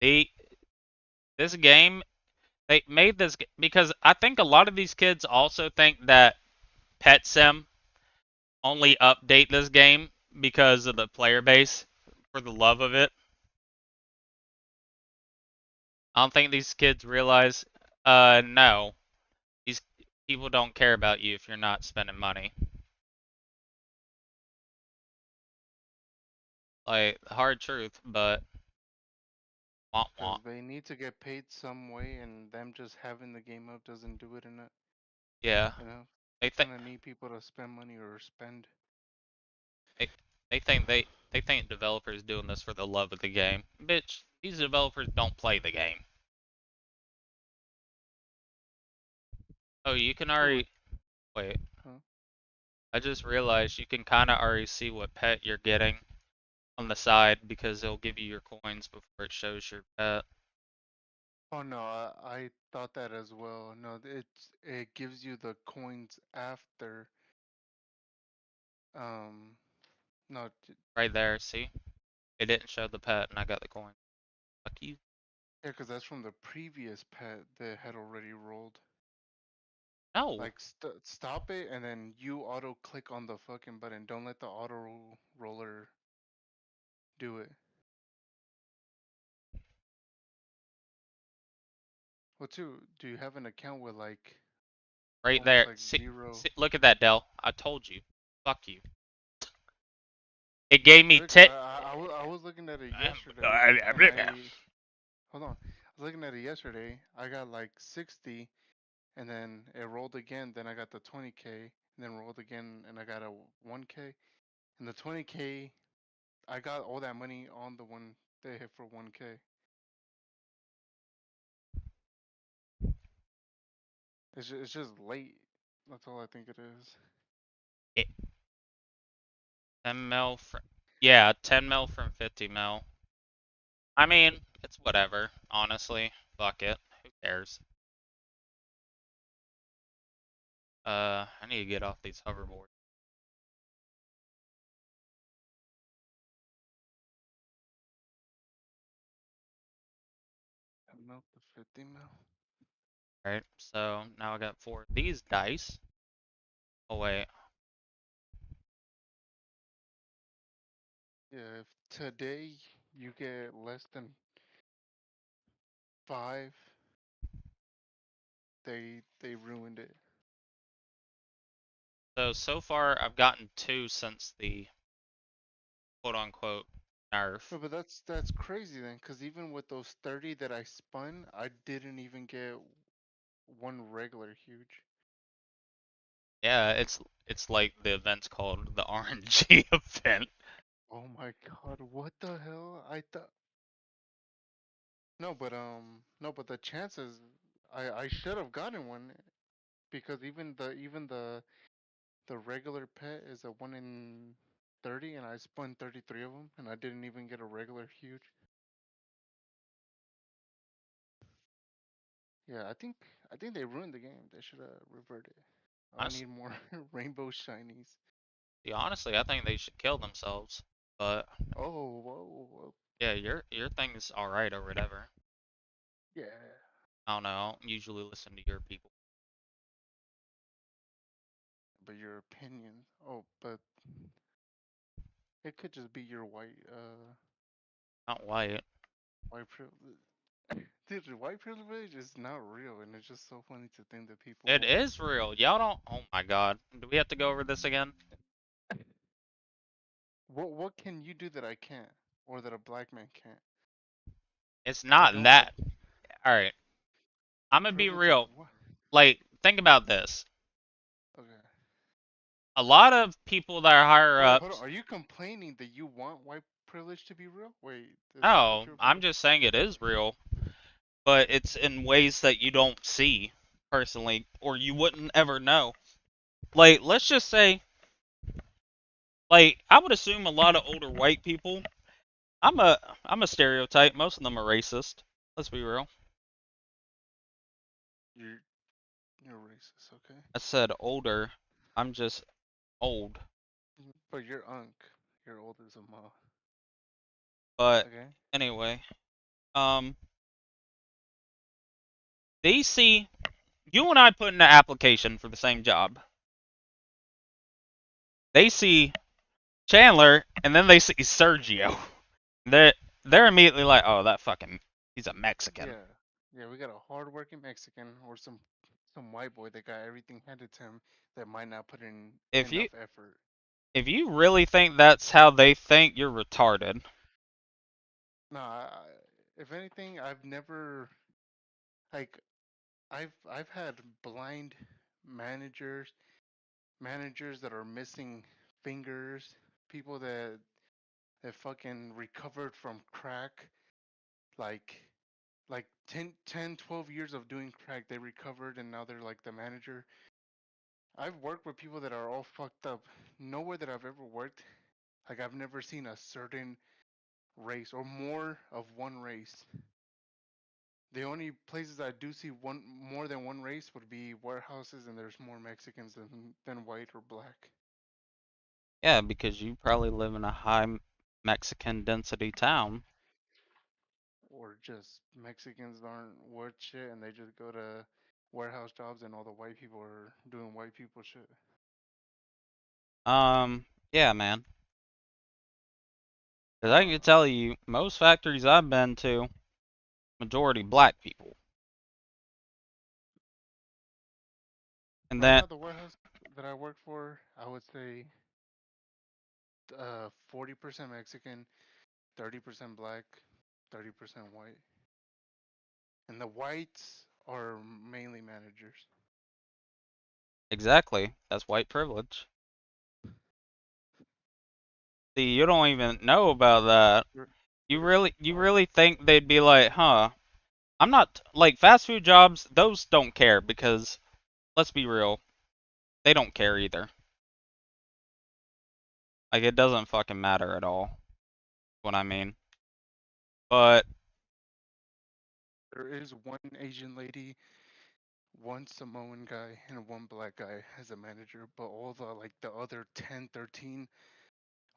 This game, they made this because I think a lot of these kids also think that pet sim only update this game because of the player base for the love of it. I don't think these kids realize, no, these people don't care about you if you're not spending money. Like, hard truth, but Wah wah. Because they need to get paid some way, and them just having the game up doesn't do it enough. Yeah. You know, They think kind of need people to spend money or spend. they, they think developers doing this for the love of the game. Bitch, these developers don't play the game. Oh, you can Who already would? wait. Huh? I just realized you can kind of already see what pet you're getting on the side because it'll give you your coins before it shows your pet. Oh no, I thought that as well. No, it gives you the coins after. Um, no, Right there, see? It didn't show the pet and I got the coin. Fuck you. yeah, because that's from the previous pet that had already rolled. No. Like stop it and then you auto click on the fucking button. Don't let the auto roller do it. Well, too, do you have an account with like Right almost there. like See, zero? look at that, Dell. I told you. Fuck you. It gave me Because 10. I was looking at it yesterday and I hold on. I was looking at it yesterday. I got like 60 and then it rolled again. Then I got the 20k and then rolled again and I got a 1k. And the 20k, I got all that money on the one they hit for 1k. It's just late. That's all I think it is. It, 10 mil from. Yeah, 10 mil from 50 mil. I mean, it's whatever, honestly. Fuck it. Who cares? I need to get off these hoverboards. Melt the 50 mil. Right, so now I got 4 of these dice. Oh, wait. Yeah, if today you get less than 5, they ruined it. So far, I've gotten 2 since the quote-unquote nerf. No, but that's crazy then, because even with those 30 that I spun, I didn't even get one regular huge. Yeah, it's like the event's called the RNG event. Oh my god, what the hell? I thought no, but the chances I should have gotten one because even the regular pet is a 1 in 30 and I spun 33 of them and I didn't even get a regular huge. Yeah, I think they ruined the game. They should have reverted. I Honestly, need more rainbow shinies. honestly, I think they should kill themselves. But Oh, whoa, whoa. yeah, your thing's alright or whatever. Yeah, I don't know. I don't usually listen to your people. but your opinion. Oh, but it could just be your Not white. white privilege. Dude, white privilege is not real, and it's just so funny to think that It people. is real. Y'all don't. Oh my god. Do we have to go over this again? What can you do that I can't, or that a black man can't? It's I not don't have that. Alright. I'm gonna be privilege of real. what? Like, think about this. Okay. A lot of people that are higher Wait, hold on. ups. Are you complaining that you want white privilege to be real? Wait, is that what No, you're I'm about? just saying it is real. But it's in ways that you don't see, personally, or you wouldn't ever know. Like, let's just say, like, I would assume a lot of older white people. I'm a I'm a stereotype. Most of them are racist. Let's be real. You're you're racist, okay? I said older. I'm just old. But you're unk. You're old as a ma. But Okay. anyway, um, they see you and I put in an application for the same job. They see Chandler, and then they see Sergio. They're they're immediately like, oh, that fucking, he's a Mexican. Yeah. Yeah, we got a hardworking Mexican or some white boy that got everything handed to him that might not put in If you enough effort. if you really think that's how they think, you're retarded. No, if anything, I've never like I've had blind managers, managers that are missing fingers, people that fucking recovered from crack, like like 12 years of doing crack, they recovered and now they're like the manager. I've worked with people that are all fucked up. Nowhere that I've ever worked, like I've never seen a certain race or more of one race. The only places I do see one more than one race would be warehouses, and there's more Mexicans than white or black, Yeah, because you probably live in a high Mexican density town. or just Mexicans aren't worth shit, and they just go to warehouse jobs, and all the white people are doing white people shit. Yeah, man. I Because I don't can know. tell you, most factories I've been to, majority black people. And Right then, now, the warehouse that I work for, I would say 40% Mexican, 30% black, 30% white, and the whites are mainly managers. exactly, that's white privilege. See, you don't even know about that. You're- You really think they'd be like, huh? I'm not like fast food jobs. Those don't care because let's be real, they don't care either. Like it doesn't fucking matter at all. What I mean. But There is one Asian lady, one Samoan guy, and one black guy as a manager, but all the other 10, 13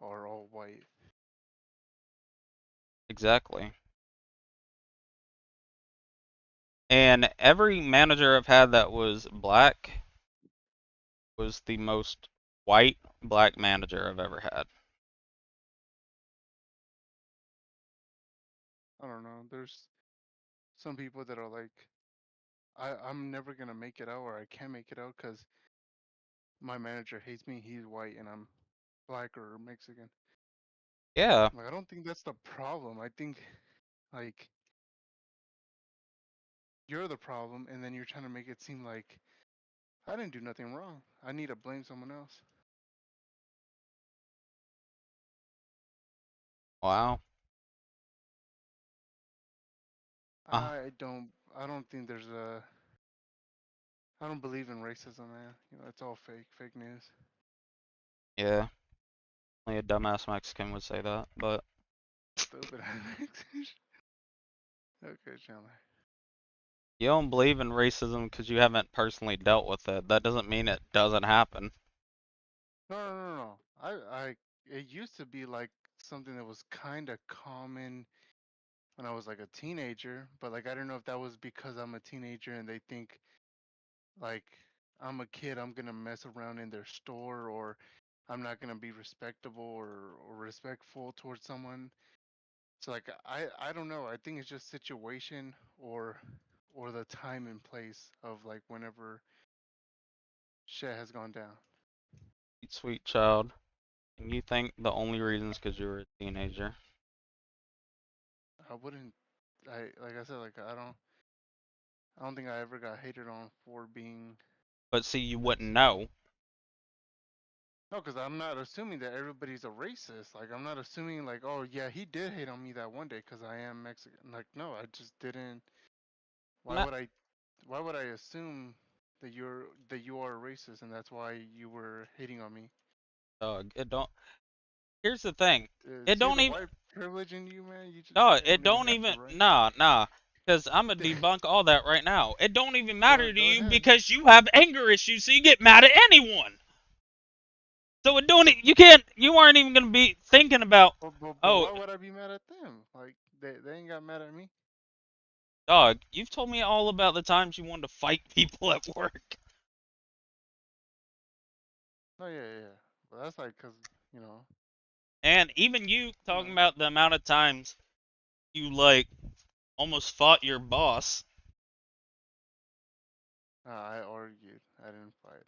are all white. exactly. And every manager I've had that was black was the most white black manager I've ever had. I don't know. There's some people that are like, I'm never gonna make it out, or I can't make it out because my manager hates me. He's white and I'm black or Mexican. Yeah, Like, I don't think that's the problem. I think like you're the problem, and then you're trying to make it seem like I didn't do nothing wrong. I need to blame someone else. wow. Uh, I don't think there's a. I don't believe in racism, man. You know, it's all fake, fake news. yeah. Only a dumbass Mexican would say that, but Stupid. Okay, Chandler. you don't believe in racism because you haven't personally dealt with it. That doesn't mean it doesn't happen. No, no, no, no. It used to be like something that was kind of common when I was like a teenager, but like I don't know if that was because I'm a teenager and they think like I'm a kid, I'm gonna mess around in their store, or I'm not gonna be respectable or respectful towards someone. So like I don't know. I think it's just situation or the time and place of like whenever shit has gone down. Sweet child. And you think the only reason is because you were a teenager. I wouldn't. I like I said, like I don't think I ever got hated on for being. But see, you wouldn't know. No, because I'm not assuming that everybody's a racist. Like I'm not assuming like, oh yeah, he did hate on me that one day because I am Mexican. Like no, I just didn't. Why Ma- would I? Why would I assume that you are a racist and that's why you were hating on me? Dog, it don't. Here's the thing. It See don't the even. white privilege in you, man. No, You it don't even don't have to even. right. Nah. Because I'm gonna debunk all that right now. It don't even matter to Go you ahead. because you have anger issues, so you get mad at anyone. So it don't. You can't. You aren't even gonna be thinking about. But Oh, why would I be mad at them? Like they ain't got mad at me. dog, you've told me all about the times you wanted to fight people at work. No, yeah. But that's like cause you know, And even you you talking know, about the amount of times you like almost fought your boss. I argued. I didn't fight.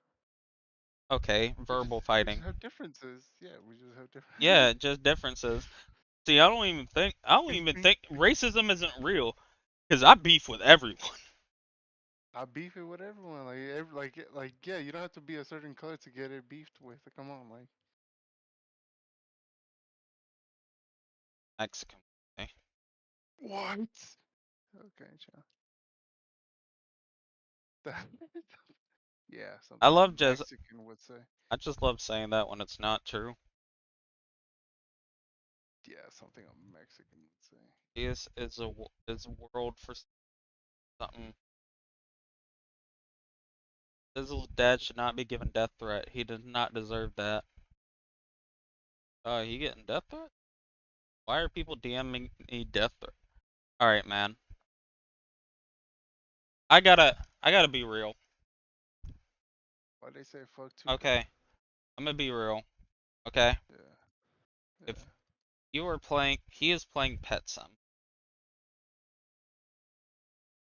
Okay, verbal We just fighting. have differences. Yeah, we just have different. Yeah, just differences. See, I don't even think racism isn't real because I beef with everyone. I beef it with everyone. Yeah, you don't have to be a certain color to get it beefed with. Come on, like. Mexican. Okay. What? Okay, chill. That, yeah, I something love a just Mexican would say. I just love saying that when it's not true. Yeah, something a Mexican would say. Is a world for something. Sizzle's dad should not be given death threat. He does not deserve that. He getting death threat? Why are people DMing me death threat? All right, man. I gotta be real. Why they say fuck Tupac? Okay, I'm gonna be real. Okay, Yeah. if Yeah. you are playing, he is playing Pet Sim.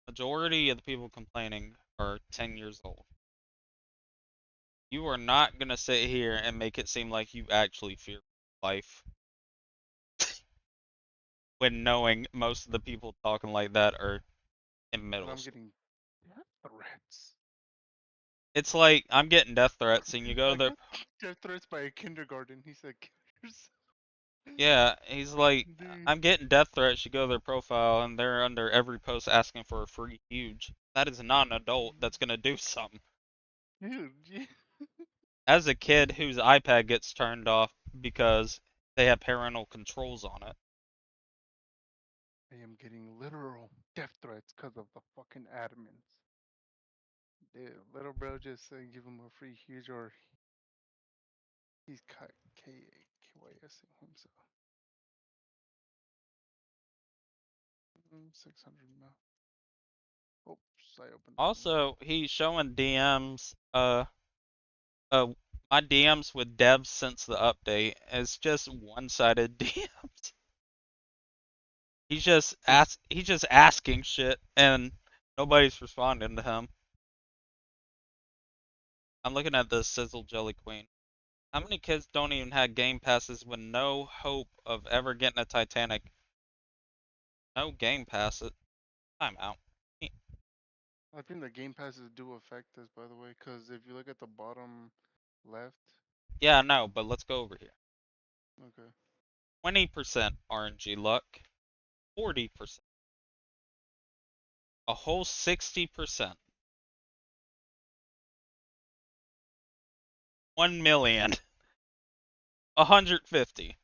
Majority of the people complaining are 10 years old. You are not gonna sit here and make it seem like you actually fear life when knowing most of the people talking like that are in And middle I'm school. getting threats. It's like I'm getting death threats and you go I to their got death threats by a kindergarten. He said, kill yourself. yeah, he's like Dude. I'm getting death threats. You go to their profile and they're under every post asking for a free huge. That is not an adult that's gonna do something. Dude, yeah. As a kid whose iPad gets turned off because they have parental controls on it. I am getting literal death threats because of the fucking admins. Dude, little bro just said give him a free huge or he's KYSing himself. 600 mil. Oops, I opened the wrong one. Also, he's showing DMs. My DMs with devs since the update is just one-sided DMs. He's just asking shit and nobody's responding to him. I'm looking at the Sizzle Jelly Queen. How many kids don't even have game passes with no hope of ever getting a Titanic? No game passes. Time out. I think the game passes do affect this, by the way, because if you look at the bottom left. Yeah, no, but let's go over here. Okay. 20% RNG luck. 40%. A whole 60%. 1 million. 150.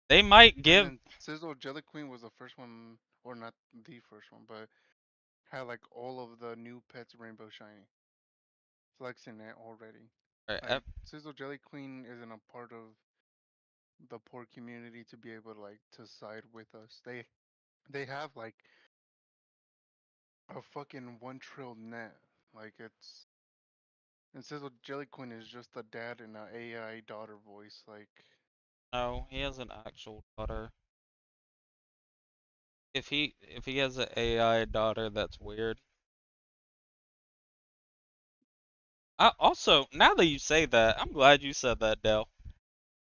They might And give. then Sizzle Jelly Queen was the first one, or not the first one, but had like all of the new pets rainbow shiny. Flexing it already. Like Sizzle Jelly Queen isn't a part of the poor community to be able to like to side with us. They have like a fucking 1 trill net. Like it's and Sizzle Jelly Queen is just a dad and a AI daughter voice. Like No, he has an actual daughter. If he has an AI daughter, that's weird. Also, now that you say that, I'm glad you said that, Dell.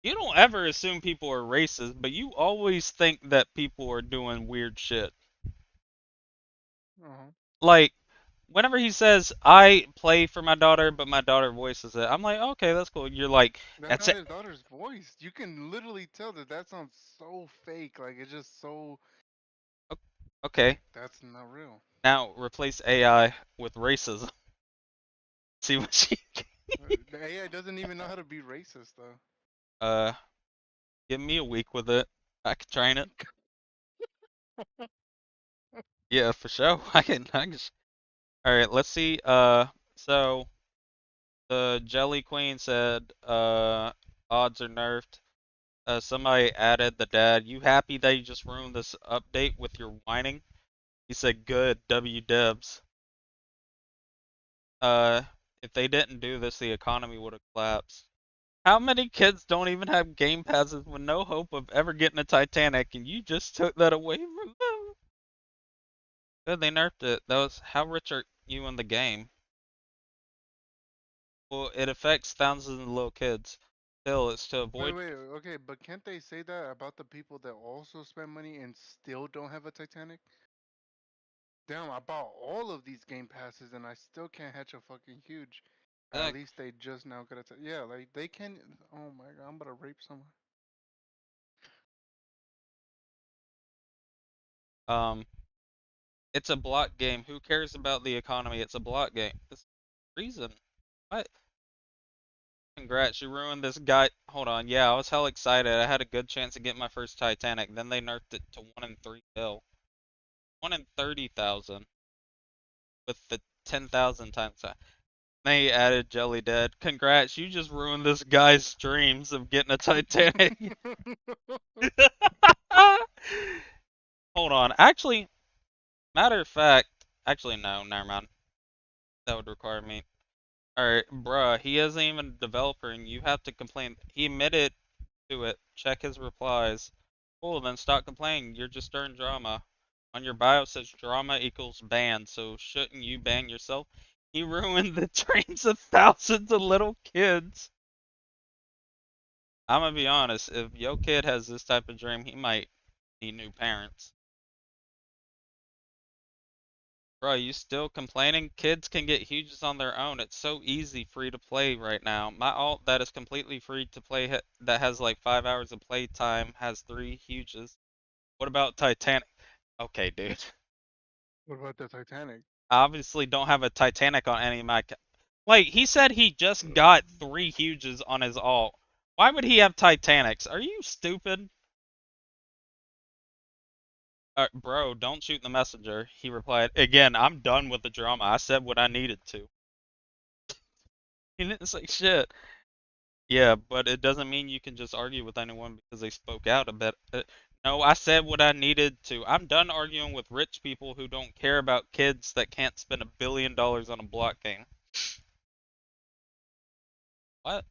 You don't ever assume people are racist, but you always think that people are doing weird shit. Like, whenever he says, I play for my daughter, but my daughter voices it, I'm like, okay, that's cool. You're like, that's that's not it. his daughter's voice. You can literally tell that that sounds so fake. Like it's just so. Okay. That's not real. Now replace AI with racism. See what she. The AI doesn't even know how to be racist though. Give me a week with it. I can train it. Yeah, for sure. I can. All right, let's see. So the Jelly Queen said, odds are nerfed. Somebody added the dad. You happy that you just ruined this update with your whining? He said, good. W dubs. Uh, if they didn't do this, the economy would have collapsed. How many kids don't even have game passes with no hope of ever getting a Titanic, and you just took that away from them? Good, they nerfed it. That was how rich are you in the game? Well, it affects thousands of little kids. Still, it's to Wait, avoid. wait, okay, but can't they say that about the people that also spend money and still don't have a Titanic? Damn, I bought all of these game passes and I still can't hatch a fucking huge. At Like, least they just now got a. Yeah, like they can. Oh my god, I'm about to rape someone. um, it's a block game. Who cares about the economy? It's a block game. This reason. What? Congrats, you ruined this guy. Hold on. Yeah, I was hell excited. I had a good chance of getting my first Titanic. Then they nerfed it to 1 in 3 bill. 1 in 30,000 with the 10,000 times that. They added Jelly Dead. Congrats, you just ruined this guy's dreams of getting a Titanic. Hold on. Actually, matter of fact, actually no, never mind. That would require me. Alright, bruh, he isn't even a developer and you have to complain. He admitted to it. Check his replies. Cool, then stop complaining. You're just stirring drama. On your bio says drama equals ban, so shouldn't you ban yourself? He ruined the dreams of thousands of little kids. I'm gonna be honest, if your kid has this type of dream, he might need new parents. Bro, you still complaining? Kids can get huges on their own. It's so easy free to play right now. My alt that is completely free to play that has like 5 hours of play time has 3 huges. What about Titanic? Okay, dude. What about the Titanic? I obviously don't have a Titanic on any of my. Wait, he said he just got 3 huges on his alt. Why would he have Titanics? Are you stupid? Bro, don't shoot the messenger. He replied, again, I'm done with the drama. I said what I needed to. He didn't say shit. Yeah, but it doesn't mean you can just argue with anyone because they spoke out a bit. No, I said what I needed to. I'm done arguing with rich people who don't care about kids that can't spend $1 billion on a block game. What?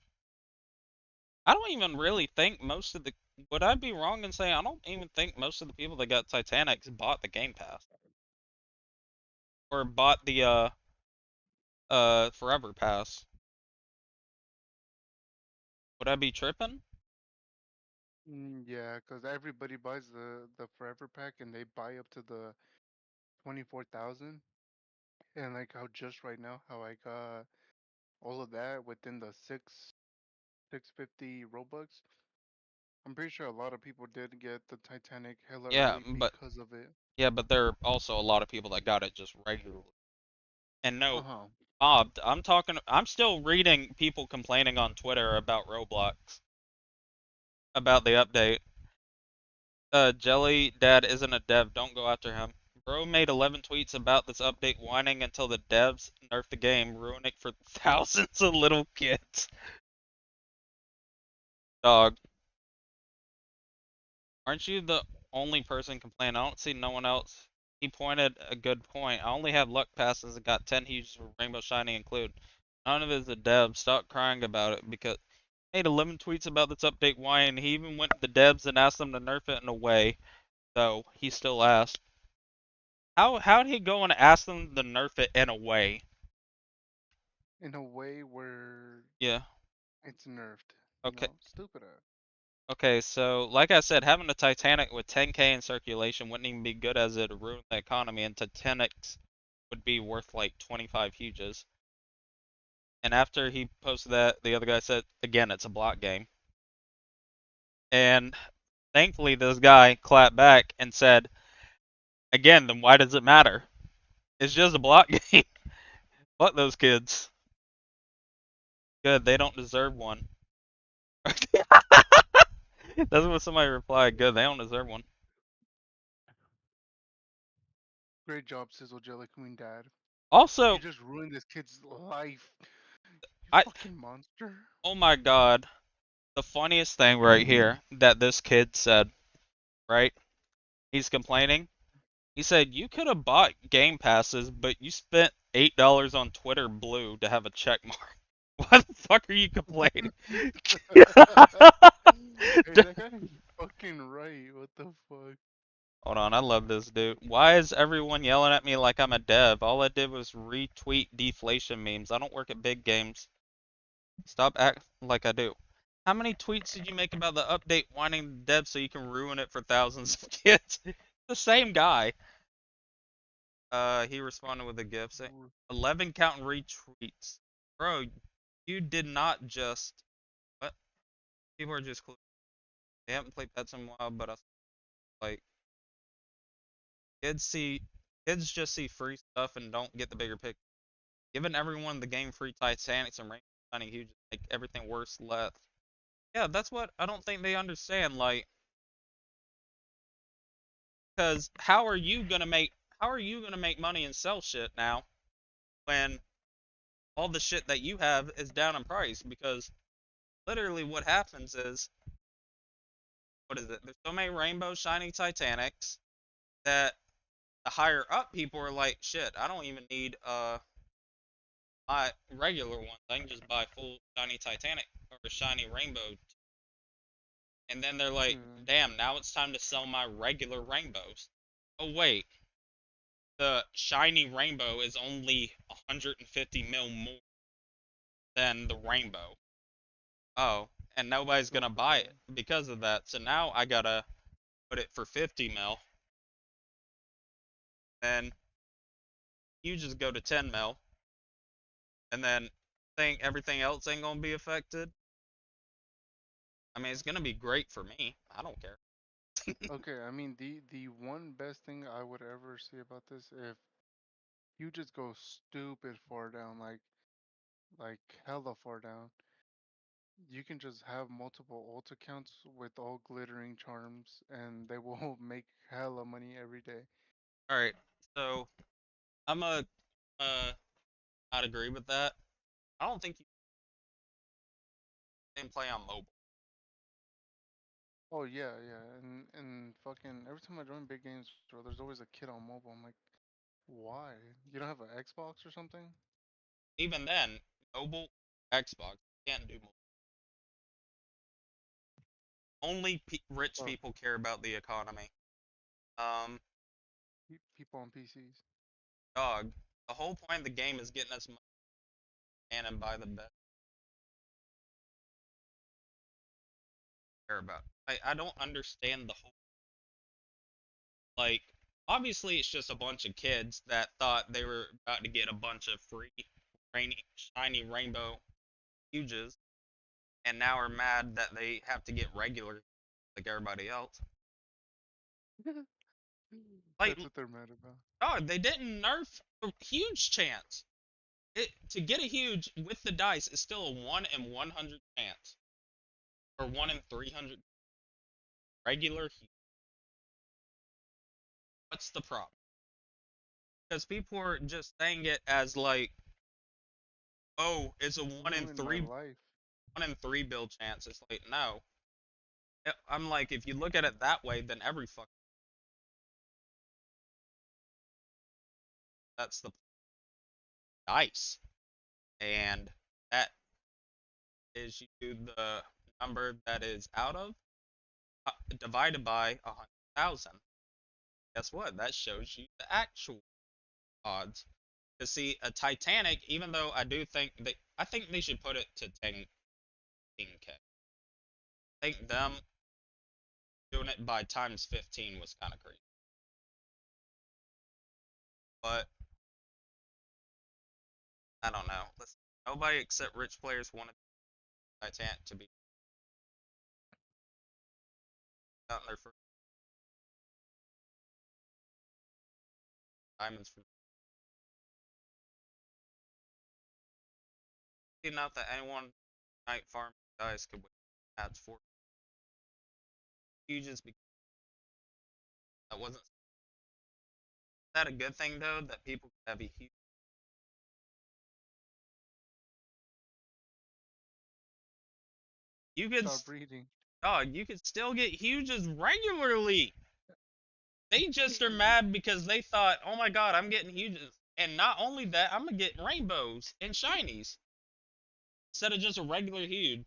I don't even really think most of the. Would I be wrong in saying I don't even think most of the people that got Titanics bought the Game Pass or bought the Forever Pass? Would I be tripping? Yeah, because everybody buys the Forever Pack and they buy up to the 24,000. And like how just right now, how I got all of that within the 650 Robux. I'm pretty sure a lot of people did get the Titanic hella Yeah, early but because of it. there are also a lot of people that got it just regularly. And no, Uh-huh. I'm still reading people complaining on Twitter about Roblox, about the update. Jelly Dad isn't a dev, don't go after him. Bro made 11 tweets about this update whining until the devs nerfed the game, ruining it for thousands of little kids. Dog, aren't you the only person complaining? I don't see no one else. He pointed a good point. I only have luck passes and got 10 huge for Rainbow Shining include. None of it is a dev. Stop crying about it because he made 11 tweets about this update whining. He even went to the devs and asked them to nerf it in a way. Though he still asked. How did he go and ask them to nerf it in a way? In a way where Yeah. it's nerfed. You Okay. know, stupid ass. Okay, so like I said, having a Titanic with 10K in circulation wouldn't even be good as it would ruin the economy, and Titanics would be worth like 25 huges. And after he posted that, the other guy said, again, it's a block game. And thankfully, this guy clapped back and said, again, then why does it matter? It's just a block game. Fuck those kids. Good, they don't deserve one. That's what somebody replied. Good, they don't deserve one. Great job, Sizzle Jelly Queen Dad. Also, You just ruined this kid's life. You I fucking monster. oh my god, the funniest thing right here that this kid said, right? He's complaining. He said you could have bought game passes, but you spent $8 on Twitter Blue to have a check mark. Why the fuck are you complaining? Hey, that guy is fucking right. What the fuck? Hold on, I love this dude. Why is everyone yelling at me like I'm a dev? All I did was retweet deflation memes. I don't work at big games. Stop acting like I do. How many tweets did you make about the update wanting dev so you can ruin it for thousands of kids? The same guy. He responded with a GIF saying, 11 counting retweets. Bro, you did not just. What? People are just. They haven't played Pets in a while, but I like. Kids see. Kids just see free stuff and don't get the bigger picture. Giving everyone the game free Titanics and Rainbow Shining Huge make everything worse left. Yeah, that's what I don't think they understand. Like, because how are you gonna make money and sell shit now when all the shit that you have is down in price? Because literally what happens is, what is it? There's so many Rainbow Shining Titanics that the higher up people are like, shit, I don't even need my regular ones. I can just buy full shiny Titanic or shiny Rainbow. And then they're like, damn, now it's time to sell my regular rainbows. Oh wait, the shiny rainbow is only 150 mil more than the rainbow. Oh, and nobody's gonna buy it because of that. So now I gotta put it for 50 mil. Then you just go to 10 mil. And then think everything else ain't gonna be affected. I mean, it's gonna be great for me. I don't care. Okay, I mean the one best thing I would ever see about this, if you just go stupid far down, like hella far down, you can just have multiple ult accounts with all glittering charms, and they will make hella money every day. All right, so I'm a not agree with that. I don't think you can play on mobile. Oh yeah, yeah, and fucking every time I join big games, bro, there's always a kid on mobile. I'm like, why? You don't have an Xbox or something? Even then, mobile, Xbox can't do mobile. Only rich Oh, people care about the economy. people on PCs. Dog. The whole point of the game is getting us money and buy the best. Care about. I don't understand the whole. Like, obviously, it's just a bunch of kids that thought they were about to get a bunch of free, rainy, shiny rainbow huges, and now are mad that they have to get regular like everybody else. Like, That's what they're mad about. dog, they didn't nerf a huge chance. To get a huge with the dice is still a 1 in 100 chance, or 1 in 300 regular. What's the problem? Because people are just saying it as like, oh, it's a You ruined my life. 1 in 3 build chance. It's like, no. I'm like, if you look at it that way, then every fucking that's the dice, and that is you do the number that is out of divided by 100,000. Guess what? That shows you the actual odds. To see a Titanic, even though I do think I think they should put it to 10K. I think them doing it by times 15 was kind of crazy. But I don't know. Listen, nobody except rich players wanted Titanic to be out in their first diamonds from. Not that anyone night farm dice could win ads for you just because that wasn't. Is that a good thing though that people could have a huge. You could. Stop reading. Dog, you could still get huges regularly. They just are mad because they thought, oh my god, I'm getting huges. And not only that, I'm gonna get rainbows and shinies instead of just a regular huge.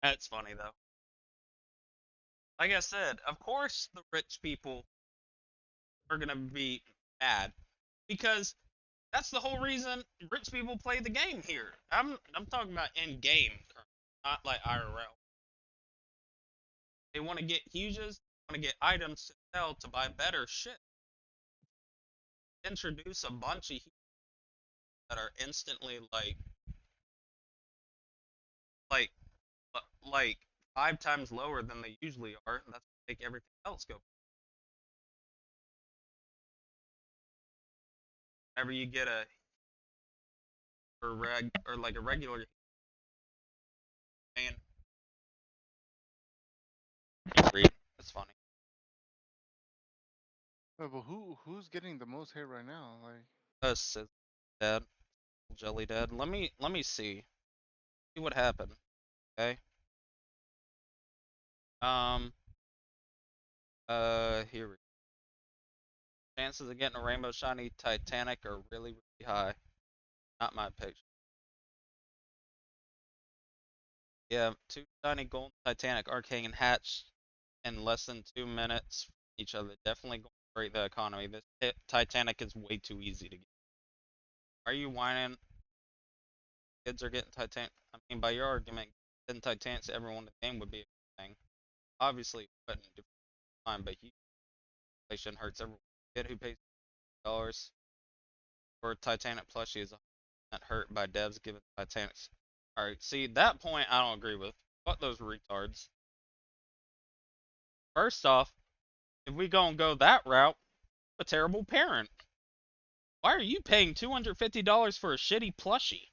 That's funny though. Like I said, of course the rich people are gonna be mad because That's the whole reason rich people play the game here. I'm talking about in game, not like IRL. They want to get huges, want to get items to sell to buy better shit. Introduce a bunch of that are instantly like like 5 times lower than they usually are. And that's make everything else go. Whenever you get a or like a regular man, that's funny. Wait, but who's getting the most hate right now? Like, Us is dead, jelly dead. Let me see what happened. Okay. Um. Here we go. Chances of getting a rainbow shiny Titanic are really really high. Not my picture. Yeah, two shiny gold Titanic Arcane hatch in less than 2 minutes from each other. Definitely going to break the economy. This Titanic is way too easy to get. Are you whining? Kids are getting Titanic. I mean, by your argument, getting Titanics to everyone in the game would be a good thing. Obviously, it wouldn't do fine, but inflation hurts everyone. Kid who pays $dollars for a Titanic plushie is 100% hurt by devs giving Titanics. Alright, see, that point I don't agree with. Fuck those retards. First off, if we gonna go that route, a terrible parent. Why are you paying $250 for a shitty plushie?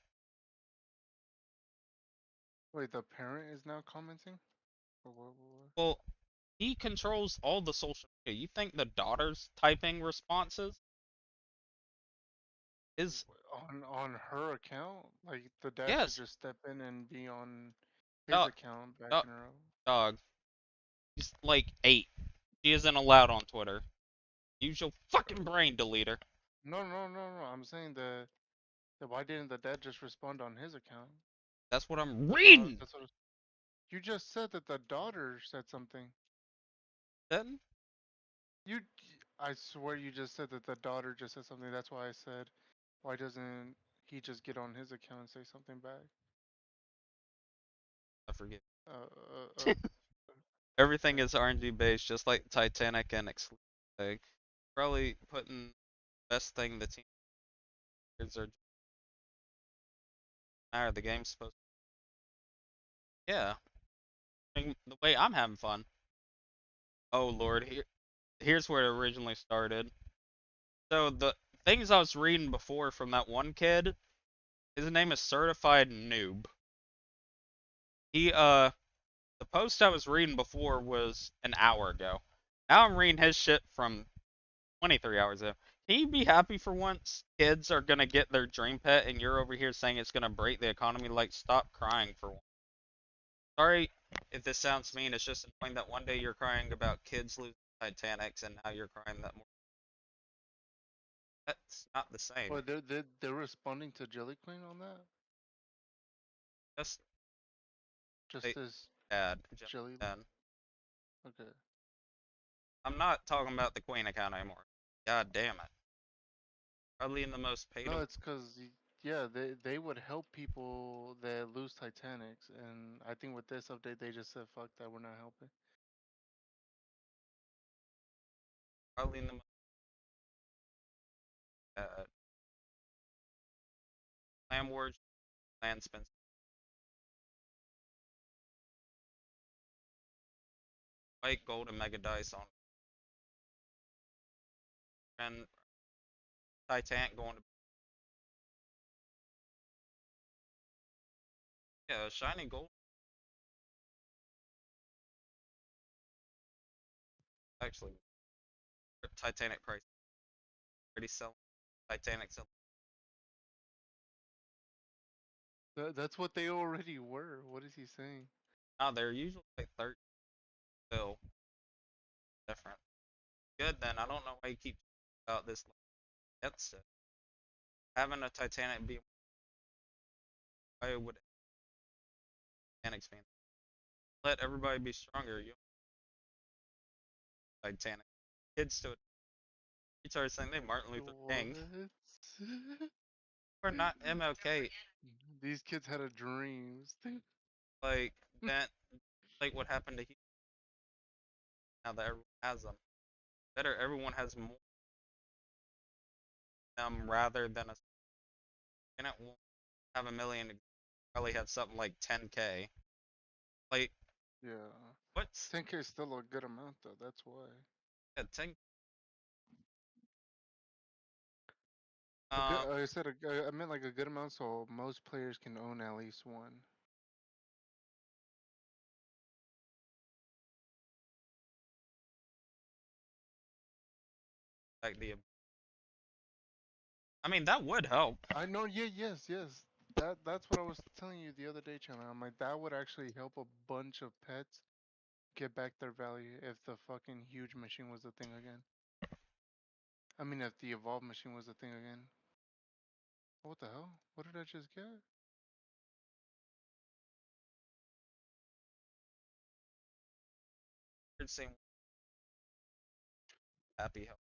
wait, the parent is now commenting? Or what? Well, he controls all the social media. You think the daughter's typing responses is On her account? Like the dad should yes, just step in and be on his dog, account dog, backing her up. dog. He's like 8. She isn't allowed on Twitter. Use your fucking brain, deleter. No. I'm saying that why didn't the dad just respond on his account? That's what I'm reading. That's what you just said that the daughter said something. Then You, I swear you just said that the daughter just said something. That's why I said, why doesn't he just get on his account and say something back? I forget. Uh, uh, uh, Everything is RNG based, just like Titanic and exclusive. Like, probably putting best thing the teenagers are matter. The game's supposed to. Yeah. I mean, the way I'm having fun. Oh lord, here's where it originally started. So the things I was reading before from that one kid, his name is Certified Noob. The post I was reading before was an hour ago. Now I'm reading his shit from 23 hours ago. Can you be happy for once? Kids are gonna get their dream pet, and you're over here saying it's gonna break the economy. Like, stop crying for once. Sorry if this sounds mean. It's just annoying that one day you're crying about kids losing Titanics, and now you're crying that more. That's not the same. but they're responding to Jelly Queen on that. Just Just as bad. Jelly. Bad. Okay. I'm not talking about the Queen account anymore. God damn it. Probably in the most paid. No, it's because yeah, they would help people that lose Titanics, and I think with this update they just said fuck that, we're not helping. Probably in the most. Clan Wars, Clan Spencer. White, gold, and mega dice on. And Titanic going to. Yeah, shiny gold. Actually, Titanic price. Already selling. Titanic selling. That's what they already were. What is he saying? No, they're usually like 30. Still different. Good then. I don't know why you keep about this. That's having a Titanic be. Why would Titanic's fan? Let everybody be stronger. You Titanic. Kids still. Retards saying they Martin Luther King. We're not MLK. These kids had a dream. Like that, like what happened to now that everyone has them. Better everyone has more of them rather than a. And it won't have a million. Probably have something like 10K. Like Yeah. what's 10K is still a good amount though. That's why. yeah 10? A good. I said I meant like a good amount, so most players can own at least one. Like the. I mean that would help. I know. Yeah. Yes. That's what I was telling you the other day, Chandler. I'm like that would actually help a bunch of pets get back their value if the fucking huge machine was the thing again. I mean, if the evolved machine was the thing again. What the hell? What did I just get? Same happy help.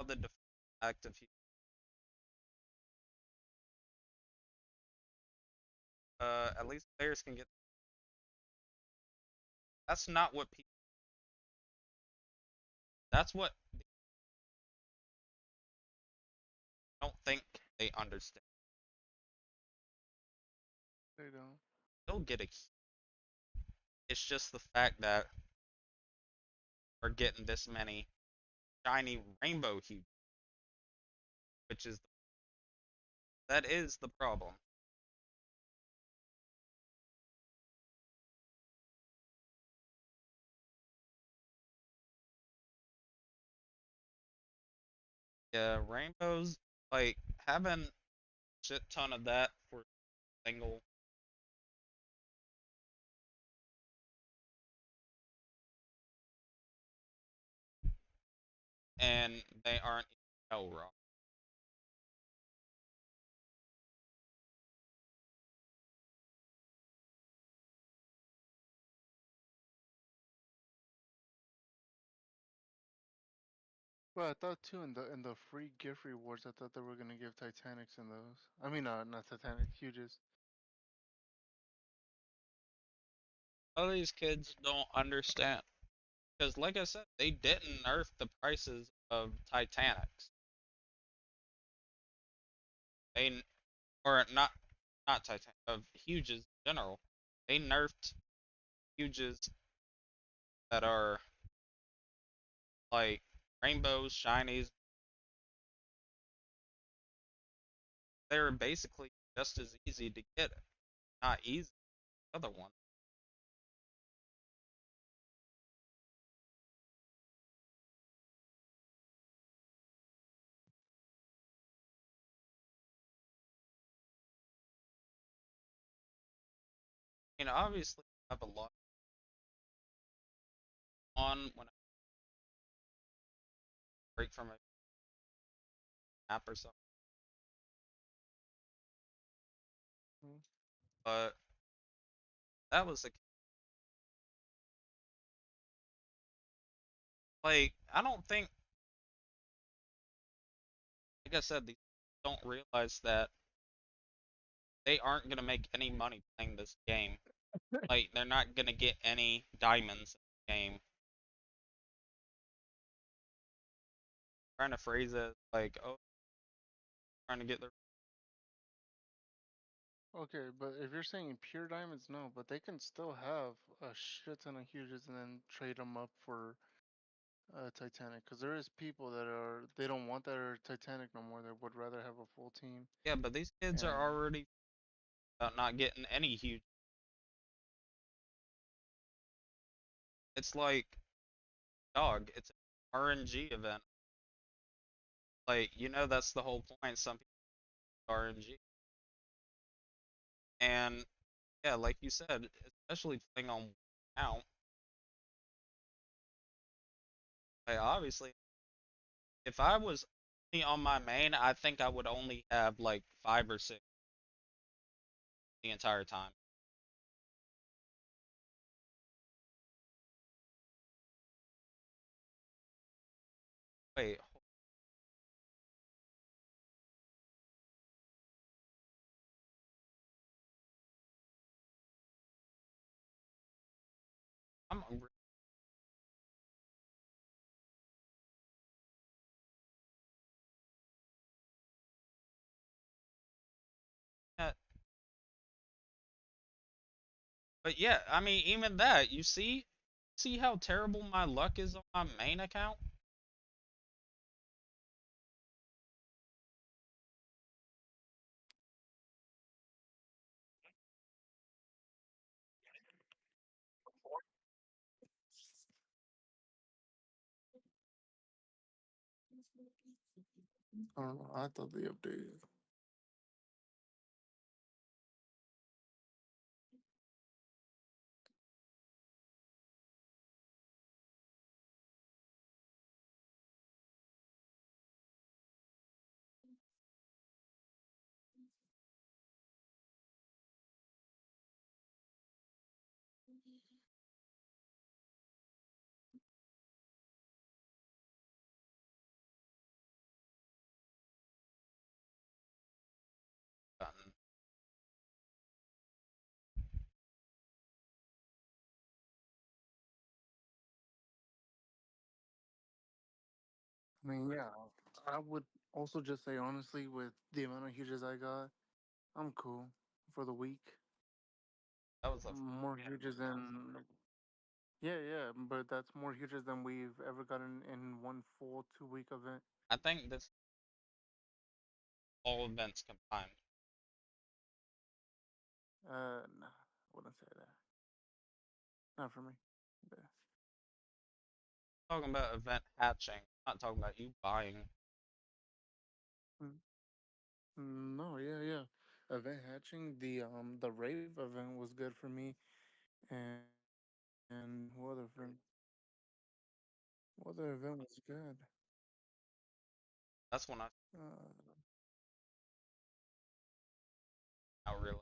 The active. At least players can get. That's not what people. That's what I don't think they understand. They don't. They'll get a. It's just the fact that we're getting this many shiny rainbow hues, which is that is the problem. Yeah, rainbows like having shit ton of that for single. And they aren't hell rock. Well, I thought too in the free gift rewards, I thought they were gonna give Titanics in those. I mean, not Titanic, Huges. All these kids don't understand because, like I said, they didn't nerf the prices of Titanics. They or not Titanic of Huges in general. They nerfed Huges that are like rainbows, shinies. They're basically just as easy to get. Not easy. The other one. Obviously, I have a lot on when I break from a app or something. Hmm. But that was the like I don't think like I said, these don't realize that they aren't gonna make any money playing this game. Like they're not gonna get any diamonds in the game. Trying to phrase it like, oh, trying to get their Okay, but if you're saying pure diamonds, no, but they can still have a shit ton of Huges and then trade them up for Titanic. Because there is people that are they don't want their Titanic no more. They would rather have a full team. yeah, but these kids are And already not getting any huge. It's like dog. It's an RNG event. Like that's the whole point. Some people RNG, and yeah, like you said, especially playing on now. Like obviously, if I was only on my main, I think I would only have like 5 or 6 the entire time. Wait, But yeah, I mean, even that, see how terrible my luck is on my main account? I don't know. I thought they updated. I mean, yeah, I would also just say honestly, with the amount of huges I got, I'm cool for the week. That was a More huges than yeah, but that's more huges than we've ever gotten in one full 2 week event. I think this all events combined. Nah, wouldn't say that. Not for me. Yeah. Talking about event hatching, not talking about you buying. No, yeah. Event hatching, the rave event was good for me, and what other event was good? That's when I Uh, out really.